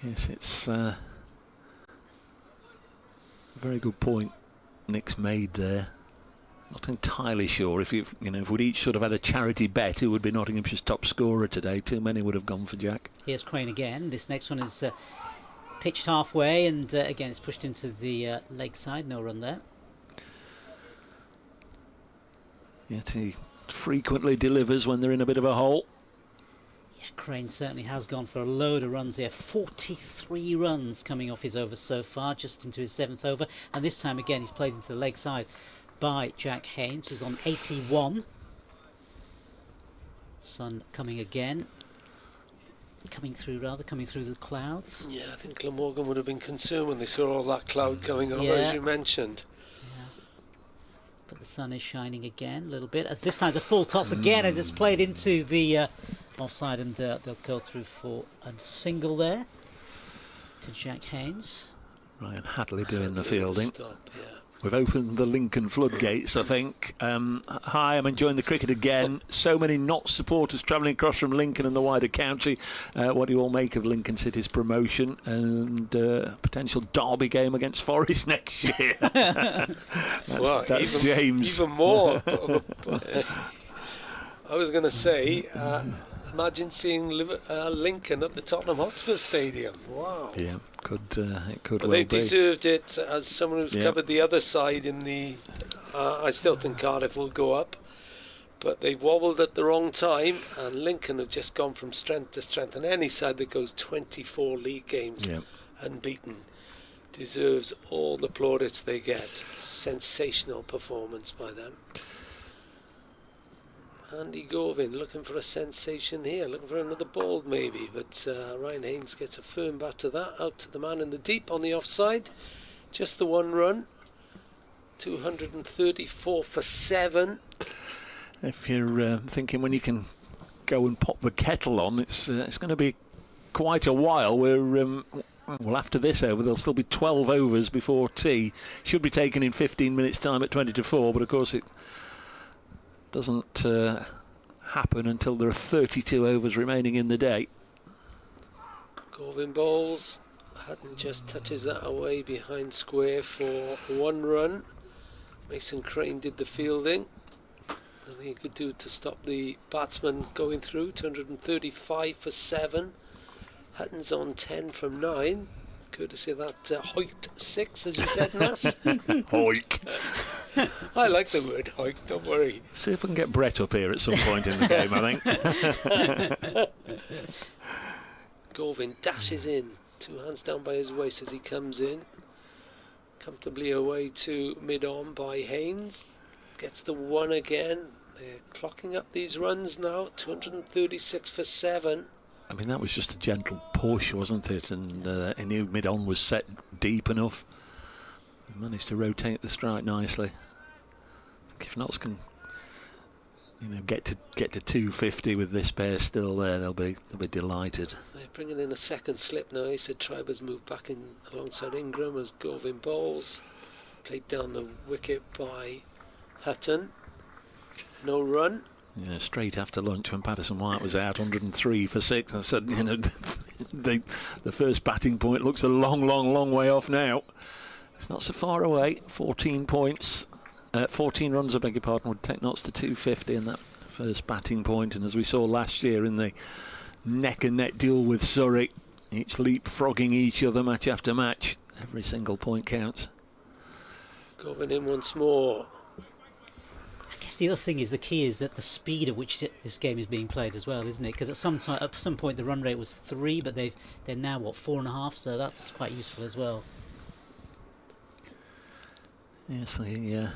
Yes, it's a very good point Nick's made there. Not entirely sure if if we'd each sort of had a charity bet who would be Nottinghamshire's top scorer today. Too many would have gone for Jack. Here's Crane again. This next one is pitched halfway, and again it's pushed into the leg side. No run there. Yet he frequently delivers when they're in a bit of a hole. Yeah, Crane certainly has gone for a load of runs here. 43 runs coming off his over so far, just into his 7th over, and this time again he's played into the leg side by Jack Haynes, who's on 81. Sun coming again. Coming through the clouds. Yeah, I think Glamorgan would have been concerned when they saw all that cloud coming over, as you mentioned. Yeah. But the sun is shining again a little bit, as this time's a full toss again, as it's played into the offside, and they'll go through for a single there to Jack Haynes. Ryan Hadley doing the fielding. Stop, yeah. We've opened the Lincoln floodgates, I think. Hi, I'm enjoying the cricket again. So many Notts supporters travelling across from Lincoln and the wider county. What do you all make of Lincoln City's promotion and potential derby game against Forest next year? that's James. Even more. I was going to say, imagine seeing Lincoln at the Tottenham Hotspur Stadium. Wow. Yeah. It could but well they be. deserved it, as someone who's covered the other side in the... I still think Cardiff will go up, but they wobbled at the wrong time, and Lincoln have just gone from strength to strength, and any side that goes 24 league games unbeaten deserves all the plaudits they get. Sensational performance by them. Andy Govin looking for a sensation here, looking for another ball maybe, but Ryan Haynes gets a firm bat to that, out to the man in the deep on the offside. Just the 1 run, 234 for 7. If you're thinking when you can go and pop the kettle on, it's going to be quite a while. Well, after this over, there'll still be 12 overs before tea. Should be taken in 15 minutes' time at 20 to 4, but of course it doesn't happen until there are 32 overs remaining in the day. Govin bowls. Hutton just touches that away behind square for 1 run. Mason Crane did the fielding. Nothing he could do to stop the batsman going through. 235 for 7. Hutton's on 10 from 9. Courtesy of that hoiked 6, as you said, Nas. Hoik. I like the word hoik, don't worry. See if we can get Brett up here at some point in the game, I think. Govin dashes in, 2 hands down by his waist as he comes in. Comfortably away to mid-on by Haynes. Gets the 1 again. They're clocking up these runs now, 236 for 7. I mean, that was just a gentle push, wasn't it? And he knew mid-on was set deep enough. He managed to rotate the strike nicely. I think if Notts can, get to 250 with this pair still there, they'll be delighted. They're bringing in a second slip now. He said Triber's moved back in alongside Ingram as Govin bowls. Played down the wicket by Hutton. No run. Straight after lunch when Patterson White was out, 103 for 6. I said, the first batting point looks a long way off now. It's not so far away. 14 points, 14 runs, I beg your pardon, would take Notts to 250 in that first batting point. And as we saw last year in the neck and neck duel with Surrey, each leapfrogging each other match after match. Every single point counts. Going in once more. I guess the other thing is, the key is that the speed at which this game is being played as well, isn't it? Because at some point the run rate was 3, but they're now what, 4.5, so that's quite useful as well. Yes, the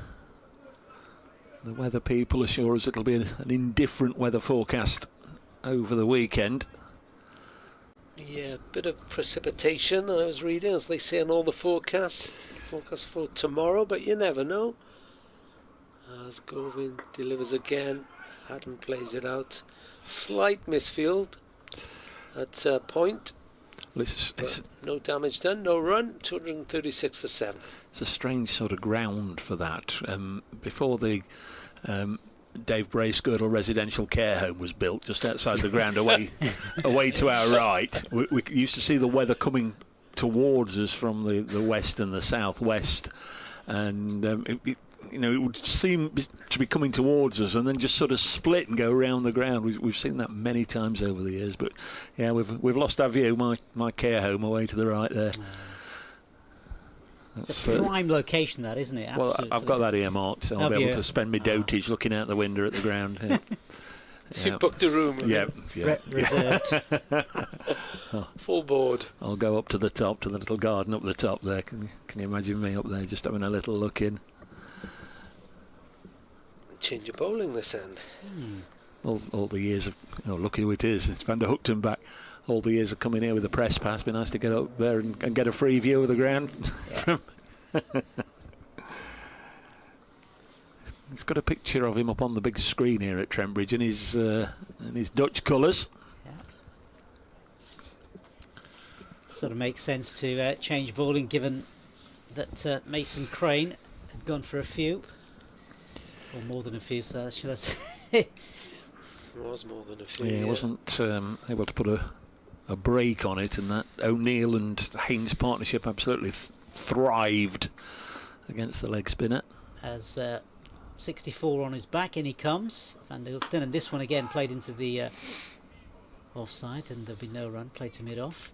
weather people assure us it'll be an indifferent weather forecast over the weekend. Yeah, a bit of precipitation I was reading, as they say in all the forecasts for tomorrow, but you never know. As Govin delivers again, Hatton plays it out. Slight misfield at point. Well, it's no damage done, no run, 236 for 7. It's a strange sort of ground for that. Before the Dave Bracegirdle residential care home was built, just outside the ground away to our right, we used to see the weather coming towards us from the west and the southwest, and it would seem to be coming towards us and then just sort of split and go around the ground. We've seen that many times over the years, but yeah, we've lost our view. My care home away to the right there. It's a prime location, that, isn't it? Absolutely. Well, I've got that earmarked, so I'll be able to spend my dotage looking out the window at the ground. Yeah. You booked a room. Yeah. Reserved. Full board. I'll go up to the top, to the little garden up the top there. Can you imagine me up there just having a little look in? Change of bowling this end. All the years of, look who it is, it's Van der Hookton back. All the years of coming here with the press pass, be nice to get up there and get a free view of the ground. Yeah. He's got a picture of him up on the big screen here at Trent Bridge in his Dutch colours. Yeah. Sort of makes sense to change bowling, given that Mason Crane had gone for a few. Or more than a few, so should I say? It was more than a few. Yeah, wasn't able to put a break on it, and that O'Neill and Haynes partnership absolutely thrived against the leg spinner. As 64 on his back, in he comes, Van der Hookton, and this one again played into the offside, and there'll be no run, played to mid-off.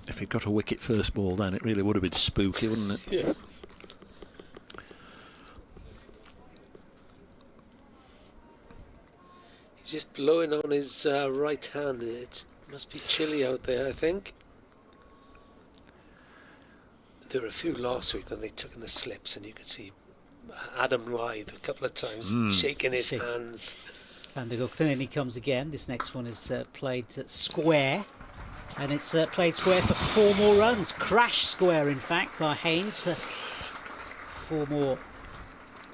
If he'd got a wicket first ball, then it really would have been spooky, wouldn't it? Yeah. Just blowing on his right hand. It must be chilly out there, I think. There were a few last week when they took in the slips, and you could see Adam Lythe a couple of times shaking his hands. Van der Hookton, and he comes again. This next one is played square, and it's played square for 4 more runs. Crash square, in fact, by Haynes. 4 more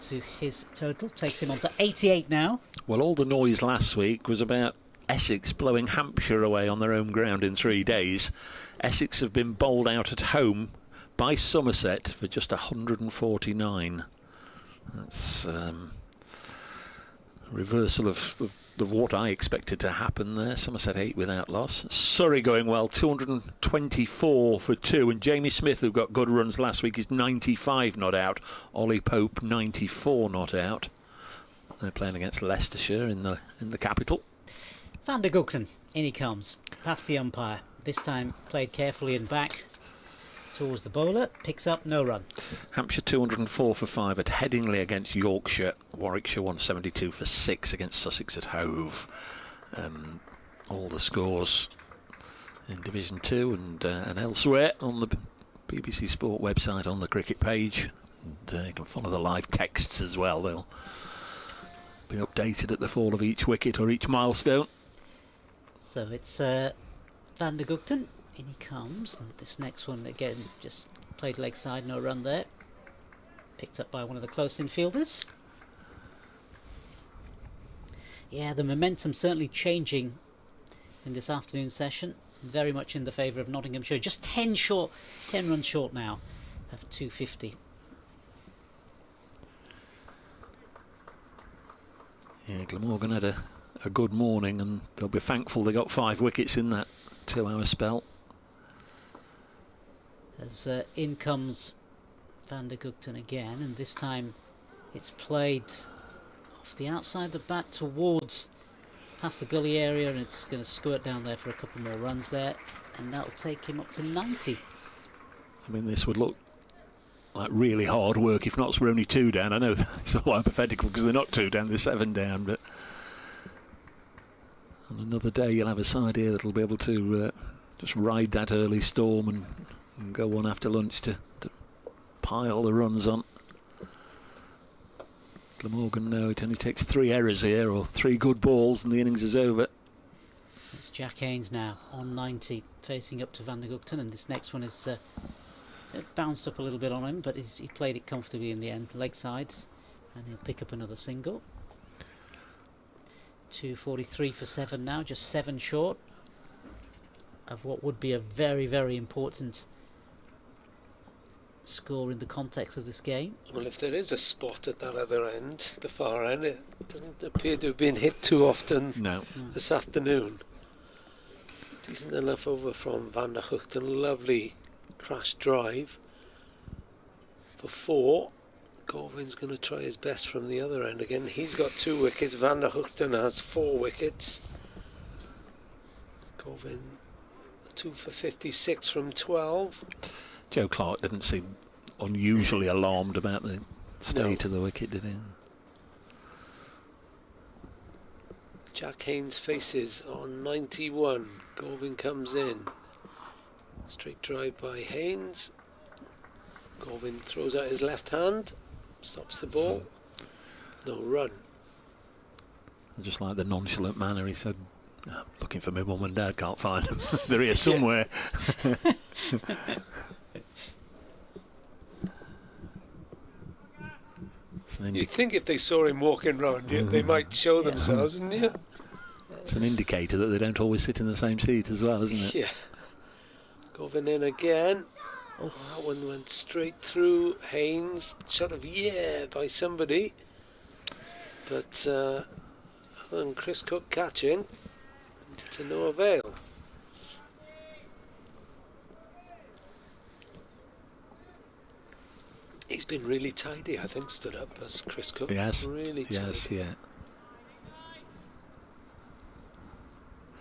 to his total, takes him on to 88 now. Well, all the noise last week was about Essex blowing Hampshire away on their home ground in 3 days. Essex have been bowled out at home by Somerset for just 149. That's a reversal of what I expected to happen there. Somerset 8 without loss. Surrey going well, 224 for 2, and Jamie Smith, who got good runs last week, is 95 not out. Ollie Pope 94 not out. They're playing against Leicestershire in the capital. Van der Hookton, in he comes, past the umpire. This time played carefully and back towards the bowler, picks up, no run. Hampshire 204 for 5 at Headingley against Yorkshire. Warwickshire 172 for 6 against Sussex at Hove. All the scores in Division 2 and elsewhere on the BBC Sport website on the cricket page. And you can follow the live texts as well. They'll be updated at the fall of each wicket or each milestone. So it's Van der Hookton. In he comes, and this next one again just played leg side, no run there. Picked up by one of the close infielders. Yeah, the momentum certainly changing in this afternoon session. Very much in the favour of Nottinghamshire. Just 10 runs short now of 250. Yeah, Glamorgan had a good morning, and they'll be thankful they got 5 wickets in that 2-hour spell. As in comes Van der Hookton again, and this time it's played off the outside of the bat towards past the gully area, and it's going to squirt down there for a couple more runs there, and that'll take him up to 90. I mean, this would look like really hard work if Notts were only 2 down. I know it's all hypothetical because they're not 2 down, they're 7 down, but on another day you'll have a side here that'll be able to just ride that early storm and go on after lunch to pile the runs on. Glamorgan, no, it only takes 3 errors here, or 3 good balls, and the innings is over. It's Jack Haynes now on 90, facing up to Van der Gugten, and this next one is it bounced up a little bit on him, but he played it comfortably in the end, leg side, and he'll pick up another single. 243 for 7 now, just 7 short of what would be a very, very important score in the context of this game. Well, if there is a spot at that other end, the far end, it doesn't appear to have been hit too often this afternoon. Decent enough over from Van der Gugten, lovely crash drive for 4. Corvin's going to try his best from the other end again. He's got 2 wickets, Van der Gugten has 4 wickets. Corvin 2 for 56 from 12. Joe Clark didn't seem unusually alarmed about the state of the wicket, did he? Jack Haynes faces on 91. Corvin comes in. Straight drive by Haynes. Corvin throws out his left hand, stops the ball. No run. I just like the nonchalant manner. He said, "I'm looking for my mum and dad, can't find them. They're here somewhere." You'd think if they saw him walking round, they might show themselves, wouldn't you? It's an indicator that they don't always sit in the same seat as well, isn't it? Yeah. Corvin in again. Oh, that one went straight through Haynes. Shot of by somebody. But other than Chris Cook catching, to no avail. He's been really tidy, I think, stood up as Chris Cook. Yes, really tidy. yes, yeah.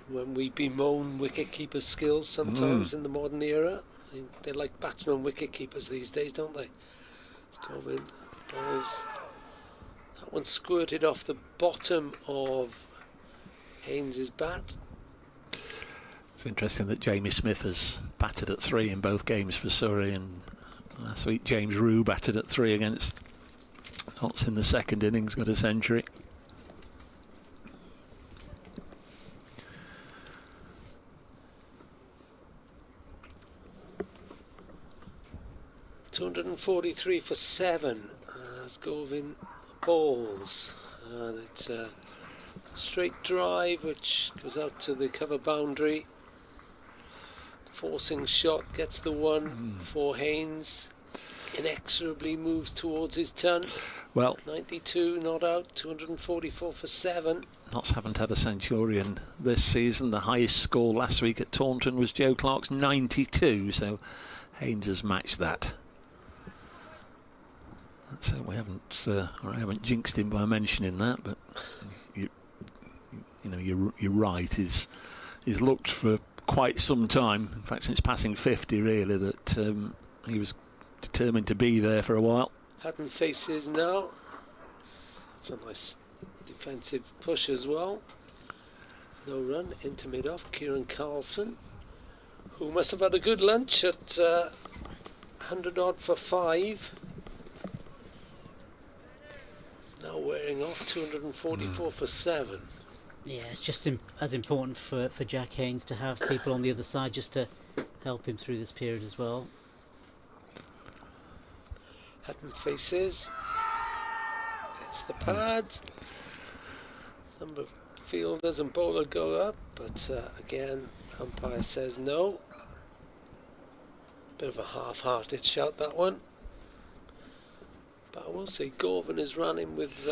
When we bemoan wicket-keeper skills sometimes in the modern era, they're like batsman wicket-keepers these days, don't they? Corvin, that one squirted off the bottom of Haynes's bat. It's interesting that Jamie Smith has batted at 3 in both games for Surrey, and last week James Rue batted at 3 against Notts in the second innings, got a century. .243 for 7 as Corvin bowls, and it's a straight drive which goes out to the cover boundary. Forcing shot gets the one for Haynes. Inexorably moves towards his ton. Well, 92 not out. 244 for 7. Notts haven't had a centurion this season. The highest score last week at Taunton was Joe Clark's 92, so Haynes has matched that. So we haven't, or I haven't jinxed him by mentioning that, but you're right. He's looked for quite some time, in fact since passing 50 really, that he was determined to be there for a while. Hatton faces now. That's a nice defensive push as well. No run into mid-off. Kieran Carlson, who must have had a good lunch at 100 odd for 5. Now wearing off. 244 for 7. Yeah, it's just as important for Jack Haynes to have people on the other side just to help him through this period as well. Hatton faces. It's the pad. Number of fielders and bowler go up, but again, umpire says no. Bit of a half-hearted shout, that one. But I will say Corvin is running with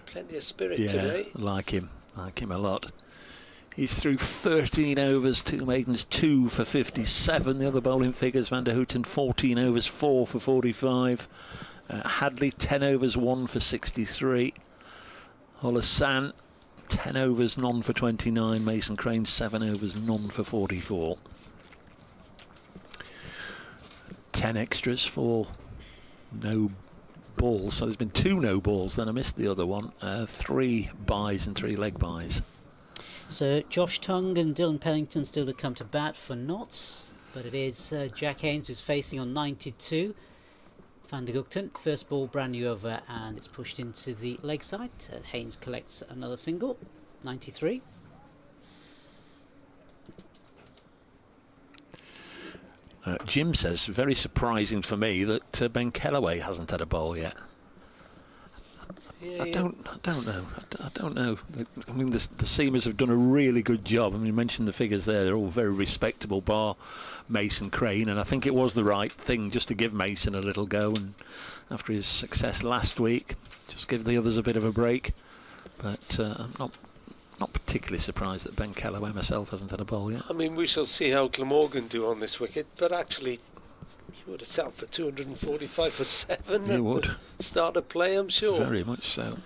plenty of spirit today. Like him a lot. He's through 13 overs, 2 maidens, 2 for 57. The other bowling figures: Van der Gugten 14 overs, 4 for 45. Hadley 10 overs, 1 for 63. Hassan 10 overs, none for 29. Mason Crane, 7 overs, none for 44. 10 extras for no balls. So there's been 2 no balls, then I missed the other one. 3 byes and 3 leg byes. So Josh Tongue and Dylan Pennington still to come to bat for Notts, but it is Jack Haynes who's facing on 92. Van der Gugten, first ball, brand new over, and it's pushed into the leg side. Haynes collects another single, 93. Jim says, very surprising for me that Ben Kellaway hasn't had a ball yet. I don't know. I don't know. I mean, the seamers have done a really good job. I mean, you mentioned the figures there. They're all very respectable, bar Mason Crane. And I think it was the right thing just to give Mason a little go. And after his success last week, just give the others a bit of a break. But I'm not particularly surprised that Ben Kellaway myself hasn't had a ball yet. I mean, we shall see how Glamorgan do on this wicket. But actually, he would have sat for 245 for 7. He would. Start a play, I'm sure. Very much so.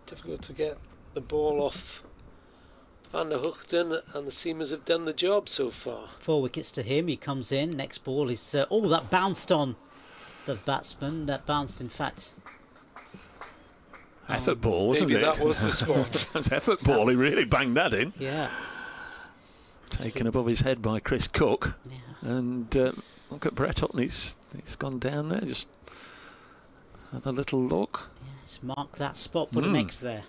Difficult to get the ball off Van der Gugten, and the seamers have done the job so far. 4 wickets to him. He comes in. Next ball is that bounced on the batsman. That bounced, in fact. Effort ball, wasn't maybe it? That was the spot. That's effort ball. He really banged that in. Yeah. Taken above his head by Chris Cook. Yeah. And look at Brett Hutton. He's gone down there. Just had a little look. Yes, mark that spot. Put an X there.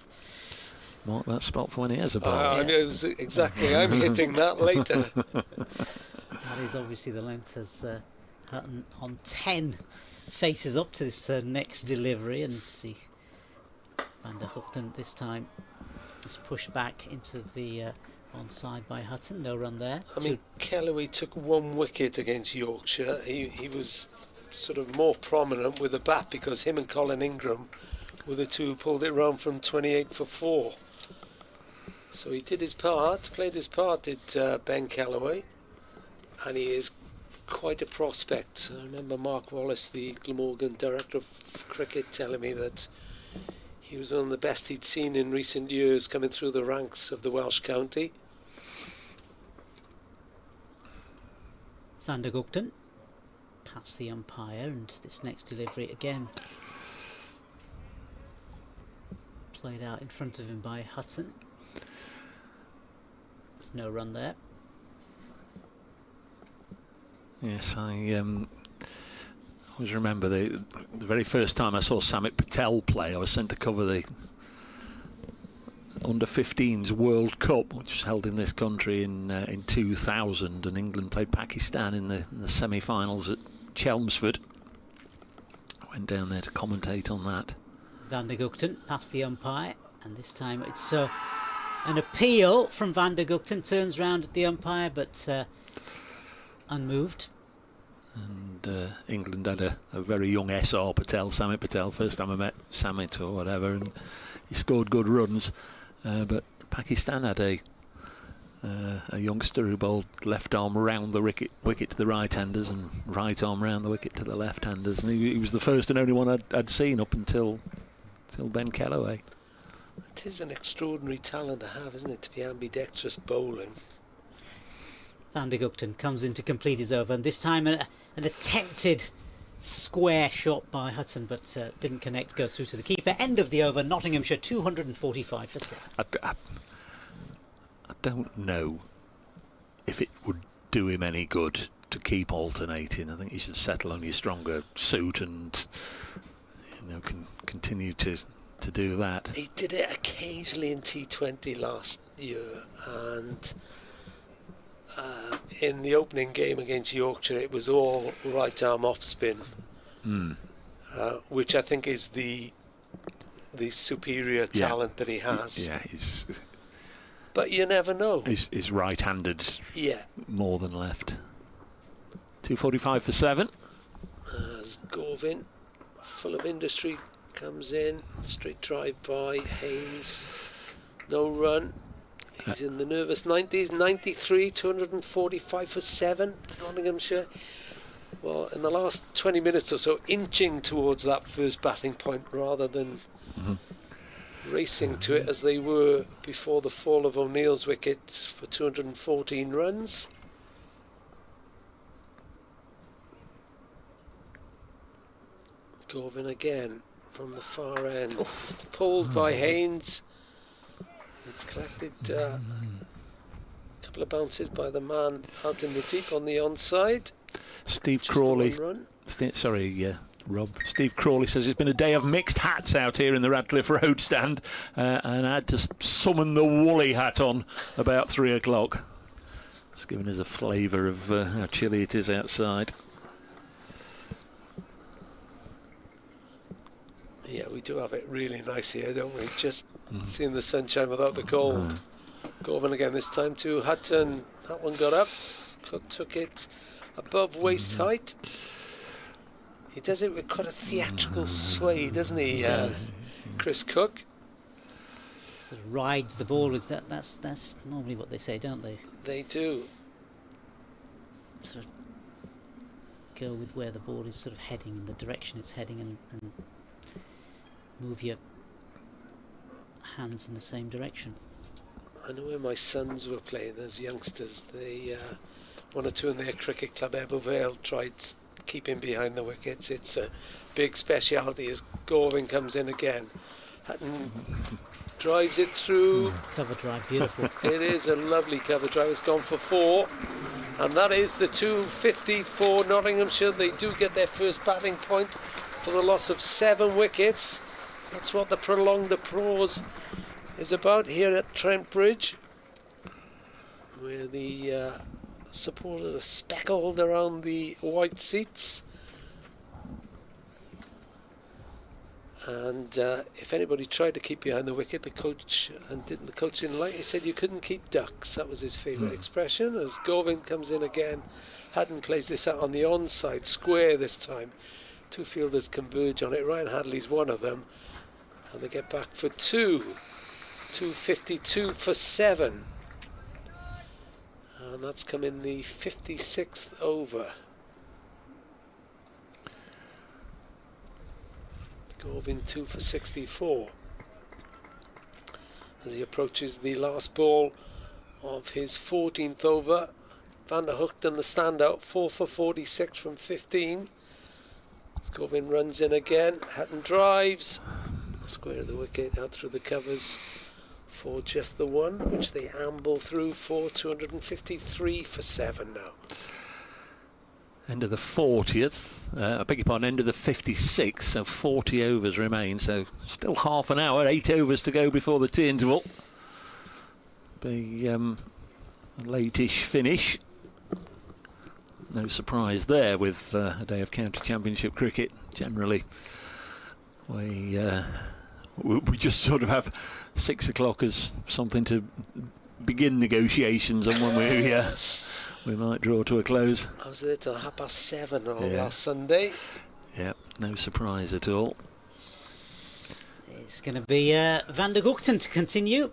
Mark that spot for when he has a ball. I know exactly. I'm hitting that later. That is obviously the length as Hutton on 10 faces up to this next delivery, and see Van der Gugten this time is pushed back into the onside by Hutton. No run there. I mean, Kellaway took 1 wicket against Yorkshire. He was sort of more prominent with the bat because him and Colin Ingram were the 2 who pulled it round from 28 for 4. So he did his part, played his part, did Ben Kellaway, and he is quite a prospect. I remember Mark Wallace, the Glamorgan director of cricket, telling me that he was one of the best he'd seen in recent years coming through the ranks of the Welsh county. Van der Gugten past the umpire, and this next delivery again played out in front of him by Hutton. There's no run there. Yes, I always remember the very first time I saw Samit Patel play. I was sent to cover the Under-15s World Cup, which was held in this country in 2000, and England played Pakistan in the semi-finals at Chelmsford. I went down there to commentate on that. Van der Gugten past the umpire, and this time it's an appeal from Van der Gugten. Turns round at the umpire, but unmoved. And England had a very young SR Patel, Samit Patel. First time I met Samit or whatever, and he scored good runs. But Pakistan had a youngster who bowled left arm round the wicket to the right-handers and right arm round the wicket to the left-handers. And he was the first and only one I'd seen up until Ben Kellaway. It is an extraordinary talent to have, isn't it, to be ambidextrous bowling. Van der Gugten comes in to complete his over, and this time an attempted square shot by Hutton, but didn't connect, goes through to the keeper. End of the over, Nottinghamshire 245 for 7. I don't know if it would do him any good to keep alternating. I think he should settle on your stronger suit and continue to do that. He did it occasionally in T20 last year, and in the opening game against Yorkshire it was all right arm off spin, which I think is the superior talent that he has. Yeah, but you never know. He's right-handed, yeah, more than left. 245 for 7. As Gorvin, full of industry, comes in, straight drive by Haynes, no run. He's in the nervous 90s, 93, 245 for 7, Nottinghamshire. Well, in the last 20 minutes or so, inching towards that first batting point rather than racing to it as they were before the fall of O'Neill's wicket for 214 runs. Gorvin again from the far end. It's pulled by Haynes. It's collected a couple of bounces by the man out in the deep on the onside. Steve Just Crawley. the one run. Rob. Steve Crawley says it's been a day of mixed hats out here in the Radcliffe Road stand, and I had to summon the woolly hat on about 3 o'clock. It's giving us a flavour of how chilly it is outside. Yeah, we do have it really nice here, don't we? Just seeing the sunshine without the cold. Gorvin again this time to Hutton. That one got up. Cook took it above waist height. He does it with quite a theatrical sway, doesn't he, Chris Cook? Sort of rides the ball. That's normally what they say, don't they? They do. Sort of go with where the ball is sort of heading, in the direction it's heading, and move your hands in the same direction. I know when my sons were playing as youngsters, they one or two in their cricket club, Ebervale, tried keeping behind the wickets. It's a big speciality as Gorvin comes in again. Hutton drives it through. Cover drive, beautiful. It is a lovely cover drive. It's gone for 4, and that is the 250 for Nottinghamshire. They do get their first batting point for the loss of 7 wickets. That's what the prolonged applause is about here at Trent Bridge, where the supporters are speckled around the white seats. And if anybody tried to keep behind the wicket, the coach didn't like. He said you couldn't keep ducks. That was his favourite expression. As Gorvin comes in again, Hutton plays this out on the onside square this time. 2 fielders converge on it. Ryan Hadley's one of them, and they get back for 2. 252 for 7. And that's come in the 56th over. Gorvin 2 for 64 as he approaches the last ball of his 14th over. Van der Hoogten the standout, 4 for 46 from 15. As Gorvin runs in again, Hutton drives square of the wicket out through the covers for just the 1, which they amble through for 253 for 7 now. End of the 40th, I beg your pardon, end of the 56th, so 40 overs remain, so still half an hour, 8 overs to go before the tea interval. Be a late-ish finish. No surprise there with a day of county championship cricket. Generally, we just sort of have 6 o'clock as something to begin negotiations, and when we might draw to a close. I was there till 7:30 last Sunday. Yeah, no surprise at all. It's going to be Van der Hoogten to continue,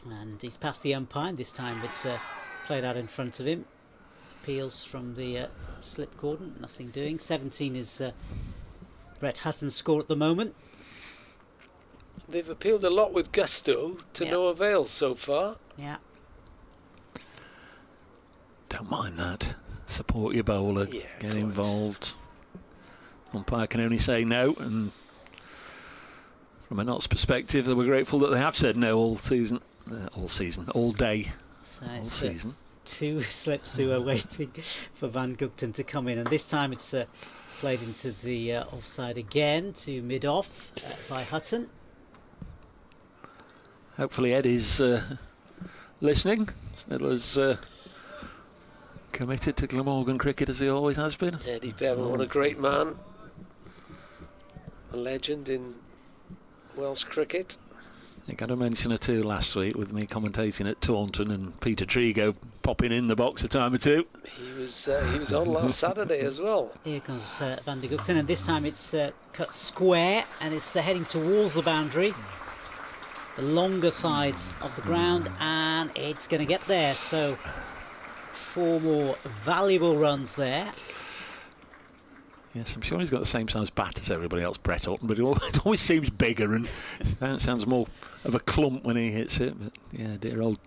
and he's past the umpire. This time it's played out in front of him. Appeals from the slip cordon, nothing doing. 17 is Brett Hutton's score at the moment. They've appealed a lot with gusto to no avail so far. Yeah. Don't mind that. Support your bowler. Yeah, get involved. Umpire can only say no, and from a Notts perspective, they were grateful that they have said no all season, all day, So all it's season. 2 slips who are waiting for Van Hoogten to come in, and this time it's played into the offside again to mid-off by Hutton. Hopefully Ed is listening. Still as committed to Glamorgan cricket as he always has been. Eddie Bevan, what a great man. A legend in Welsh cricket. I think I had a mention or two last week with me commentating at Taunton and Peter Trigo popping in the box a time or two. He was on last Saturday as well. Here comes Van der Hoogten, and this time it's cut square, and it's heading towards the boundary, the longer side of the ground, and it's going to get there. So 4 more valuable runs there. Yes, I'm sure he's got the same size bat as everybody else, Brett Hutton, but it always seems bigger and sounds more of a clump when he hits it. But yeah, dear old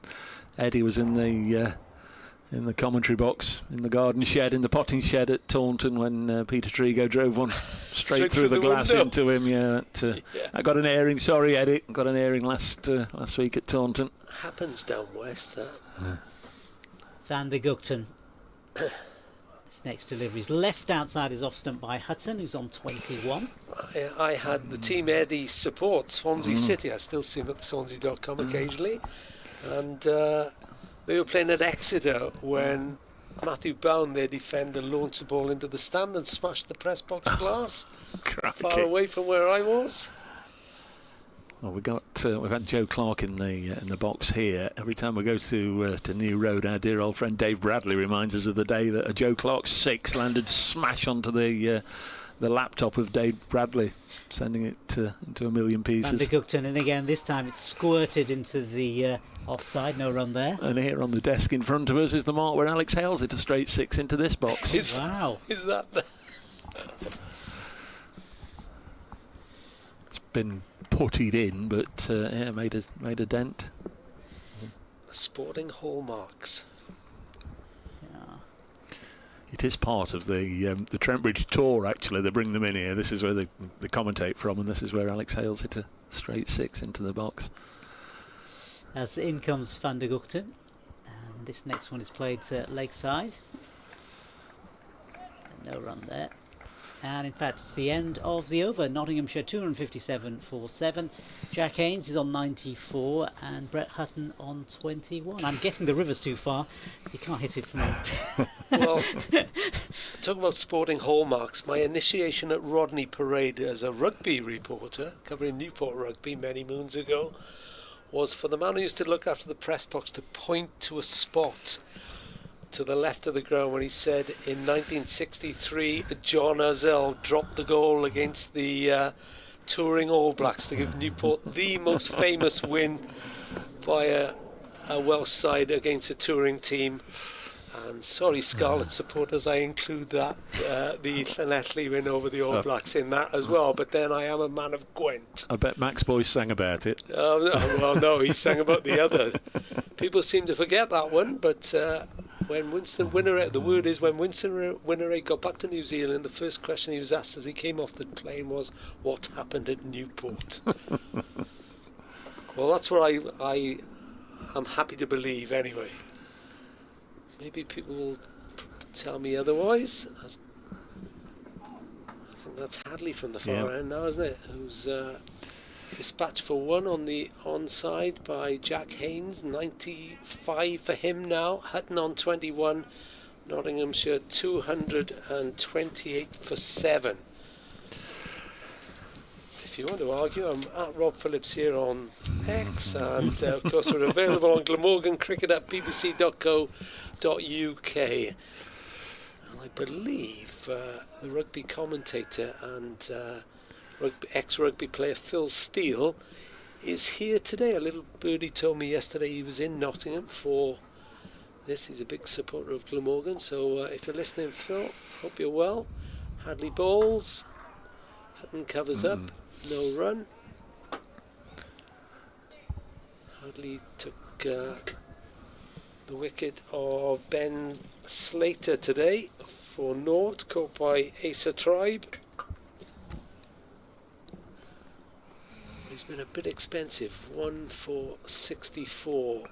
Eddie was in the commentary box, in the garden shed, in the potting shed at Taunton when Peter Trigo drove one straight through the glass window into him. Yeah, I got an airing. Sorry, Eddie, got an airing last week at Taunton. Happens down west. Van der Gugten. This next delivery is left outside, is off stump by Hutton, who's on 21. I had the Team Eddie support, Swansea City. I still see him at Swansea.com occasionally. And they were playing at Exeter when Matthew Bound, their defender, launched the ball into the stand and smashed the press box glass far away from where I was. Well, we've had Joe Clark in the box here. Every time we go to New Road, our dear old friend Dave Bradley reminds us of the day that a Joe Clark 6 landed smash onto the laptop of Dave Bradley, sending it into a million pieces. Van der Gugten, and again this time it's squirted into the offside, no run there. And here on the desk in front of us is the mark where Alex Hales hit a straight 6 into this box. Wow. Is that the... It's been puttied in, but yeah, made a dent. Sporting hallmarks. Yeah. It is part of the Trent Bridge tour, actually. They bring them in here. This is where they commentate from, and this is where Alex Hales hit a straight 6 into the box. As in comes Van der Gugten, and this next one is played Lakeside. No run there. And in fact, it's the end of the over. Nottinghamshire 257 for 7. Jack Haynes is on 94 and Brett Hutton on 21. I'm guessing the river's too far. You can't hit it from there. Well, talking about sporting hallmarks, my initiation at Rodney Parade as a rugby reporter, covering Newport rugby many moons ago, was for the man who used to look after the press box to point to a spot to the left of the ground when he said in 1963 John Ozell dropped the goal against the touring All Blacks to give Newport the most famous win by a Welsh side against a touring team. And sorry, Scarlet supporters, I include that the Llanelli win over the All Blacks in that as well. But then I am a man of Gwent. I bet Max Boyce sang about it. Well, no, he sang about the other. People seem to forget that one, but when Winston Winnerate, the word is when Winston Winnerate got back to New Zealand, the first question he was asked as he came off the plane was, what happened at Newport? Well, that's what I am happy to believe anyway. Maybe people will tell me otherwise. I think that's Hadley from the far end now, isn't it? Who's dispatched for 1 on the onside by Jack Haynes. 95 for him now. Hutton on 21. Nottinghamshire 228 for 7. If you want to argue, I'm at Rob Phillips here on X, and of course we're available on Glamorgan Cricket at bbc.co.uk. And I believe the rugby commentator and ex-rugby player Phil Steele is here today. A little birdie told me yesterday he was in Nottingham for this. He's a big supporter of Glamorgan, so if you're listening, Phil, hope you're well. Hadley bowls, Hutton covers up, no run. Hadley took the wicket of Ben Slater today for naught, caught by Asa Tribe. He's been a bit expensive, 1 for 64,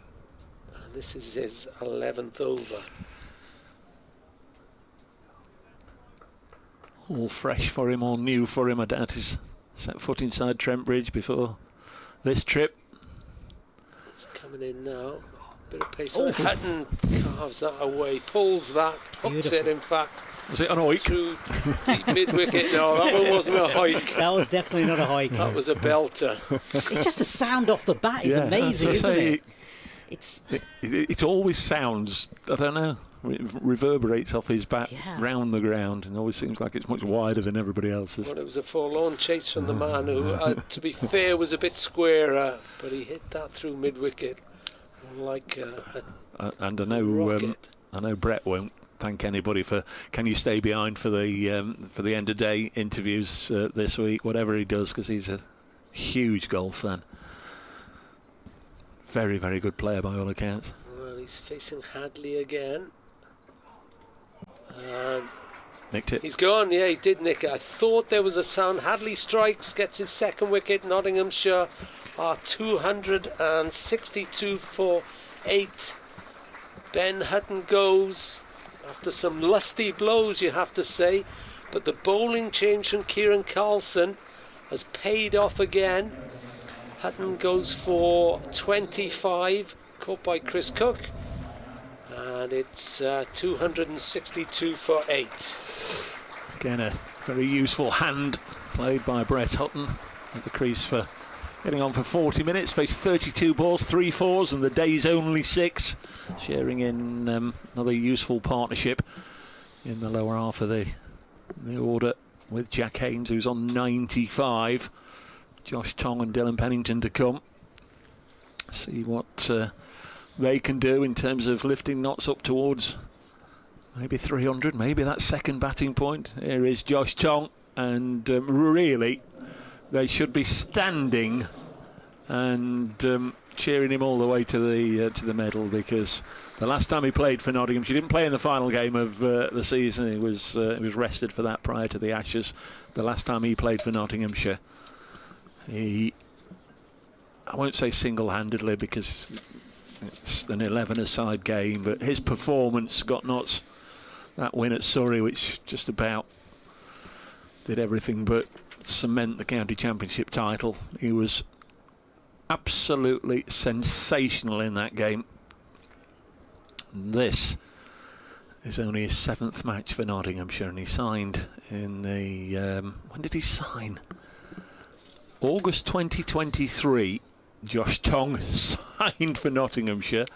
and this is his 11th over. All fresh for him, all new for him. I doubt he's set foot inside Trent Bridge before this trip. He's coming in now, bit of pace. Hutton carves that away, pulls that, hooks it in fact. Was it an oik? Through deep mid-wicket. No, that one wasn't a hike. That was definitely not a hike. That was a belter. It's just the sound off the bat is amazing, isn't it? It always sounds, I don't know, reverberates off his bat round the ground, and always seems like it's much wider than everybody else's. Well, it was a forlorn chase from the man who, to be fair, was a bit squarer, but he hit that through mid-wicket like a and I know rocket. I know Brett won't thank anybody for can you stay behind for the end of day interviews this week, whatever he does, because he's a huge golf fan. Very, very good player by all accounts. Well, he's facing Hadley again. And nicked it. He's gone, yeah, he did nick it. I thought there was a sound. Hadley strikes, gets his second wicket. Nottinghamshire are 262 for 8. Ben Hutton goes after some lusty blows, you have to say. But the bowling change from Kieran Carlson has paid off again. Hutton goes for 25, caught by Chris Cook. And it's 262 for 8. Again, a very useful hand played by Brett Hutton at the crease for getting on for 40 minutes. Faced 32 balls, 3 fours, and the day's only 6. Sharing in another useful partnership in the lower half of the order with Jack Haynes, who's on 95. Josh Tong and Dylan Pennington to come. See what they can do in terms of lifting Notts up towards maybe 300, maybe that second batting point. Here is Josh Tong, and really they should be standing and cheering him all the way to the medal, because the last time he played for Nottinghamshire, he didn't play in the final game of the season. He was rested for that prior to the Ashes. The last time he played for Nottinghamshire, I won't say single-handedly because it's an 11-a-side game, but his performance got Notts that win at Surrey, which just about did everything but cement the county championship title. He was absolutely sensational in that game. This is only his 7th match for Nottinghamshire, and he signed in the when did he sign? August 2023. Josh Tong signed for Nottinghamshire,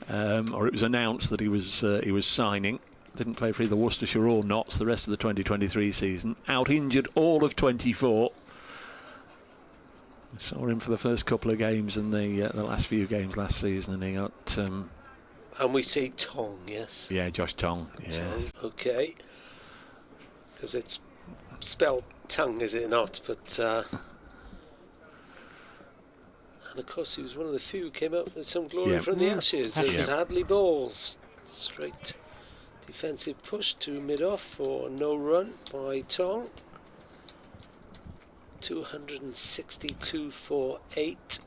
or it was announced that he was signing. Didn't play for either Worcestershire or Notts the rest of the 2023 season. Out injured all of 24. We saw him for the first couple of games and the last few games last season, and he got. And we say Tong, yes. Yeah, Josh Tong. Yes. Tong, okay. Because it's spelled tongue, is it not? But. And of course, he was one of the few who came out with some glory from the Ashes. As Hadley bowls straight defensive push to mid-off for no run by Tong. 262 for 8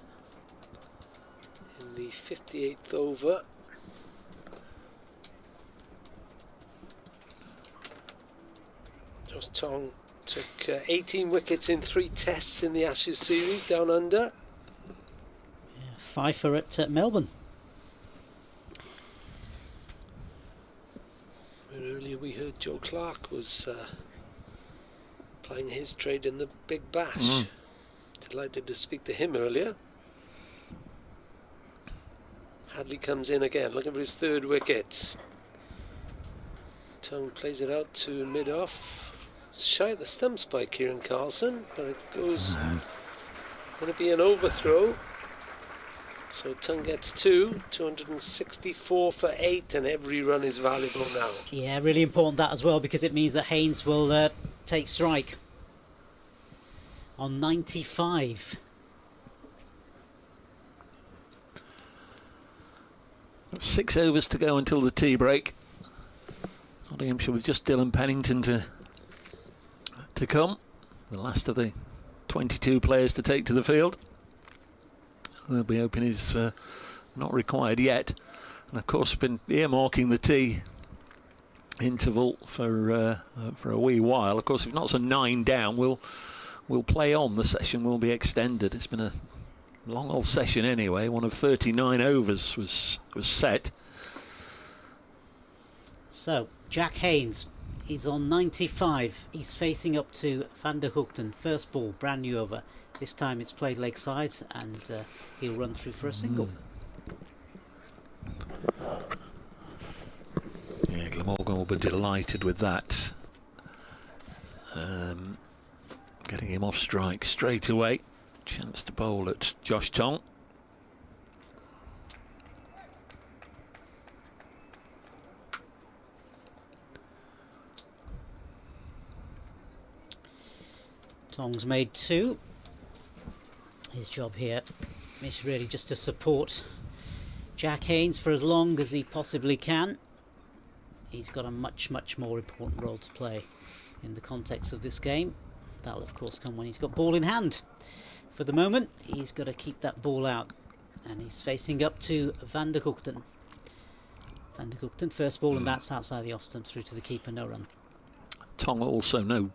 in the 58th over. Josh Tong took 18 wickets in 3 tests in the Ashes series down under. Fifer at Melbourne. Earlier we heard Joe Clark was playing his trade in the Big Bash. Delighted to speak to him earlier. Hadley comes in again, looking for his 3rd wicket. Tong plays it out to mid-off. Shy at the stumps by Kieran Carlson, but it goes going to be an overthrow. So Tong gets 264 for 8, and every run is valuable now. Yeah, really important that as well, because it means that Haynes will take strike on 95. Got 6 overs to go until the tea break. Nottinghamshire with just Dylan Pennington to come. The last of the 22 players to take to the field. They'll be hoping is not required yet, and of course been earmarking the tea interval for a wee while. Of course, if Notts are 9 down, we'll play on. The session will be extended. It's been a long old session anyway. One of 39 overs was set. So Jack Haynes, he's on 95. He's facing up to Van der Hoogten. First ball, brand new over. This time it's played leg side, and he'll run through for a single. Yeah, Glamorgan will be delighted with that. Getting him off strike straight away. Chance to bowl at Josh Tong. Tong's made 2. His job here is really just to support Jack Haynes for as long as he possibly can. He's got a much more important role to play in the context of this game. That'll of course come when he's got ball in hand. For the moment, he's got to keep that ball out, and he's facing up to Van der Gugten. Van der Gugten, first ball, and that's outside the off stump through to the keeper, no run. Tong also no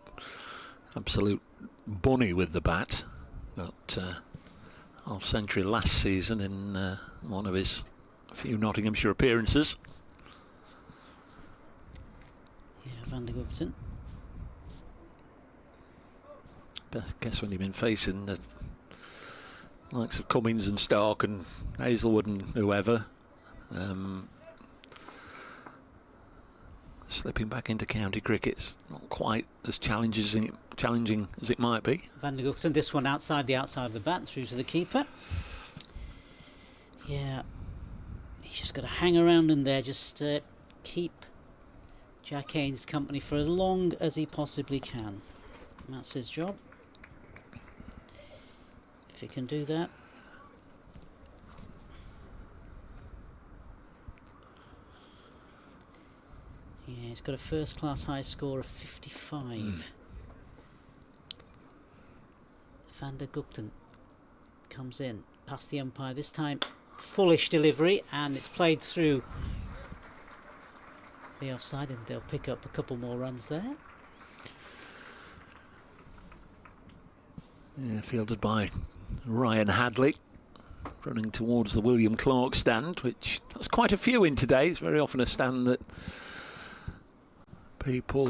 absolute bunny with the bat, but half century last season in one of his few Nottinghamshire appearances. Yeah, Van der Gugten. I guess when you've been facing the likes of Cummins and Stark and Hazelwood and whoever, slipping back into county cricket's not quite as challenging as it might be. Van der Gugten, this one outside of the bat through to the keeper. Yeah, he's just got to hang around in there, just keep Jack Haynes company for as long as he possibly can. And that's his job. If he can do that. Yeah, he's got a first class high score of 55. Van der Gugten comes in past the umpire this time. Fullish delivery, and it's played through the offside, and they'll pick up a couple more runs there. Yeah, fielded by Ryan Hadley, running towards the William Clark stand, which that's quite a few in today. It's very often a stand that people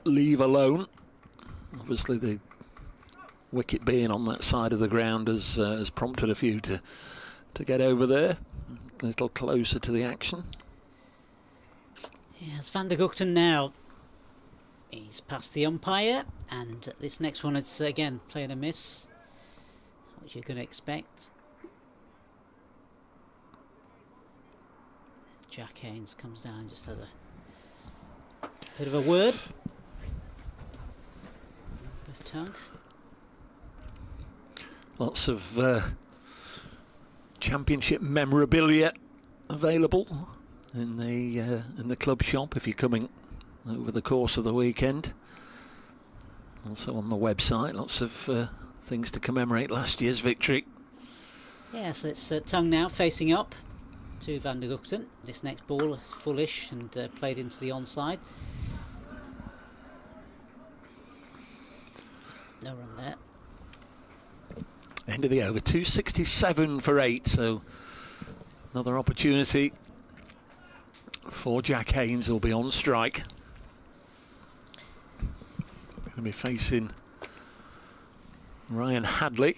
leave alone. Obviously the wicket being on that side of the ground has prompted a few to get over there, a little closer to the action. Yes, Van der Gugten now. He's past the umpire, and this next one is again playing a miss, what you're going to expect. Jack Haynes comes down, just has a bit of a word with Tongue. Lots of championship memorabilia available in the club shop if you're coming over the course of the weekend. Also on the website, lots of things to commemorate last year's victory. Yeah, so it's Tongue now facing up to Van der Gugten. This next ball is fullish and played into the onside. No run there. End of the over, 267 for 8, so another opportunity for Jack Haynes, who'll be on strike. Going to be facing Ryan Hadley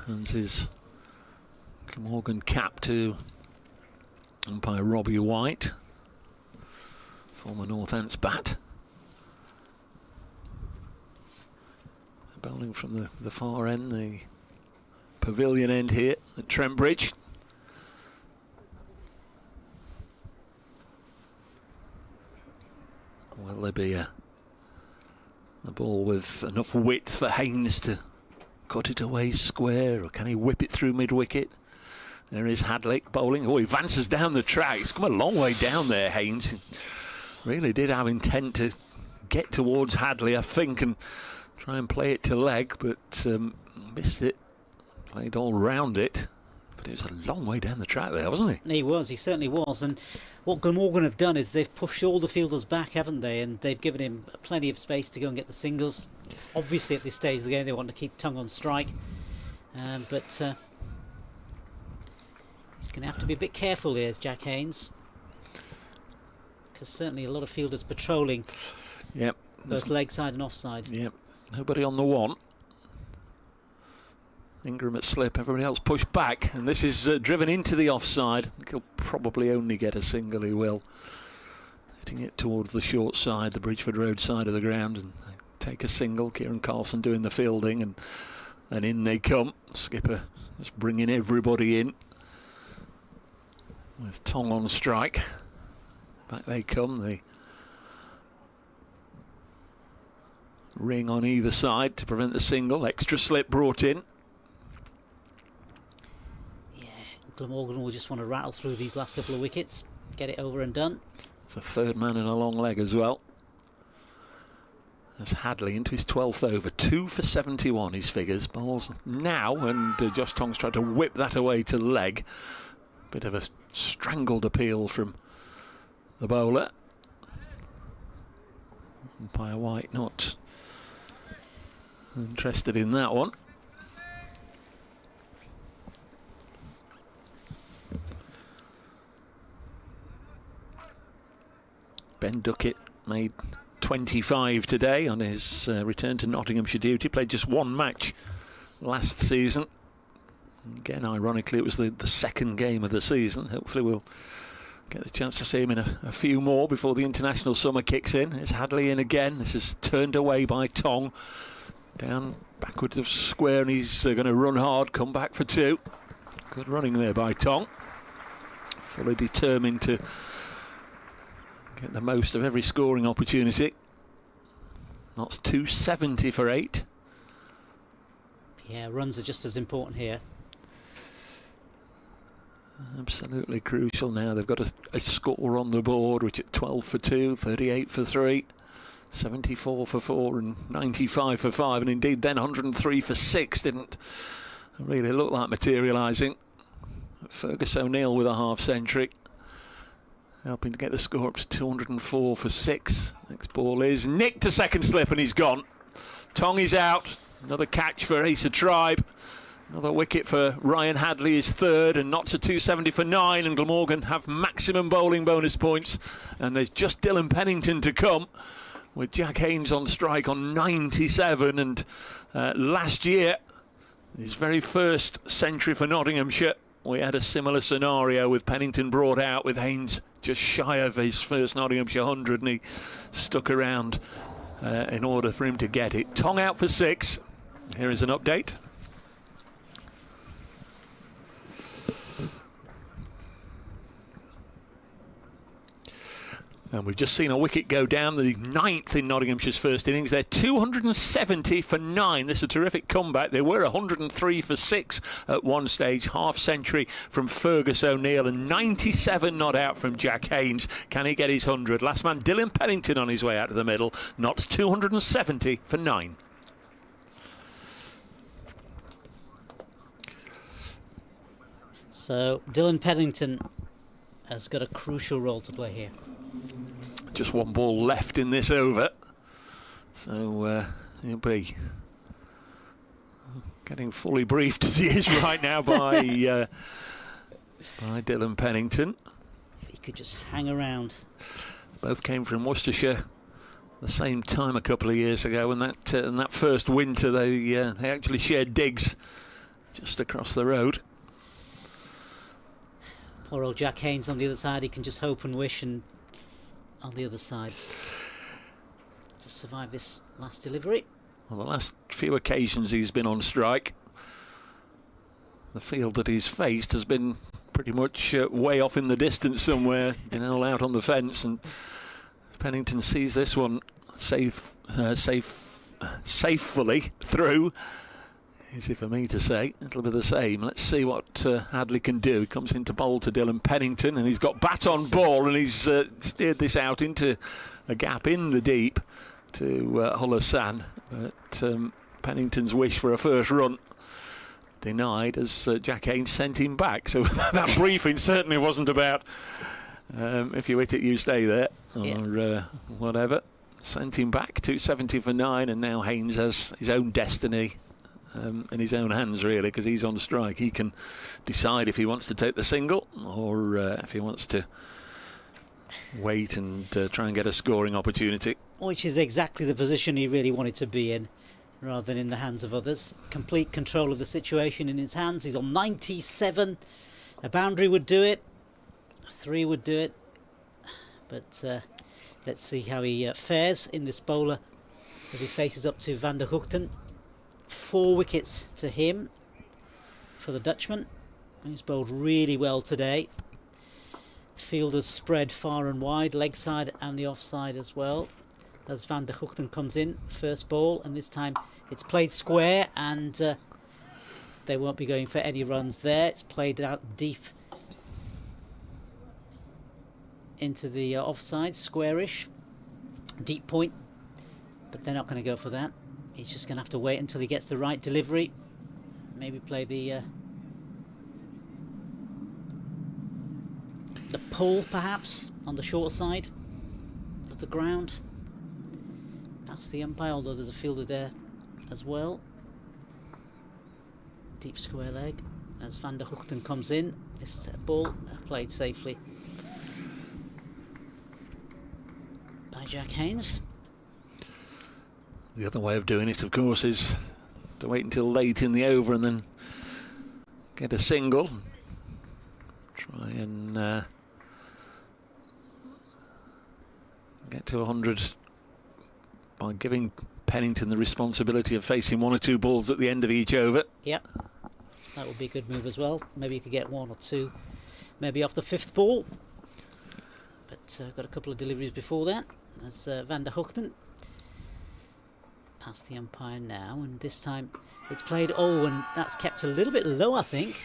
and his Glamorgan cap to umpire Robbie White, former Northants bat. Bowling from the far end, the pavilion end here at Trent Bridge. Will there be a ball with enough width for Haynes to cut it away square, or can he whip it through mid-wicket? There is Hadley bowling. Oh, he advances down the track. He's come a long way down there, Haynes. He really did have intent to get towards Hadley, I think, and try and play it to leg, but missed it. Played all round it. But it was a long way down the track there, wasn't he? He certainly was. And what Glamorgan have done is they've pushed all the fielders back, haven't they? And they've given him plenty of space to go and get the singles. Obviously, at this stage of the game, they want to keep Tongue on strike. But he's going to have to be a bit careful here, as Jack Haynes. Because certainly a lot of fielders patrolling both leg side and offside. Yep, nobody on the one. Ingram at slip, everybody else pushed back, and this is driven into the offside. He'll probably only get a single, he will. Hitting it towards the short side, the Bridgeford Road side of the ground, and they take a single. Kieran Carlson doing the fielding, and in they come. Skipper just bringing everybody in with Tong on strike. Back they come, the ring on either side to prevent the single. Extra slip brought in. Yeah, Glamorgan will just want to rattle through these last couple of wickets, get it over and done. It's a third man in a long leg as well. As Hadley into his 12th over, 2 for 71 his figures. Bowls now, and Josh Tong's tried to whip that away to leg. Bit of a strangled appeal from the bowler. Umpire White not interested in that one. Ben Duckett made 25 today on his return to Nottinghamshire duty. Played just one match last season. Again, ironically, it was the second game of the season. Hopefully we'll get the chance to see him in a few more before the international summer kicks in. It's Hadley in again. This is turned away by Tong. Down backwards of square, and he's going to run hard, come back for 2. Good running there by Tong. Fully determined to get the most of every scoring opportunity. That's 270 for 8. Yeah, runs are just as important here. Absolutely crucial now. They've got a score on the board, which at 12 for 2, 38 for 3, 74 for 4 and 95 for 5. And indeed then 103 for 6 didn't really look like materialising. Fergus O'Neill with a half century, helping to get the score up to 204 for 6. Next ball is nicked to second slip and he's gone. Tong is out. Another catch for Asa Tribe. Another wicket for Ryan Hadley, his third, and Notts at 270 for 9. And Glamorgan have maximum bowling bonus points. And there's just Dylan Pennington to come, with Jack Haynes on strike on 97. And last year, his very first century for Nottinghamshire, we had a similar scenario with Pennington brought out, with Haynes just shy of his first Nottinghamshire 100, and he stuck around in order for him to get it. Tong out for 6. Here is an update. And we've just seen a wicket go down, the 9th in Nottinghamshire's first innings. They're 270 for 9. This is a terrific comeback. They were 103 for 6 at one stage. Half century from Fergus O'Neill and 97 not out from Jack Haynes. Can he get his 100? Last man, Dylan Pennington, on his way out of the middle. Not 270 for 9. So Dylan Pennington has got a crucial role to play here. Just one ball left in this over, so he'll be getting fully briefed as he is right now by Dylan Pennington. If he could just hang around. Both came from Worcestershire the same time a couple of years ago, and that first winter they actually shared digs just across the road. Poor old Jack Haynes on the other side. He can just hope and wish, and on the other side to survive this last delivery. Well, the last few occasions he's been on strike, the field that he's faced has been pretty much way off in the distance somewhere, been all out on the fence, and if Pennington sees this one safely through, easy for me to say, it'll be the same. Let's see what Hadley can do. He comes into bowl to Dylan Pennington, and he's got bat on ball, and he's steered this out into a gap in the deep to Hassan. But Pennington's wish for a first run denied as Jack Haynes sent him back. So that briefing certainly wasn't about if you hit it, you stay there, or whatever. Sent him back, 270 for 9, and now Haynes has his own destiny in his own hands, really, because he's on strike. He can decide if he wants to take the single or if he wants to wait and try and get a scoring opportunity. Which is exactly the position he really wanted to be in, rather than in the hands of others. Complete control of the situation in his hands. He's on 97. A boundary would do it. A 3 would do it. But let's see how he fares in this bowler as he faces up to Van der Hoogten. 4 wickets to him for the Dutchman. He's bowled really well today. Fielders spread far and wide, leg side and the offside as well. as Van der Hoogten comes in. First ball, and this time it's played square, and they won't be going for any runs there. It's played out deep into the offside, squarish, deep point, but they're not going to go for that. He's just going to have to wait until he gets the right delivery. Maybe play the pull, perhaps, on the short side of the ground. Past the umpire, although there's a fielder there as well. Deep square leg as Van der Hoogten comes in. This ball played safely by Jack Haynes. The other way of doing it, of course, is to wait until late in the over and then get a single. Try and get to 100 by giving Pennington the responsibility of facing 1 or 2 balls at the end of each over. Yep, that would be a good move as well. Maybe you could get 1 or 2, maybe off the 5th ball. But got a couple of deliveries before that. As Van der Hoogten past the umpire now, and this time it's played. Oh, and that's kept a little bit low, I think.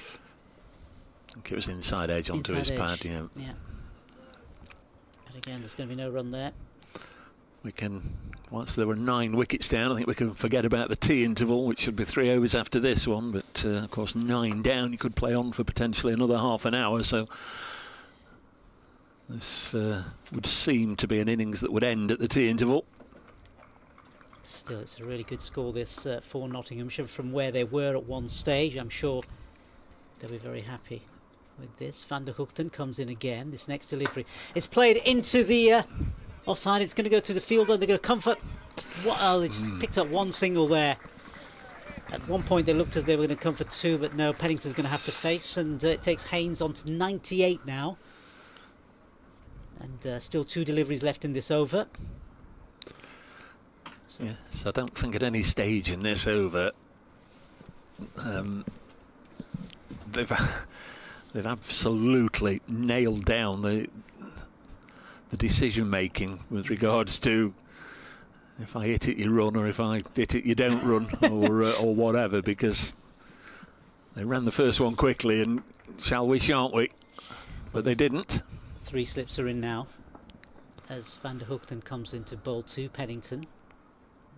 I think it was inside edge onto his pad, yeah. But again, there's going to be no run there. We can, once there were 9 wickets down, I think we can forget about the tea interval, which should be 3 overs after this one. But of course, 9 down, you could play on for potentially another half an hour. So this would seem to be an innings that would end at the tea interval. Still, it's a really good score, this, for Nottinghamshire from where they were at one stage. I'm sure they'll be very happy with this. Van der Hoogten comes in again. This next delivery is played into the offside. It's going to go to the fielder. They're going to comfort. Well, it's picked up 1 single there. At one point they looked as they were going to comfort 2, but no, Pennington's going to have to face, and it takes Haynes on to 98 now. And still 2 deliveries left in this over. Yes, I don't think at any stage in this over they've absolutely nailed down the decision making with regards to if I hit it you run, or if I hit it you don't run, or whatever, because they ran the first one quickly and shall we, shan't we, but they didn't. 3 slips are in now as Van der Hoogten comes into bowl 2 Pennington.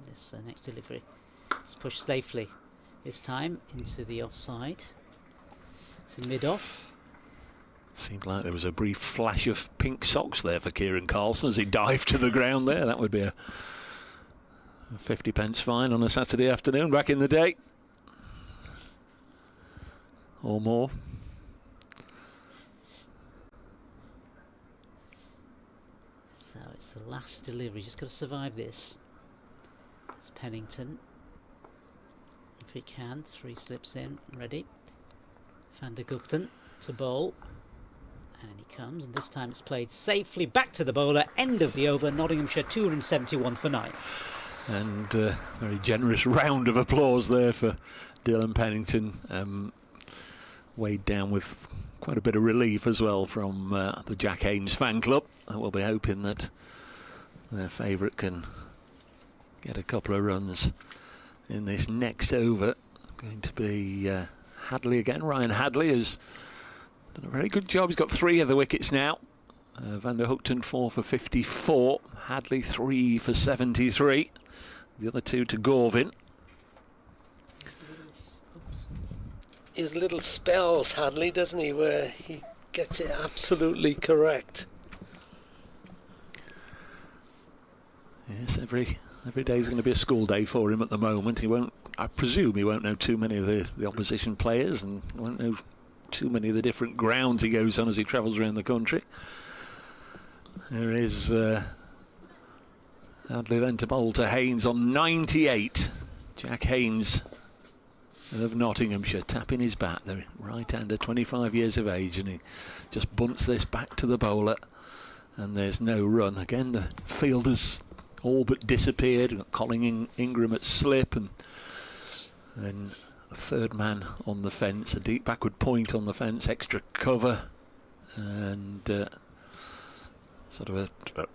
This next delivery is pushed safely this time into the offside, to mid-off. Seemed like there was a brief flash of pink socks there for Kieran Carlson as he dived to the ground there. That would be a 50p fine on a Saturday afternoon back in the day, or more. So it's the last delivery, just got to survive this. It's Pennington, if he can. 3 slips in, ready. Van der Hoogten to bowl, and in he comes, and this time it's played safely back to the bowler. End of the over. Nottinghamshire 271 for 9. And very generous round of applause there for Dylan Pennington, weighed down with quite a bit of relief as well from the Jack Haynes fan club. And we'll be hoping that their favourite can get a couple of runs in this next over. Going to be Hadley again. Ryan Hadley has done a very good job. He's got 3 of the wickets now. Van der Hoogten 4 for 54. Hadley 3 for 73. The other 2 to Gorvin. His little spells, Hadley, doesn't he, where he gets it absolutely correct. Yes, every day is going to be a school day for him at the moment. He won't, I presume he won't know too many of the opposition players, and won't know too many of the different grounds he goes on as he travels around the country. There is Hadley then to bowl to Haynes on 98. Jack Haynes of Nottinghamshire tapping his bat, the right-hander, 25 years of age, and he just bunts this back to the bowler, and there's no run. Again, the fielders all but disappeared. We've got Colin Ingram at slip, and then a 3rd man on the fence, a deep backward point on the fence, extra cover, and sort of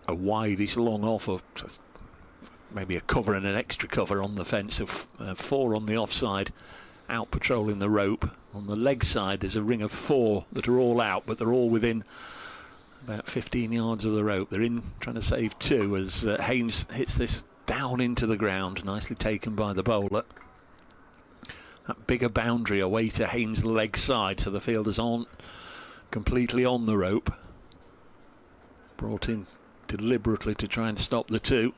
a wideish long off of maybe a cover and an extra cover on the fence of 4 on the offside, out patrolling the rope. On the leg side there's a ring of 4 that are all out, but they're all within about 15 yards of the rope. They're in trying to save 2 as Haynes hits this down into the ground, nicely taken by the bowler. That bigger boundary away to Haynes' leg side, so the fielders aren't completely on the rope. Brought in deliberately to try and stop the 2.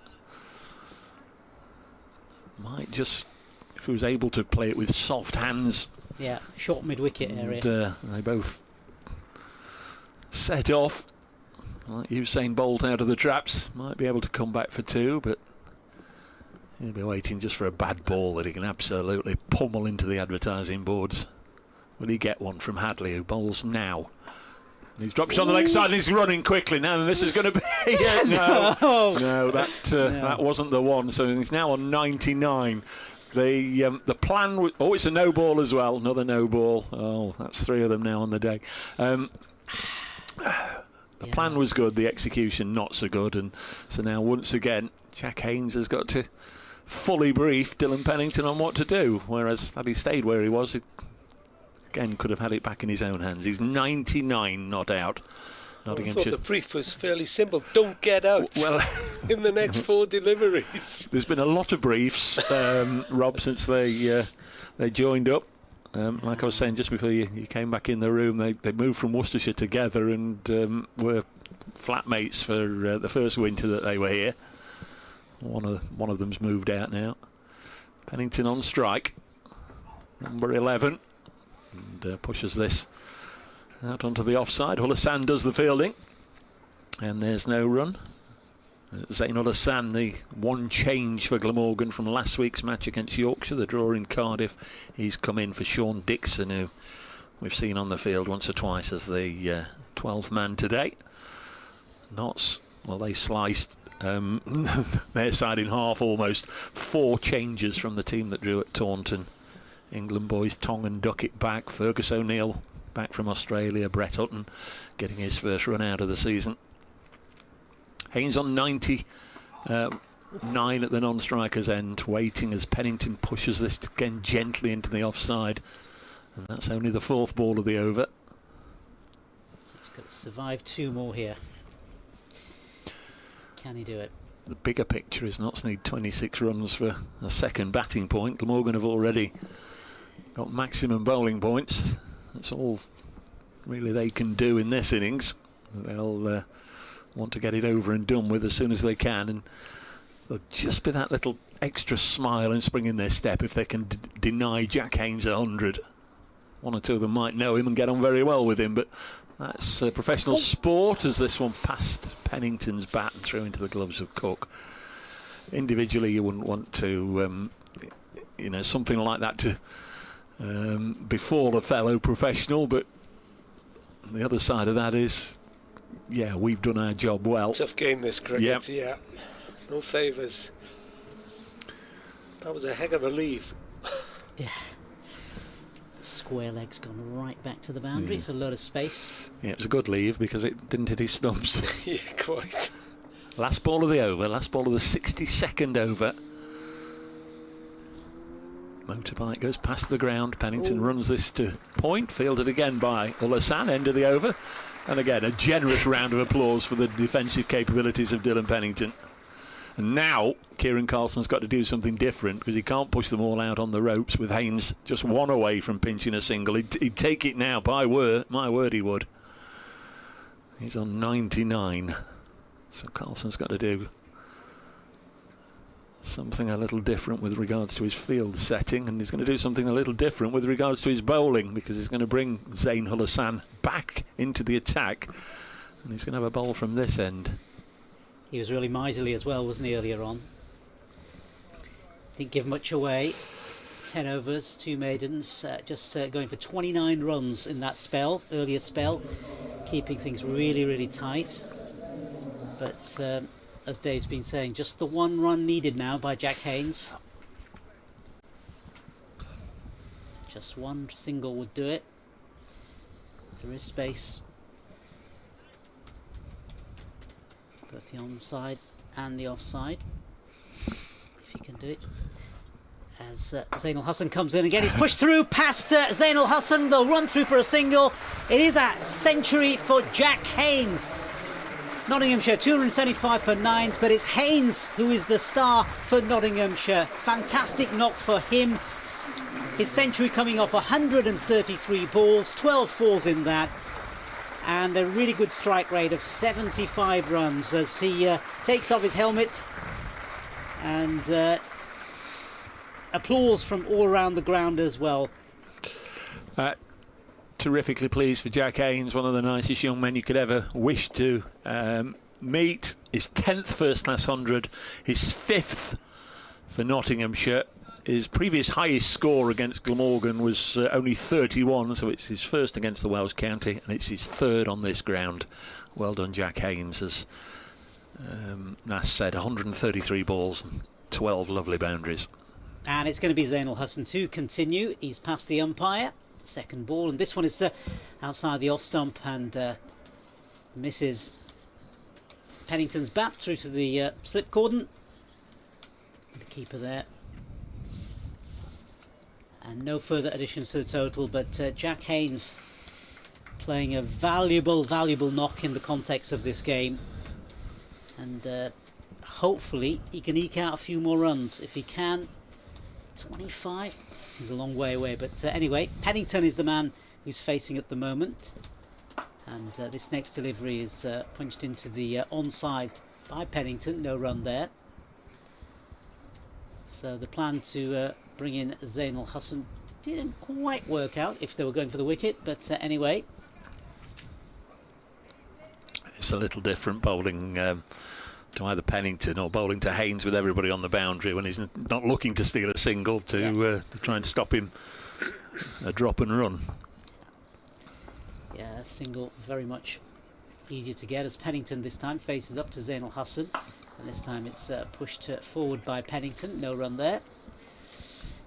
Might just, if he was able to play it with soft hands. Yeah, short mid-wicket area. They both set off. Like Usain Bolt out of the traps. Might be able to come back for 2, but he'll be waiting just for a bad ball that he can absolutely pummel into the advertising boards. Will he get one from Hadley, who bowls now? And he's dropped it on the leg side and he's running quickly now, and this is going to be... that wasn't the one. So he's now on 99. The plan was... Oh, it's a no ball as well. Another no ball. Oh, that's 3 of them now on the day. The plan was good, the execution not so good, and so now once again Jack Haynes has got to fully brief Dylan Pennington on what to do, whereas had he stayed where he was, he again could have had it back in his own hands. He's 99 not out. Nottinghamshire. I thought the brief was fairly simple. Don't get out. Well, in the next 4 deliveries. There's been a lot of briefs, Rob, since they joined up. Like I was saying just before you came back in the room, they moved from Worcestershire together and were flatmates for the first winter that they were here. One of them's moved out now. Pennington on strike, number 11, and pushes this out onto the offside. Hassan does the fielding, and there's no run. Zain Hassan, the one change for Glamorgan from last week's match against Yorkshire, the draw in Cardiff. He's come in for Sean Dixon, who we've seen on the field once or twice as the 12th man today. Notts, well, they sliced their side in half almost. 4 changes from the team that drew at Taunton. England boys Tong and Duckett back, Fergus O'Neill back from Australia, Brett Hutton getting his first run out of the season. Haynes on 99 at the non-striker's end, waiting as Pennington pushes this again gently into the offside, and that's only the 4th ball of the over. So he's got to survive 2 more here. Can he do it? The bigger picture is Notts need 26 runs for a second batting point. Glamorgan have already got maximum bowling points. That's all really they can do in this innings. They'll want to get it over and done with as soon as they can, and there'll just be that little extra smile and spring in their step if they can deny Jack Haynes 100. 1 or 2 of them might know him and get on very well with him, but that's professional sport, as this one passed Pennington's bat and through into the gloves of Cook. Individually you wouldn't want to something like that to befall a fellow professional, but the other side of that is, yeah, we've done our job well. Tough game this cricket, yeah. No favours. That was a heck of a leave. Yeah. Square leg's gone right back to the boundary. It's a lot of space. Yeah, it was a good leave because it didn't hit his stumps. Yeah, quite. Last ball of the over, last ball of the 62nd over. Motorbike goes past the ground. Pennington runs this to point, fielded again by Hassan, end of the over. And again, a generous round of applause for the defensive capabilities of Dylan Pennington. And now Kieran Carlson's got to do something different, because he can't push them all out on the ropes with Haynes just 1 away from pinching a single. He'd take it now, my word he would. He's on 99. So Carlson's got to do something a little different with regards to his field setting, and he's going to do something a little different with regards to his bowling, because he's going to bring Zain Hassan back into the attack, and he's going to have a bowl from this end. He was really miserly as well, wasn't he, earlier on? Didn't give much away. 10 overs, 2 maidens, just going for 29 runs in that earlier spell, keeping things really, really tight. But as Dave's been saying, just the 1 run needed now by Jack Haynes. Just 1 single would do it. There is space. Both the onside and the offside. can do it. As Zainul Hassan comes in again, he's pushed through past Zainul Hassan. They'll run through for a single. It is a century for Jack Haynes. Nottinghamshire 275 for nines, but it's Haynes who is the star for Nottinghamshire. Fantastic knock for him. His century coming off 133 balls, 12 fours in that, and a really good strike rate of 75 runs as he takes off his helmet, and applause from all around the ground as well. Terrifically pleased for Jack Haynes, one of the nicest young men you could ever wish to meet. His 10th first-class 100, his 5th for Nottinghamshire. His previous highest score against Glamorgan was only 31, so it's his first against the Welsh county, and it's his 3rd on this ground. Well done, Jack Haynes. As Nas said, 133 balls and 12 lovely boundaries. And it's going to be Zainul Hassan to continue. He's past the umpire. Second ball, and this one is outside the off stump and misses Pennington's bat through to the slip cordon. The keeper there. And no further additions to the total, but Jack Haynes playing a valuable knock in the context of this game. And hopefully he can eke out a few more runs. If he can, 25 seems a long way away, but anyway, Pennington is the man who's facing at the moment, and this next delivery is punched into the onside by Pennington. No run there, so the plan to bring in Zainul Hassan didn't quite work out if they were going for the wicket, but anyway, it's a little different bowling to either Pennington or bowling to Haynes with everybody on the boundary when he's not looking to steal a single to try and stop him a drop and run. Yeah, a single very much easier to get as Pennington this time faces up to Zainul Hassan, and this time it's pushed forward by Pennington. No run there.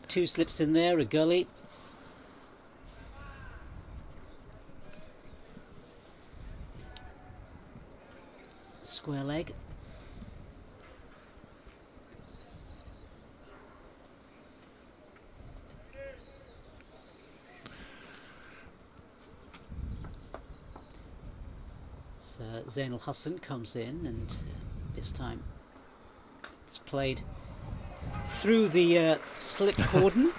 2 slips in there, a gully. Square leg. Zainul Hassan comes in, and this time it's played through the slip cordon,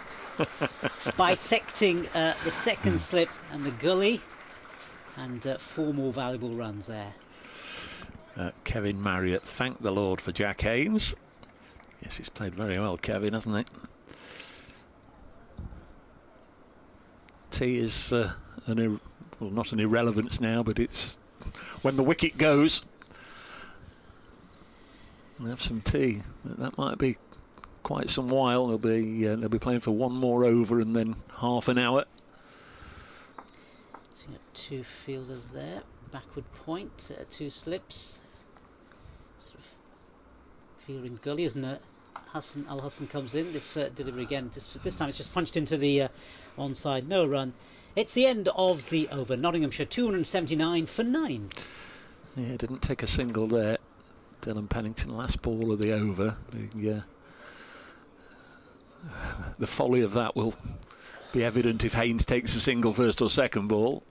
bisecting the second slip and the gully, and 4 more valuable runs there. Kevin Marriott thanked the Lord for Jack Haynes. Yes, he's played very well, Kevin, hasn't he? T is not an irrelevance now, but it's when the wicket goes, we'll have some tea. That might be quite some while. They'll be playing for 1 more over and then half an hour. So you got 2 fielders there. Backward point, 2 slips. Sort of fielding gully, isn't it? Al Hassan comes in. This delivery again. This time it's just punched into the onside. No run. It's the end of the over. Nottinghamshire 279 for 9. Yeah, didn't take a single there. Dylan Pennington, last ball of the over. The folly of that will be evident if Haynes takes a single first or second ball.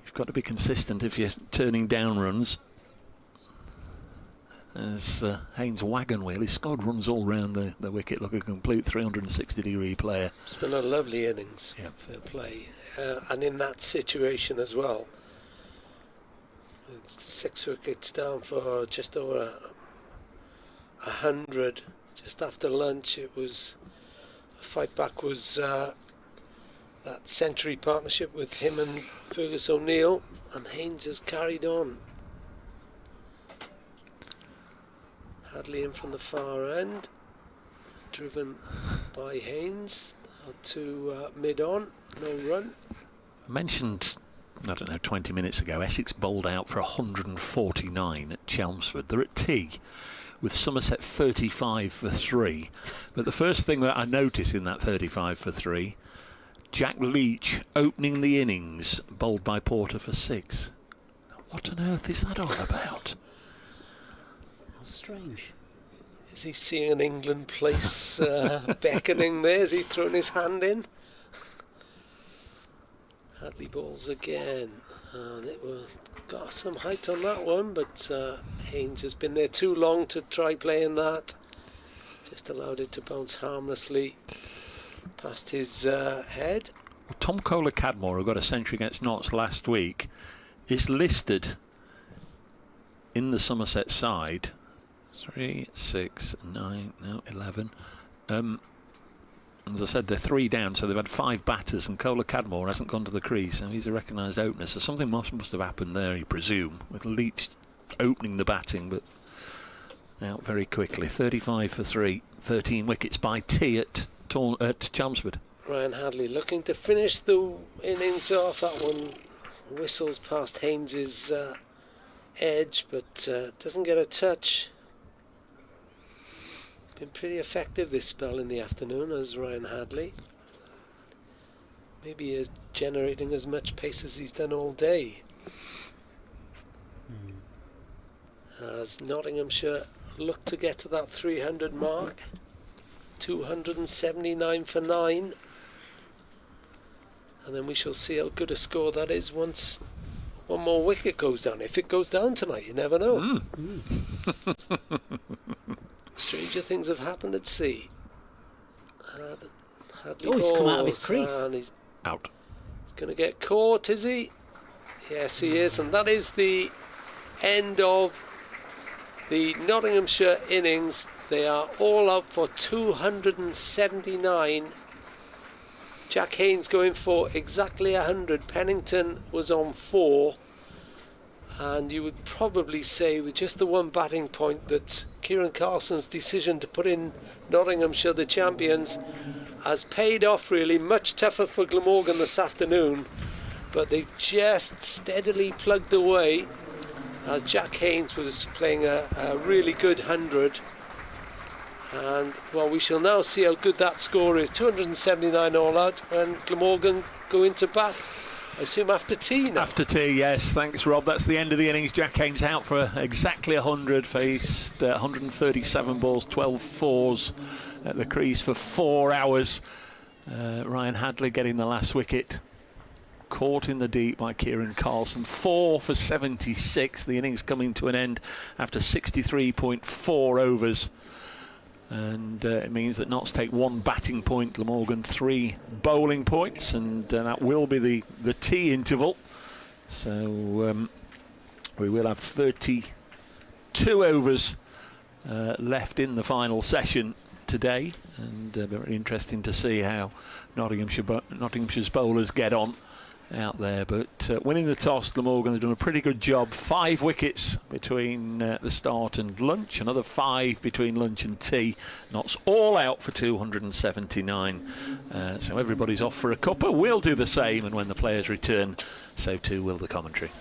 You've got to be consistent if you're turning down runs. As Haynes' wagon wheel, his squad runs all round the wicket, like a complete 360-degree player. It's been a lovely innings, fair play. And in that situation as well, 6 wickets down for just over 100. Just after lunch, it was the fight back was that century partnership with him and Fergus O'Neill, and Haynes has carried on. Hadley in from the far end, driven by Haynes out to mid-on, no run. I mentioned, 20 minutes ago, Essex bowled out for 149 at Chelmsford. They're at tea with Somerset 35 for 3. But the first thing that I noticed in that 35 for 3, Jack Leach opening the innings, bowled by Porter for 6. What on earth is that all about? How strange. Is he seeing an England place beckoning there? Is he throwing his hand in? Hadley balls again. They got some height on that one, but Haynes has been there too long to try playing that. Just allowed it to bounce harmlessly past his head. Tom Kohler-Cadmore, who got a century against Notts last week, is listed in the Somerset side 3, 6, 9, no, 11. As I said, they're 3 down, so they've had 5 batters, and Kohler-Cadmore hasn't gone to the crease, so he's a recognised opener. So something must have happened there, you presume, with Leach opening the batting, but out very quickly. 35 for 3, 13 wickets by T at Chelmsford. Ryan Hadley looking to finish the innings off. That one whistles past Haynes's edge, but doesn't get a touch. Been pretty effective this spell in the afternoon as Ryan Hadley. Maybe is generating as much pace as he's done all day. As Nottinghamshire look to get to that 300 mark. 279 for 9. And then we shall see how good a score that is once one more wicket goes down. If it goes down tonight, you never know. Stranger things have happened at sea. He's come out of his crease. He's Out. going to get caught, is he? Yes, he is. And that is the end of the Nottinghamshire innings. They are all out for 279. Jack Haynes going for exactly 100. Pennington was on 4. And you would probably say, with just the one batting point, that Kieran Carlson's decision to put in Nottinghamshire, the champions, has paid off really. Much tougher for Glamorgan this afternoon, but they've just steadily plugged away as Jack Haynes was playing a really good 100. And well, we shall now see how good that score is. 279 all out, and Glamorgan go into bat, I assume, after tea now. After tea, yes. Thanks, Rob. That's the end of the innings. Jack Haynes out for exactly 100. Faced 137 balls, 12 fours at the crease for 4 hours. Ryan Hadley getting the last wicket. Caught in the deep by Kieran Carlson. 4 for 76. The innings coming to an end after 63.4 overs. And it means that Notts take 1 batting point, Glamorgan 3 bowling points, and that will be the tea interval. So we will have 32 overs left in the final session today, and very interesting to see how Nottinghamshire's bowlers get on out there. But winning the toss, Glamorgan have done a pretty good job. 5 wickets between the start and lunch, another 5 between lunch and tea. Notts all out for 279. So everybody's off for a cuppa. We'll do the same, and when the players return, so too will the commentary.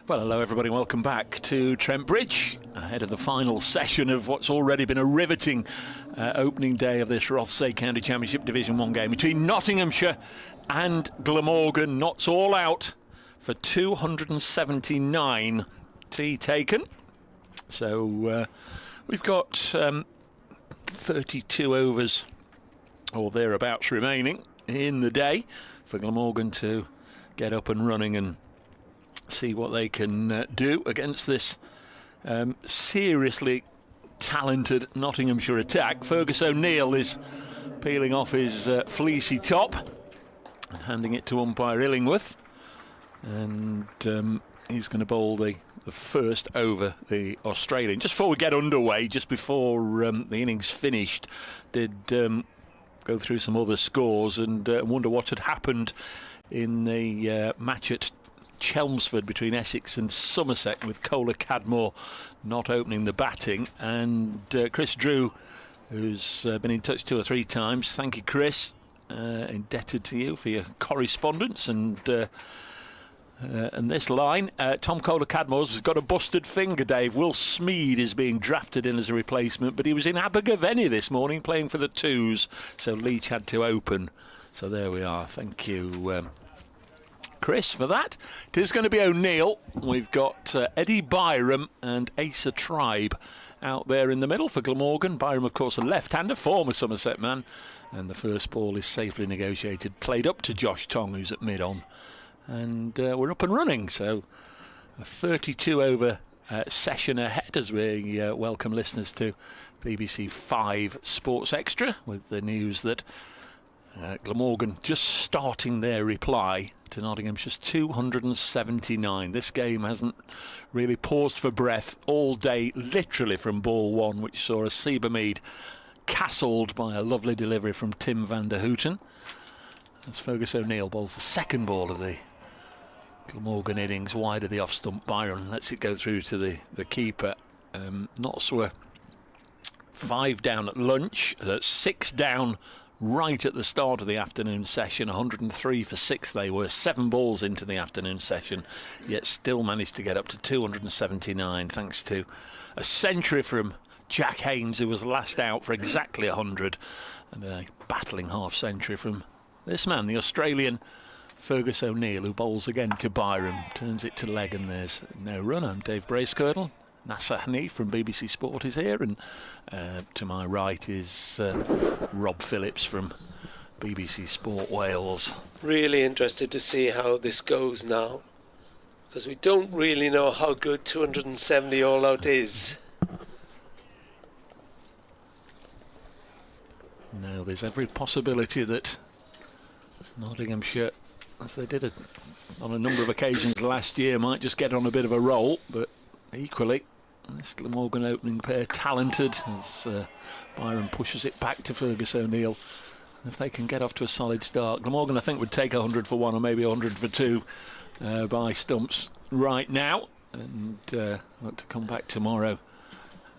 Well, hello everybody, welcome back to Trent Bridge, ahead of the final session of what's already been a riveting opening day of this Rothesay County Championship Division 1 game between Nottinghamshire and Glamorgan. Knots all out for 279 tea taken. So we've got 32 overs or thereabouts remaining in the day for Glamorgan to get up and running and see what they can do against this seriously talented Nottinghamshire attack. Fergus O'Neill is peeling off his fleecy top and handing it to umpire Illingworth, and he's going to bowl the first over the Australian. Just before we get underway, just before the innings finished, did go through some other scores and wonder what had happened in the match at Chelmsford between Essex and Somerset, with Cola Cadmore not opening the batting. And Chris Drew, who's been in touch 2 or 3 times, thank you Chris, indebted to you for your correspondence and this line. Tom Cola Cadmore's has got a busted finger, Dave. Will Smead is being drafted in as a replacement, but he was in Abergavenny this morning playing for the Twos, so Leach had to open. So there we are. Thank you Chris for that. It is going to be O'Neill. We've got Eddie Byram and Asa Tribe out there in the middle for Glamorgan. Byram, of course, a left-hander, former Somerset man, and the first ball is safely negotiated, played up to Josh Tong, who's at mid-on, and we're up and running. So a 32 over session ahead as we welcome listeners to BBC 5 Sports Extra with the news that Glamorgan just starting their reply to Nottinghamshire's 279. This game hasn't really paused for breath all day, literally from ball 1, which saw a Seabermead castled by a lovely delivery from Tim van der Houten, as Fergus O'Neill bowls the second ball of the Glamorgan innings wide of the off-stump. Byron lets it go through to the keeper. Notts were 5 down at lunch, 6 down right at the start of the afternoon session. 103 for 6 they were, 7 balls into the afternoon session, yet still managed to get up to 279 thanks to a century from Jack Haynes, who was last out for exactly 100, and a battling half century from this man, the Australian Fergus O'Neill, who bowls again to Byram, turns it to leg, and there's no run. I'm Dave Bracegirdle. Nasser Hanif from BBC Sport is here, and to my right is Rob Phillips from BBC Sport Wales. Really interested to see how this goes now, because we don't really know how good 270 all out is. No, there's every possibility that Nottinghamshire, as they did on a number of occasions last year, might just get on a bit of a roll, but equally this Glamorgan opening pair talented as Byron pushes it back to Fergus O'Neill. If they can get off to a solid start, Glamorgan I think would take 100 for 1 or maybe 100 for 2 by stumps right now, and look to come back tomorrow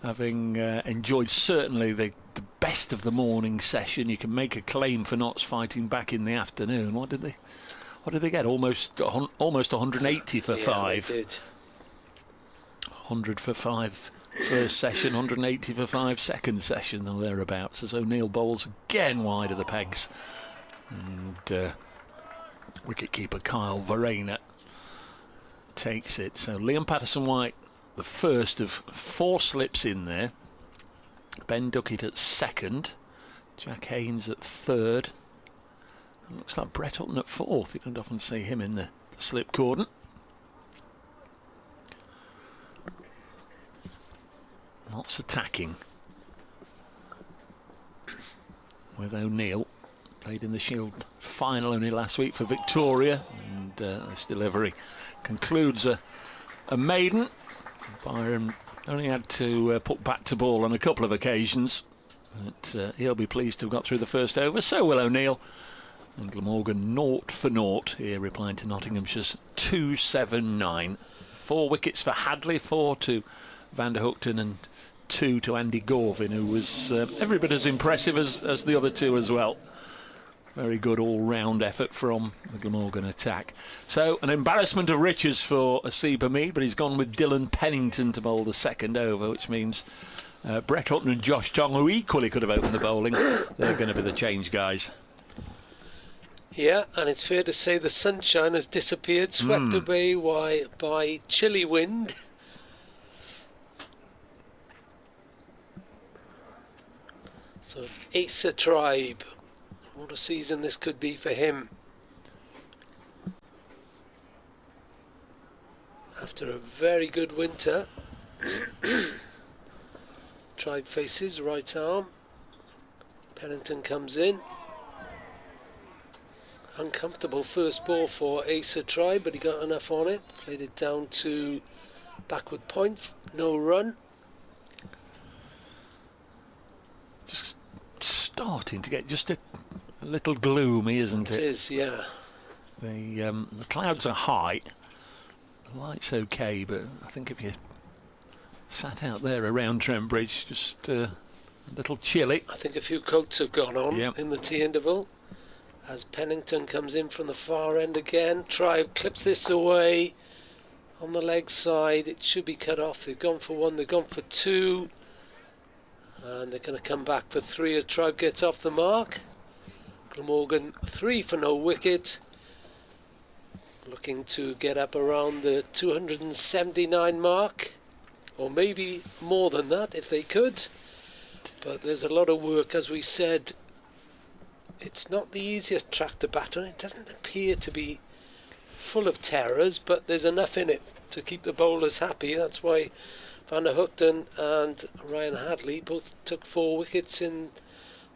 having enjoyed certainly the best of the morning session. You can make a claim for Notts fighting back in the afternoon. What did they get? Almost 180 for 5. They did. 100 for 5 first session, 180 for 5 second session, or thereabouts, as O'Neill bowls again wide of the pegs, and wicketkeeper Kyle Verena takes it. So Liam Patterson-White, the first of 4 slips in there. Ben Duckett at second, Jack Haynes at third. It looks like Brett Hutton at 4th. You don't often see him in the slip cordon. Lots attacking with O'Neill. Played in the Shield final only last week for Victoria, and this delivery concludes a maiden. Byron only had to put bat to ball on a couple of occasions, but he'll be pleased to have got through the first over. So will O'Neill. And Glamorgan 0 for 0 here, replying to Nottinghamshire's 279. 4 wickets for Hadley, 4 to Van der Houten, and 2 to Andy Gorvin, who was every bit as impressive as the other 2 as well. Very good all-round effort from the Glamorgan attack. So an embarrassment of riches for Asiba Mead, but he's gone with Dylan Pennington to bowl the second over, which means Brett Hutton and Josh Tong, who equally could have opened the bowling, they're going to be the change guys. Yeah, and it's fair to say the sunshine has disappeared, swept away by chilly wind. So it's Asa Tribe. What a season this could be for him. After a very good winter. Tribe faces, right arm. Pennington comes in. Uncomfortable first ball for Asa Tribe, but he got enough on it. Played it down to backward point, no run. Just starting to get just a little gloomy, isn't it? It is, yeah. The clouds are high. The light's okay, but I think if you sat out there around Trent Bridge, just a little chilly. I think a few coats have gone on Yep. in the tea interval. As Pennington comes in from the far end again. Tribe clips this away on the leg side. It should be cut off. They've gone for one, they've gone for two. And they're going to come back for three as Tribe gets off the mark. Glamorgan 3 for no wicket. Looking to get up around the 279 mark. Or maybe more than that if they could. But there's a lot of work, as we said. It's not the easiest track to bat on. It doesn't appear to be full of terrors, but there's enough in it to keep the bowlers happy. That's why Van der Hoogten and Ryan Hadley both took 4 wickets in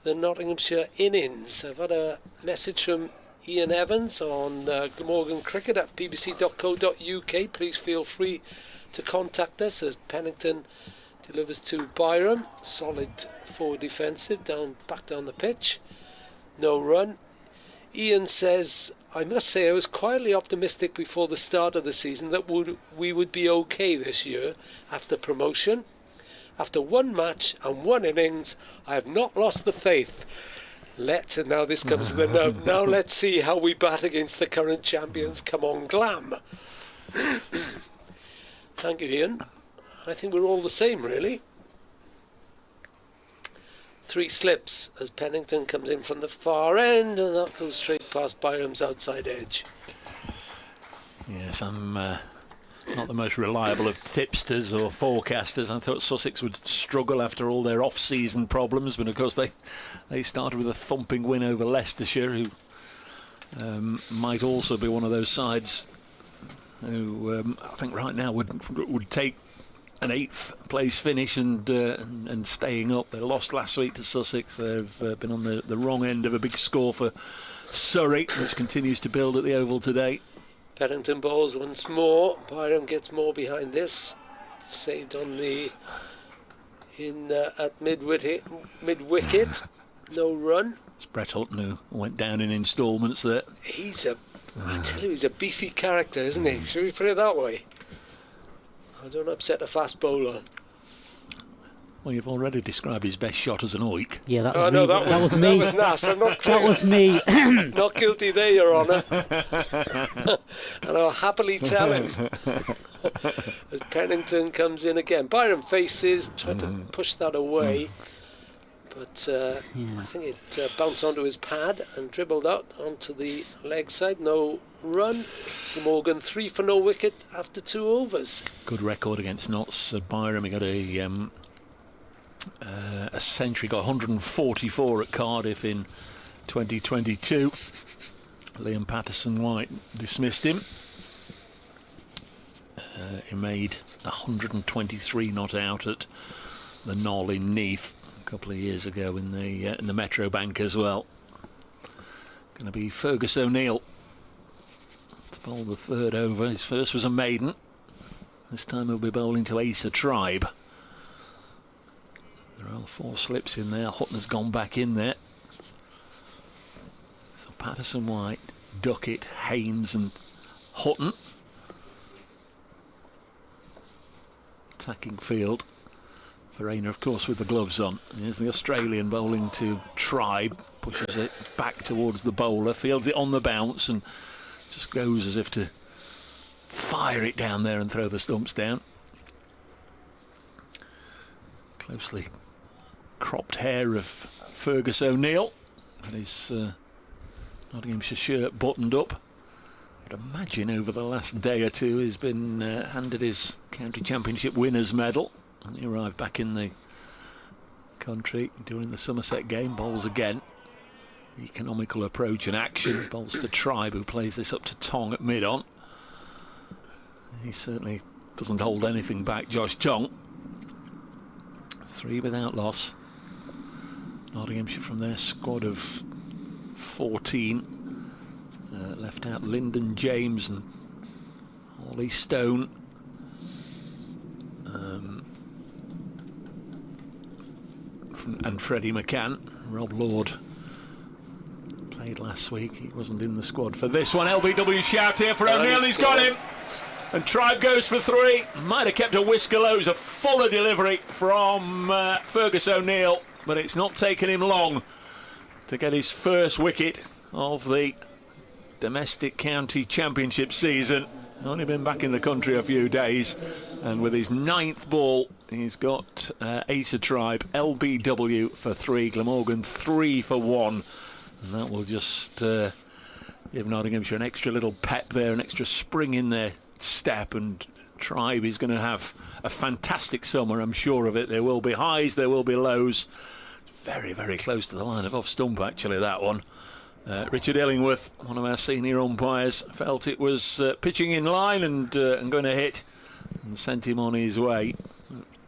the Nottinghamshire innings. I've had a message from Ian Evans on Glamorgan Cricket at bbc.co.uk. Please feel free to contact us as Pennington delivers to Byram. Solid forward defensive back down the pitch. No run. Ian says, I must say I was quietly optimistic before the start of the season that we would be okay this year after promotion. After one match and one innings, I have not lost the faith. And now this comes to the note. Now let's see how we bat against the current champions. Come on, Glam. Thank you, Ian. I think we're all the same, really. 3 slips as Pennington comes in from the far end, and that goes straight past Byram's outside edge. Yes, I'm not the most reliable of tipsters or forecasters. I thought Sussex would struggle after all their off-season problems, but of course they started with a thumping win over Leicestershire, who might also be one of those sides who I think right now would take an 8th place finish and staying up. They lost last week to Sussex. They've been on the wrong end of a big score for Surrey, which continues to build at the Oval today. Pennington bowls once more. Byram gets more behind this. Saved on at mid-wicket. No run. It's Brett Hutton who went down in instalments there. I tell you, he's a beefy character, isn't he? Should we put it that way? I don't upset a fast bowler. Well, you've already described his best shot as an oik. Yeah, that was me. No, that was me. That was Nas. I'm not clear. That was me. Not guilty there, Your Honour. And I'll happily tell him. As Pennington comes in again. Byram faces, tried to push that away. But I think it bounced onto his pad and dribbled out onto the leg side. No run. Morgan 3 for no wicket after 2 overs. Good record against Notts. Byram, he got a century, got 144 at Cardiff in 2022. Liam Patterson-White dismissed him. He made 123 not out at the Knoll in Neath a couple of years ago in the Metro Bank as well. Going to be Fergus O'Neill to bowl the 3rd over. His first was a maiden. This time he'll be bowling to Asa Tribe. There are 4 slips in there. Hutton's gone back in there. So Patterson-White, Duckett, Haynes and Hutton. Attacking field Verena, of course, with the gloves on. Here's the Australian bowling to Tribe, pushes it back towards the bowler, fields it on the bounce and just goes as if to fire it down there and throw the stumps down. Closely cropped hair of Fergus O'Neill, and his Nottinghamshire shirt buttoned up. I'd imagine over the last day or two he's been handed his county championship winners medal. And he arrived back in the country during the Somerset game. Bowls again. Economical approach and action. Bowls to Tribe, who plays this up to Tong at mid-on. He certainly doesn't hold anything back, Josh Tong. 3 without loss. Nottinghamshire from their squad of 14. Left out Lyndon James and Ollie Stone. And Freddie McCann. Rob Lord played last week. He wasn't in the squad for this one. LBW shout here for O'Neill. He's got him. And Tribe goes for 3. Might have kept a whisker low. It was a fuller delivery from Fergus O'Neill, but it's not taken him long to get his first wicket of the domestic county championship season. Only been back in the country a few days, and with his 9th ball he's got Ace of Tribe, LBW for 3, Glamorgan 3 for 1, and that will just give Nottinghamshire an extra little pep there, an extra spring in their step, and Tribe is going to have a fantastic summer, I'm sure of it. There will be highs, there will be lows. Very, very close to the line of off stump actually, that one. Richard Illingworth, one of our senior umpires, felt it was pitching in line and going to hit, and sent him on his way.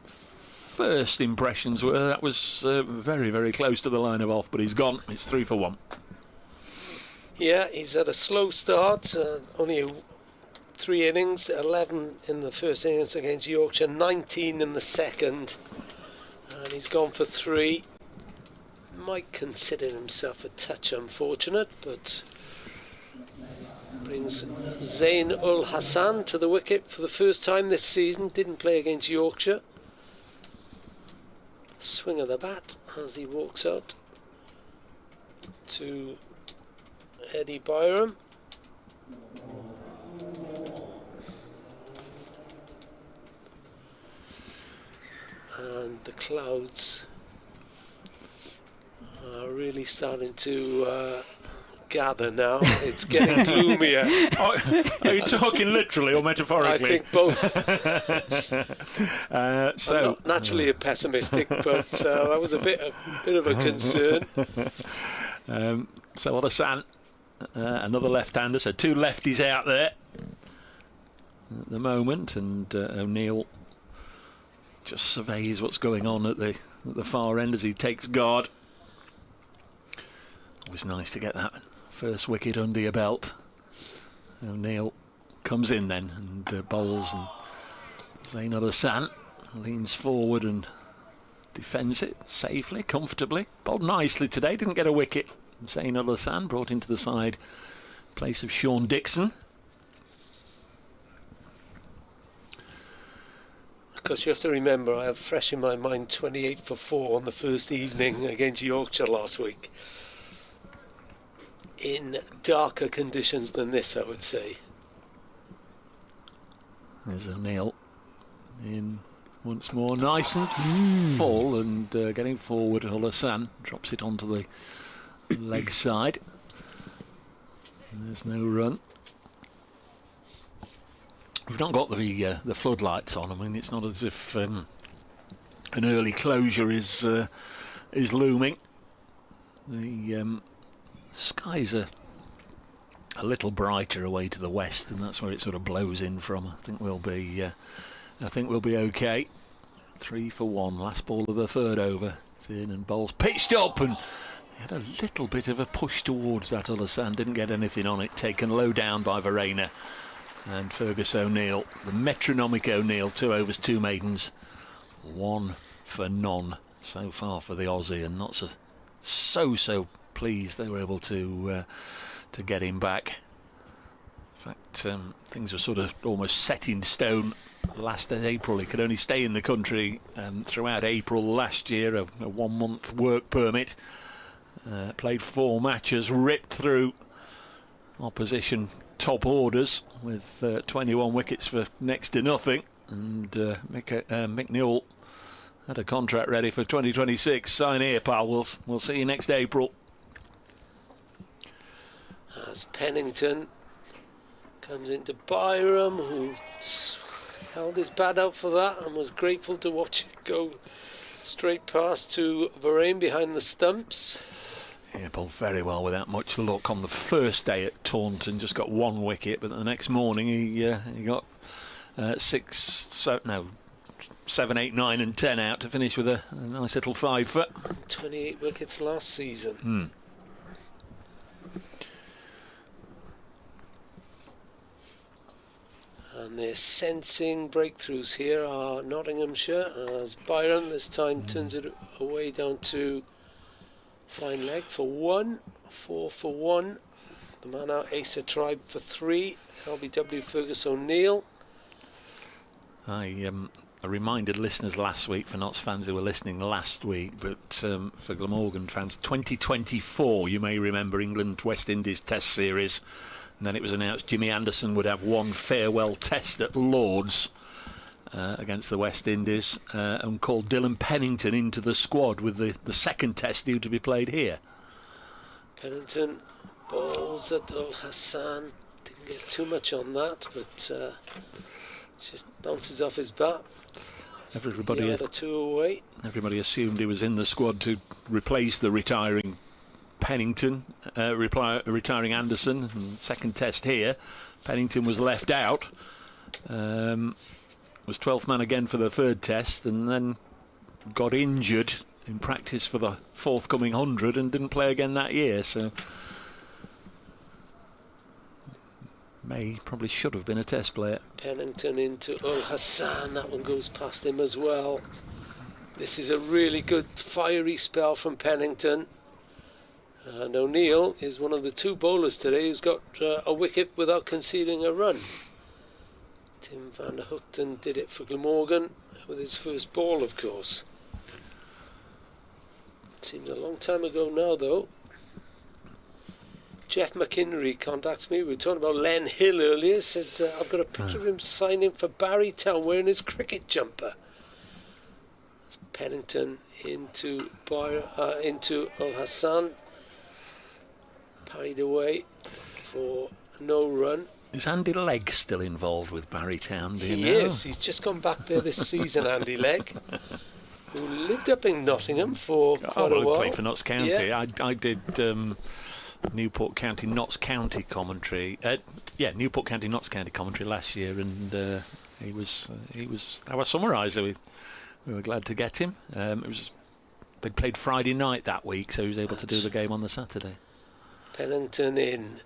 First impressions were that was very, very close to the line of off, but he's gone. It's 3 for 1. Yeah, he's had a slow start, only 3 innings, 11 in the first innings against Yorkshire, 19 in the second, and he's gone for 3. Might consider himself a touch unfortunate, but brings Zain ul Hassan to the wicket for the first time this season. Didn't play against Yorkshire. Swing of the bat as he walks out to Eddie Byram. And the clouds are really starting to gather now. It's getting gloomier. Are you talking literally or metaphorically? I think both. I'm not naturally a pessimistic, but that was a bit of a concern. So Hassan, another left-hander, so 2 lefties out there at the moment, and O'Neill just surveys what's going on at the far end as he takes guard. Always nice to get that first wicket under your belt. O'Neill comes in then and bowls, and Zain ul Hassan leans forward and defends it safely, comfortably. Bowled nicely today, didn't get a wicket. Zain ul Hassan brought into the side in place of Sean Dixon. Of course, you have to remember, I have fresh in my mind 28 for 4 on the first evening against Yorkshire last week. In darker conditions than this, I would say. There's O'Neill in once more, nice and full, and getting forward. Ul Hassan drops it onto the leg side. And there's no run. We've not got the floodlights on. I mean, it's not as if an early closure is looming. The skies are a little brighter away to the west, and that's where it sort of blows in from. I think we'll be okay. 3 for 1. Last ball of the 3rd over. It's in, and bowls pitched up, and he had a little bit of a push towards that other sand. Didn't get anything on it. Taken low down by Verena and Fergus O'Neill. The metronomic O'Neill. 2 overs, 2 maidens. 1 for none so far for the Aussie, and not so pleased they were able to get him back. In fact, things were sort of almost set in stone last April. He could only stay in the country throughout April last year, a 1 month work permit. Played 4 matches, ripped through opposition top orders with 21 wickets for next to nothing. And Mick Newell had a contract ready for 2026. Sign here, pal. We'll see you next April. As Pennington comes into Byram, who held his bat out for that and was grateful to watch it go straight past to Varane behind the stumps. Yeah, bowled very well without much luck on the first day at Taunton. Just got 1 wicket, but the next morning he got 7, 8, 9 and 10 out to finish with a nice little 5-foot. 28 wickets last season. And they're sensing breakthroughs here are Nottinghamshire, as Byron this time turns it away down to fine leg for 1, 4 for 1. The man out Acer Tribe for 3. LBW Fergus O'Neill. I reminded listeners last week, for Notts fans who were listening last week, but for Glamorgan fans, 2024, you may remember England West Indies Test Series. And then it was announced Jimmy Anderson would have 1 farewell test at Lord's against the West Indies, and called Dylan Pennington into the squad with the second test due to be played here. Pennington balls at Ul Hassan. Didn't get too much on that, but just bounces off his bat. Everybody assumed he was in the squad to replace the retiring Pennington, retiring Anderson. And second test here, Pennington was left out. Was 12th man again for the third test, and then got injured in practice for the forthcoming 100 and didn't play again that year. So May probably should have been a test player. Pennington into Ul Hassan. That one goes past him as well. This is a really good fiery spell from Pennington. And O'Neill is one of the 2 bowlers today who's got a wicket without conceding a run. Tim van der Hookten did it for Glamorgan with his first ball, of course. Seems a long time ago now, though. Jeff McInnery contacts me. We were talking about Len Hill earlier. Said, I've got a picture of him signing for Barrytown wearing his cricket jumper. It's Pennington into Ul Hassan. Parried away for no run. Is Andy Legg still involved with Barrytown? He is. He's just gone back there this season, Andy Legg, who lived up in Nottingham for quite a while. He played for Notts County. Yeah. I did Newport County, Notts County commentary. Newport County, Notts County commentary last year, and he was our summariser. We were glad to get him. They played Friday night that week, so he was able to do the game on the Saturday. Pennington in,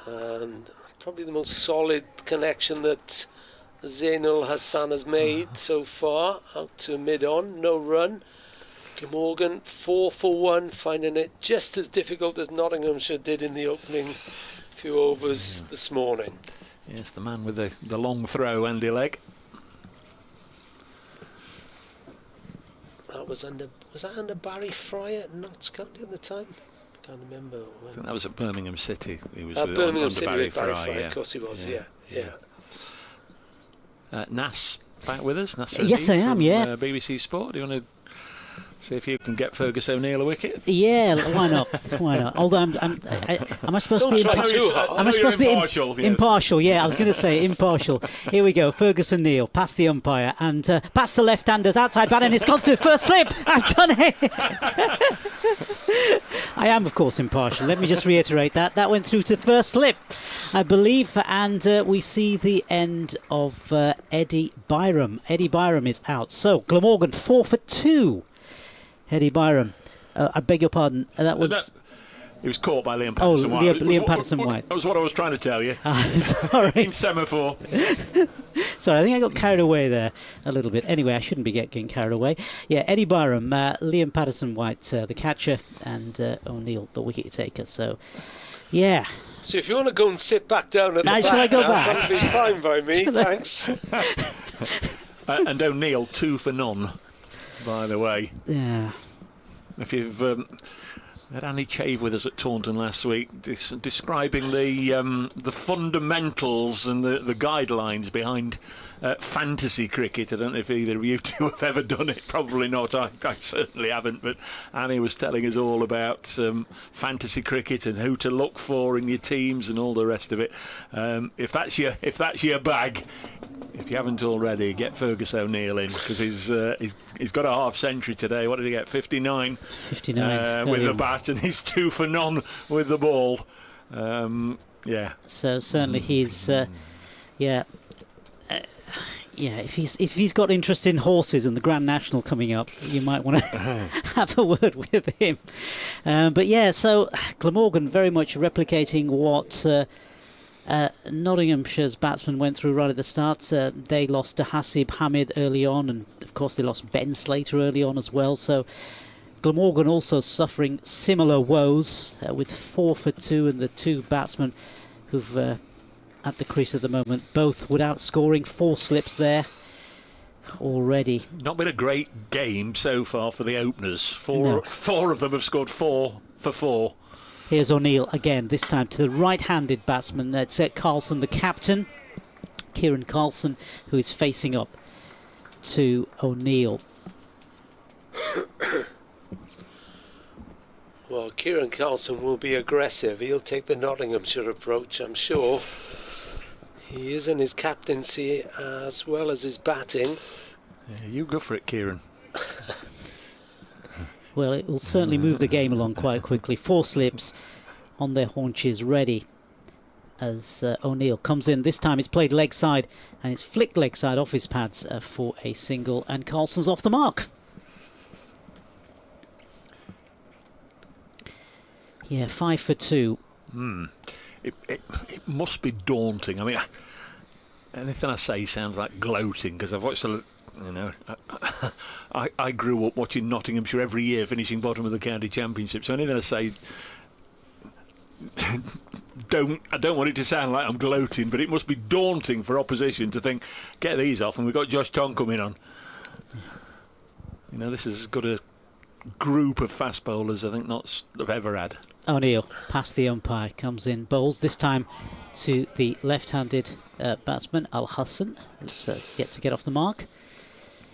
and probably the most solid connection that Zainul Hassan has made so far. Out to mid-on, no run. Glamorgan 4 for 1, finding it just as difficult as Nottinghamshire did in the opening few overs this morning. Yes, the man with the long throw, Andy Legg. Was that under Barry Fry at Notts County at the time? Can't remember. I think that was at Birmingham City. He was Birmingham City Barry with Barry Fry. Fry. Of course he was. Yeah. Nas back with us. Nas Yes, I am. from, BBC Sport. Do you want to see if you can get Fergus O'Neill a wicket? Yeah, why not? Why not? Although am I supposed to be impartial? Impartial, yeah. I was going to say impartial. Here we go. Fergus O'Neill past the umpire and past the left-handers outside bat, and it's gone to first slip. I've done it. I am, of course, impartial. Let me just reiterate that. That went through to first slip, I believe, and we see the end of Eddie Byram. Eddie Byram is out. So Glamorgan 4 for 2. Eddie Byram, I beg your pardon. That was. He was caught by Liam Patterson-White. Liam Patterson-White. That was what I was trying to tell you. Sorry. In semaphore. Sorry, I think I got carried away there a little bit. Anyway, I shouldn't be getting carried away. Yeah, Eddie Byram, Liam Patterson-White, the catcher, and O'Neill, the wicket taker. So, yeah. So if you want to go and sit back down at the back, shall I go back? That'll be fine by me. Thanks. And O'Neill 2 for none, by the way. Yeah. If you've had Annie Chave with us at Taunton last week, describing the fundamentals and the guidelines behind fantasy cricket. I don't know if either of you two have ever done it. Probably not. I certainly haven't. But Annie was telling us all about fantasy cricket and who to look for in your teams and all the rest of it. If that's your bag, if you haven't already, get Fergus O'Neill in, because he's got a half century today. What did he get? 59. 59 with the bat, and he's 2 for none with the ball. Yeah. So certainly he's if he's got interest in horses and the Grand National coming up, you might want to have a word with him. But yeah, so Glamorgan very much replicating what Nottinghamshire's batsmen went through right at the start. They lost to Hasib Hamid early on, and of course they lost Ben Slater early on as well. So Glamorgan also suffering similar woes with 4 for 2, and the 2 batsmen who've at the crease at the moment, both without scoring. 4 slips there already. Not been a great game so far for the openers. Four of them have scored 4 for 4. Here's O'Neill again, this time to the right-handed batsman. That's Carlson, the captain. Kieran Carlson, who is facing up to O'Neill. Well, Kieran Carlson will be aggressive. He'll take the Nottinghamshire approach, I'm sure. He is in his captaincy as well as his batting. Yeah, you go for it, Kieran. Well, it will certainly move the game along quite quickly. 4 slips on their haunches ready as O'Neill comes in. This time it's played leg side, and it's flicked leg side off his pads for a single, and Carlson's off the mark. Yeah, 5 for 2. It must be daunting. I mean, anything I say sounds like gloating, because I've watched I grew up watching Nottinghamshire every year, finishing bottom of the county championship. So anything I say, I don't want it to sound like I'm gloating, but it must be daunting for opposition to think, get these off, and we've got Josh Tong coming on. This has got a group of fast bowlers I think not have ever had. O'Neill past the umpire, comes in, bowls this time to the left-handed batsman Al Hassan, who's yet to get off the mark.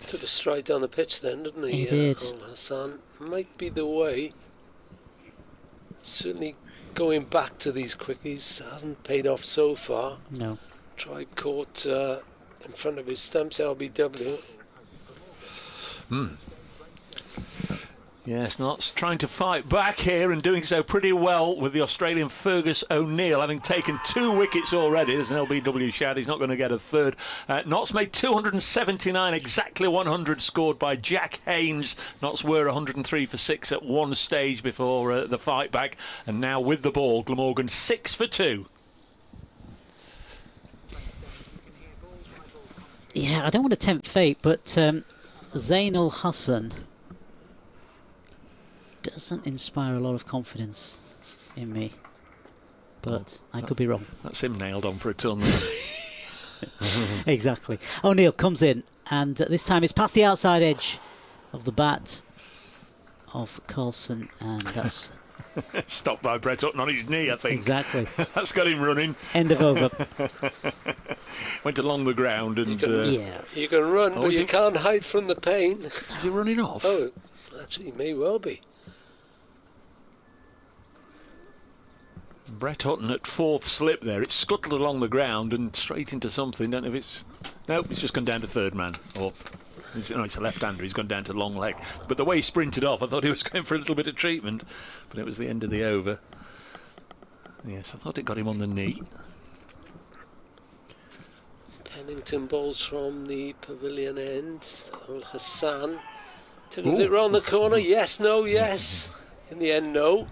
Took a stride down the pitch then, didn't he? He did. Al Hassan might be the way. Certainly going back to these quickies hasn't paid off so far. No. Tribe caught in front of his stumps, LBW. Yes, Notts trying to fight back here and doing so pretty well with the Australian Fergus O'Neill, having taken 2 wickets already. There's an LBW shout, he's not going to get a third. Notts made 279, exactly 100 scored by Jack Haynes. Notts were 103 for 6 at one stage before the fight back, and now with the ball, Glamorgan 6 for 2. Yeah, I don't want to tempt fate, but Zain Al Hassan doesn't inspire a lot of confidence in me, but I could be wrong. That's him nailed on for a ton. Exactly. O'Neill comes in, and this time it's past the outside edge of the bat of Carlson, and that's stopped by Brett Hutton on his knee, I think. Exactly. That's got him running. End of over. Went along the ground and you can run, but you can't hide from the pain. Is he running off? Oh, actually, he may well be. Brett Hutton at 4th slip there. It's scuttled along the ground and straight into something. Don't know if it's... No, it's just gone down to 3rd man. Or it's a left-hander. He's gone down to long leg. But the way he sprinted off, I thought he was going for a little bit of treatment. But it was the end of the over. Yes, I thought it got him on the knee. Pennington bowls from the pavilion end. Al Hassan tipples it round the corner. Yes, no, yes. In the end, no.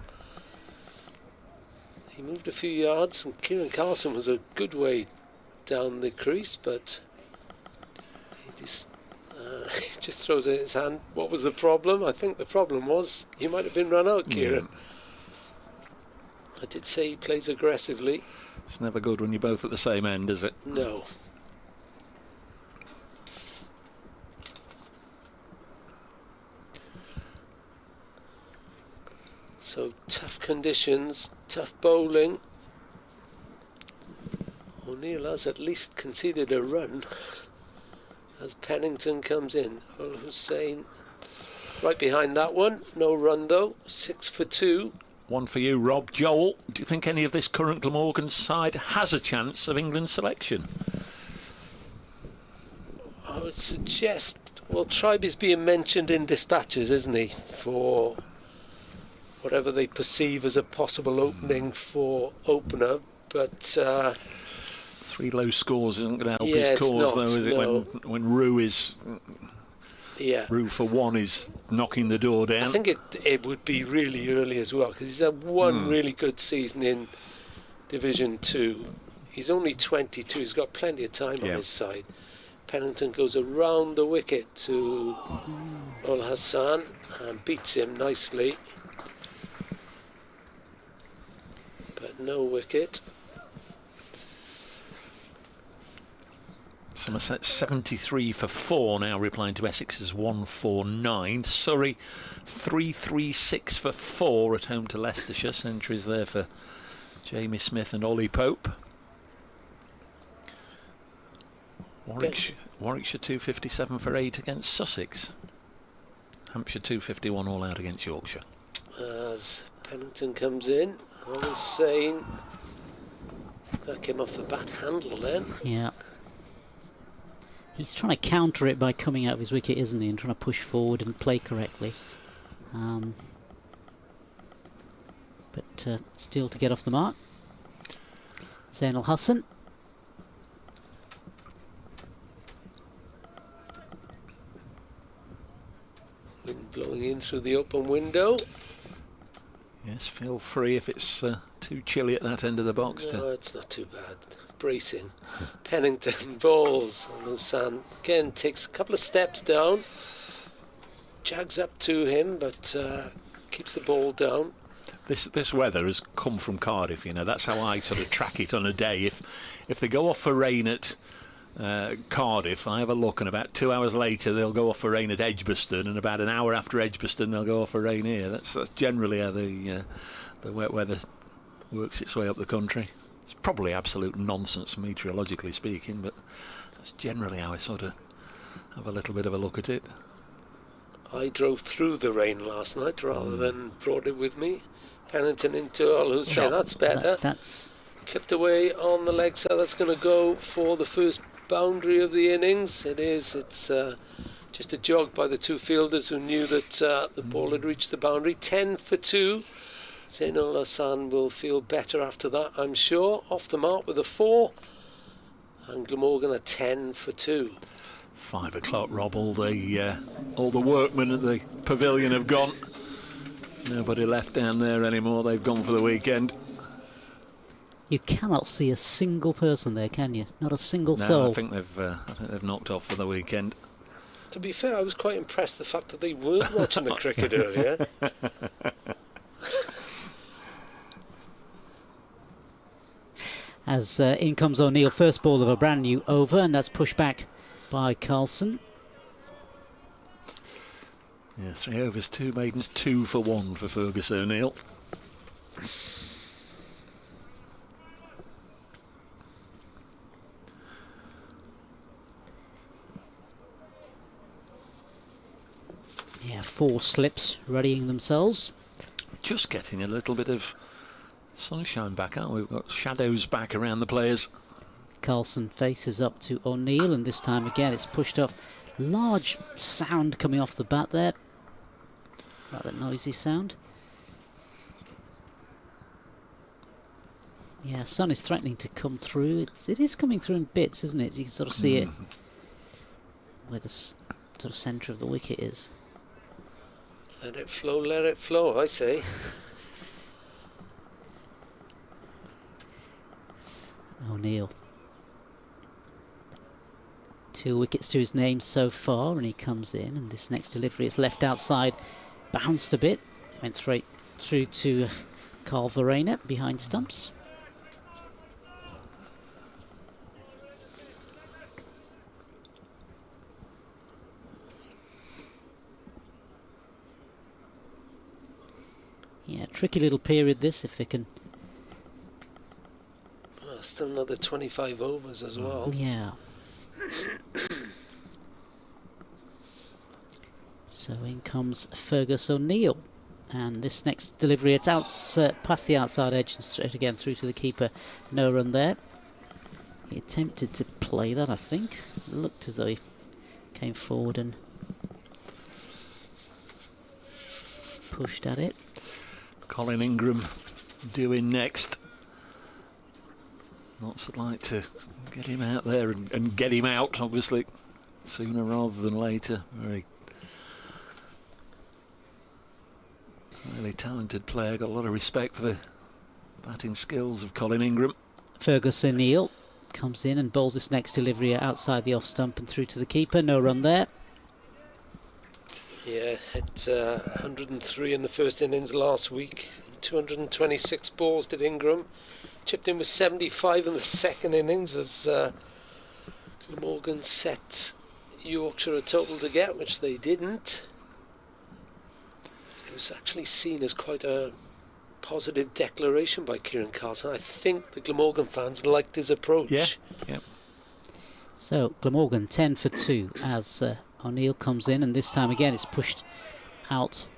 He moved a few yards, and Kieran Carlson was a good way down the crease, but he just throws it in his hand. What was the problem? I think the problem was he might have been run out, Kieran. Yeah. I did say he plays aggressively. It's never good when you're both at the same end, is it? No. So tough conditions, tough bowling. O'Neill has at least conceded a run as Pennington comes in. Al Hussain right behind that one. No run though. 6 for 2. One for you, Rob. Joel, do you think any of this current Glamorgan side has a chance of England's selection? I would suggest, well, Tribe is being mentioned in dispatches, isn't he, for whatever they perceive as a possible opening for opener, but 3 low scores isn't going to help his cause, though, is it? No. When Rue is... Rue for 1 is knocking the door down. I think it would be really early as well, because he's had one really good season in Division 2. He's only 22, he's got plenty of time on his side. Pennington goes around the wicket to Al Hassan and beats him nicely. But no wicket. Somerset 73 for 4 now, replying to Essex's 149. Surrey 336 for 4 at home to Leicestershire. Centuries there for Jamie Smith and Ollie Pope. Warwickshire 257 for 8 against Sussex. Hampshire 251 all out against Yorkshire. As Pennington comes in, I was saying that came off the bat handle then. Yeah. He's trying to counter it by coming out of his wicket, isn't he, and trying to push forward and play correctly. But still to get off the mark. Zainul Hassan. Wind blowing in through the open window. Yes, feel free if it's too chilly at that end of the box. No, it's not too bad. Bracing. Pennington balls. Lusan again takes a couple of steps down. Jags up to him, but keeps the ball down. This weather has come from Cardiff, you know. That's how I sort of track it on a day. If they go off for rain at Cardiff, I have a look, and about 2 hours later they'll go off for rain at Edgbaston, and about an hour after Edgbaston they'll go off for rain here. That's generally how the wet weather works its way up the country. It's probably absolute nonsense meteorologically speaking, but that's generally how I sort of have a little bit of a look at it. I drove through the rain last night rather than brought it with me. Pennington into Al Hussain. That's better. That's clipped away on the leg, so that's going to go for the first boundary of the innings. It is. It's just a jog by the two fielders who knew that the ball had reached the boundary. 10 for 2. Zainul Hassan will feel better after that, I'm sure. Off the mark with a 4. And Glamorgan a 10 for 2. 5 o'clock, Rob. All the workmen at the pavilion have gone. Nobody left down there anymore. They've gone for the weekend. You cannot see a single person there, can you? Not a single soul. No, I think they've knocked off for the weekend. To be fair, I was quite impressed the fact that they weren't watching the cricket earlier. As in comes O'Neill, first ball of a brand new over, and that's pushed back by Carlson. Yeah, 3 overs, 2 maidens, 2 for 1 for Fergus O'Neill. Yeah, 4 slips readying themselves. Just getting a little bit of sunshine back out. We've got shadows back around the players. Carlson faces up to O'Neill, and this time again it's pushed up. Large sound coming off the bat there. Rather noisy sound. Yeah, sun is threatening to come through. It is coming through in bits, isn't it? You can sort of see it where the sort of centre of the wicket is. Let it flow, I say. O'Neill. 2 wickets to his name so far, and he comes in, and this next delivery is left outside, bounced a bit, went straight through to Carl Verena behind stumps. Yeah, tricky little period this, if they can. Still another 25 overs as well. Yeah. So in comes Fergus O'Neill. And this next delivery, it's out past the outside edge and straight again through to the keeper. No run there. He attempted to play that, I think. It looked as though he came forward and pushed at it. Colin Ingram doing next. Lots would like to get him out there and get him out, obviously, sooner rather than later. Very talented player. Got a lot of respect for the batting skills of Colin Ingram. Fergus O'Neill comes in and bowls this next delivery outside the off stump and through to the keeper. No run there. Yeah, hit 103 in the first innings last week. 226 balls did Ingram. Chipped in with 75 in the second innings as Glamorgan set Yorkshire a total to get, which they didn't. It was actually seen as quite a positive declaration by Kieran Carlson. I think the Glamorgan fans liked his approach. Yeah. So Glamorgan 10 for 2 as O'Neill comes in, and this time again it's pushed out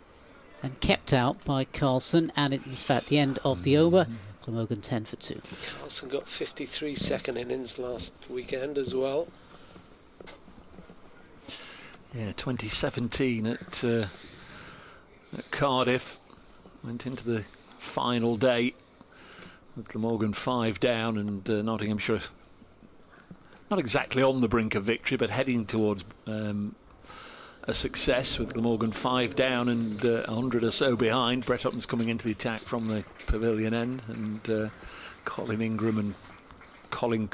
and kept out by Carlson, and it's at the end of the over. Glamorgan 10 for 2. Carlson got 53 second innings last weekend as well. Yeah, 2017 at Cardiff. Went into the final day with Glamorgan 5 down and Nottinghamshire not exactly on the brink of victory, but heading towards a success with Glamorgan 5 down and 100 or so behind. Brett Hutton's coming into the attack from the pavilion end, and Colin Ingram and Colin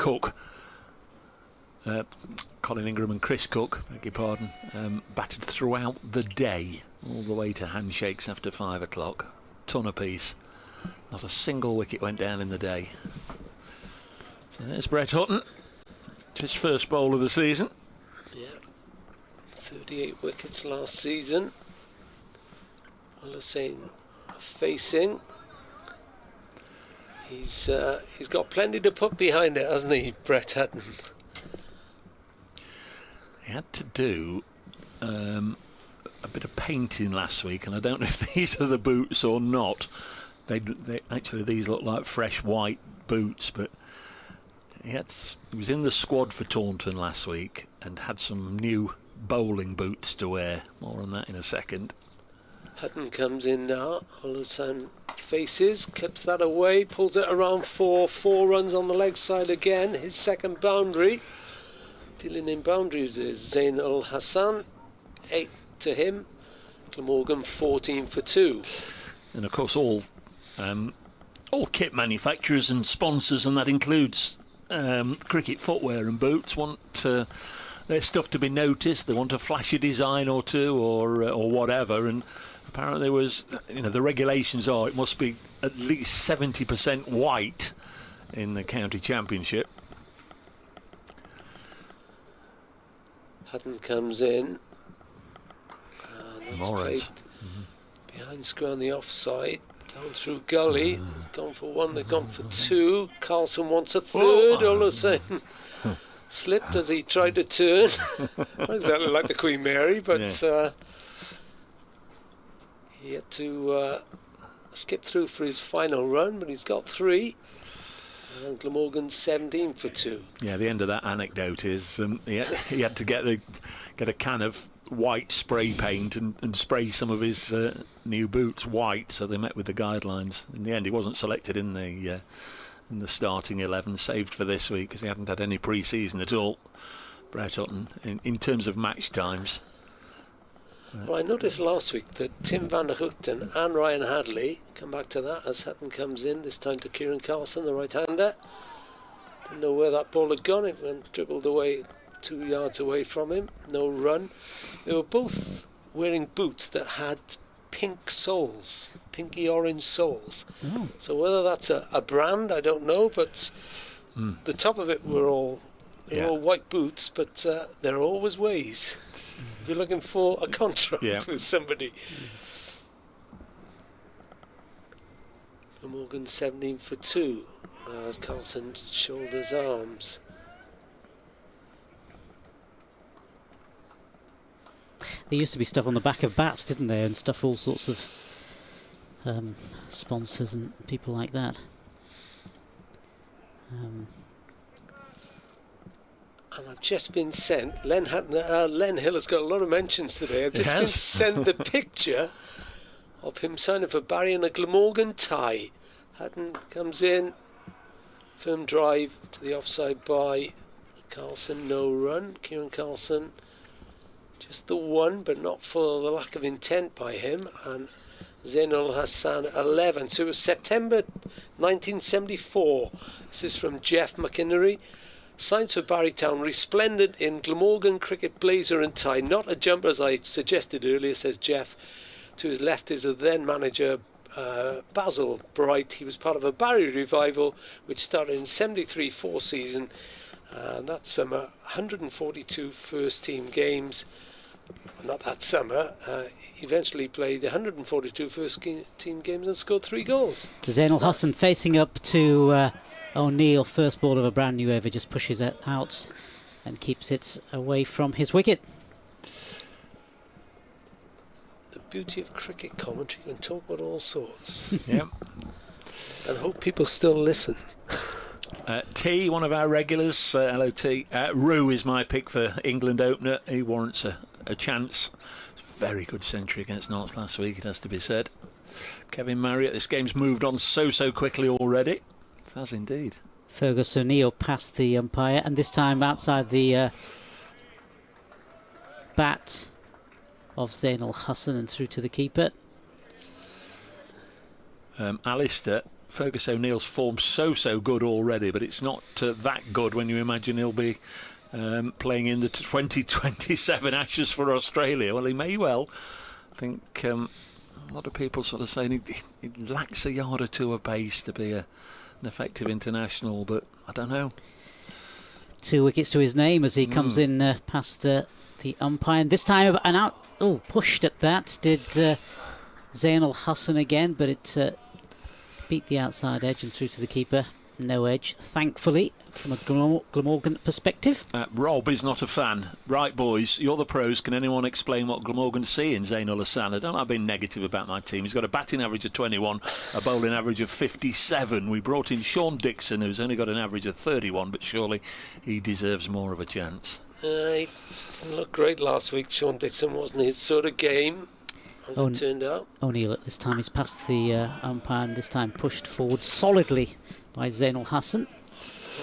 Ingram and Chris Cook, beg your pardon, batted throughout the day, all the way to handshakes after 5 o'clock. Ton apiece. Not a single wicket went down in the day. So there's Brett Hutton. His first bowl of the season. Yeah, 38 wickets last season. Rothesay facing. He's got plenty to put behind it, hasn't he, Brett Hutton? He had to do a bit of painting last week, and I don't know if these are the boots or not. They actually, these look like fresh white boots, but he was in the squad for Taunton last week and had some new bowling boots to wear. More on that in a second. Hutton comes in now. Rothesay faces, clips that away, pulls it around 4 runs on the leg side again. His second boundary. Dealing in boundaries is Zain Ul Hassan, 8 to him. Glamorgan 14 for 2. And of course all kit manufacturers and sponsors, and that includes cricket footwear and boots, want their stuff to be noticed. They want a flashy design or two or whatever, and apparently there was, the regulations are it must be at least 70% white in the county championship. Hutton comes in. Morris. Behind square on the offside. Down through gully. Gone for 1, they've gone for 2. Carlson wants a third. All of a sudden slipped as he tried to turn. Not exactly like the Queen Mary, but he had to skip through for his final run, but he's got 3. And Glamorgan 17 for 2. Yeah, the end of that anecdote is he had to get a can of white spray paint and spray some of his new boots white, so they met with the guidelines. In the end, he wasn't selected in the starting 11, saved for this week because he hadn't had any pre-season at all. Brett Hutton, in terms of match times. Well, I noticed last week that Tim van der Hoogten and Ryan Hadley, come back to that as Hutton comes in, this time to Kieran Carlson, the right-hander. Didn't know where that ball had gone. It went dribbled away 2 yards away from him. No run. They were both wearing boots that had pink soles, pinky orange soles. Oh. So whether that's a brand, I don't know, but the top of it were all white boots, but there are always ways. If you're looking for a contract with somebody. Glamorgan 17 for 2 as Carlson shoulders arms. There used to be stuff on the back of bats, didn't there, and stuff, all sorts of sponsors and people like that. And I've just been sent, Len Hill has got a lot of mentions today. I've just been sent the picture of him signing for Barry in a Glamorgan tie. Hutton comes in, firm drive to the offside by Carlson, no run. Kieran Carlson, just the one, but not for the lack of intent by him. And Zainul Hassan 11. So it was September 1974. This is from Jeff McInnery. Signs for Barrytown, resplendent in Glamorgan cricket blazer and tie, not a jumper as I suggested earlier, says Jeff. To his left is the then manager Basil Bright. He was part of a Barry revival which started in 73-4 season, and that summer 142 first team games. Not that summer, eventually played 142 first team games and scored 3 goals. Zainul Hassan facing up to O'Neill, first ball of a brand new over, just pushes it out and keeps it away from his wicket. The beauty of cricket commentary, you can talk about all sorts. Yep. And hope people still listen. T, one of our regulars, hello T. Rue is my pick for England opener. He warrants a chance. Very good century against Notts last week, it has to be said. Kevin Marriott, this game's moved on so quickly already. It has indeed. Fergus O'Neill past the umpire, and this time outside the bat of Zainul Hassan and through to the keeper. Alistair, Fergus O'Neill's form so good already, but it's not that good when you imagine he'll be playing in the 2027 Ashes for Australia. Well, he may well. I think a lot of people sort of saying he lacks a yard or two of pace to be an effective international, but I don't know. 2 wickets to his name as he comes in past the umpire, and this time an out. Oh, pushed at that did Zainul Hassan again, but it beat the outside edge and through to the keeper. No edge, thankfully, from a Glamorgan perspective. Rob is not a fan. Right, boys, you're the pros. Can anyone explain what Glamorgan see in Zainul Hassan? I don't like being negative about my team. He's got a batting average of 21, a bowling average of 57. We brought in Sean Dixon, who's only got an average of 31, but surely he deserves more of a chance. He didn't look great last week. Sean Dixon wasn't his sort of game, as it turned out. O'Neill at this time is past the umpire, and this time pushed forward solidly by Zainul Hassan.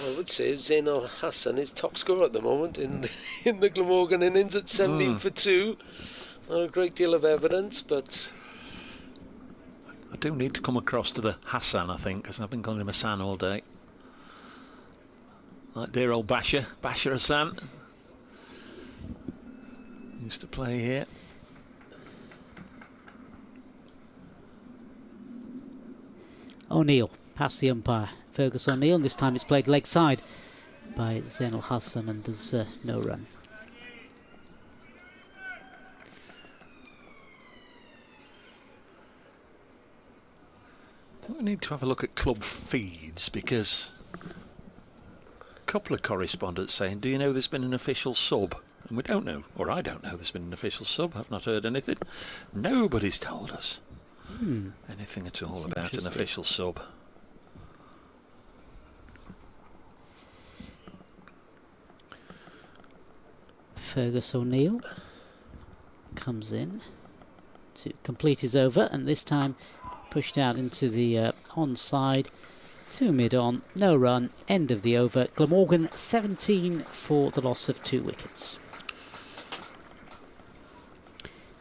I would say Zainul Hassan is top scorer at the moment in the Glamorgan innings at 17 for 2. Not a great deal of evidence, but I do need to come across to the Hassan, I think, because I've been calling him Hassan all day. Like dear old Bashir Hassan. Used to play here. O'Neill past the umpire. Fergus O'Neill, and this time it's played leg side by Zainul Hassan, and there's no run. I think we need to have a look at club feeds, because a couple of correspondents saying, do you know there's been an official sub? And we don't know, or I don't know there's been an official sub. I've not heard anything. Nobody's told us anything at all about an official sub. Fergus O'Neill comes in to complete his over, and this time pushed out into the onside, 2 mid-on, no run, end of the over. Glamorgan 17 for the loss of 2 wickets.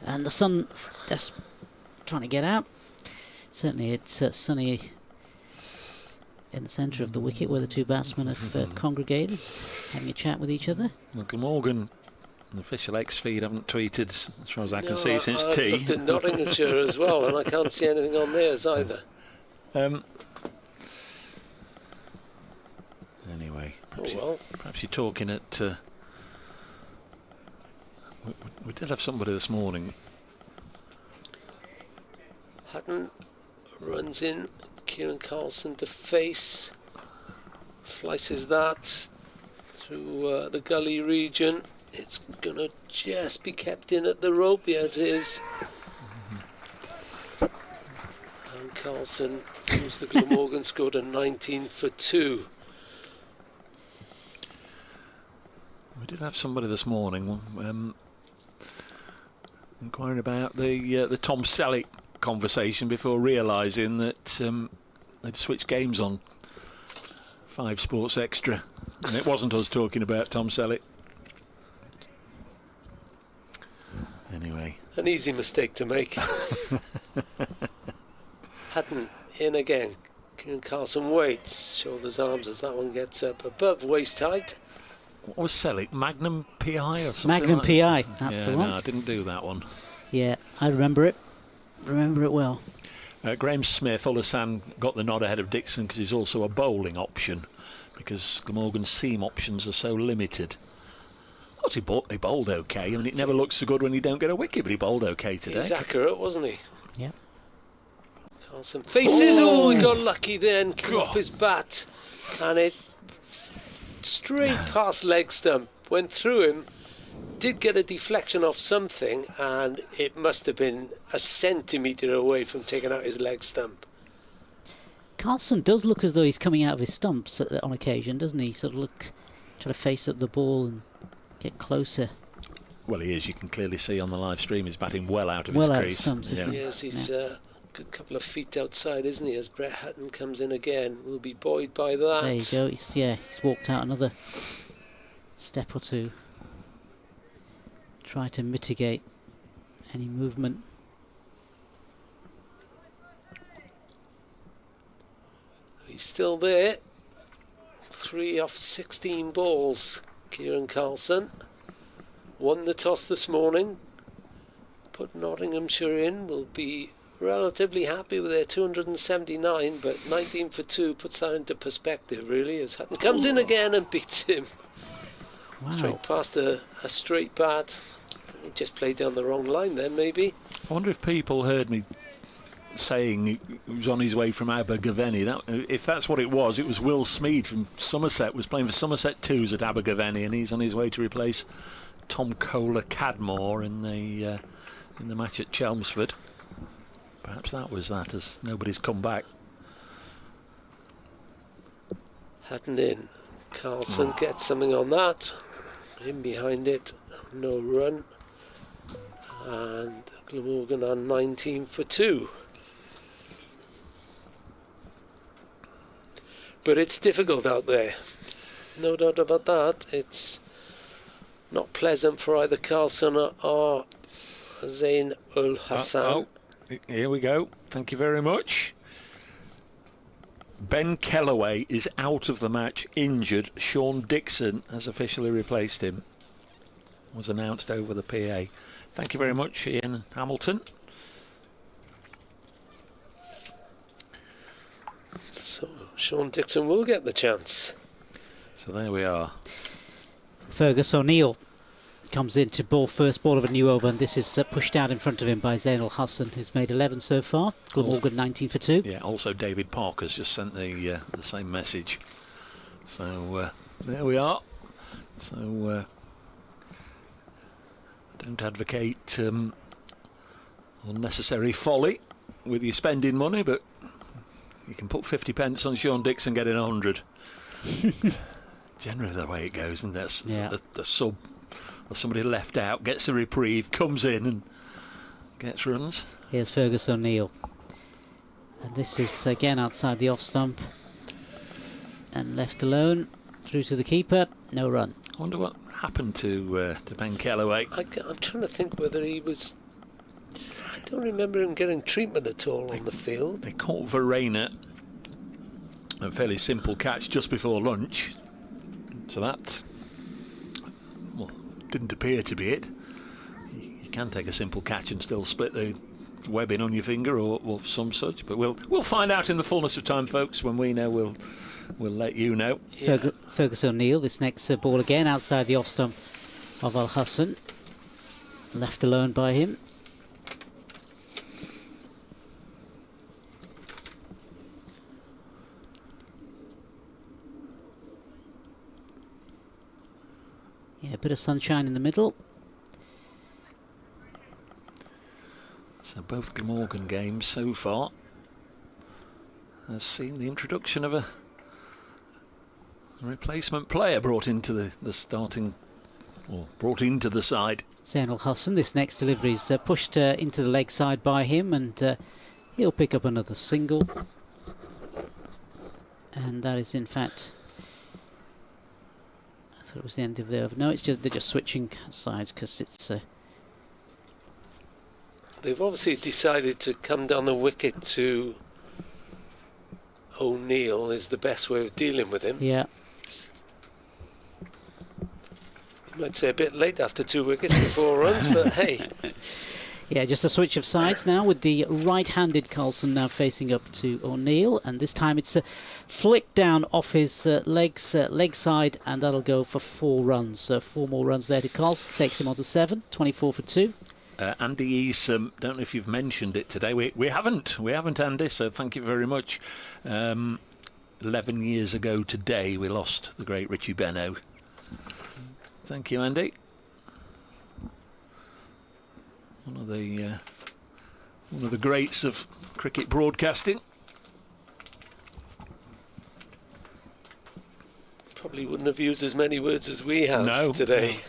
And the sun just trying to get out. Certainly it's sunny in the centre of the wicket where the 2 batsmen have congregated, having a chat with each other. Well, Glamorgan, the official X feed, haven't tweeted, as far as I can see, since T. I've looked at Nottinghamshire as well, and I can't see anything on theirs either. Anyway, perhaps you're talking at... we did have somebody this morning. Hutton runs in, Kieran Carlson to face. Slices that through the gully region. It's going to just be kept in at the rope. Yeah, it is. And Carlson, who's the Glamorgan, scored a 19 for 2. We did have somebody this morning inquiring about the Tom Selleck conversation before realising that they'd switched games on 5 Sports Extra, and it wasn't us talking about Tom Selleck. Anyway, an easy mistake to make. Hutton in again. Kieran Carlson waits, shoulders, arms as that one gets up above waist height. What was Selleck? Magnum PI or something? Magnum like PI, that? that's Yeah, the one. No, I didn't do that one. Yeah, I remember it. Remember it well. Graham Smith, Olasan got the nod ahead of Dixon because he's also a bowling option, because Glamorgan's seam options are so limited. I thought he bowled okay. I mean, it never looks so good when you don't get a wicket, but he bowled okay today. He was accurate, wasn't he? Yep. Carlson faces. Oh, he got lucky then. Came off his bat, and it straight past leg stump. Went through him. Did get a deflection off something, and it must have been a centimetre away from taking out his leg stump. Carlson does look as though he's coming out of his stumps on occasion, doesn't he? Sort of try to face up the ball and get closer. Well, he is. You can clearly see on the live stream he's batting well out of well his out crease. Of stumps, isn't he? Yes, he's a good couple of feet outside, isn't he? As Brett Hutton comes in again, we'll be buoyed by that. There you go. He's walked out another step or two. Try to mitigate any movement. He's still there. 3 off 16 balls. Kieran Carlson won the toss this morning. Put Nottinghamshire in. Will be relatively happy with their 279, but 19 for 2 puts that into perspective, really, as Hutton comes in again and beats him. Wow. Straight past a straight bat. He just played down the wrong line then, maybe. I wonder if people heard me saying he was on his way from Abergavenny. If that's what it was Will Smead from Somerset, was playing for Somerset 2s at Abergavenny, and he's on his way to replace Tom Kohler Cadmore in the match at Chelmsford. Perhaps that was that, as nobody's come back. Hutton in. Carlson gets something on that. In behind it, no run. And Glamorgan on 19 for 2. But it's difficult out there. No doubt about that. It's not pleasant for either Carlson or Zain ul Hassan. Here we go. Thank you very much. Ben Kellaway is out of the match, injured. Sean Dixon has officially replaced him. Was announced over the PA. Thank you very much, Ian Hamilton. So Sean Dixon will get the chance. So there we are. Fergus O'Neill comes in to bowl first ball of a new over, and this is pushed out in front of him by Zainul Hassan, who's made 11 so far. Glamorgan 19 for 2. Yeah, also David Parker's just sent the same message. So there we are. So don't advocate unnecessary folly with your spending money, but you can put 50 pence on Sean Dixon getting 100. Generally the way it goes, and that's a sub or somebody left out gets a reprieve, comes in and gets runs. Here's Fergus O'Neill, and this is again outside the off stump and left alone through to the keeper. No run. I wonder what happened to Ben Kellaway. I'm trying to think whether he was. I don't remember him getting treatment at all on the field. They caught Verena, a fairly simple catch just before lunch, so that didn't appear to be it. You can take a simple catch and still split the webbing on your finger or some such, but we'll find out in the fullness of time, folks. When we know, we'll let you know. Yeah. Fergus O'Neill, this next ball again outside the off stump of Al Hassan, left alone by him. bit of sunshine in the middle. So both Glamorgan games so far has seen the introduction of a replacement player brought into the starting, or brought into the side. Zainul Hassan, this next delivery is pushed into the leg side by him, and he'll pick up another single. And that is in fact, I thought it was the end of the over. No, it's just they're just switching sides because it's They've obviously decided to come down the wicket to O'Neill is the best way of dealing with him. yeah. You might say a bit late after 2 wickets for 4 runs, but hey. Yeah, just a switch of sides now with the right-handed Carlson now facing up to O'Neill, and this time it's a flick down off his leg side, and that'll go for 4 runs. So 4 more runs there to Carlson, takes him on to 7, 24 for 2. Andy Eason, don't know if you've mentioned it today. We haven't, Andy, so thank you very much. 11 years ago today, we lost the great Richie Benno. Thank you, Andy. One of the greats of cricket broadcasting. Probably wouldn't have used as many words as we have today.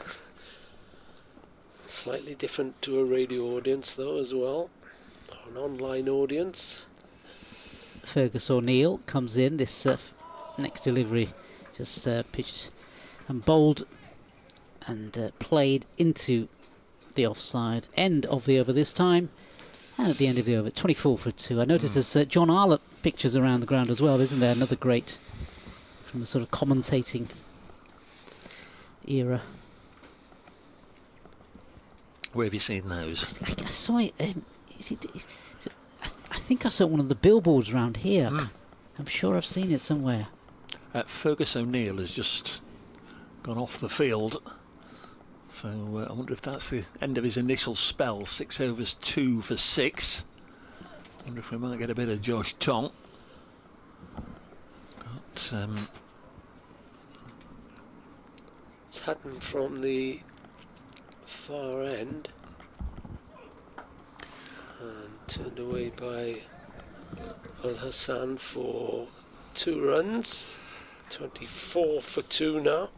Slightly different to a radio audience though as well, or an online audience. Fergus O'Neill comes in, this next delivery just pitched and bowled and played into the offside end of the over this time, and at the end of the over 24 for 2. I noticed there's John Arlott pictures around the ground as well, isn't there? Another great from the sort of commentating era. Where have you seen those? I saw it. I think I saw one of the billboards around here. I'm sure I've seen it somewhere. Fergus O'Neill has just gone off the field. So I wonder if that's the end of his initial spell. 6 overs, 2 for 6. I wonder if we might get a bit of Josh Tonk. Got It's Hutton from the far end and turned away by Al Hassan for 2 runs. 24 for 2 now.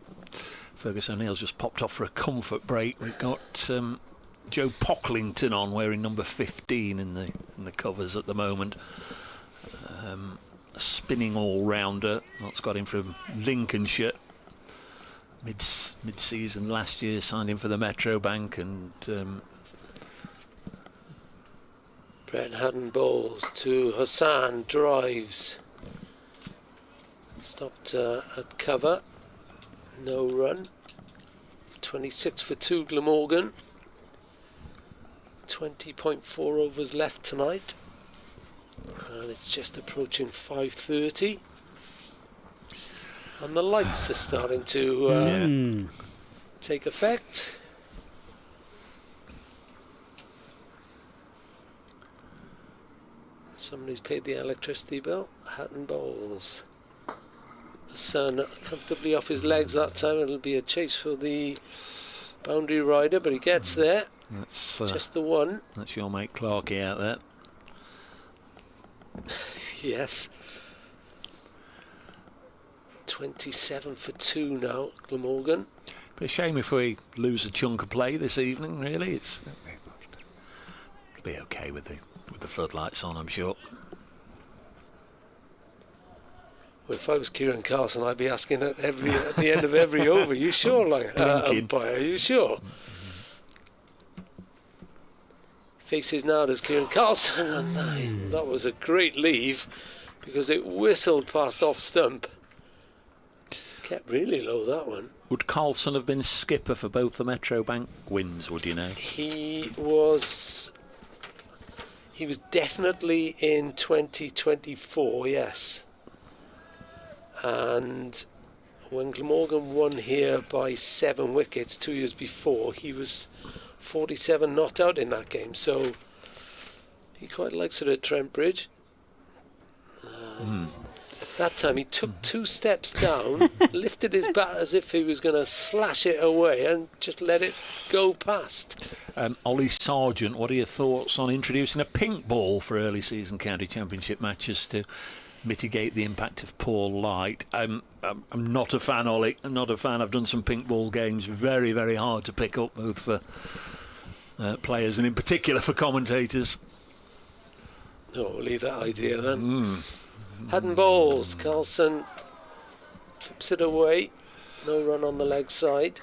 Fergus O'Neill's just popped off for a comfort break. We've got Joe Pocklington on, wearing number 15 in the covers at the moment. A spinning all-rounder. That's got him from Lincolnshire. Mid-season last year, signed him for the Metro Bank, and Brett Hutton bowls to Hassan, drives. Stopped at cover. No run. 26 for 2 Glamorgan. 20.4 overs left tonight. And it's just approaching 5:30. And the lights are starting to take effect. Somebody's paid the electricity bill. Hutton bowls. Hassan comfortably off his legs that time. It'll be a chase for the boundary rider, but he gets there. That's just the one. That's your mate Clarkey out there. Yes. 27 for 2 now, Glamorgan. But a shame if we lose a chunk of play this evening. Really, it'll be okay with the floodlights on, I'm sure. Well, if I was Kieran Carlson, I'd be asking at the end of every over, you sure, like umpire? Are you sure? Faces now as Kieran Carlson, and that was a great leave because it whistled past off stump. Kept really low, that one. Would Carlson have been skipper for both the Metro Bank wins, would you know? He was definitely in 2024, yes. And when Glamorgan won here by 7 wickets 2 years before, he was 47 not out in that game, so he quite likes it at Trent Bridge. That time he took 2 steps down, lifted his bat as if he was going to slash it away and just let it go past. Ollie Sargent, what are your thoughts on introducing a pink ball for early season county championship matches to mitigate the impact of poor light? I'm not a fan, Ollie. I'm not a fan. I've done some pink ball games, very, very hard to pick up, both for players and in particular for commentators. Oh, we'll leave that idea then. Hadden balls, Carlson flips it away. No run on the leg side.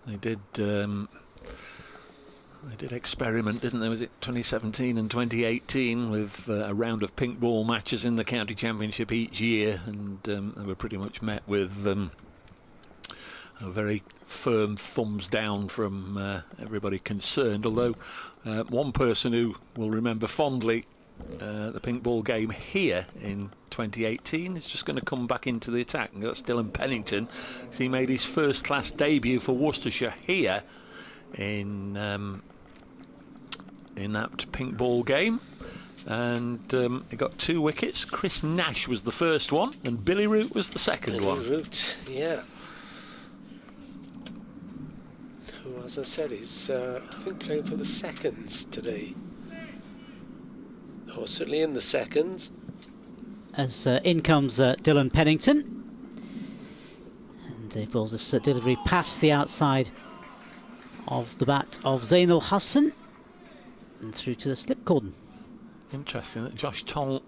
They did experiment, didn't they? Was it 2017 and 2018 with a round of pink ball matches in the county championship each year, and they were pretty much met with a very firm thumbs down from everybody concerned. Although one person who will remember fondly the pink ball game here in 2018 is just going to come back into the attack, and that's Dylan Pennington. He made his first class debut for Worcestershire here in that pink ball game, and he got 2 wickets. Chris Nash was the first one and Billy Root was the second one. Root, yeah. Who, as I said, is I think playing for the seconds today. Or certainly in the seconds. As in comes Dylan Pennington, and he bowls this delivery past the outside of the bat of Zainul Hassan and through to the slip cordon. Interesting that Josh Toll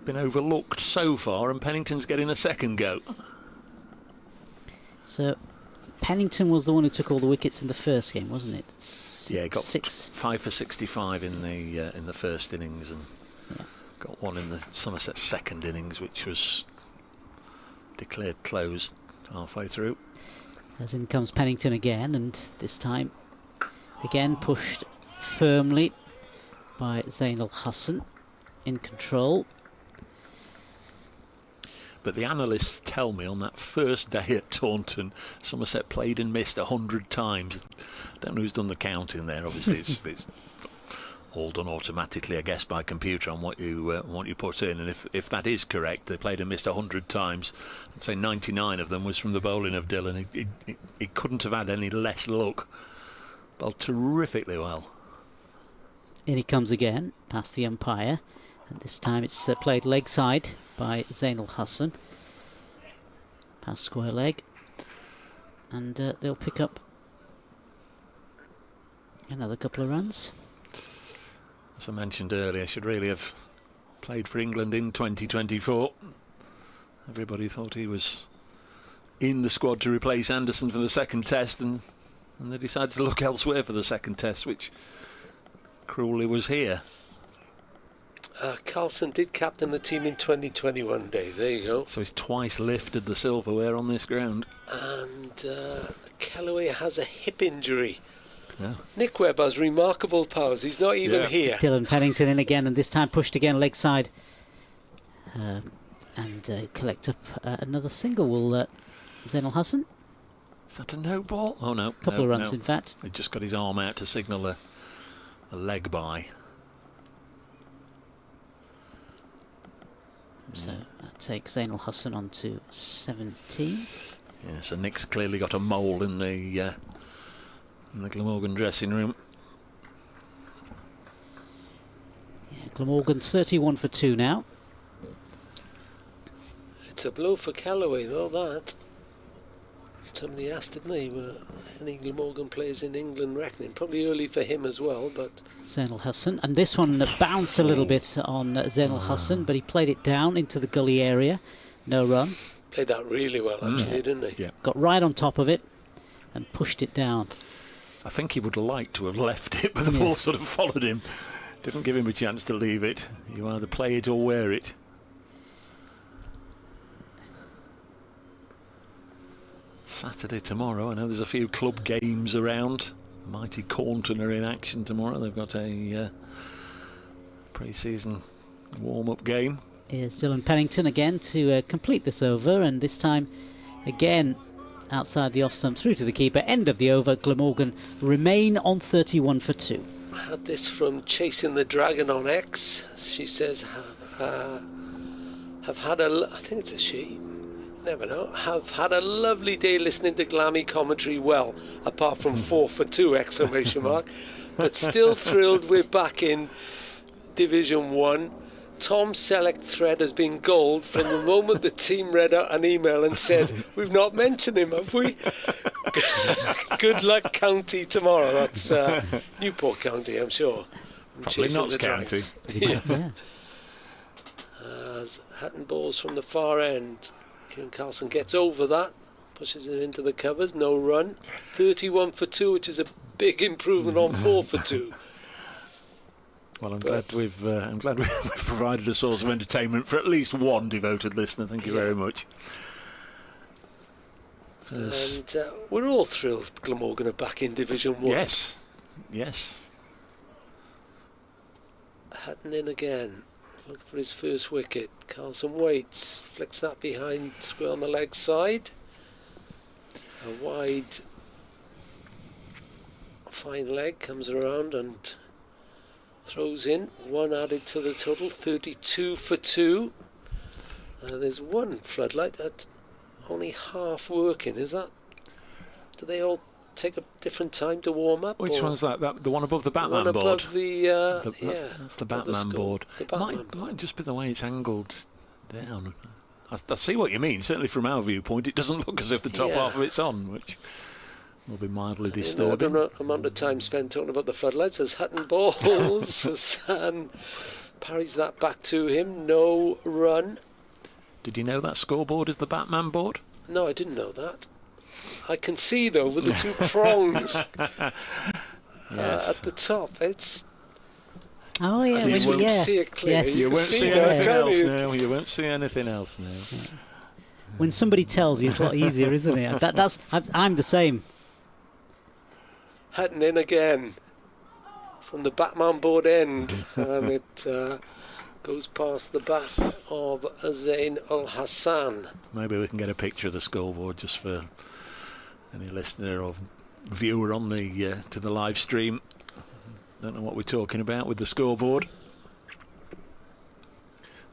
been overlooked so far and Pennington's getting a second go. So Pennington was the one who took all the wickets in the first game, wasn't it? Yeah, he got 6. 5 for 65 in the first innings, and got 1 in the Somerset second innings, which was declared closed halfway through. As in comes Pennington again, and this time again pushed firmly by Zainul Hassan, in control. But the analysts tell me on that first day at Taunton, Somerset played and missed 100 times. I don't know who's done the counting there. Obviously, it's all done automatically, I guess, by computer on what you put in. And if that is correct, they played and missed 100 times. I'd say 99 of them was from the bowling of Dylan. He couldn't have had any less luck. Bowled terrifically well. In he comes again, past the umpire. And this time it's played leg side by Zainul Hassan. Past square leg. And they'll pick up another couple of runs. As I mentioned earlier, should really have played for England in 2024. Everybody thought he was in the squad to replace Anderson for the second test, and they decided to look elsewhere for the second test, which cruelly was here. Carlson did captain the team in 2021, Dave. There you go. So he's twice lifted the silverware on this ground. And Kellaway has a hip injury. Yeah. Nick Webb has remarkable powers. He's not even here. Dylan Pennington in again, and this time pushed again leg side. And collect up another single. Will Zainul Hassan? Is that a no ball? Oh no. Couple of runs, in fact. He just got his arm out to signal a leg by. So that takes Zainul Hassan on to 17. Yeah, so Nick's clearly got a mole in the Glamorgan dressing room. Yeah, Glamorgan 31 for 2 now. It's a blow for Kellaway, though, that. Somebody asked, didn't they, were any Glamorgan players in England reckoning? Probably early for him as well, but... Zainul Hassan, and this one bounced a little bit on Zainul Hassan, but he played it down into the gully area. No run. Played that really well, actually, didn't he? Yeah. Got right on top of it and pushed it down. I think he would like to have left it, but the ball sort of followed him. Didn't give him a chance to leave it. You either play it or wear it. Saturday tomorrow. I know there's a few club games around. Mighty Cornton are in action tomorrow. They've got a pre-season warm-up game. Here's Dylan Pennington again to complete this over, and this time again outside the off stump through to the keeper. End of the over. Glamorgan remain on 31 for 2. I had this from Chasing the Dragon on X. She says, have had I think it's a she, never know, have had a lovely day listening to Glammy commentary, well, apart from 4 for 2 exclamation mark, but still thrilled we're back in Division 1. Tom's select thread has been gold from the moment the team read out an email and said, we've not mentioned him, have we? Good luck, County, tomorrow. That's Newport County, I'm sure. Probably Notts County. Yeah. As Hutton balls from the far end. Kieran Carlson gets over that, pushes it into the covers, no run. 31 for 2, which is a big improvement on 4 for 2. Well, I'm glad we've provided a source of entertainment for at least one devoted listener. Thank you very much. And we're all thrilled Glamorgan are back in Division 1. Yes. Hutton in again, looking for his first wicket. Carlson waits, flicks that behind, square on the leg side. A wide, fine leg comes around and throws in. 1 added to the total, 32 for 2. There's one floodlight that's only half working. Is that? Do they all take a different time to warm up? Which one's that? The one above the Batman board? Above the, that's the Batman board. Might just be the way it's angled down. I see what you mean. Certainly from our viewpoint, it doesn't look as if the top half of it's on, which will be mildly disturbing. An amount of time spent talking about the floodlights as Hutton balls. Hassan parries that back to him. No run. Did you know that scoreboard is the Batman board? No, I didn't know that. I can see though with the 2 prongs at the top. It's. Oh yeah, you won't see it clearly. Yes. You won't see anything else now. You won't see anything else now. When somebody tells you, it's a lot easier, isn't it? I'm the same. Hutton in again from the Batman board end, and it goes past the back of Zain Ul Hassan. Maybe we can get a picture of the scoreboard just for any listener or viewer on the to the live stream. Don't know what we're talking about with the scoreboard.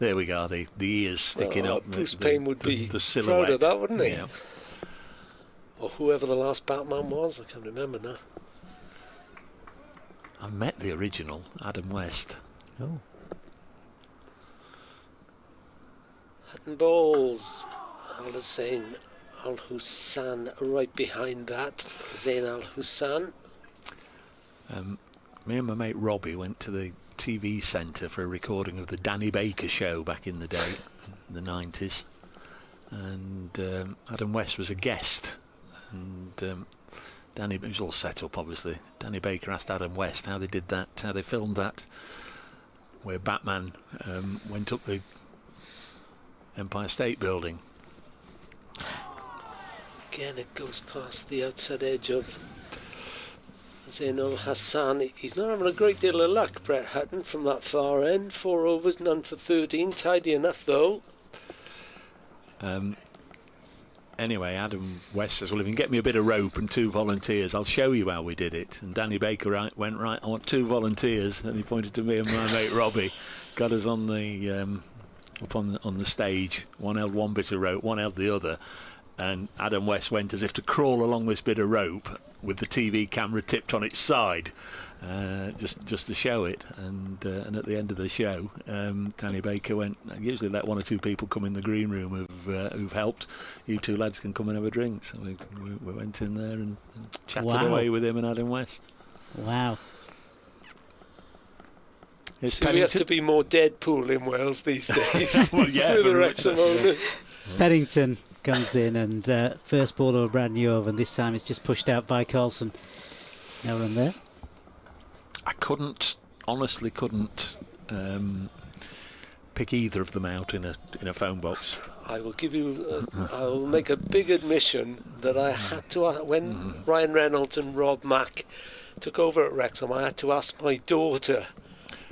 There we go. The ears sticking up. Bruce Payne would be the silhouette. proud of that, wouldn't he? Yeah. Or whoever the last Batman was, I can't remember now. I met the original, Adam West. Oh. Hutton balls. Al-Hussein Al-Hussan right behind that. Zain Al-Hussan. Me and my mate Robbie went to the TV centre for a recording of the Danny Baker show back in the day, in the 90s. And Adam West was a guest. And Danny, it was all set up obviously. Danny Baker asked Adam West how they did that, how they filmed that, where Batman went up the Empire State Building. Again, it goes past the outside edge of Zain Ul Hassan. He's not having a great deal of luck, Brett Hutton, from that far end. 4 overs, none for 13. Tidy enough, though. Anyway, Adam West says, well, if you can get me a bit of rope and 2 volunteers, I'll show you how we did it. And Danny Baker went, right, I want 2 volunteers. And he pointed to me and my mate Robbie. Got us on the up on the stage. One held one bit of rope, one held the other. And Adam West went as if to crawl along this bit of rope with the TV camera tipped on its side, just to show it. And at the end of the show, Danny Baker went, I usually let 1 or 2 people come in the green room who've helped. You 2 lads can come and have a drink. So we went in there and chatted away with him and Adam West. Wow. So we have to be more Deadpool in Wales these days. Well, yeah, with the Wrexham owners. Paddington comes in and first ball of a brand new over, and this time it's just pushed out by Carlson. No run there. I honestly couldn't pick either of them out in a phone box. I will give you. I will make a big admission that I had to when Ryan Reynolds and Rob Mack took over at Wrexham. I had to ask my daughter,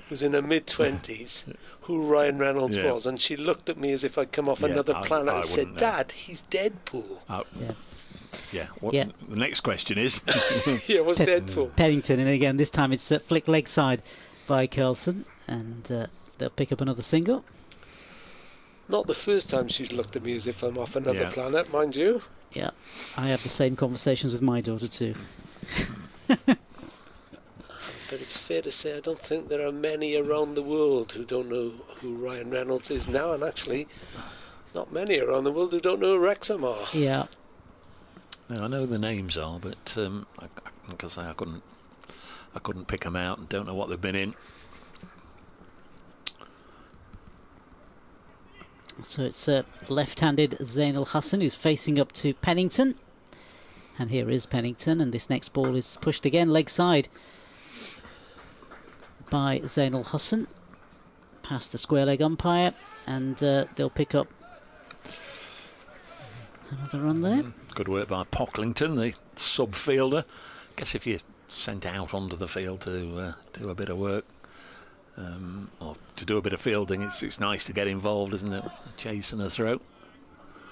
who's in her mid-20s, who Ryan Reynolds was, and she looked at me as if I'd come off another planet and said, "Dad, he's Deadpool." The next question is, what's Deadpool? Paddington, and again this time it's flick leg side by Carlson, and they'll pick up another single. Not the first time she's looked at me as if I'm off another Yeah. planet, mind you. Yeah, I have the same conversations with my daughter too. But it's fair to say I don't think there are many around the world who don't know who Ryan Reynolds is now, and actually not many around the world who don't know who Wrexham are. Yeah, Now, I know the names are, but because I couldn't pick them out and don't know what they've been in. so it's left-handed Zainul Hassan who's facing up to Pennington. And here is Pennington, and this next ball is pushed again, leg side by Zainul Hassan. Past the square leg umpire, and they'll pick up another run there. Good work by Pocklington, the sub-fielder. Guess if you're sent out onto the field to do a bit of work, or to do a bit of fielding, it's nice to get involved, isn't it? A chase and a throw.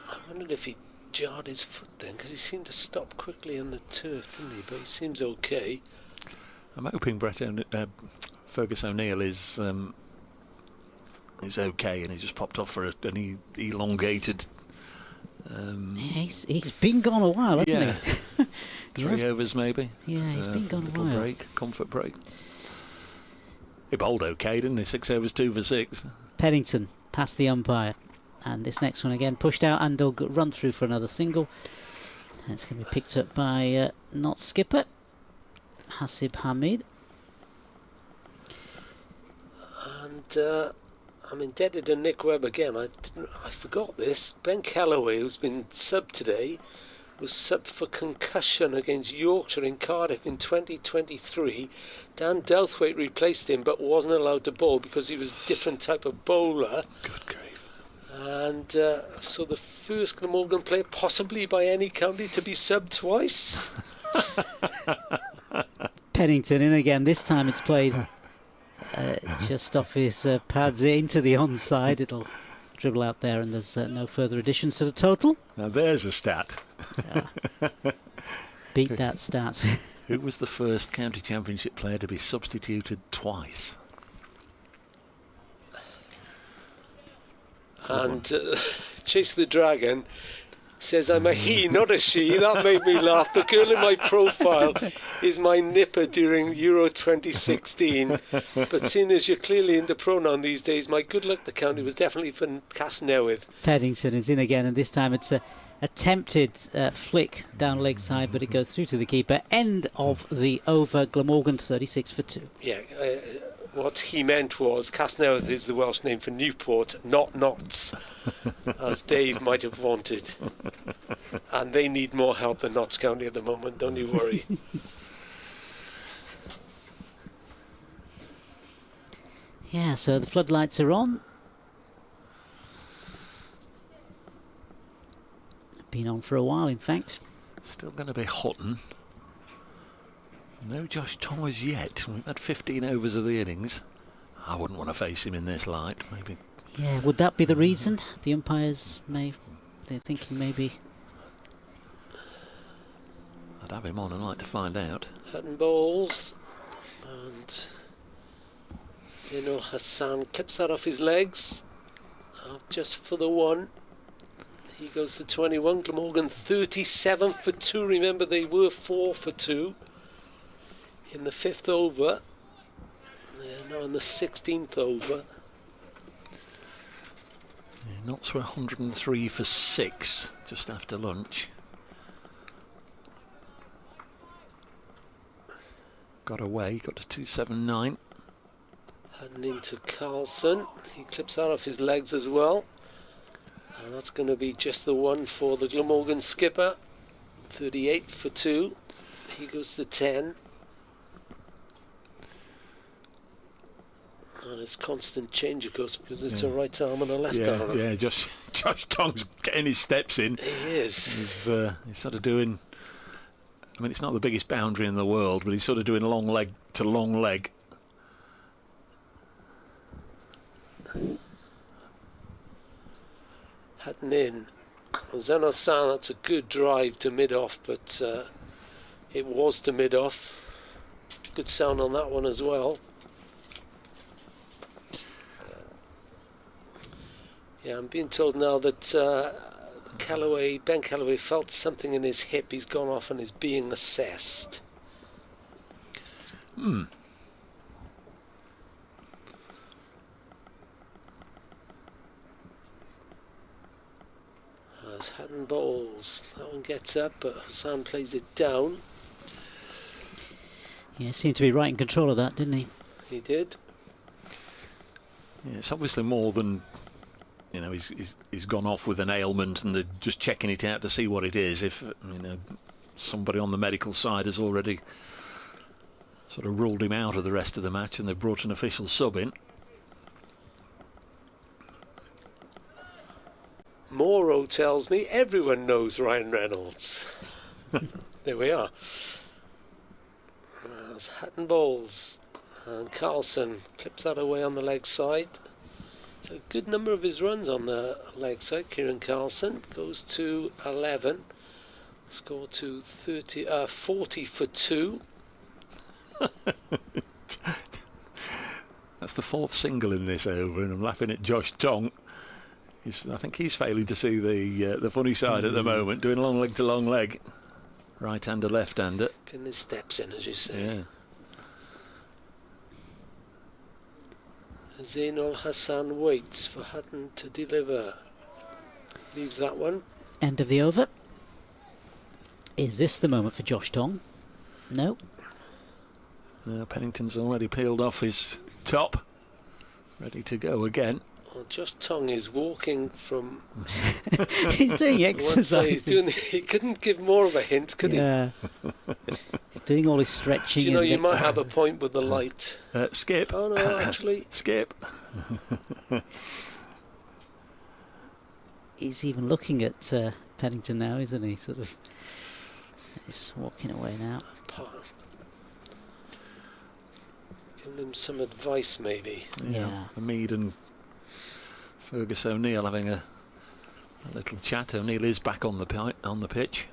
I wondered if he jarred his foot then, because he seemed to stop quickly on the turf, didn't he? But he seems okay. I'm hoping Fergus O'Neill is okay, and he just popped off for an elongated. He's been gone a while, hasn't he? 3 overs maybe. Yeah, he's been gone a little while. break, comfort break. He bowled okay, didn't he? 6 overs, 2 for 6. Pennington past the umpire, and this next one again pushed out, and they'll run through for another single. And it's going to be picked up by not skipper Hasib Hamid. And I'm indebted to Nick Webb again. I forgot this. Ben Callaway, who's been subbed today, was subbed for concussion against Yorkshire in Cardiff in 2023. Dan Douthwaite replaced him, but wasn't allowed to bowl because he was a different type of bowler. Good grief. And so the first Glamorgan player, possibly by any county, to be subbed twice. Pennington in again. This time it's played just off his pads into the onside. It'll dribble out there, and there's no further additions to the total. Now there's a stat. Beat that stat. Who was the first county championship player to be substituted twice? And Chase the Dragon says I'm a he, not a she. That made me laugh. The girl in my profile is my nipper during Euro 2016. But seeing as you're clearly into pronoun these days, my good luck the county was definitely for Casnewydd. Pennington is in again, and this time it's a attempted flick down leg side, but it goes through to the keeper. End of the over. Glamorgan 36 for 2. Yeah, what he meant was Casnewydd is the Welsh name for Newport, not Notts, as Dave might have wanted. And they need more help than Notts County at the moment, don't you worry. Yeah, so the floodlights are on. Been on for a while, in fact. Still going to be Hutton. No Josh Thomas yet. We've had 15 overs of the innings. I wouldn't want to face him in this light. Maybe. Yeah, would that be the reason? The umpires they're thinking maybe. I'd have him on and like to find out. Hutton bowls, and Zainul Hassan clips that off his legs. Just for the one. He goes to 21. Glamorgan 37 for 2. Remember, they were 4 for 2 in the 5th over. They're now in the 16th over. Yeah, Notts were 103 for 6 just after lunch. Got away, got to 279. Hutton into Carlson. He clips that off his legs as well. And that's going to be just the one for the Glamorgan skipper. 38 for 2. He goes to 10. And it's constant change, of course, because it's a right arm and a left arm. Yeah, Josh Tong's getting his steps in. He is. He's sort of doing, I mean, it's not the biggest boundary in the world, but he's sort of doing long leg to long leg. Hutton in. Zainul Hassan, that's a good drive to mid-off, but it was to mid-off. Good sound on that one as well. Yeah, I'm being told now that Ben Callaway felt something in his hip. He's gone off and is being assessed. As Hatton bowls, that one gets up, but Hassan plays it down. Yeah, seemed to be right in control of that, didn't he? He did. Yeah, it's obviously more than, you know, he's gone off with an ailment and they're just checking it out to see what it is. If, you know, somebody on the medical side has already sort of ruled him out of the rest of the match and they've brought an official sub in. Morrow tells me everyone knows Ryan Reynolds. There we are. As Hatton bowls, and Carlson clips that away on the leg side. So a good number of his runs on the leg side. Kieran Carlson goes to 11. Score to 40 for 2. That's the fourth single in this over, and I'm laughing at Josh Tong. I think he's failing to see the funny side at the moment, doing long leg to long leg. Right-hander, left-hander. Getting his steps in, as you say. Yeah. Zainul Hassan waits for Hutton to deliver. Leaves that one. End of the over. Is this the moment for Josh Tong? No. Pennington's already peeled off his top. Ready to go again. Well, Josh Tong is walking from... He's doing exercise. He couldn't give more of a hint, could he? Yeah. He's doing all his stretching. Do you know, you might have a point with the light. Skip. Oh, no, actually. Skip. He's even looking at Pennington now, isn't he? Sort of. He's walking away now. Giving him some advice, maybe. Yeah. Mead and Fergus O'Neill having a little chat. O'Neill is back on the pitch.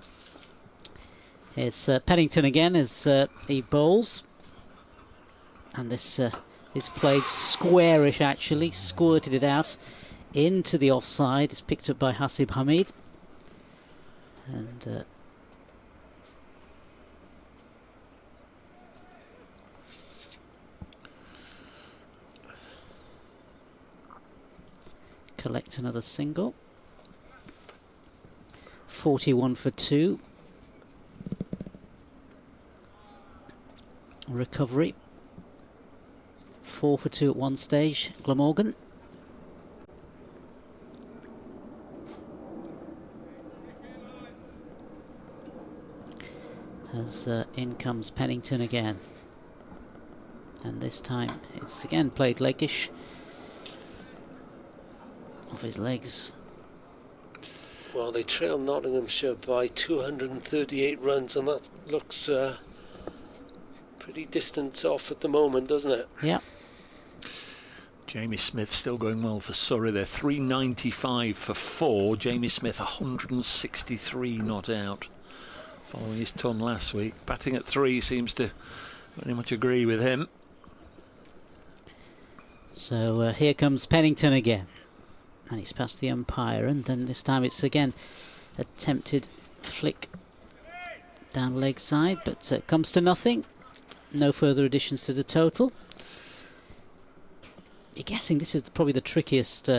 It's Pennington again as he bowls, and this is played squarish, actually, squirted it out into the offside. It's picked up by Hasib Hamid, and collect another single. 41 for 2. Recovery. 4 for 2 at one stage. Glamorgan. As in comes Pennington again. And this time it's again played leggish. Off his legs. Well, they trail Nottinghamshire by 238 runs, and that looks pretty distant off at the moment, doesn't it? Yeah. Jamie Smith still going well for Surrey. They're 395 for 4. Jamie Smith 163 not out, following his ton last week. Batting at 3 seems to very much agree with him. So here comes Pennington again. And he's past the umpire, and then this time it's again attempted flick down leg side, but comes to nothing. No further additions to the total. You're guessing this is probably the trickiest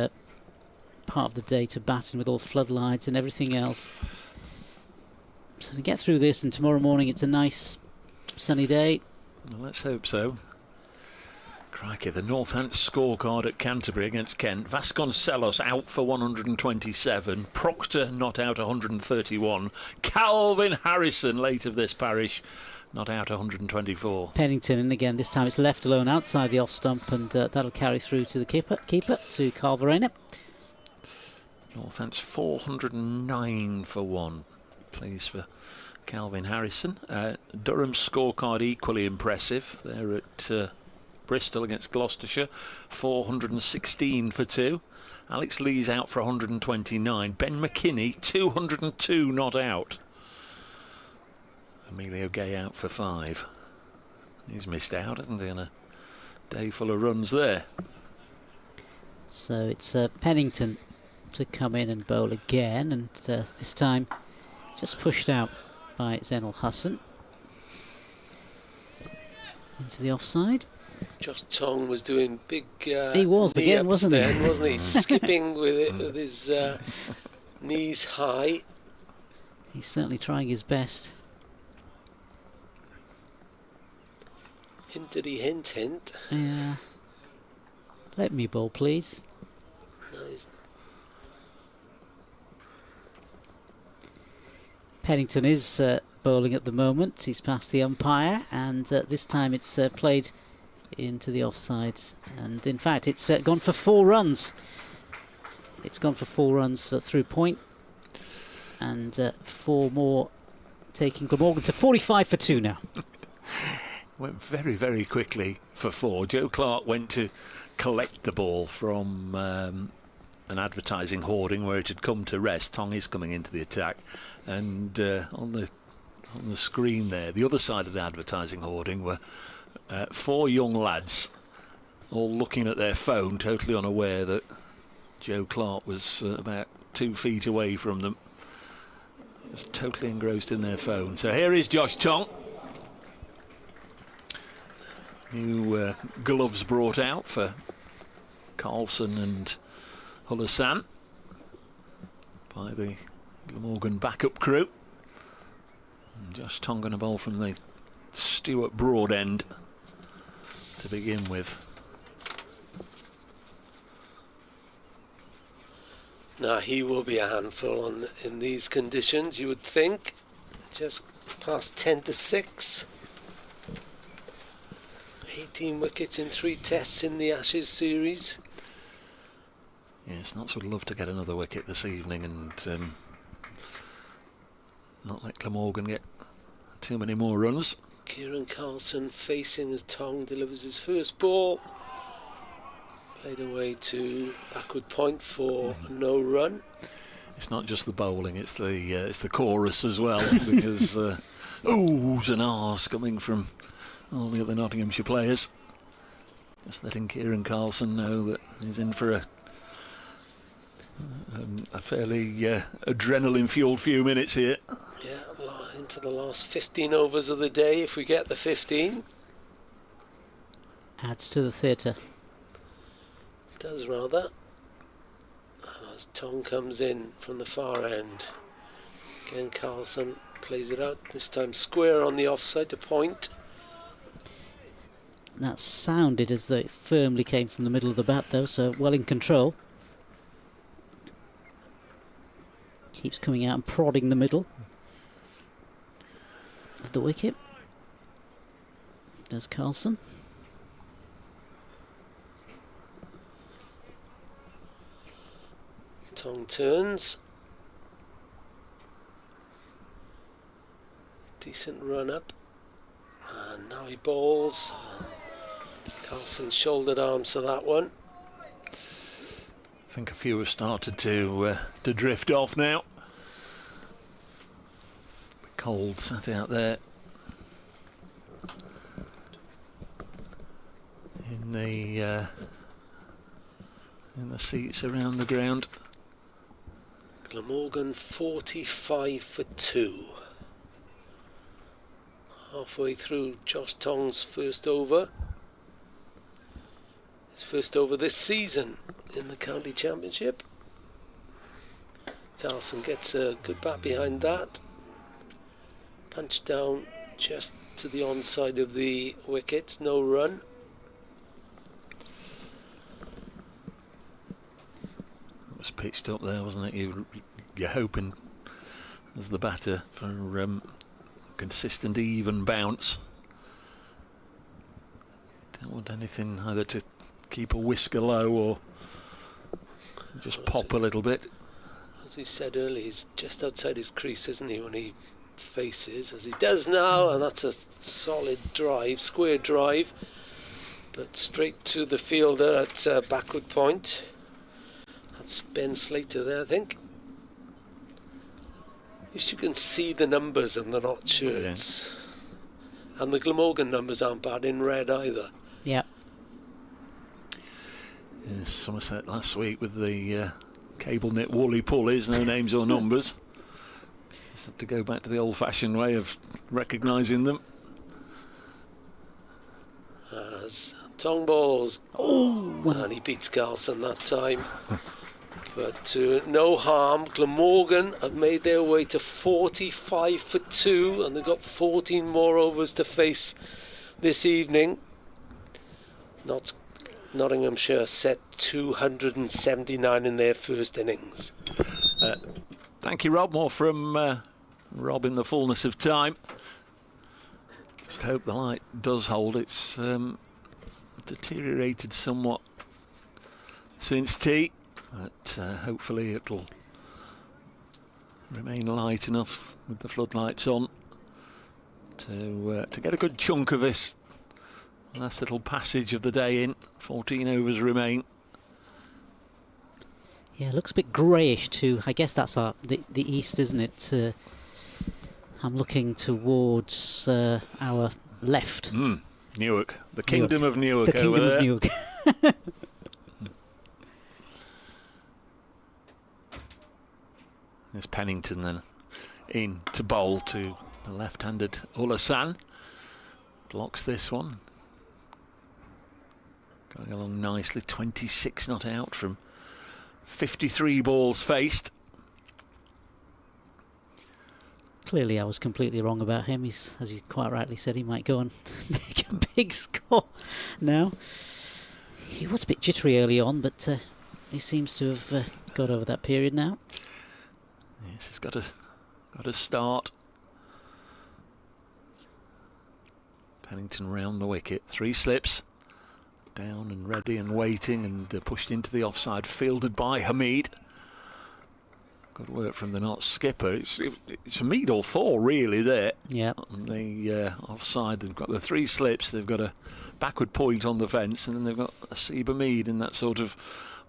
part of the day to bat in, with all floodlights and everything else. So to get through this, and tomorrow morning it's a nice sunny day. Well, let's hope so. Crikey, the Northants scorecard at Canterbury against Kent. Vasconcelos out for 127. Proctor not out 131. Calvin Harrison, late of this parish, not out 124. Pennington, and again this time it's left alone outside the off stump, and that'll carry through to the keeper to Carl-Verena. Northants 409 for 1. Please for Calvin Harrison. Durham's scorecard equally impressive. They're at Bristol against Gloucestershire, 416 for 2. Alex Lee's out for 129. Ben McKinney, 202 not out. Emilio Gay out for 5. He's missed out, hasn't he, on a day full of runs there. So it's Pennington to come in and bowl again, and this time just pushed out by Zainul Hassan into the offside. Josh Tong was doing big He was again, wasn't he? then, wasn't he? Skipping with it, with his knees high. He's certainly trying his best. Hintity hint hint. Yeah. Let me bowl, please. No, he's Pennington is bowling at the moment. He's past the umpire, and this time it's played into the offside. And in fact, it's gone for 4 runs. It's gone for 4 runs through point, and 4 more, taking Glamorgan to 45 for 2 now. Went very, very quickly for 4. Joe Clark went to collect the ball from an advertising hoarding where it had come to rest. Tong is coming into the attack, and on the screen there, the other side of the advertising hoarding, were 4 young lads all looking at their phone, totally unaware that Joe Clark was about 2 feet away from them, just totally engrossed in their phone. So here is Josh Tong. New gloves brought out for Carlson and Hassan by the Glamorgan backup crew. And Josh Tong going to bowl from the Stuart Broad end to begin with. Now he will be a handful in these conditions, you would think. Just past 10 to 6. 18 wickets in 3 tests in the Ashes series. Yes, Notts would love to get another wicket this evening and not let Glamorgan get too many more runs. Kieran Carlson facing as Tong delivers his first ball. Played away to backward point for no run. It's not just the bowling; it's the chorus as well, because oohs and ahs coming from all the other Nottinghamshire players. Just letting Kieran Carlson know that he's in for a fairly adrenaline-fueled few minutes here. Yeah, into the last 15 overs of the day, if we get the 15. Adds to the theatre. Does rather. As Tong comes in from the far end. Again, Carlson plays it out, this time square on the offside to point. That sounded as though it firmly came from the middle of the bat, though, so well in control. Keeps coming out and prodding the middle of the wicket. Does Carlson. Tong turns. Decent run up. And now he bowls. Carlson shouldered arms to that one. I think a few have started to drift off now. Cold sat out there in the seats around the ground. Glamorgan 45 for 2. Halfway through Josh Tong's first over. His first over this season in the county championship. Carlson gets a good bat behind that. Punched down just to the onside of the wickets, no run. It was pitched up there, wasn't it? You're hoping as the batter for consistent even bounce. Don't want anything either to keep a whisker low or just pop a little bit. As we said earlier, he's just outside his crease, isn't he, when he faces, as he does now, and that's a solid drive, square drive, but straight to the fielder at backward point. That's Ben Slater there, I think. At least you can see the numbers on the Notts shirts. Yeah. And the Glamorgan numbers aren't bad in red either. Yeah. Somerset last week with the cable knit woolly pulleys, no names or numbers. Just have to go back to the old-fashioned way of recognising them. As Tong balls. And he beats Carlson that time. But no harm. Glamorgan have made their way to 45 for 2, and they've got 14 more overs to face this evening. Nottinghamshire set 279 in their first innings. Thank you, Rob. More from Rob in the fullness of time. Just hope the light does hold. It's deteriorated somewhat since tea, but hopefully it'll remain light enough with the floodlights on to get a good chunk of this last little passage of the day in. 14 overs remain. Yeah, it looks a bit greyish too. I guess that's the east, isn't it? I'm looking towards our left. Newark, the Kingdom of Newark. The Kingdom of Newark. There's Pennington then in to bowl to the left-handed Ulasan. Blocks this one. Going along nicely, 26 not out from 53 balls faced. Clearly I was completely wrong about him. He's, as you quite rightly said, he might go and make a big score now. He was a bit jittery early on, but he seems to have got over that period now. Yes, he's got a start. Pennington round the wicket, 3 slips. Down and ready and waiting, and pushed into the offside, fielded by Hamid. Good work from the Notts skipper. It's Hamid or 4 really there. Yeah. On the offside, they've got the 3 slips. They've got a backward point on the fence, and then they've got a Seba Mead in that sort of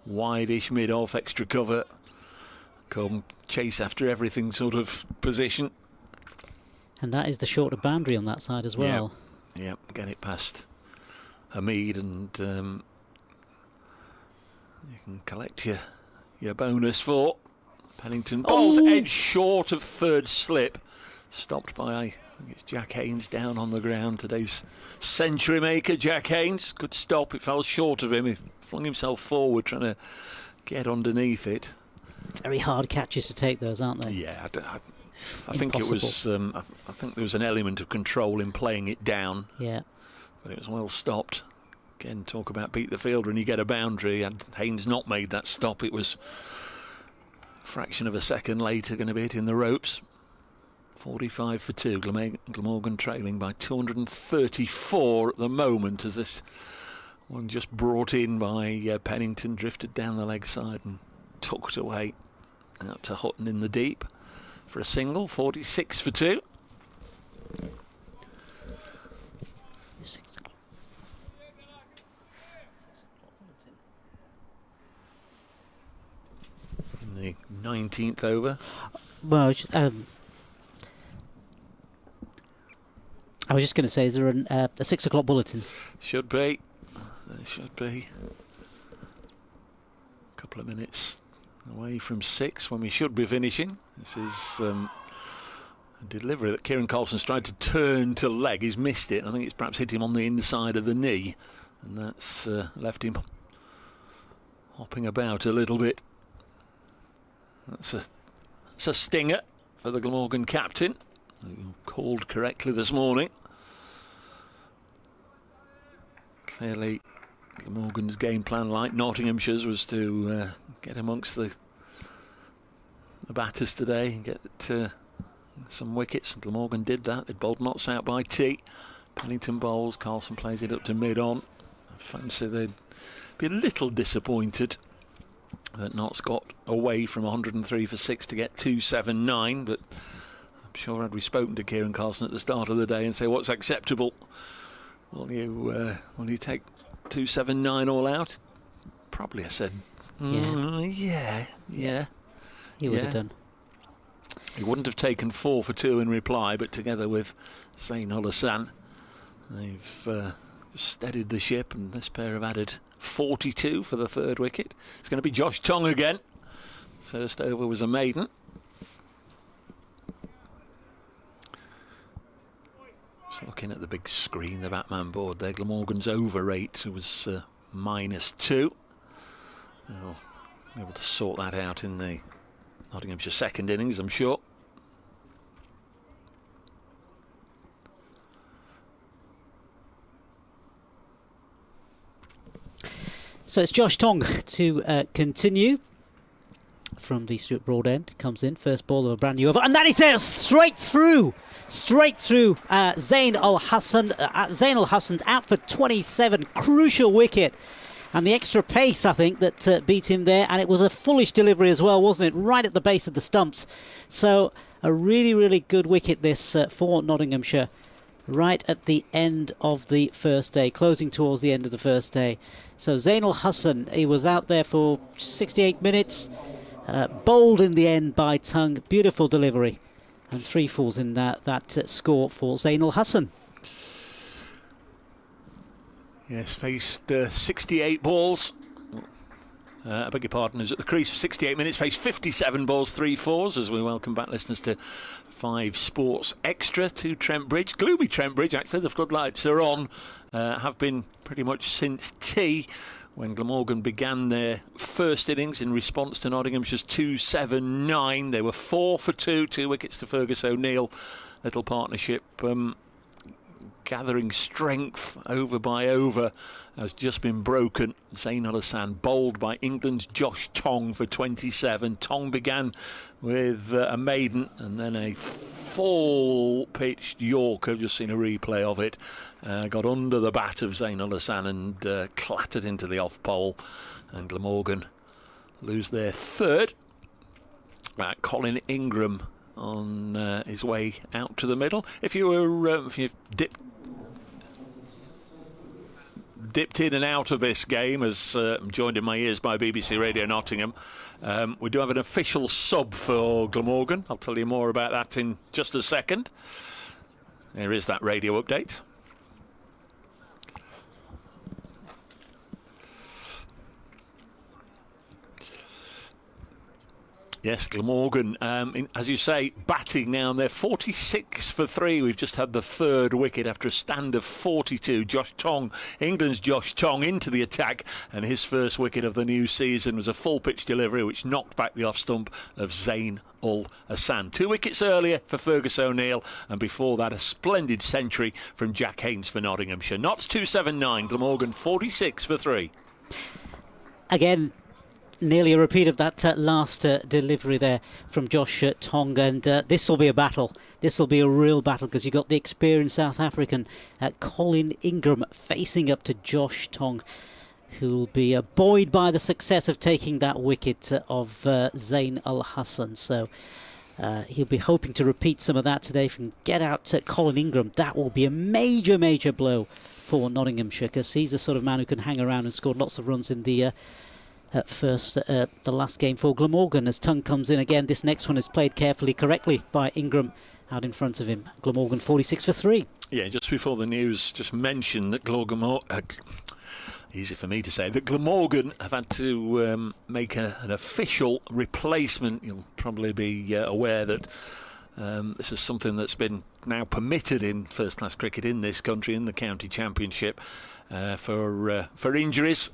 wide-ish mid-off extra cover. Come chase after everything sort of position. And that is the shorter boundary on that side as well. Yeah, get it past Hamid, and you can collect your bonus for. Pennington bowls edge short of third slip, stopped by, I think it's Jack Haynes down on the ground. Today's century maker, Jack Haynes. Good stop, it fell short of him. He flung himself forward trying to get underneath it. Very hard catches to take those, aren't they? Yeah, I think it was. I think there was an element of control in playing it down. Yeah. But it was well stopped. Again, talk about beat the fielder and you get a boundary. Had Haynes not made that stop, it was a fraction of a second later going to be hitting the ropes. 45 for 2. Glamorgan trailing by 234 at the moment, as this one just brought in by Pennington drifted down the leg side and tucked away out to Hutton in the deep for a single. 46 for 2. In the 19th over. Well, I was just going to say, is there a 6 o'clock bulletin? Should be. There should be. A couple of minutes away from 6 when we should be finishing. This is a delivery that Kieran Carlson's tried to turn to leg. He's missed it. I think it's perhaps hit him on the inside of the knee, and that's left him hopping about a little bit. That's a stinger for the Glamorgan captain, who called correctly this morning. Clearly Glamorgan's game plan, like Nottinghamshire's, was to get amongst the batters today and get some wickets. Glamorgan did that. They bowled Notts out by tea. Pennington bowls, Carlson plays it up to mid-on. I fancy they'd be a little disappointed that Notts got away from 103 for 6 to get 279, but I'm sure had we spoken to Kieran Carlson at the start of the day and say what's acceptable, will you take 279 all out? Probably I said yeah. He would have done. He wouldn't have taken 4 for 2 in reply, but together with Sain Ulasan, they've steadied the ship, and this pair have added 42 for the 3rd wicket. It's going to be Josh Tong again. First over was a maiden. Just looking at the big screen, the Batman board there. Glamorgan's over rate was -2. They'll be able to sort that out in the Nottinghamshire second innings, I'm sure. So it's Josh Tong to continue from the Stuart Broad end. Comes in, first ball of a brand new over, and that is it, straight through Zain Al Hassan. Zain Al Hassan's out for 27, crucial wicket. And the extra pace, I think, that beat him there. And it was a foolish delivery as well, wasn't it? Right at the base of the stumps. So a really, really good wicket this for Nottinghamshire. Right at the end of the first day, closing towards the end of the first day. So Zain Al Hassan, he was out there for 68 minutes. Bowled in the end by Tongue. Beautiful delivery. And 3 falls in that score for Zain Al Hassan. Yes, faced 68 balls. I beg your pardon, was at the crease for 68 minutes, faced 57 balls, 3 fours, as we welcome back listeners to 5 Sports Extra to Trent Bridge. Gloomy Trent Bridge, actually. The floodlights are on, have been pretty much since tea, when Glamorgan began their first innings in response to Nottinghamshire's 2-7-9. They were 4 for 2, 2 wickets to Fergus O'Neill. Little partnership gathering strength over by over has just been broken. Zain Al Hassan bowled by England's Josh Tong for 27. Tong began with a maiden and then a full pitched Yorker. Just seen a replay of it. Got under the bat of Zain Al Hassan and clattered into the off pole, and Glamorgan lose their third. Colin Ingram on his way out to the middle. If you've dipped in and out of this game, as joined in my ears by BBC Radio Nottingham, we do have an official sub for Glamorgan. I'll tell you more about that in just a second. There is that radio update. Yes, Glamorgan, as you say, batting now, and they're 46 for 3. We've just had the third wicket after a stand of 42. Josh Tong, England's Josh Tong, into the attack, and his first wicket of the new season was a full pitch delivery which knocked back the off stump of Zain Al Hassan. 2 wickets earlier for Fergus O'Neill, and before that a splendid century from Jack Haynes for Nottinghamshire. Notts 279, Glamorgan 46 for 3. Again, nearly a repeat of that last delivery there from Josh Tong, and this will be a battle. This will be a real battle, because you've got the experienced South African Colin Ingram facing up to Josh Tong, who will be buoyed by the success of taking that wicket of Zain Al Hassan. So he'll be hoping to repeat some of that today. If he can get out Colin Ingram, that will be a major, major blow for Nottinghamshire, because he's the sort of man who can hang around and score lots of runs in the the last game for Glamorgan. As Tongue comes in again, this next one is played carefully, correctly by Ingram out in front of him. Glamorgan 46 for 3. Yeah, just before the news, just mentioned that easy for me to say, that Glamorgan have had to make an official replacement. You'll probably be aware that this is something that's been now permitted in first-class cricket in this country, in the county championship, for injuries.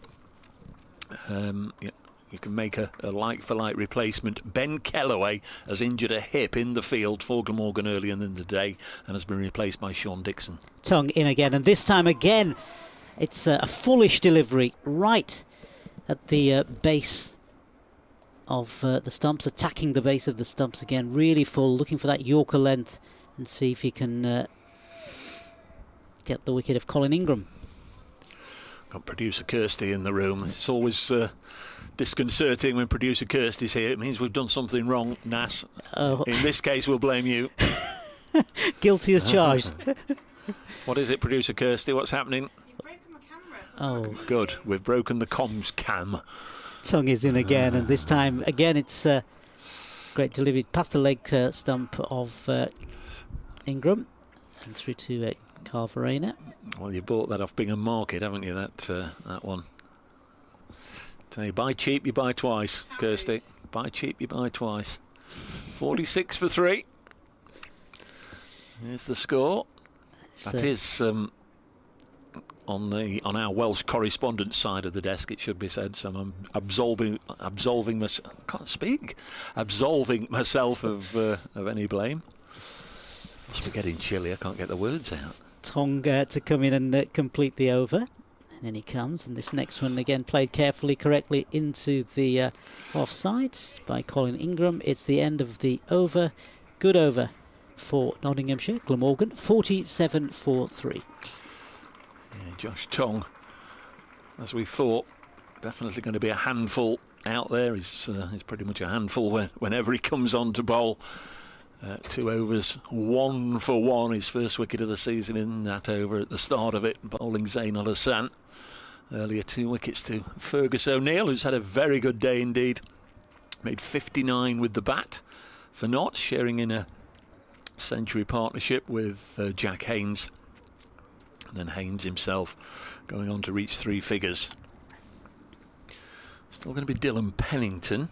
You can make a like-for-like replacement. Ben Kellaway has injured a hip in the field for Glamorgan earlier in the day and has been replaced by Sean Dixon. Tongue in again, and this time again it's a foolish delivery right at the base of the stumps, attacking the base of the stumps again, really full, looking for that Yorker length and see if he can get the wicket of Colin Ingram. Got producer Kirsty in the room. It's always disconcerting when producer Kirsty's here. It means we've done something wrong, Nas. Oh. In this case, we'll blame you. Guilty as charged. What is it, producer Kirsty? What's happening? You've broken my camera. Oh, Good. We've broken the comms cam. Tongue is in again, and this time again it's great delivery past the leg stump of Ingram and through to Carverena. Well, you bought that off Bingham Market, haven't you? That one. Tell you, buy cheap, you buy twice, Kirsty. buy cheap, you buy twice. 46 for 3. Here's the score. That is on our Welsh correspondent side of the desk, it should be said. So I'm absolving myself of any blame. Must be getting chilly. I can't get the words out. Tong to come in and complete the over. And then he comes, and this next one again played carefully, correctly into the offside by Colin Ingram. It's the end of the over. Good over for Nottinghamshire. Glamorgan 47 for 3. Yeah, Josh Tong, as we thought, definitely going to be a handful out there. He's pretty much a handful whenever he comes on to bowl. 2 overs, 1 for 1, his first wicket of the season in that over at the start of it, bowling Zain al-Hassan. Earlier 2 wickets to Fergus O'Neill, who's had a very good day indeed. Made 59 with the bat for Notts, sharing in a century partnership with Jack Haynes. And then Haynes himself going on to reach 3 figures. Still going to be Dylan Pennington.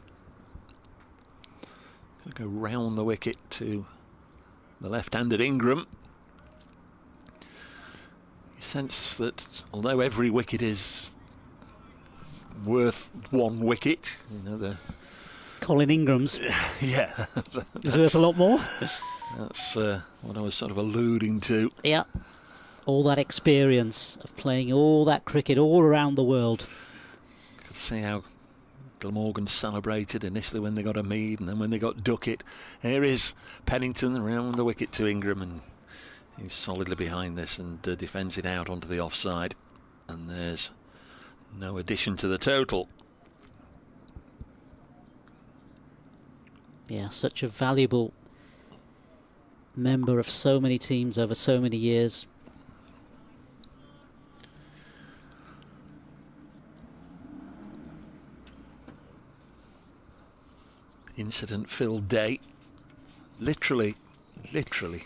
Going to go round the wicket to the left-handed Ingram. You sense that although every wicket is worth 1 wicket, you know, the Colin Ingram's yeah, is worth a lot more. That's what I was sort of alluding to. Yeah, all that experience of playing all that cricket all around the world. Could see how Glamorgan celebrated initially when they got a Mead and then when they got Duckett. Here is Pennington around the wicket to Ingram, and he's solidly behind this and defends it out onto the offside. And there's no addition to the total. Yeah, such a valuable member of so many teams over so many years. Incident-filled day, literally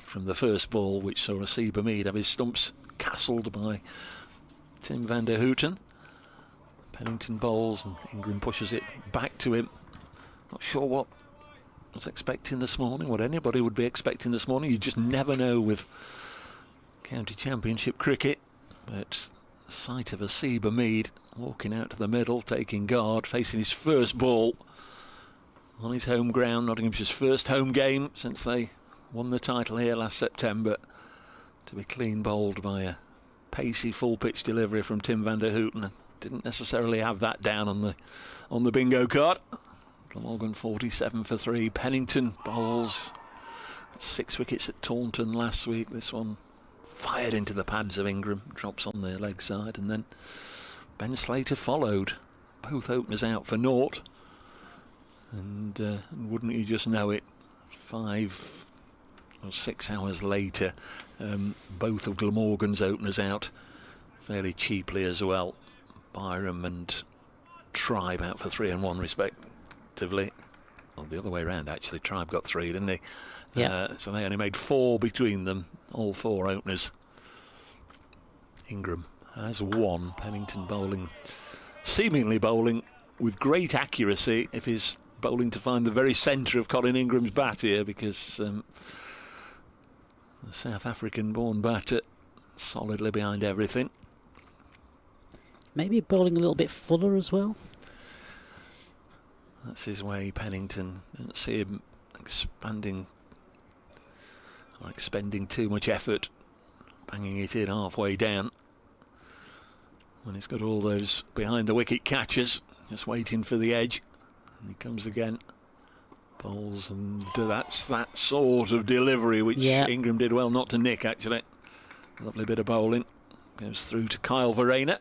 from the first ball, which saw Rasiba Mead have his stumps castled by Tim van der Houten. Pennington bowls and Ingram pushes it back to him. Not sure what I was expecting this morning, what anybody would be expecting this morning. You just never know with county championship cricket. But the sight of Rasiba Mead walking out to the middle, taking guard, facing his first ball on his home ground, Nottinghamshire's first home game since they won the title here last September, to be clean bowled by a pacey full pitch delivery from Tim van der Houten. Didn't necessarily have that down on the bingo card. Glamorgan 47 for 3. Pennington bowls 6 wickets at Taunton last week. This one fired into the pads of Ingram, drops on their leg side, and then Ben Slater followed. Both openers out for naught. And wouldn't you just know it, 5 or 6 hours later, both of Glamorgan's openers out fairly cheaply as well. Byram and Tribe out for 3 and 1 respectively. Well, the other way around actually. Tribe got 3, didn't he? Yeah. So they only made 4 between them, all 4 openers. Ingram has 1. Pennington seemingly bowling with great accuracy if he's bowling to find the very centre of Colin Ingram's bat here, because the South African-born batter solidly behind everything. Maybe bowling a little bit fuller as well. That's his way, Pennington. Don't see him expanding or expending too much effort, banging it in halfway down, when he's got all those behind the wicket catchers just waiting for the edge. And he comes again, bowls, and that's that sort of delivery which Ingram did well not to nick, actually. Lovely bit of bowling. Goes through to Kyle Verreynne.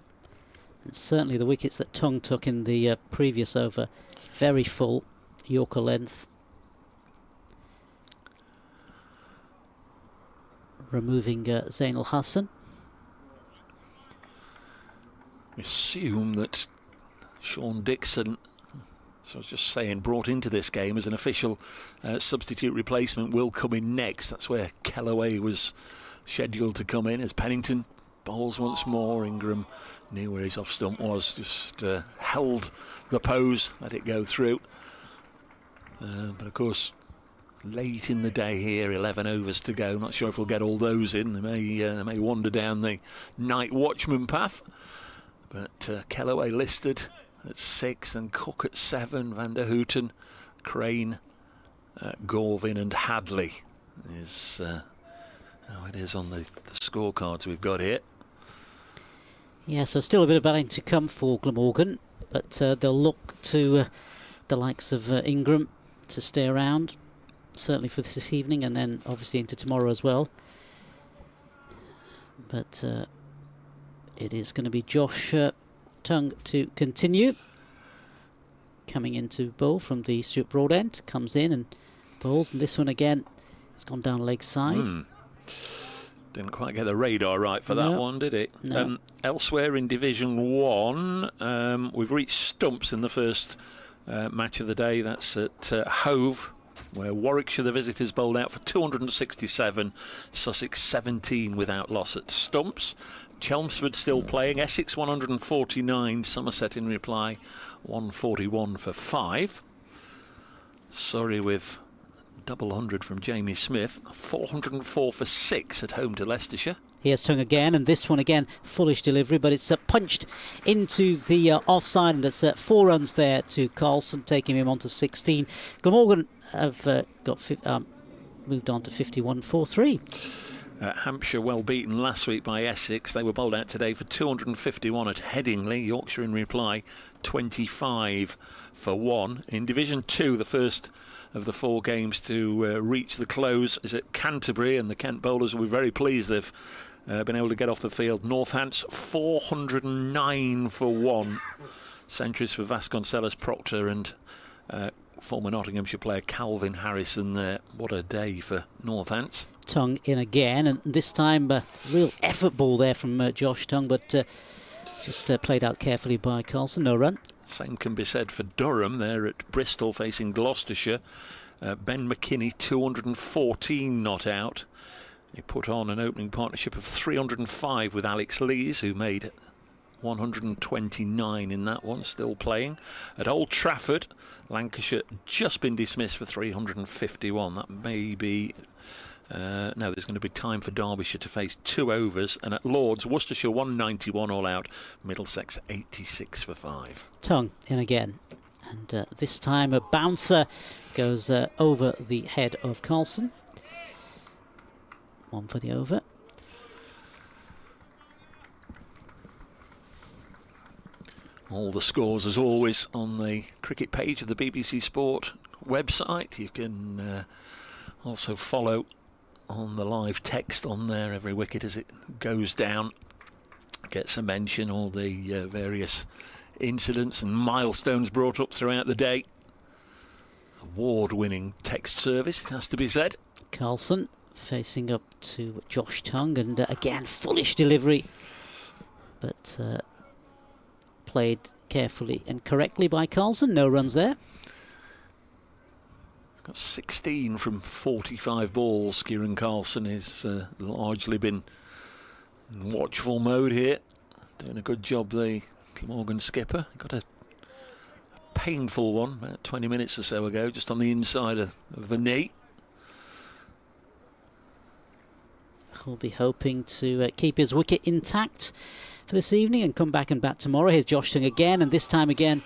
And certainly the wickets that Tong took in the previous over, very full Yorker length. Removing Zain al-Hassan. We assume that Sean Dixon, so I was just saying, brought into this game as an official substitute replacement, will come in next. That's where Kellaway was scheduled to come in, as Pennington bowls once more. Ingram knew where his off stump was, just held the pose, let it go through. But of course, late in the day here, 11 overs to go. Not sure if we'll get all those in. They may wander down the night watchman path. But Kellaway listed at 6, and Cook at 7, Van der Houten, Crane, Gorvin and Hadley is how it is on the scorecards we've got here. Yeah, so still a bit of batting to come for Glamorgan, but they'll look to the likes of Ingram to stay around, certainly for this evening, and then obviously into tomorrow as well. But it is going to be Josh Tongue to continue. Coming into bowl from the Stuart Broad end, comes in and bowls, and this one again has gone down leg side. Didn't quite get the radar right for that one, did it? No. Elsewhere in Division 1, we've reached stumps in the first match of the day. That's at Hove, where Warwickshire, the visitors, bowled out for 267, Sussex 17 without loss at stumps. Chelmsford still playing, Essex 149, Somerset in reply 141 for 5. Surrey with double 100 from Jamie Smith, 404 for 6 at home to Leicestershire. Here's Tongue again, and this one again, foolish delivery, but it's punched into the offside, and it's 4 runs there to Carlson, taking him on to 16. Glamorgan have moved on to 51 for 3. Hampshire well beaten last week by Essex. They were bowled out today for 251 at Headingley. Yorkshire in reply 25 for 1. In Division 2, the first of the 4 games to reach the close is at Canterbury, and the Kent bowlers will be very pleased they've been able to get off the field. Northants 409 for 1. Centuries for Vasconcelos, Proctor and former Nottinghamshire player Calvin Harrison there. What a day for Northants. Tongue in again, and this time real effort ball there from Josh Tongue, but just played out carefully by Carlson. No run. Same can be said for Durham. They're at Bristol facing Gloucestershire. Ben McKinney 214 not out. He put on an opening partnership of 305 with Alex Lees, who made 129 in that one, still playing. At Old Trafford, Lancashire just been dismissed for 351. That may be... no, there's going to be time for Derbyshire to face 2 overs. And at Lords, Worcestershire 191 all out, Middlesex 86 for 5. Tongue in again, and this time a bouncer goes over the head of Carlson. 1 for the over. All the scores, as always, on the cricket page of the BBC Sport website. You can also follow on the live text on there every wicket as it goes down. Gets a mention, all the various incidents and milestones brought up throughout the day. Award-winning text service, it has to be said. Carlson facing up to Josh Tongue, and again, foolish delivery, but played carefully and correctly by Carlson. No runs there. Got 16 from 45 balls. Kieran Carlson has largely been in watchful mode here. Doing a good job, the Glamorgan skipper. Got a painful one about 20 minutes or so ago, just on the inside of the knee. He'll be hoping to keep his wicket intact for this evening and come back and bat tomorrow. Here's Josh Tongue again, and this time again,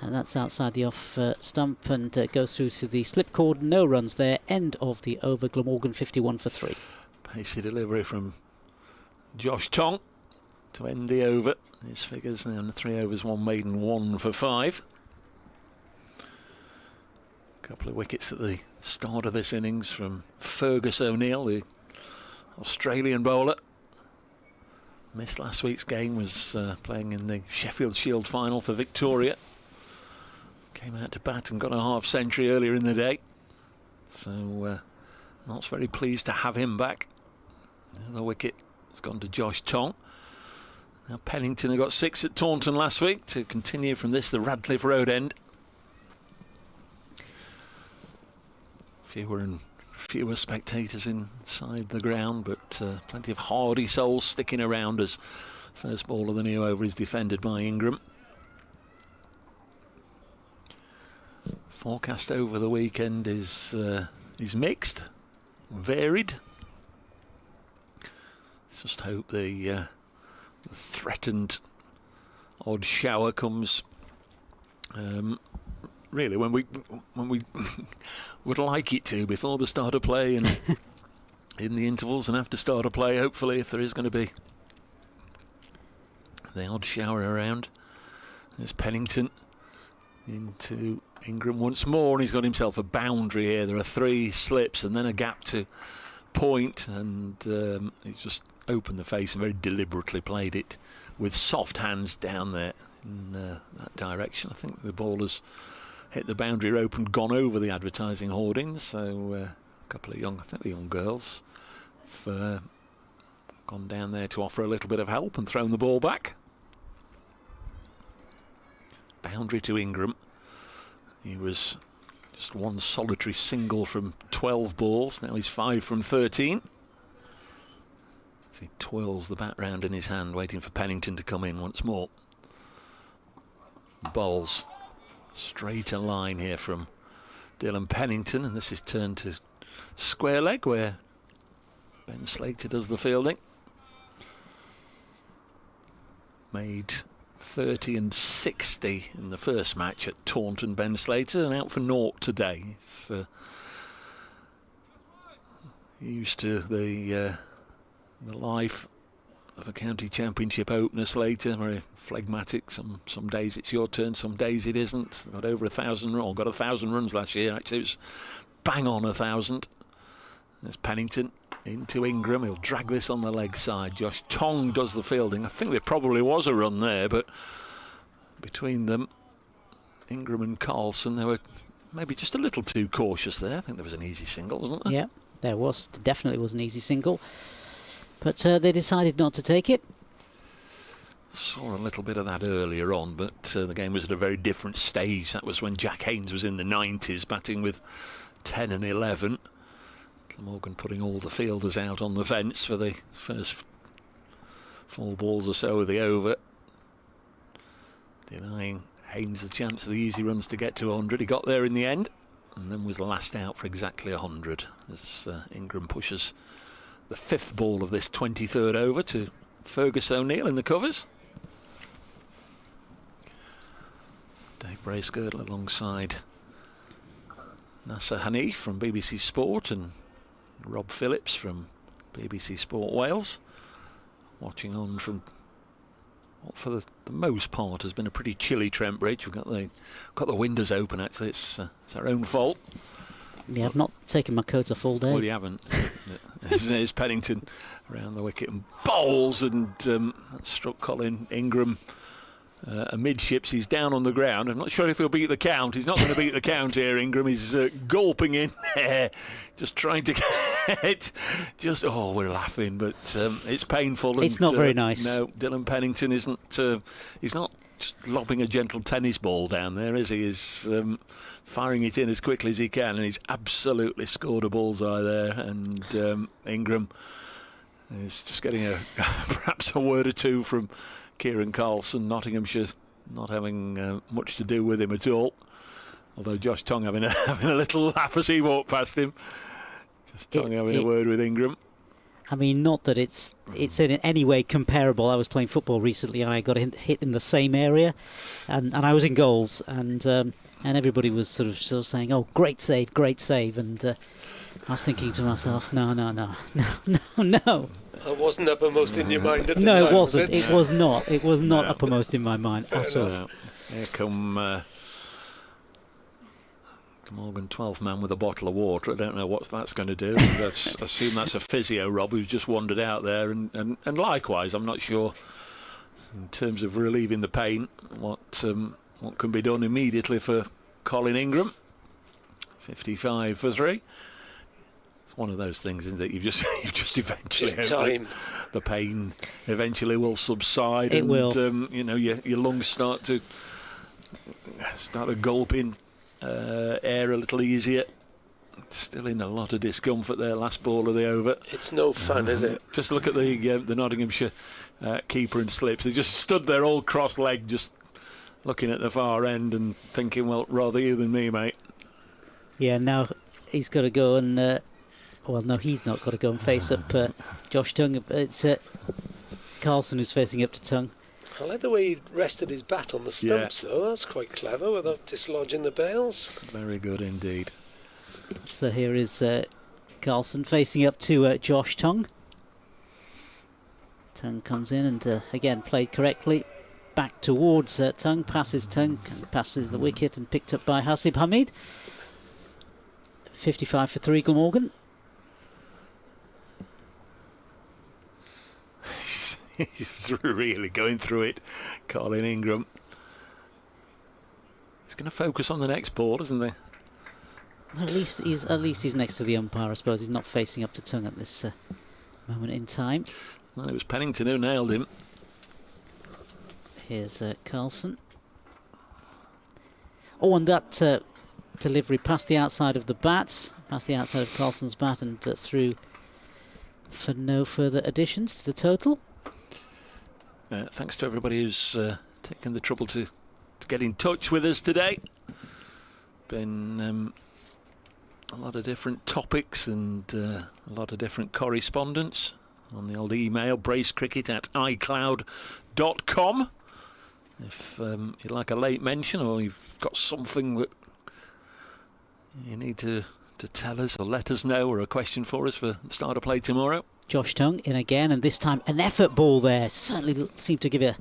and that's outside the off stump, and goes through to the slip cord. No runs there. End of the over. Glamorgan 51 for 3. Pacey delivery from Josh Tongue to end the over. His figures now: 3 overs, 1 maiden, 1 for 5. A couple of wickets at the start of this innings from Fergus O'Neill, the Australian bowler. Missed last week's game, was playing in the Sheffield Shield final for Victoria. Came out to bat and got a half century earlier in the day. So not very pleased to have him back. The wicket has gone to Josh Tongue. Now Pennington have got 6 at Taunton last week. To continue from this, the Radcliffe Road end. Fewer and fewer spectators inside the ground, but plenty of hardy souls sticking around as first ball of the new over is defended by Ingram. forecast over the weekend is mixed, varied. Let's just hope the threatened odd shower comes really when we would like it to, before the start of play and in the intervals and after start of play, hopefully, if there is going to be the odd shower around. There's Pennington into Ingram once more, and he's got himself a boundary here. There are 3 slips and then a gap to point, and he's just opened the face and very deliberately played it with soft hands down there in that direction. I think the ball has hit the boundary rope and gone over the advertising hoardings, so a couple of the young girls have gone down there to offer a little bit of help and thrown the ball back. Boundary to Ingram. He was just one solitary single from 12 balls. Now he's 5 from 13. As he twirls the bat round in his hand, waiting for Pennington to come in once more. Bowls straighter line here from Dylan Pennington, and this is turned to square leg where Ben Slater does the fielding. Made 30 and 60 in the first match at Taunton, Ben Slater, and out for naught today. He's used to the life of a county championship opener, Slater. Very phlegmatic. Some days it's your turn, some days it isn't. Got over 1,000 runs. Got 1,000 runs last year. Actually, it was bang on 1,000. There's Pennington into Ingram. He'll drag this on the leg side. Josh Tong does the fielding. I think there probably was a run there, but between them, Ingram and Carlson, they were maybe just a little too cautious there. I think there was an easy single, wasn't there? Yeah, there was. Definitely was an easy single. But they decided not to take it. Saw a little bit of that earlier on, but the game was at a very different stage. That was when Jack Haynes was in the 90s, batting with 10 and 11. Glamorgan putting all the fielders out on the fence for the first 4 balls or so of the over, denying Haynes the chance of the easy runs to get to 100. He got there in the end, and then was last out for exactly 100 as Ingram pushes the 5th ball of this 23rd over to Fergus O'Neill in the covers. Dave Bracegirdle alongside Nasser Hanif from BBC Sport and Rob Phillips from BBC Sport Wales, watching on from what for the most part has been a pretty chilly Trent Bridge. We've got the windows open. Actually, it's our own fault. Yeah, I've not taken my coat off all day. Well, you haven't. There's Pennington around the wicket and bowls, and struck Colin Ingram amidships. He's down on the ground. I'm not sure if he'll beat the count. He's not going to beat the count here. Ingram is gulping in there, just trying to get. We're laughing, but it's painful. It's not very nice. No, Dylan Pennington isn't. He's not just lobbing a gentle tennis ball down there, is he? He's firing it in as quickly as he can, and he's absolutely scored a bullseye there. And Ingram is just getting perhaps a word or two from Kieran Carlson. Nottinghamshire not having much to do with him at all, although Josh Tong having a little laugh as he walked past him. Josh Tong having a word with Ingram. I mean, not that it's in any way comparable. I was playing football recently and I got hit in the same area, and I was in goals, and everybody was sort of saying, "Oh, great save," and I was thinking to myself, no. That wasn't uppermost in your mind at the time. No, it wasn't. Was it? It was not. It was not uppermost in my mind at all. Here come Morgan, 12th man with a bottle of water. I don't know what that's going to do. I assume that's a physio, Rob, who's just wandered out there. And likewise, I'm not sure in terms of relieving the pain what can be done immediately for Colin Ingram. 55 for 3. It's one of those things, isn't it? You've just eventually the pain eventually will subside. It will. Your lungs start to gulp in air a little easier. Still in a lot of discomfort there. Last ball of the over. It's no fun, is it? Just look at the Nottinghamshire keeper and slips. They just stood there all cross-legged, just looking at the far end and thinking, well, rather you than me, mate. Yeah, now he's got to go and... well, no, he's not got to go and face up Josh Tongue. It's Carlson who's facing up to Tongue. I like the way he rested his bat on the stumps, though. That's quite clever without dislodging the bails. Very good indeed. So here is Carlson facing up to Josh Tongue. Tongue comes in and again played correctly. Back towards Tongue, passes Tongue, and passes the wicket and picked up by Hasib Hamid. 55 for 3, Glamorgan. He's really going through it, Colin Ingram. He's going to focus on the next ball, isn't he? Well, at least he's next to the umpire. I suppose he's not facing up to Tongue at this moment in time. Well, it was Pennington who nailed him. Here's Carlson. Oh, and that delivery past the outside of the bat, past the outside of Carlson's bat, and through for no further additions to the total. Thanks to everybody who's taken the trouble to get in touch with us today. Been a lot of different topics and a lot of different correspondence on the old email, bracecricket@icloud.com. If you'd like a late mention or you've got something that you need to tell us or let us know, or a question for us for the start of play tomorrow. Josh Tongue in again, and this time an effort ball there. Certainly seemed to give it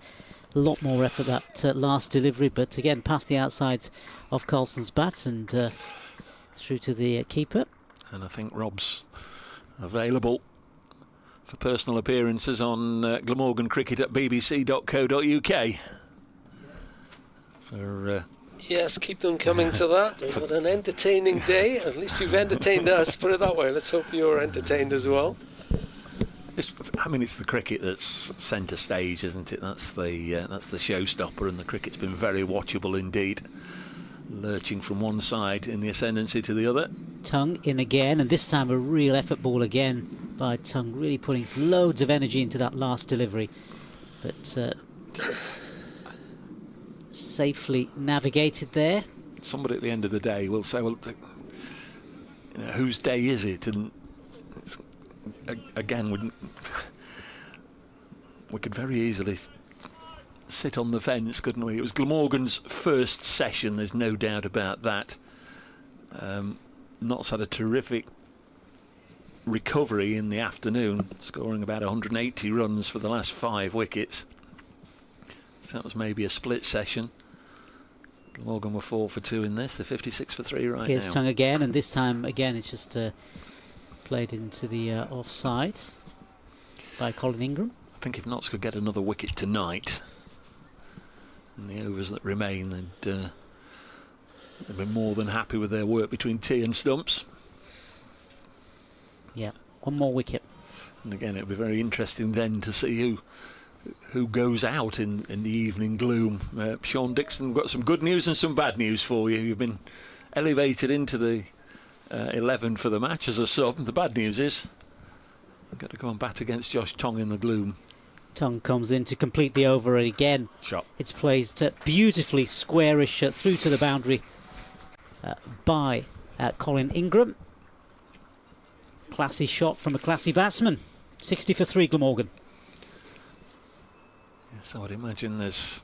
a lot more effort, that last delivery, but again past the outside of Carlson's bat and through to the keeper. And I think Rob's available for personal appearances on Glamorgan Cricket at bbc.co.uk. For yes, keep them coming to that. What an entertaining day. At least you've entertained us, put it that way. Let's hope you're entertained as well. it's the cricket that's centre stage, isn't it? That's the showstopper, and the cricket's been very watchable indeed. Lurching from one side in the ascendancy to the other. Tongue in again, and this time a real effort ball again by Tongue, really putting loads of energy into that last delivery, but safely navigated there. Somebody at the end of the day will say, well, whose day is it? And again, we could very easily sit on the fence, couldn't we? It was Glamorgan's first session, there's no doubt about that. Notts had a terrific recovery in the afternoon, scoring about 180 runs for the last 5 wickets. So that was maybe a split session. Glamorgan were 4 for 2 in this. They're 56 for 3 right now. Here's Tongue again, and this time again it's just played into the offside by Colin Ingram. I think if Notts could get another wicket tonight in the overs that remain, they'd be more than happy with their work between tee and stumps. Yeah, one more wicket. And again, it'll be very interesting then to see who goes out in the evening gloom. Sean Dixon, we've got some good news and some bad news for you. You've been elevated into the 11 for the match as a sub. The bad news is you've got to go and bat against Josh Tongue in the gloom. Tongue comes in to complete the over again. Shot. It's placed beautifully squarish through to the boundary by Colin Ingram. Classy shot from a classy batsman. 60 for 3, Glamorgan. Yes, I would imagine there's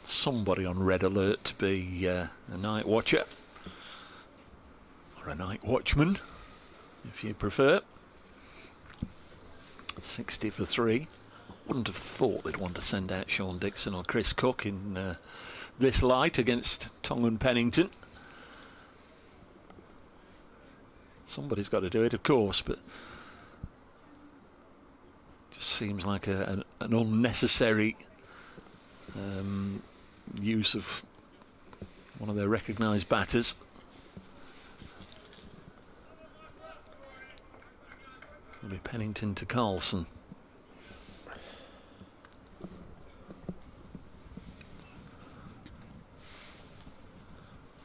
somebody on red alert to be a night watcher. Or a night watchman, if you prefer. 60 for 3. Wouldn't have thought they'd want to send out Sean Dixon or Chris Cook in this light against Tongue and Pennington. Somebody's got to do it, of course, but just seems like an unnecessary use of one of their recognised batters. It'll be Pennington to Carlson.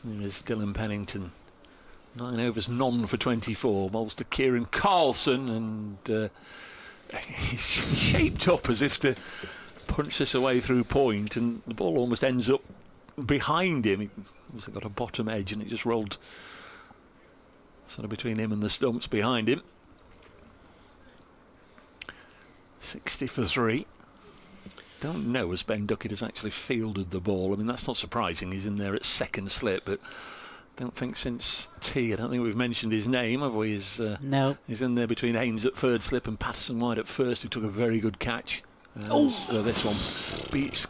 There's Dylan Pennington. 9 overs, none for 24. Bowls to Kieran Carlson, and he's shaped up as if to punch this away through point, and the ball almost ends up behind him. He's got a bottom edge, and it just rolled sort of between him and the stumps behind him. 60 for 3. Don't know as Ben Duckett has actually fielded the ball. I mean, that's not surprising. He's in there at second slip, but don't think since I don't think we've mentioned his name, have we? No. He's in there between Haynes at third slip and Patterson White at first, who took a very good catch. So this one beats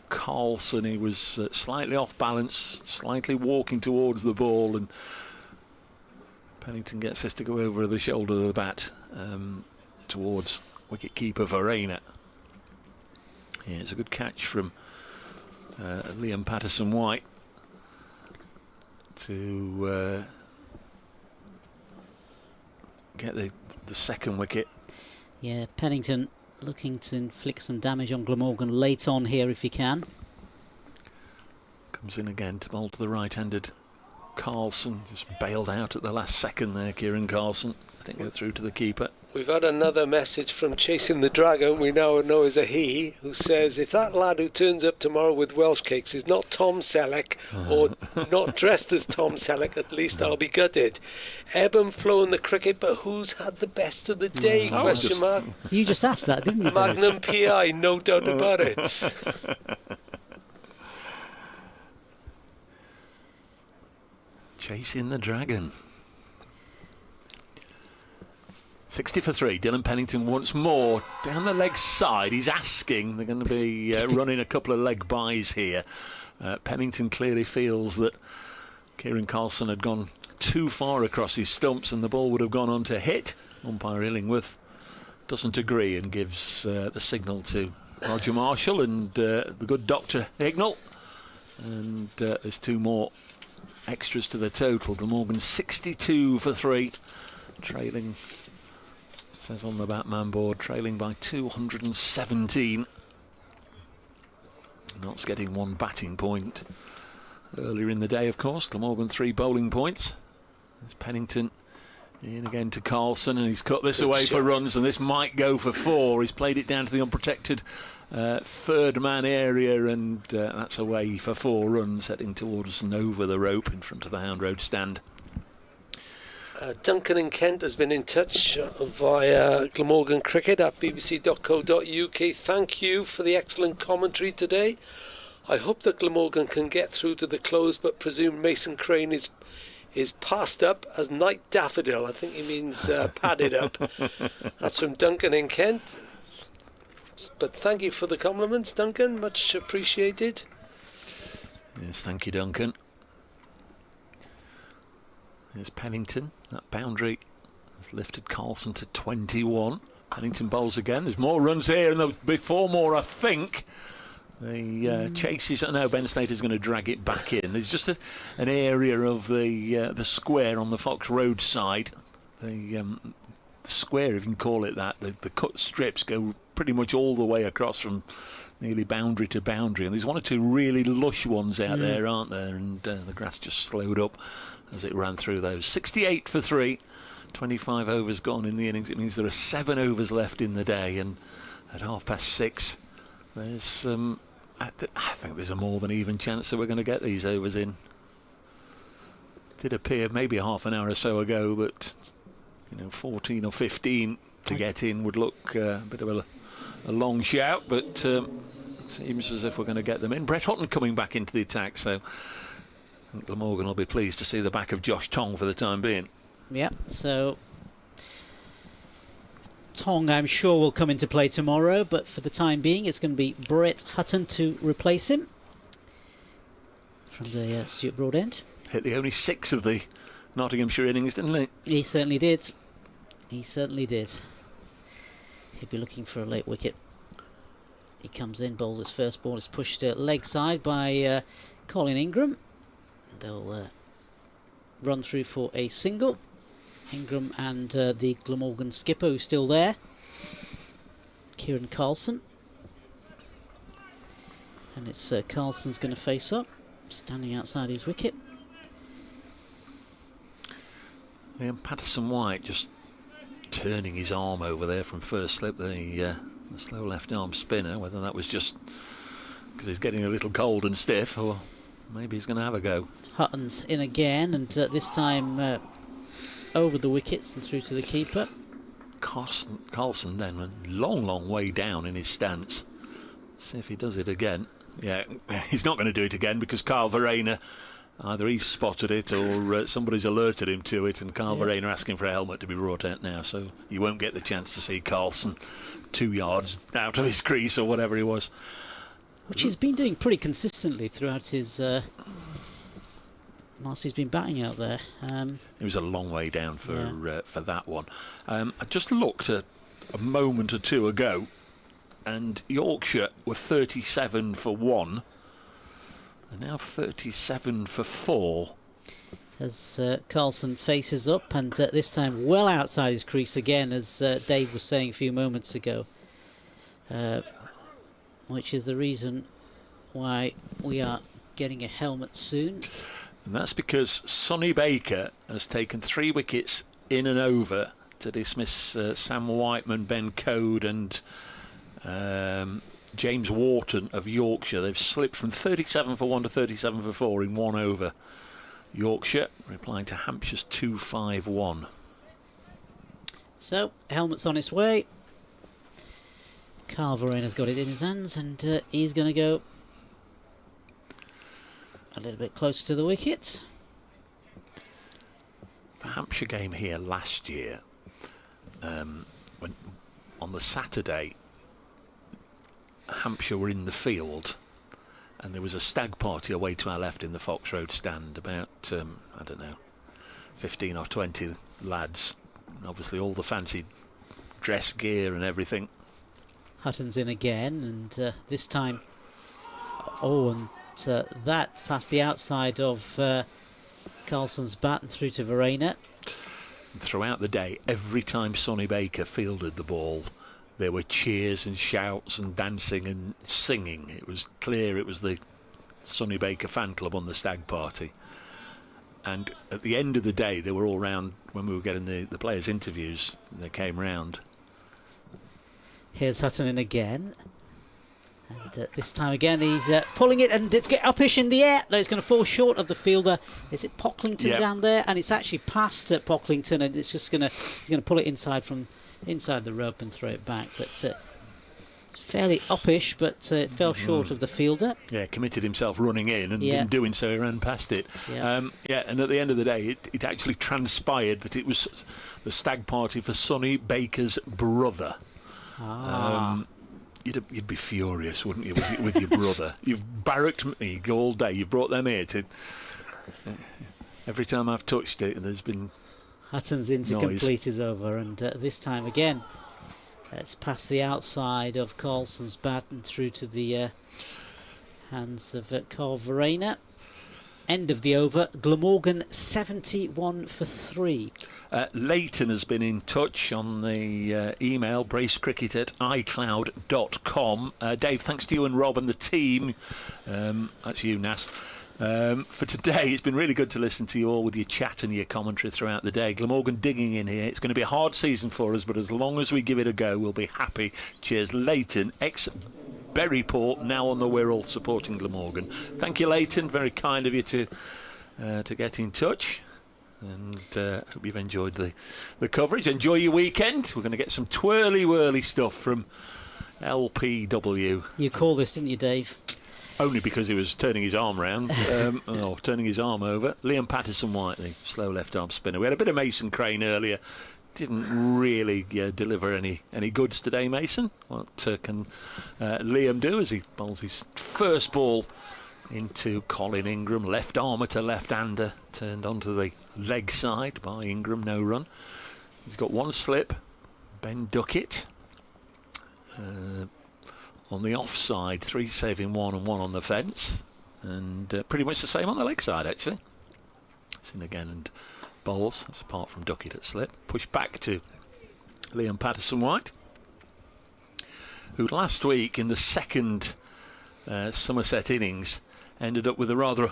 Carlson. He was slightly off balance, slightly walking towards the ball, and Pennington gets this to go over the shoulder of the bat towards wicket-keeper Verena. Yeah, it's a good catch from Liam Patterson-White to get the second wicket. Yeah, Pennington looking to inflict some damage on Glamorgan late on here if he can. Comes in again to bowl to the right-handed Carlson. Just bailed out at the last second there, Kieran Carlson. Didn't go through to the keeper. We've had another message from Chasing the Dragon, we now know as a he, who says, if that lad who turns up tomorrow with Welsh cakes is not Tom Selleck, or not dressed as Tom Selleck, at least I'll be gutted. Ebb and flow in the cricket, but who's had the best of the day? Question mark. You just asked that, didn't you? Magnum PI, no doubt about it. Chasing the Dragon. 60 for 3. Dylan Pennington once more down the leg side. He's asking. They're going to be running a couple of leg bys here. Pennington clearly feels that Kieran Carlson had gone too far across his stumps and the ball would have gone on to hit. Umpire Illingworth doesn't agree and gives the signal to Roger Marshall and the good Dr. Hignell. And there's 2 more extras to the total. Glamorgan 62 for 3. Trailing, says on the Batman board, trailing by 217. Notts getting 1 batting point. Earlier in the day, of course, Glamorgan 3 bowling points. There's Pennington in again to Carlson, and he's cut this away for runs, and this might go for 4. He's played it down to the unprotected third man area, and that's away for 4 runs, heading towards and over the rope in front of the Hound Road stand. Duncan in Kent has been in touch via Glamorgan Cricket at bbc.co.uk. Thank you for the excellent commentary today. I hope that Glamorgan can get through to the close, but presume Mason Crane is passed up as Night Daffodil. I think he means padded up. That's from Duncan in Kent. But thank you for the compliments, Duncan. Much appreciated. Yes, thank you, Duncan. There's Pennington. That boundary has lifted Carlson to 21. Pennington bowls again. There's more runs here, and there'll be 4 more, I think. The chases. I know Ben Slater's going to drag it back in. There's just an area of the square on the Fox Road side. The square, if you can call it that. The cut strips go pretty much all the way across from nearly boundary to boundary. And there's 1 or 2 really lush ones out there, aren't there? And the grass just slowed up as it ran through those. 68 for 3. 25 overs gone in the innings. It means there are 7 overs left in the day. And at 6:30, there's I think there's a more than even chance that we're going to get these overs in. It did appear maybe a half an hour or so ago that 14 or 15 to get in would look a bit of a long shout, but it seems as if we're going to get them in. Brett Hutton coming back into the attack, so I think Glamorgan will be pleased to see the back of Josh Tong for the time being. Yeah, so Tong, I'm sure, will come into play tomorrow, but for the time being, it's going to be Brett Hutton to replace him from the Stuart Broad end. Hit the only 6 of the Nottinghamshire innings, didn't he? He certainly did. He certainly did. He'll be looking for a late wicket. He comes in, bowls his first ball. It's pushed leg side by Colin Ingram. They'll run through for a single. Ingram and the Glamorgan skipper, who's still there, Kieran Carlson. And it's Carlson's going to face up, standing outside his wicket. Liam Patterson-White just turning his arm over there from first slip, the slow left arm spinner, whether that was just because he's getting a little cold and stiff, or maybe he's going to have a go. Hutton's in again, and this time over the wickets and through to the keeper. Carlson then a long way down in his stance. See if he does it again. Yeah, he's not going to do it again because Carl Verena, either he's spotted it or somebody's alerted him to it, and Carl Verena asking for a helmet to be brought out now, so you won't get the chance to see Carlson 2 yards out of his crease or whatever he was. Which he's been doing pretty consistently throughout his... whilst he's been batting out there. It was a long way down for that one. I just looked at a moment or two ago, and Yorkshire were 37 for 1. They're now 37 for 4. As Carlson faces up, and this time well outside his crease again, as Dave was saying a few moments ago. Which is the reason why we are getting a helmet soon. And that's because Sonny Baker has taken 3 wickets in and over to dismiss Sam Whiteman, Ben Code and James Wharton of Yorkshire. They've slipped from 37 for 1 to 37 for 4 in 1 over. Yorkshire replying to Hampshire's 2-5-1. So, helmet's on its way. Carl Verena's got it in his hands, and he's going to go a little bit closer to the wicket. The Hampshire game here last year, when on the Saturday, Hampshire were in the field, and there was a stag party away to our left in the Fox Road stand. About I don't know, 15 or 20 lads, obviously all the fancy dress gear and everything. Hutton's in again, and this time, that past the outside of Carlson's bat and through to Verena. Throughout the day, every time Sonny Baker fielded the ball, there were cheers and shouts and dancing and singing. It was clear it was the Sonny Baker fan club on the stag party. And at the end of the day, they were all round when we were getting the players' interviews. They came round. Here's Hutton in again. And this time again, he's pulling it, and it's get upish in the air. No, it's going to fall short of the fielder. Is it Pocklington down there? And it's actually past Pocklington, and it's just he's going to pull it inside from inside the rope and throw it back. But it's fairly upish, but it fell short of the fielder. Yeah, committed himself running in, and in doing so, he ran past it. Yeah. And at the end of the day, it actually transpired that it was the stag party for Sonny Baker's brother. You'd be furious, wouldn't you, with your brother? You've barracked me all day. You've brought them here to... every time I've touched it, there's been Hutton's in to noise. complete his over, and this time again, it's past the outside of Carlson's bat and through to the hands of Carl Verena. End of the over. Glamorgan 71 for 3. Leighton has been in touch on the email bracecricket@icloud.com. Dave, thanks to you and Rob and the team. That's you, Nas. For today, it's been really good to listen to you all with your chat and your commentary throughout the day. Glamorgan digging in here. It's going to be a hard season for us, but as long as we give it a go, we'll be happy. Cheers, Leighton, Berryport, now on the Wirral, supporting Glamorgan. Thank you, Leighton. Very kind of you to get in touch. And hope you've enjoyed the coverage. Enjoy your weekend. We're going to get some twirly-whirly stuff from LPW. You called this, didn't you, Dave? Only because he was turning his arm round, turning his arm over. Liam Patterson-White, the slow left-arm spinner. We had a bit of Mason Crane earlier. Didn't really deliver any goods today, Mason. What can Liam do as he bowls his first ball into Colin Ingram, left armour to left-hander, turned onto the leg side by Ingram, no run. He's got one slip, Ben Duckett. On the offside, 3 saving 1 and 1 on the fence, and pretty much the same on the leg side actually. It's in again and bowls, that's apart from Duckett at slip. Push back to Liam Patterson-White, who last week in the second Somerset innings ended up with a rather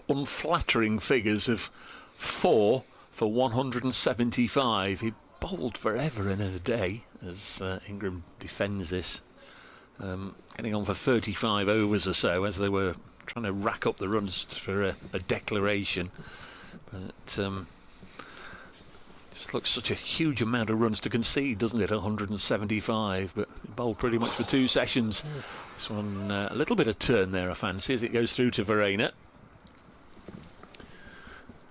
unflattering figures of 4 for 175. He bowled forever in a day as Ingram defends this. Getting on for 35 overs or so as they were trying to rack up the runs for a declaration. But Just looks such a huge amount of runs to concede, doesn't it? 175, but he bowled pretty much for 2 sessions. This one, a little bit of turn there, I fancy, as it goes through to Verena.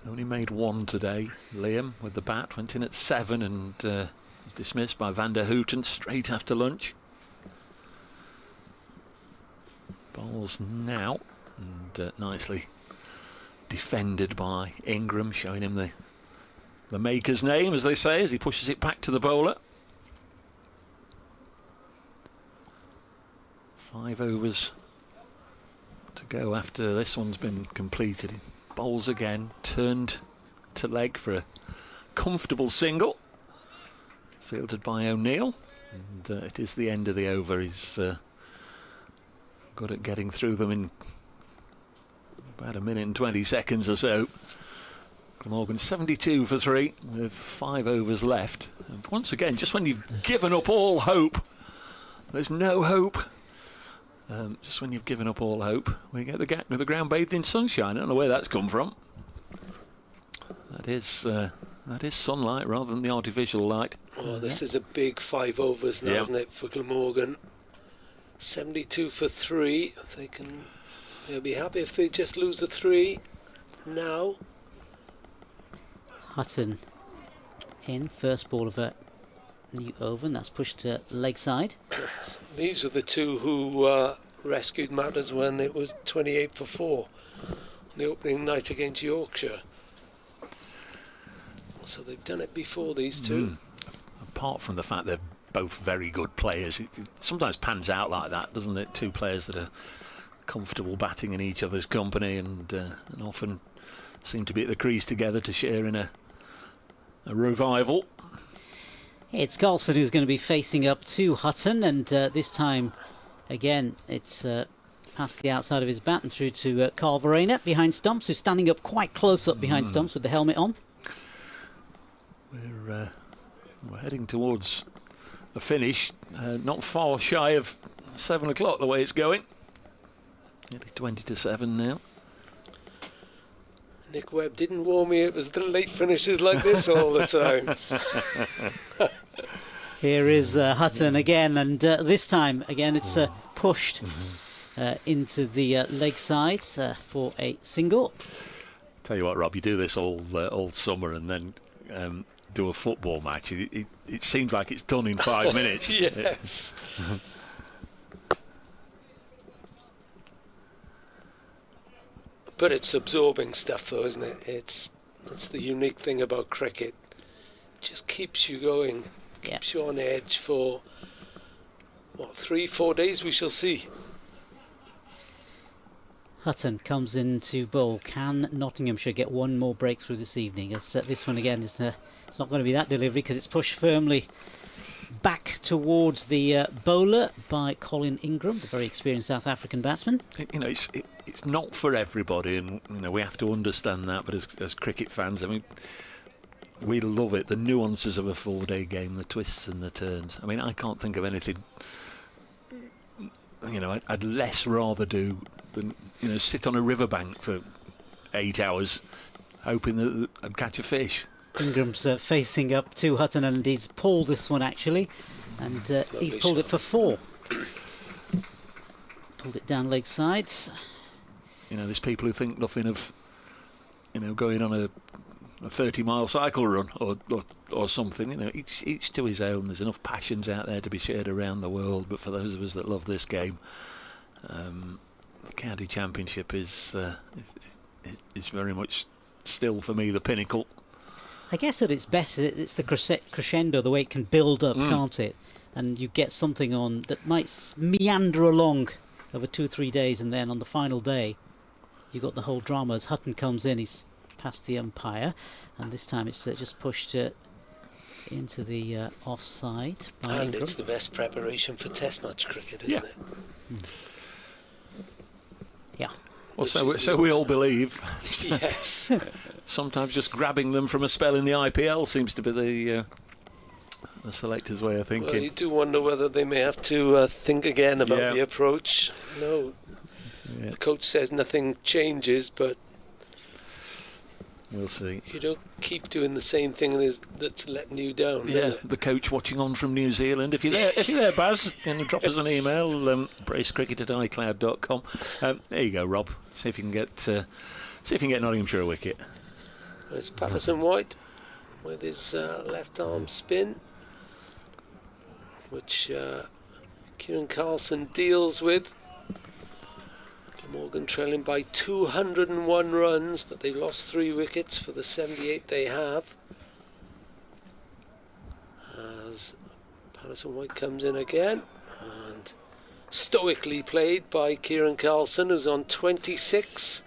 Only made 1 today. Liam with the bat went in at 7 and was dismissed by Van der Houten straight after lunch. Bowls now, and nicely defended by Ingram, showing him the maker's name, as they say, as he pushes it back to the bowler. 5 overs to go after this one's been completed. He bowls again, turned to leg for a comfortable single, fielded by O'Neill, and it is the end of the over. He's good at getting through them in about a minute and 20 seconds or so. Glamorgan 72 for 3 with 5 overs left. And once again, just when you've given up all hope, there's no hope. Just when you've given up all hope, we get the ground bathed in sunshine. I don't know where that's come from. That is sunlight rather than the artificial light. Oh, this is a big 5 overs now, isn't it, for Glamorgan? 72 for 3. They'll be happy if they just lose the 3 now. Hutton in, first ball of a new over, and that's pushed to leg side. These are the 2 who rescued matters when it was 28 for 4 on the opening night against Yorkshire. So they've done it before, these 2. Apart from the fact they're both very good players, it sometimes pans out like that, doesn't it? 2 players that are comfortable batting in each other's company and often seem to be at the crease together to share in a revival. It's Carlson who's going to be facing up to Hutton, and this time again it's past the outside of his bat and through to Carl Verena behind stumps, who's standing up quite close up behind stumps with the helmet on. We're heading towards the finish, not far shy of 7 o'clock the way it's going. Nearly 20 to 7 now. Nick Webb didn't warn me it was the late finishes like this all the time. Here is Hutton again, and this time again it's pushed into the leg side for a single. Tell you what, Rob, you do this all summer and then do a football match. It seems like it's done in 5 minutes. Yes. But it's absorbing stuff, though, isn't it? That's the unique thing about cricket. It just keeps you going, keeps you on edge for, 3-4 days we shall see. Hutton comes in to bowl. Can Nottinghamshire get one more breakthrough this evening? As this one again is it's not going to be that delivery because it's pushed firmly back towards the bowler by Colin Ingram, the very experienced South African batsman. It's not for everybody, and we have to understand that. But as cricket fans, I mean, we love it. The nuances of a 4-day game, the twists and the turns. I mean, I can't think of anything. I'd less rather do than sit on a riverbank for 8 hours, hoping that I'd catch a fish. Ingram's facing up to Hutton, and he's pulled this one actually, and he's pulled it for 4. Pulled it down leg side. There's people who think nothing of, going on a 30-mile cycle run or something. Each to his own. There's enough passions out there to be shared around the world. But for those of us that love this game, the county championship is very much still for me the pinnacle. I guess at its best, it's the crescendo, the way it can build up, can't it? And you get something on that might meander along over 2-3 days, and then on the final day, you got the whole drama. As Hutton comes in, he's past the umpire, and this time it's just pushed into the offside by And Ingram. it's the best preparation for Test match cricket, isn't it? Yeah. Well, so we all believe. Yes. Sometimes just grabbing them from a spell in the IPL seems to be the selector's way of thinking. Well, you do wonder whether they may have to think again about the approach. No, the coach says nothing changes, but We'll see. You don't keep doing the same thing that's letting you down. Yeah, the coach watching on from New Zealand. If you're there, Baz, then drop us an email. bracecricket@icloud.com. There you go, Rob. See if you can get Nottinghamshire a wicket. It's Patterson White with his left arm spin, which Kieran Carlson deals with. Glamorgan trailing by 201 runs, but they've lost 3 wickets for the 78 they have. As Patterson White comes in again, and stoically played by Kieran Carlson, who's on 26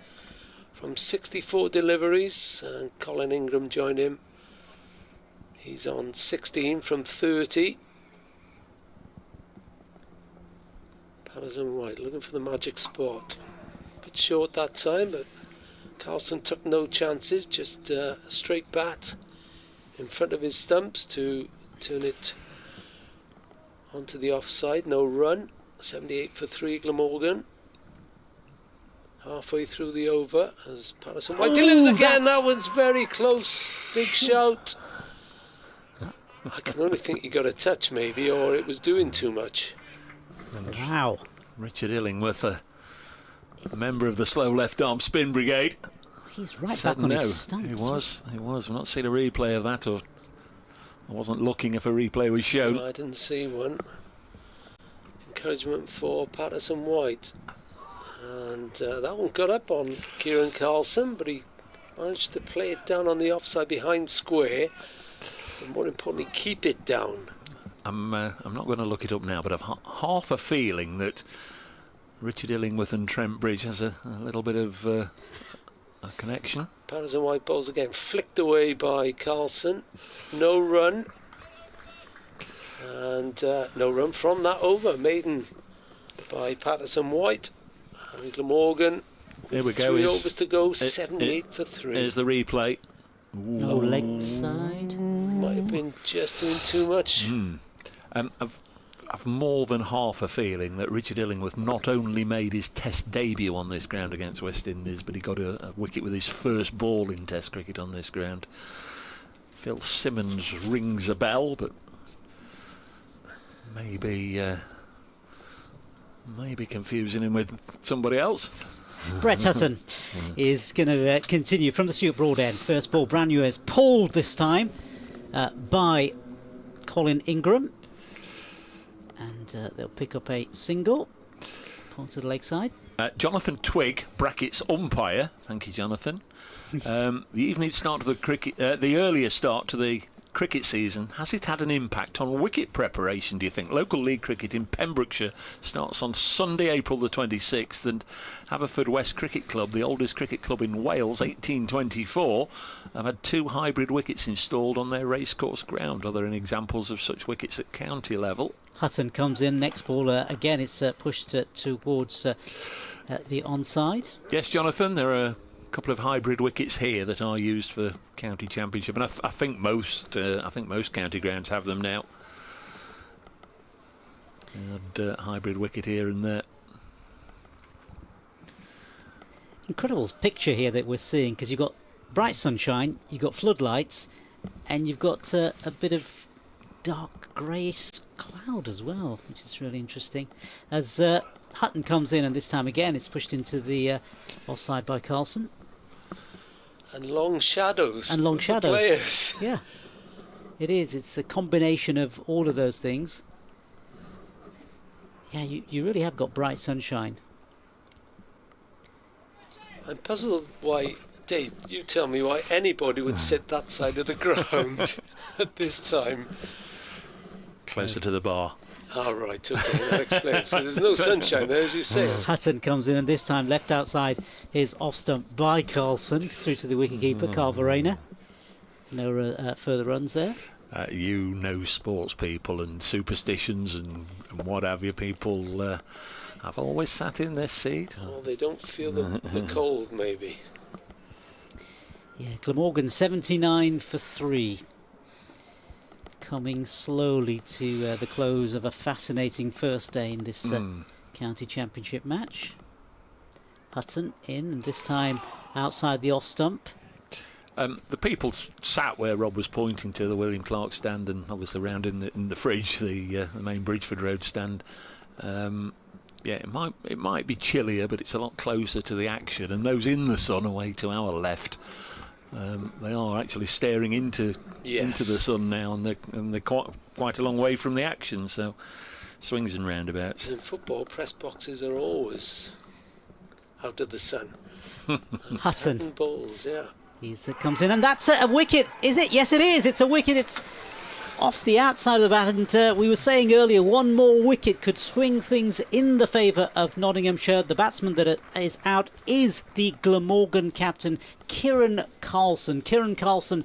from 64 deliveries, and Colin Ingram joined him. He's on 16 from 30. Patterson White looking for the magic spot. Bit short that time, but Carlson took no chances, just a straight bat in front of his stumps to turn it onto the offside. No run. 78 for 3 Glamorgan. Halfway through the over as Patterson White delivers again. That one's very close. Big shout. I can only think he got a touch maybe, or it was doing too much. Wow. Richard Illingworth, a member of the slow left arm spin brigade. He's right Said back on no. his stumps. He was. I've not seen a replay of that, or I wasn't looking if a replay was shown. No, I didn't see one. Encouragement for Patterson White. And that one got up on Kieran Carlson, but he managed to play it down on the offside behind square, and more importantly, keep it down. I'm not going to look it up now, but I've half a feeling that Richard Illingworth and Trent Bridge has a little bit of a connection. Patterson White bowls again, flicked away by Carlson. No run. And no run from that over. Maiden by Patterson White. And Glamorgan. There we go. 3 overs to go, 78 for 3. Here's the replay. No leg side. Might have been just doing too much. I've more than half a feeling that Richard Illingworth not only made his Test debut on this ground against West Indies, but he got a wicket with his first ball in Test cricket on this ground. Phil Simmons rings a bell, but maybe confusing him with somebody else. Brett Hutton is going to continue from the Stuart Broad end. First ball, brand new, is pulled this time by Colin Ingram. And they'll pick up a single. Pull to the leg side. Jonathan Twigg, brackets umpire. Thank you, Jonathan. The evening start to the cricket, the earlier start to the cricket season, has it had an impact on wicket preparation, do you think? Local league cricket in Pembrokeshire starts on Sunday, April the 26th, and Haverfordwest Cricket Club, the oldest cricket club in Wales, 1824, have had 2 hybrid wickets installed on their racecourse ground. Are there any examples of such wickets at county level? Hutton comes in, next ball, again it's pushed towards the onside. Yes, Jonathan, there are a couple of hybrid wickets here that are used for county championship, and I think most county grounds have them now. And hybrid wicket here and there. Incredible picture here that we're seeing, because you've got bright sunshine, you've got floodlights, and you've got a bit of dark greyish cloud as well, which is really interesting. As Hutton comes in, and this time again it's pushed into the offside by Carlson. And long shadows. And long shadows. Players. Yeah, it is. It's a combination of all of those things. Yeah, you really have got bright sunshine. I'm puzzled why, Dave, you tell me why anybody would sit that side of the ground at this time. Closer to the bar. All right, okay, that explains. So there's no sunshine there, as you say. Hutton comes in, and this time left outside is off stump by Carlson through to the wicketkeeper, Carl Verena. No further runs there. You know, sports people and superstitions and what have you, people have always sat in this seat. Oh, they don't feel the cold, maybe. Yeah, Glamorgan 79 for 3. Coming slowly to the close of a fascinating first day in this county championship match. Hutton in, and this time outside the off stump. The people sat where Rob was pointing to, the William Clark stand, and obviously around in the fridge, the main Bridgeford Road stand. Yeah, it might be chillier, but it's a lot closer to the action. And those in the sun, away to our left, they are actually staring into the sun now, and they're quite a long way from the action. So swings and roundabouts. In football, press boxes are always out of the sun. Hutton balls, yeah. He comes in, and that's a wicket, is it? Yes, it is. It's a wicket. It's off the outside of the bat, and we were saying earlier, one more wicket could swing things in the favour of Nottinghamshire. The batsman that is out is the Glamorgan captain, Kieran Carlson. Kieran Carlson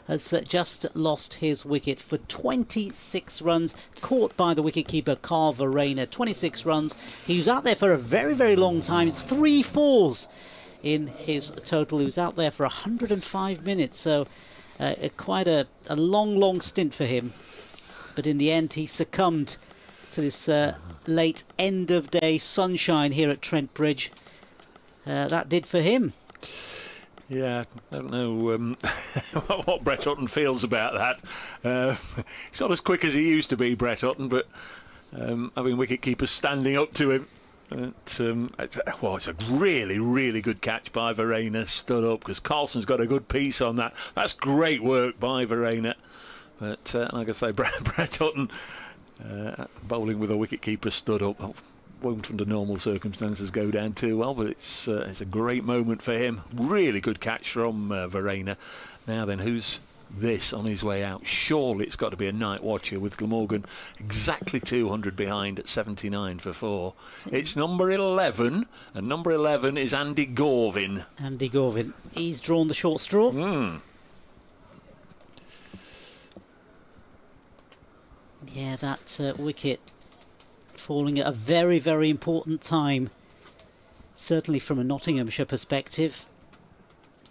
has just lost his wicket for 26 runs, caught by the wicketkeeper Carl Verreynne. 26 runs. He was out there for a very, very long time. 3 fours in his total. He was out there for 105 minutes, so quite a long stint for him. But in the end, he succumbed to this late end of day sunshine here at Trent Bridge. That did for him. Yeah, I don't know what Brett Hutton feels about that. He's not as quick as he used to be, Brett Hutton, but having wicketkeepers standing up to him. It's a really, really good catch by Verreynne, stood up, because Carlson's got a good piece on that. That's great work by Verreynne. But like I say, Brett Hutton bowling with a wicketkeeper stood up. Won't under normal circumstances go down too well, but it's a great moment for him. Really good catch from Verreynne. Now then, who's this on his way out? Surely it's got to be a night watcher, with Glamorgan exactly 200 behind at 79 for 4. It's number 11, and number 11 is Andy Gorvin. Andy Gorvin, he's drawn the short straw. Yeah, that wicket falling at a very, very important time, certainly from a Nottinghamshire perspective,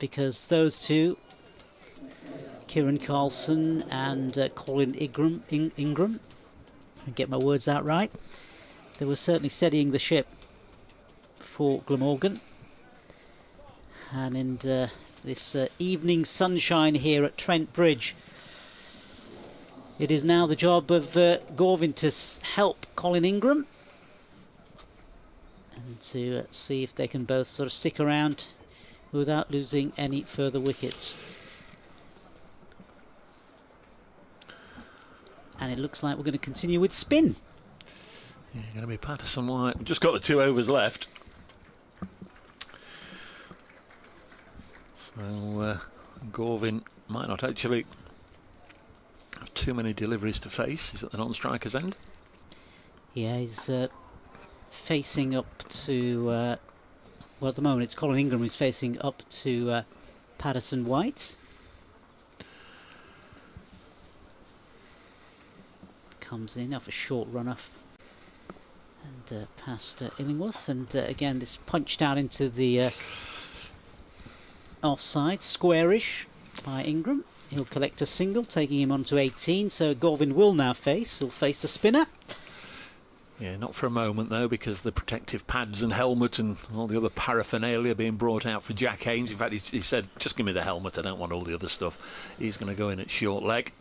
because those two, Kieran Carlson and Colin Ingram, I get my words out right, they were certainly steadying the ship for Glamorgan. And in this evening sunshine here at Trent Bridge, it is now the job of Gorvin to help Colin Ingram and to see if they can both sort of stick around without losing any further wickets. And it looks like we're going to continue with spin. Yeah, going to be Patterson White. We've just got the 2 overs left. So Gorvin might not actually have too many deliveries to face. He's at the non-striker's end. Yeah, he's facing up to... well, at the moment it's Colin Ingram who's facing up to Patterson White. Comes in off a short run-off and past Illingworth, and again this punched out into the offside, squarish by Ingram. He'll collect a single, taking him on to 18, so Gorvin will now he'll face the spinner. Yeah, not for a moment though, because the protective pads and helmet and all the other paraphernalia being brought out for Jack Haynes. In fact, he said, just give me the helmet, I don't want all the other stuff. He's going to go in at short leg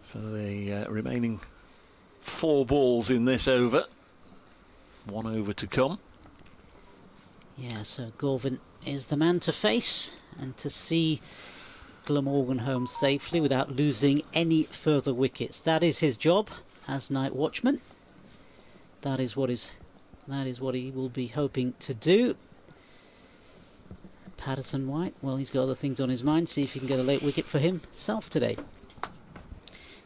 for the remaining 4 balls in this over. 1 over to come. Yeah, so Gorvin is the man to face and to see Glamorgan home safely without losing any further wickets. That is his job as night watchman. That is what he will be hoping to do. Patterson White, well, he's got other things on his mind. See if he can get a late wicket for himself today.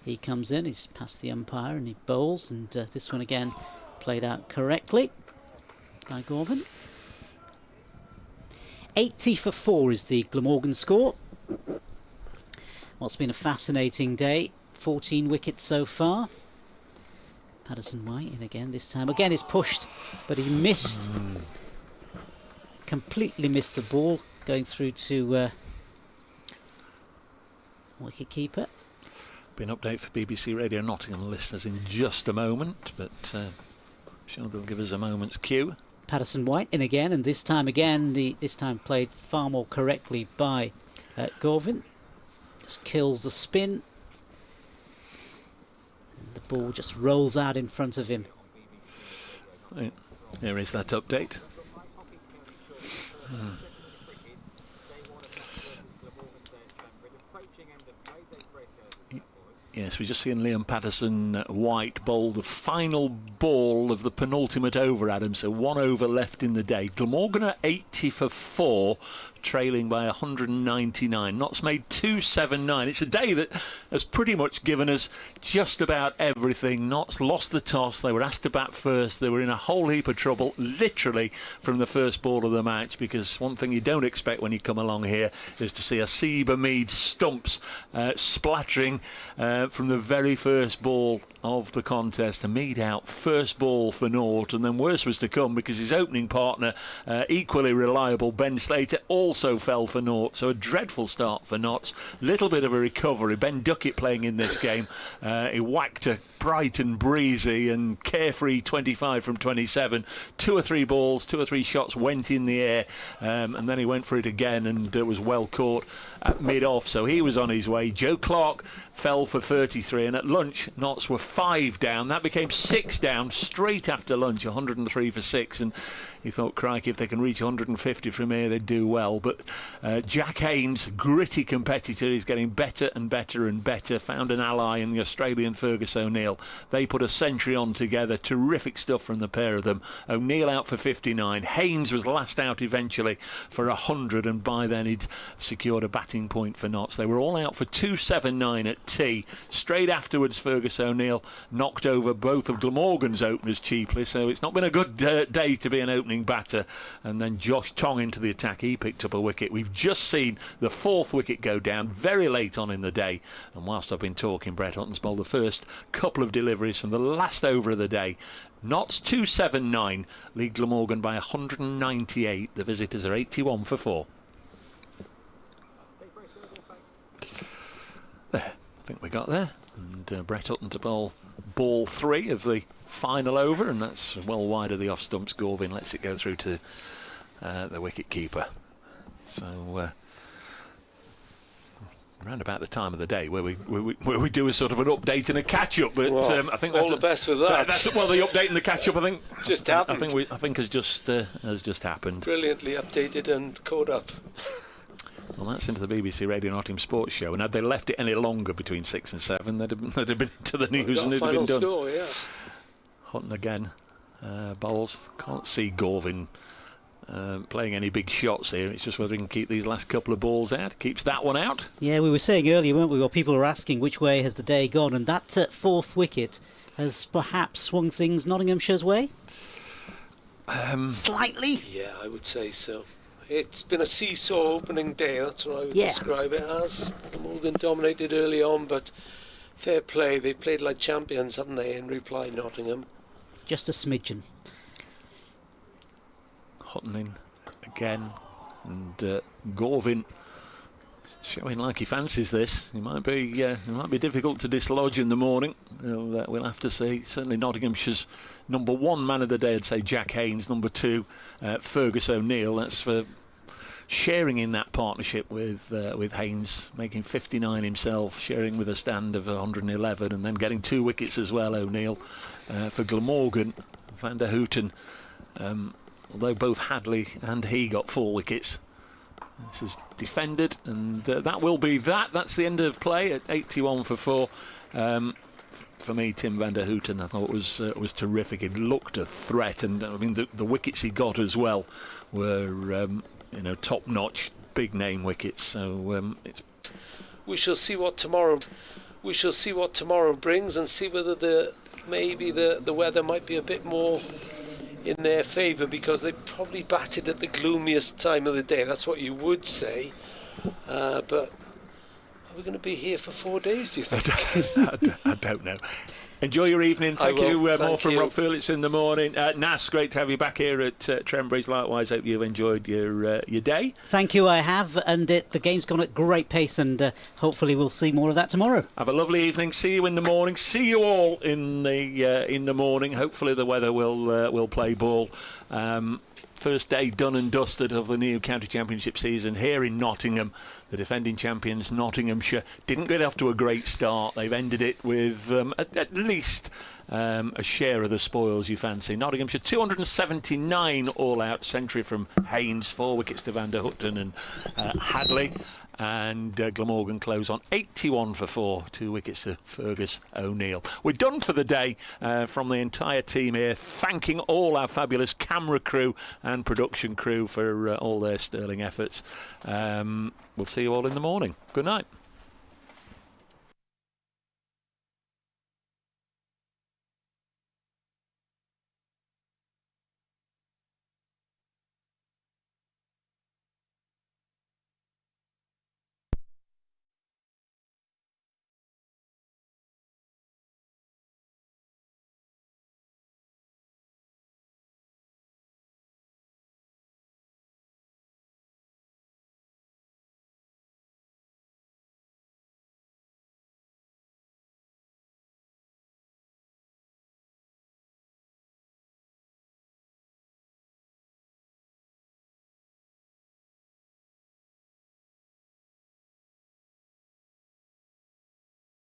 He comes in, he's past the umpire and he bowls, and this one again played out correctly by Gorvin. 80 for 4 is the Glamorgan score. What's been a fascinating day. 14 wickets so far. Patterson White in again this time. Again it's pushed, but he missed. Completely missed the ball going through to wicketkeeper. Be an update for BBC Radio Nottingham listeners in just a moment, but I'm sure they'll give us a moment's cue. Patterson White in again, and this time again, this time played far more correctly by Gorvin just kills the spin. The ball just rolls out in front of him. There is that update. Yes, we're just seeing Liam Patterson-White bowl the final ball of the penultimate over, Adam. So 1 over left in the day. Glamorgan are 80 for 4, trailing by 199. Notts made 279. It's a day that has pretty much given us just about everything. Notts lost the toss. They were asked to bat first. They were in a whole heap of trouble, literally, from the first ball of the match, because one thing you don't expect when you come along here is to see a Seba Mead stumps splattering from the very first ball of the contest. And Mead out, first ball for naught, and then worse was to come because his opening partner, equally reliable, Ben Slater, also fell for naught. So a dreadful start for Notts. Little bit of a recovery. Ben Duckett playing in this game. He whacked a bright and breezy and carefree 25 from 27. 2 or 3 balls, 2 or 3 shots went in the air, and then he went for it again and was well caught at mid-off. So he was on his way. Joe Clark fell for 33, and at lunch Notts were 5 down. That became 6 down straight after lunch, 103 for 6, and he thought, crikey, if they can reach 150 from here, they'd do well. But Jack Haynes, gritty competitor, is getting better and better and better. Found an ally in the Australian Fergus O'Neill. They put a century on together. Terrific stuff from the pair of them. O'Neill out for 59. Haynes was last out eventually for 100, and by then he'd secured a batting point for Notts. They were all out for 279 at tea. Straight afterwards, Fergus O'Neill knocked over both of Glamorgan's openers cheaply, so it's not been a good day to be an opening batter. And then Josh Tong into the attack. He picked up a wicket. We've just seen the 4th wicket go down very late on in the day, and whilst I've been talking, Brett Hutton's bowled the first couple of deliveries from the last over of the day. Notts 279, lead Glamorgan by 198. The visitors are 81 for 4. There, I think we got there. And Brett Hutton to bowl ball 3 of the final over, and that's well wide of the off stumps. Gorvin lets it go through to the wicket keeper. So around about the time of the day where we do a sort of an update and a catch up, but I think all the best with that. Well, the update and the catch up, I think, just happened. I think has just happened. Brilliantly updated and caught up. Well, that's into the BBC Radio Nottingham Sports Show, and had they left it any longer between 6 and 7, they'd have been to the news and it'd have been done. Score, yeah. Hutton again bowls. Can't see Gorvin playing any big shots here. It's just whether he can keep these last couple of balls out. Keeps that one out. Yeah, we were saying earlier, weren't we, where people were asking which way has the day gone, and that 4th wicket has perhaps swung things Nottinghamshire's way? Slightly? Yeah, I would say so. It's been a seesaw opening day, that's what I would describe it as. Morgan dominated early on, but fair play. They've played like champions, haven't they, in reply, Nottingham? Just a smidgen. Hutton in again, and Gorvin showing like he fancies this. It might be difficult to dislodge in the morning. We'll have to see. Certainly Nottinghamshire's number 1 man of the day, I'd say Jack Haynes. Number 2, Fergus O'Neill. That's for sharing in that partnership with Haynes, making 59 himself, sharing with a stand of 111, and then getting 2 wickets as well. O'Neill for Glamorgan. Van der Houten, although both Hadley and he got 4 wickets. This is defended, and that will be that. That's the end of play at 81 for 4. For me, Tim van der Houten, I thought was terrific. It looked a threat, and I mean the wickets he got as well were top-notch, big-name wickets. So we shall see what tomorrow. We shall see what tomorrow brings, and see whether the weather might be a bit more in their favour, because they probably batted at the gloomiest time of the day. That's what you would say, but are we going to be here for 4 days, do you think? I don't know. Enjoy your evening. Thank you. More from Rob Phillips in the morning. Nas, great to have you back here at Trent Bridge. Likewise, hope you've enjoyed your day. Thank you, I have, and the game's gone at great pace, and hopefully we'll see more of that tomorrow. Have a lovely evening. See you in the morning. See you all in the morning. Hopefully the weather will play ball. first day done and dusted of the new county championship season here in Nottingham. The defending champions Nottinghamshire didn't get off to a great start. They've ended it with at least a share of the spoils you fancy. Nottinghamshire 279 all-out century from Haynes, 4 wickets to Van der Hutton and Hadley. And Glamorgan close on 81 for 4, 2 wickets to Fergus O'Neill. We're done for the day from the entire team here, thanking all our fabulous camera crew and production crew for all their sterling efforts. We'll see you all in the morning. Good night.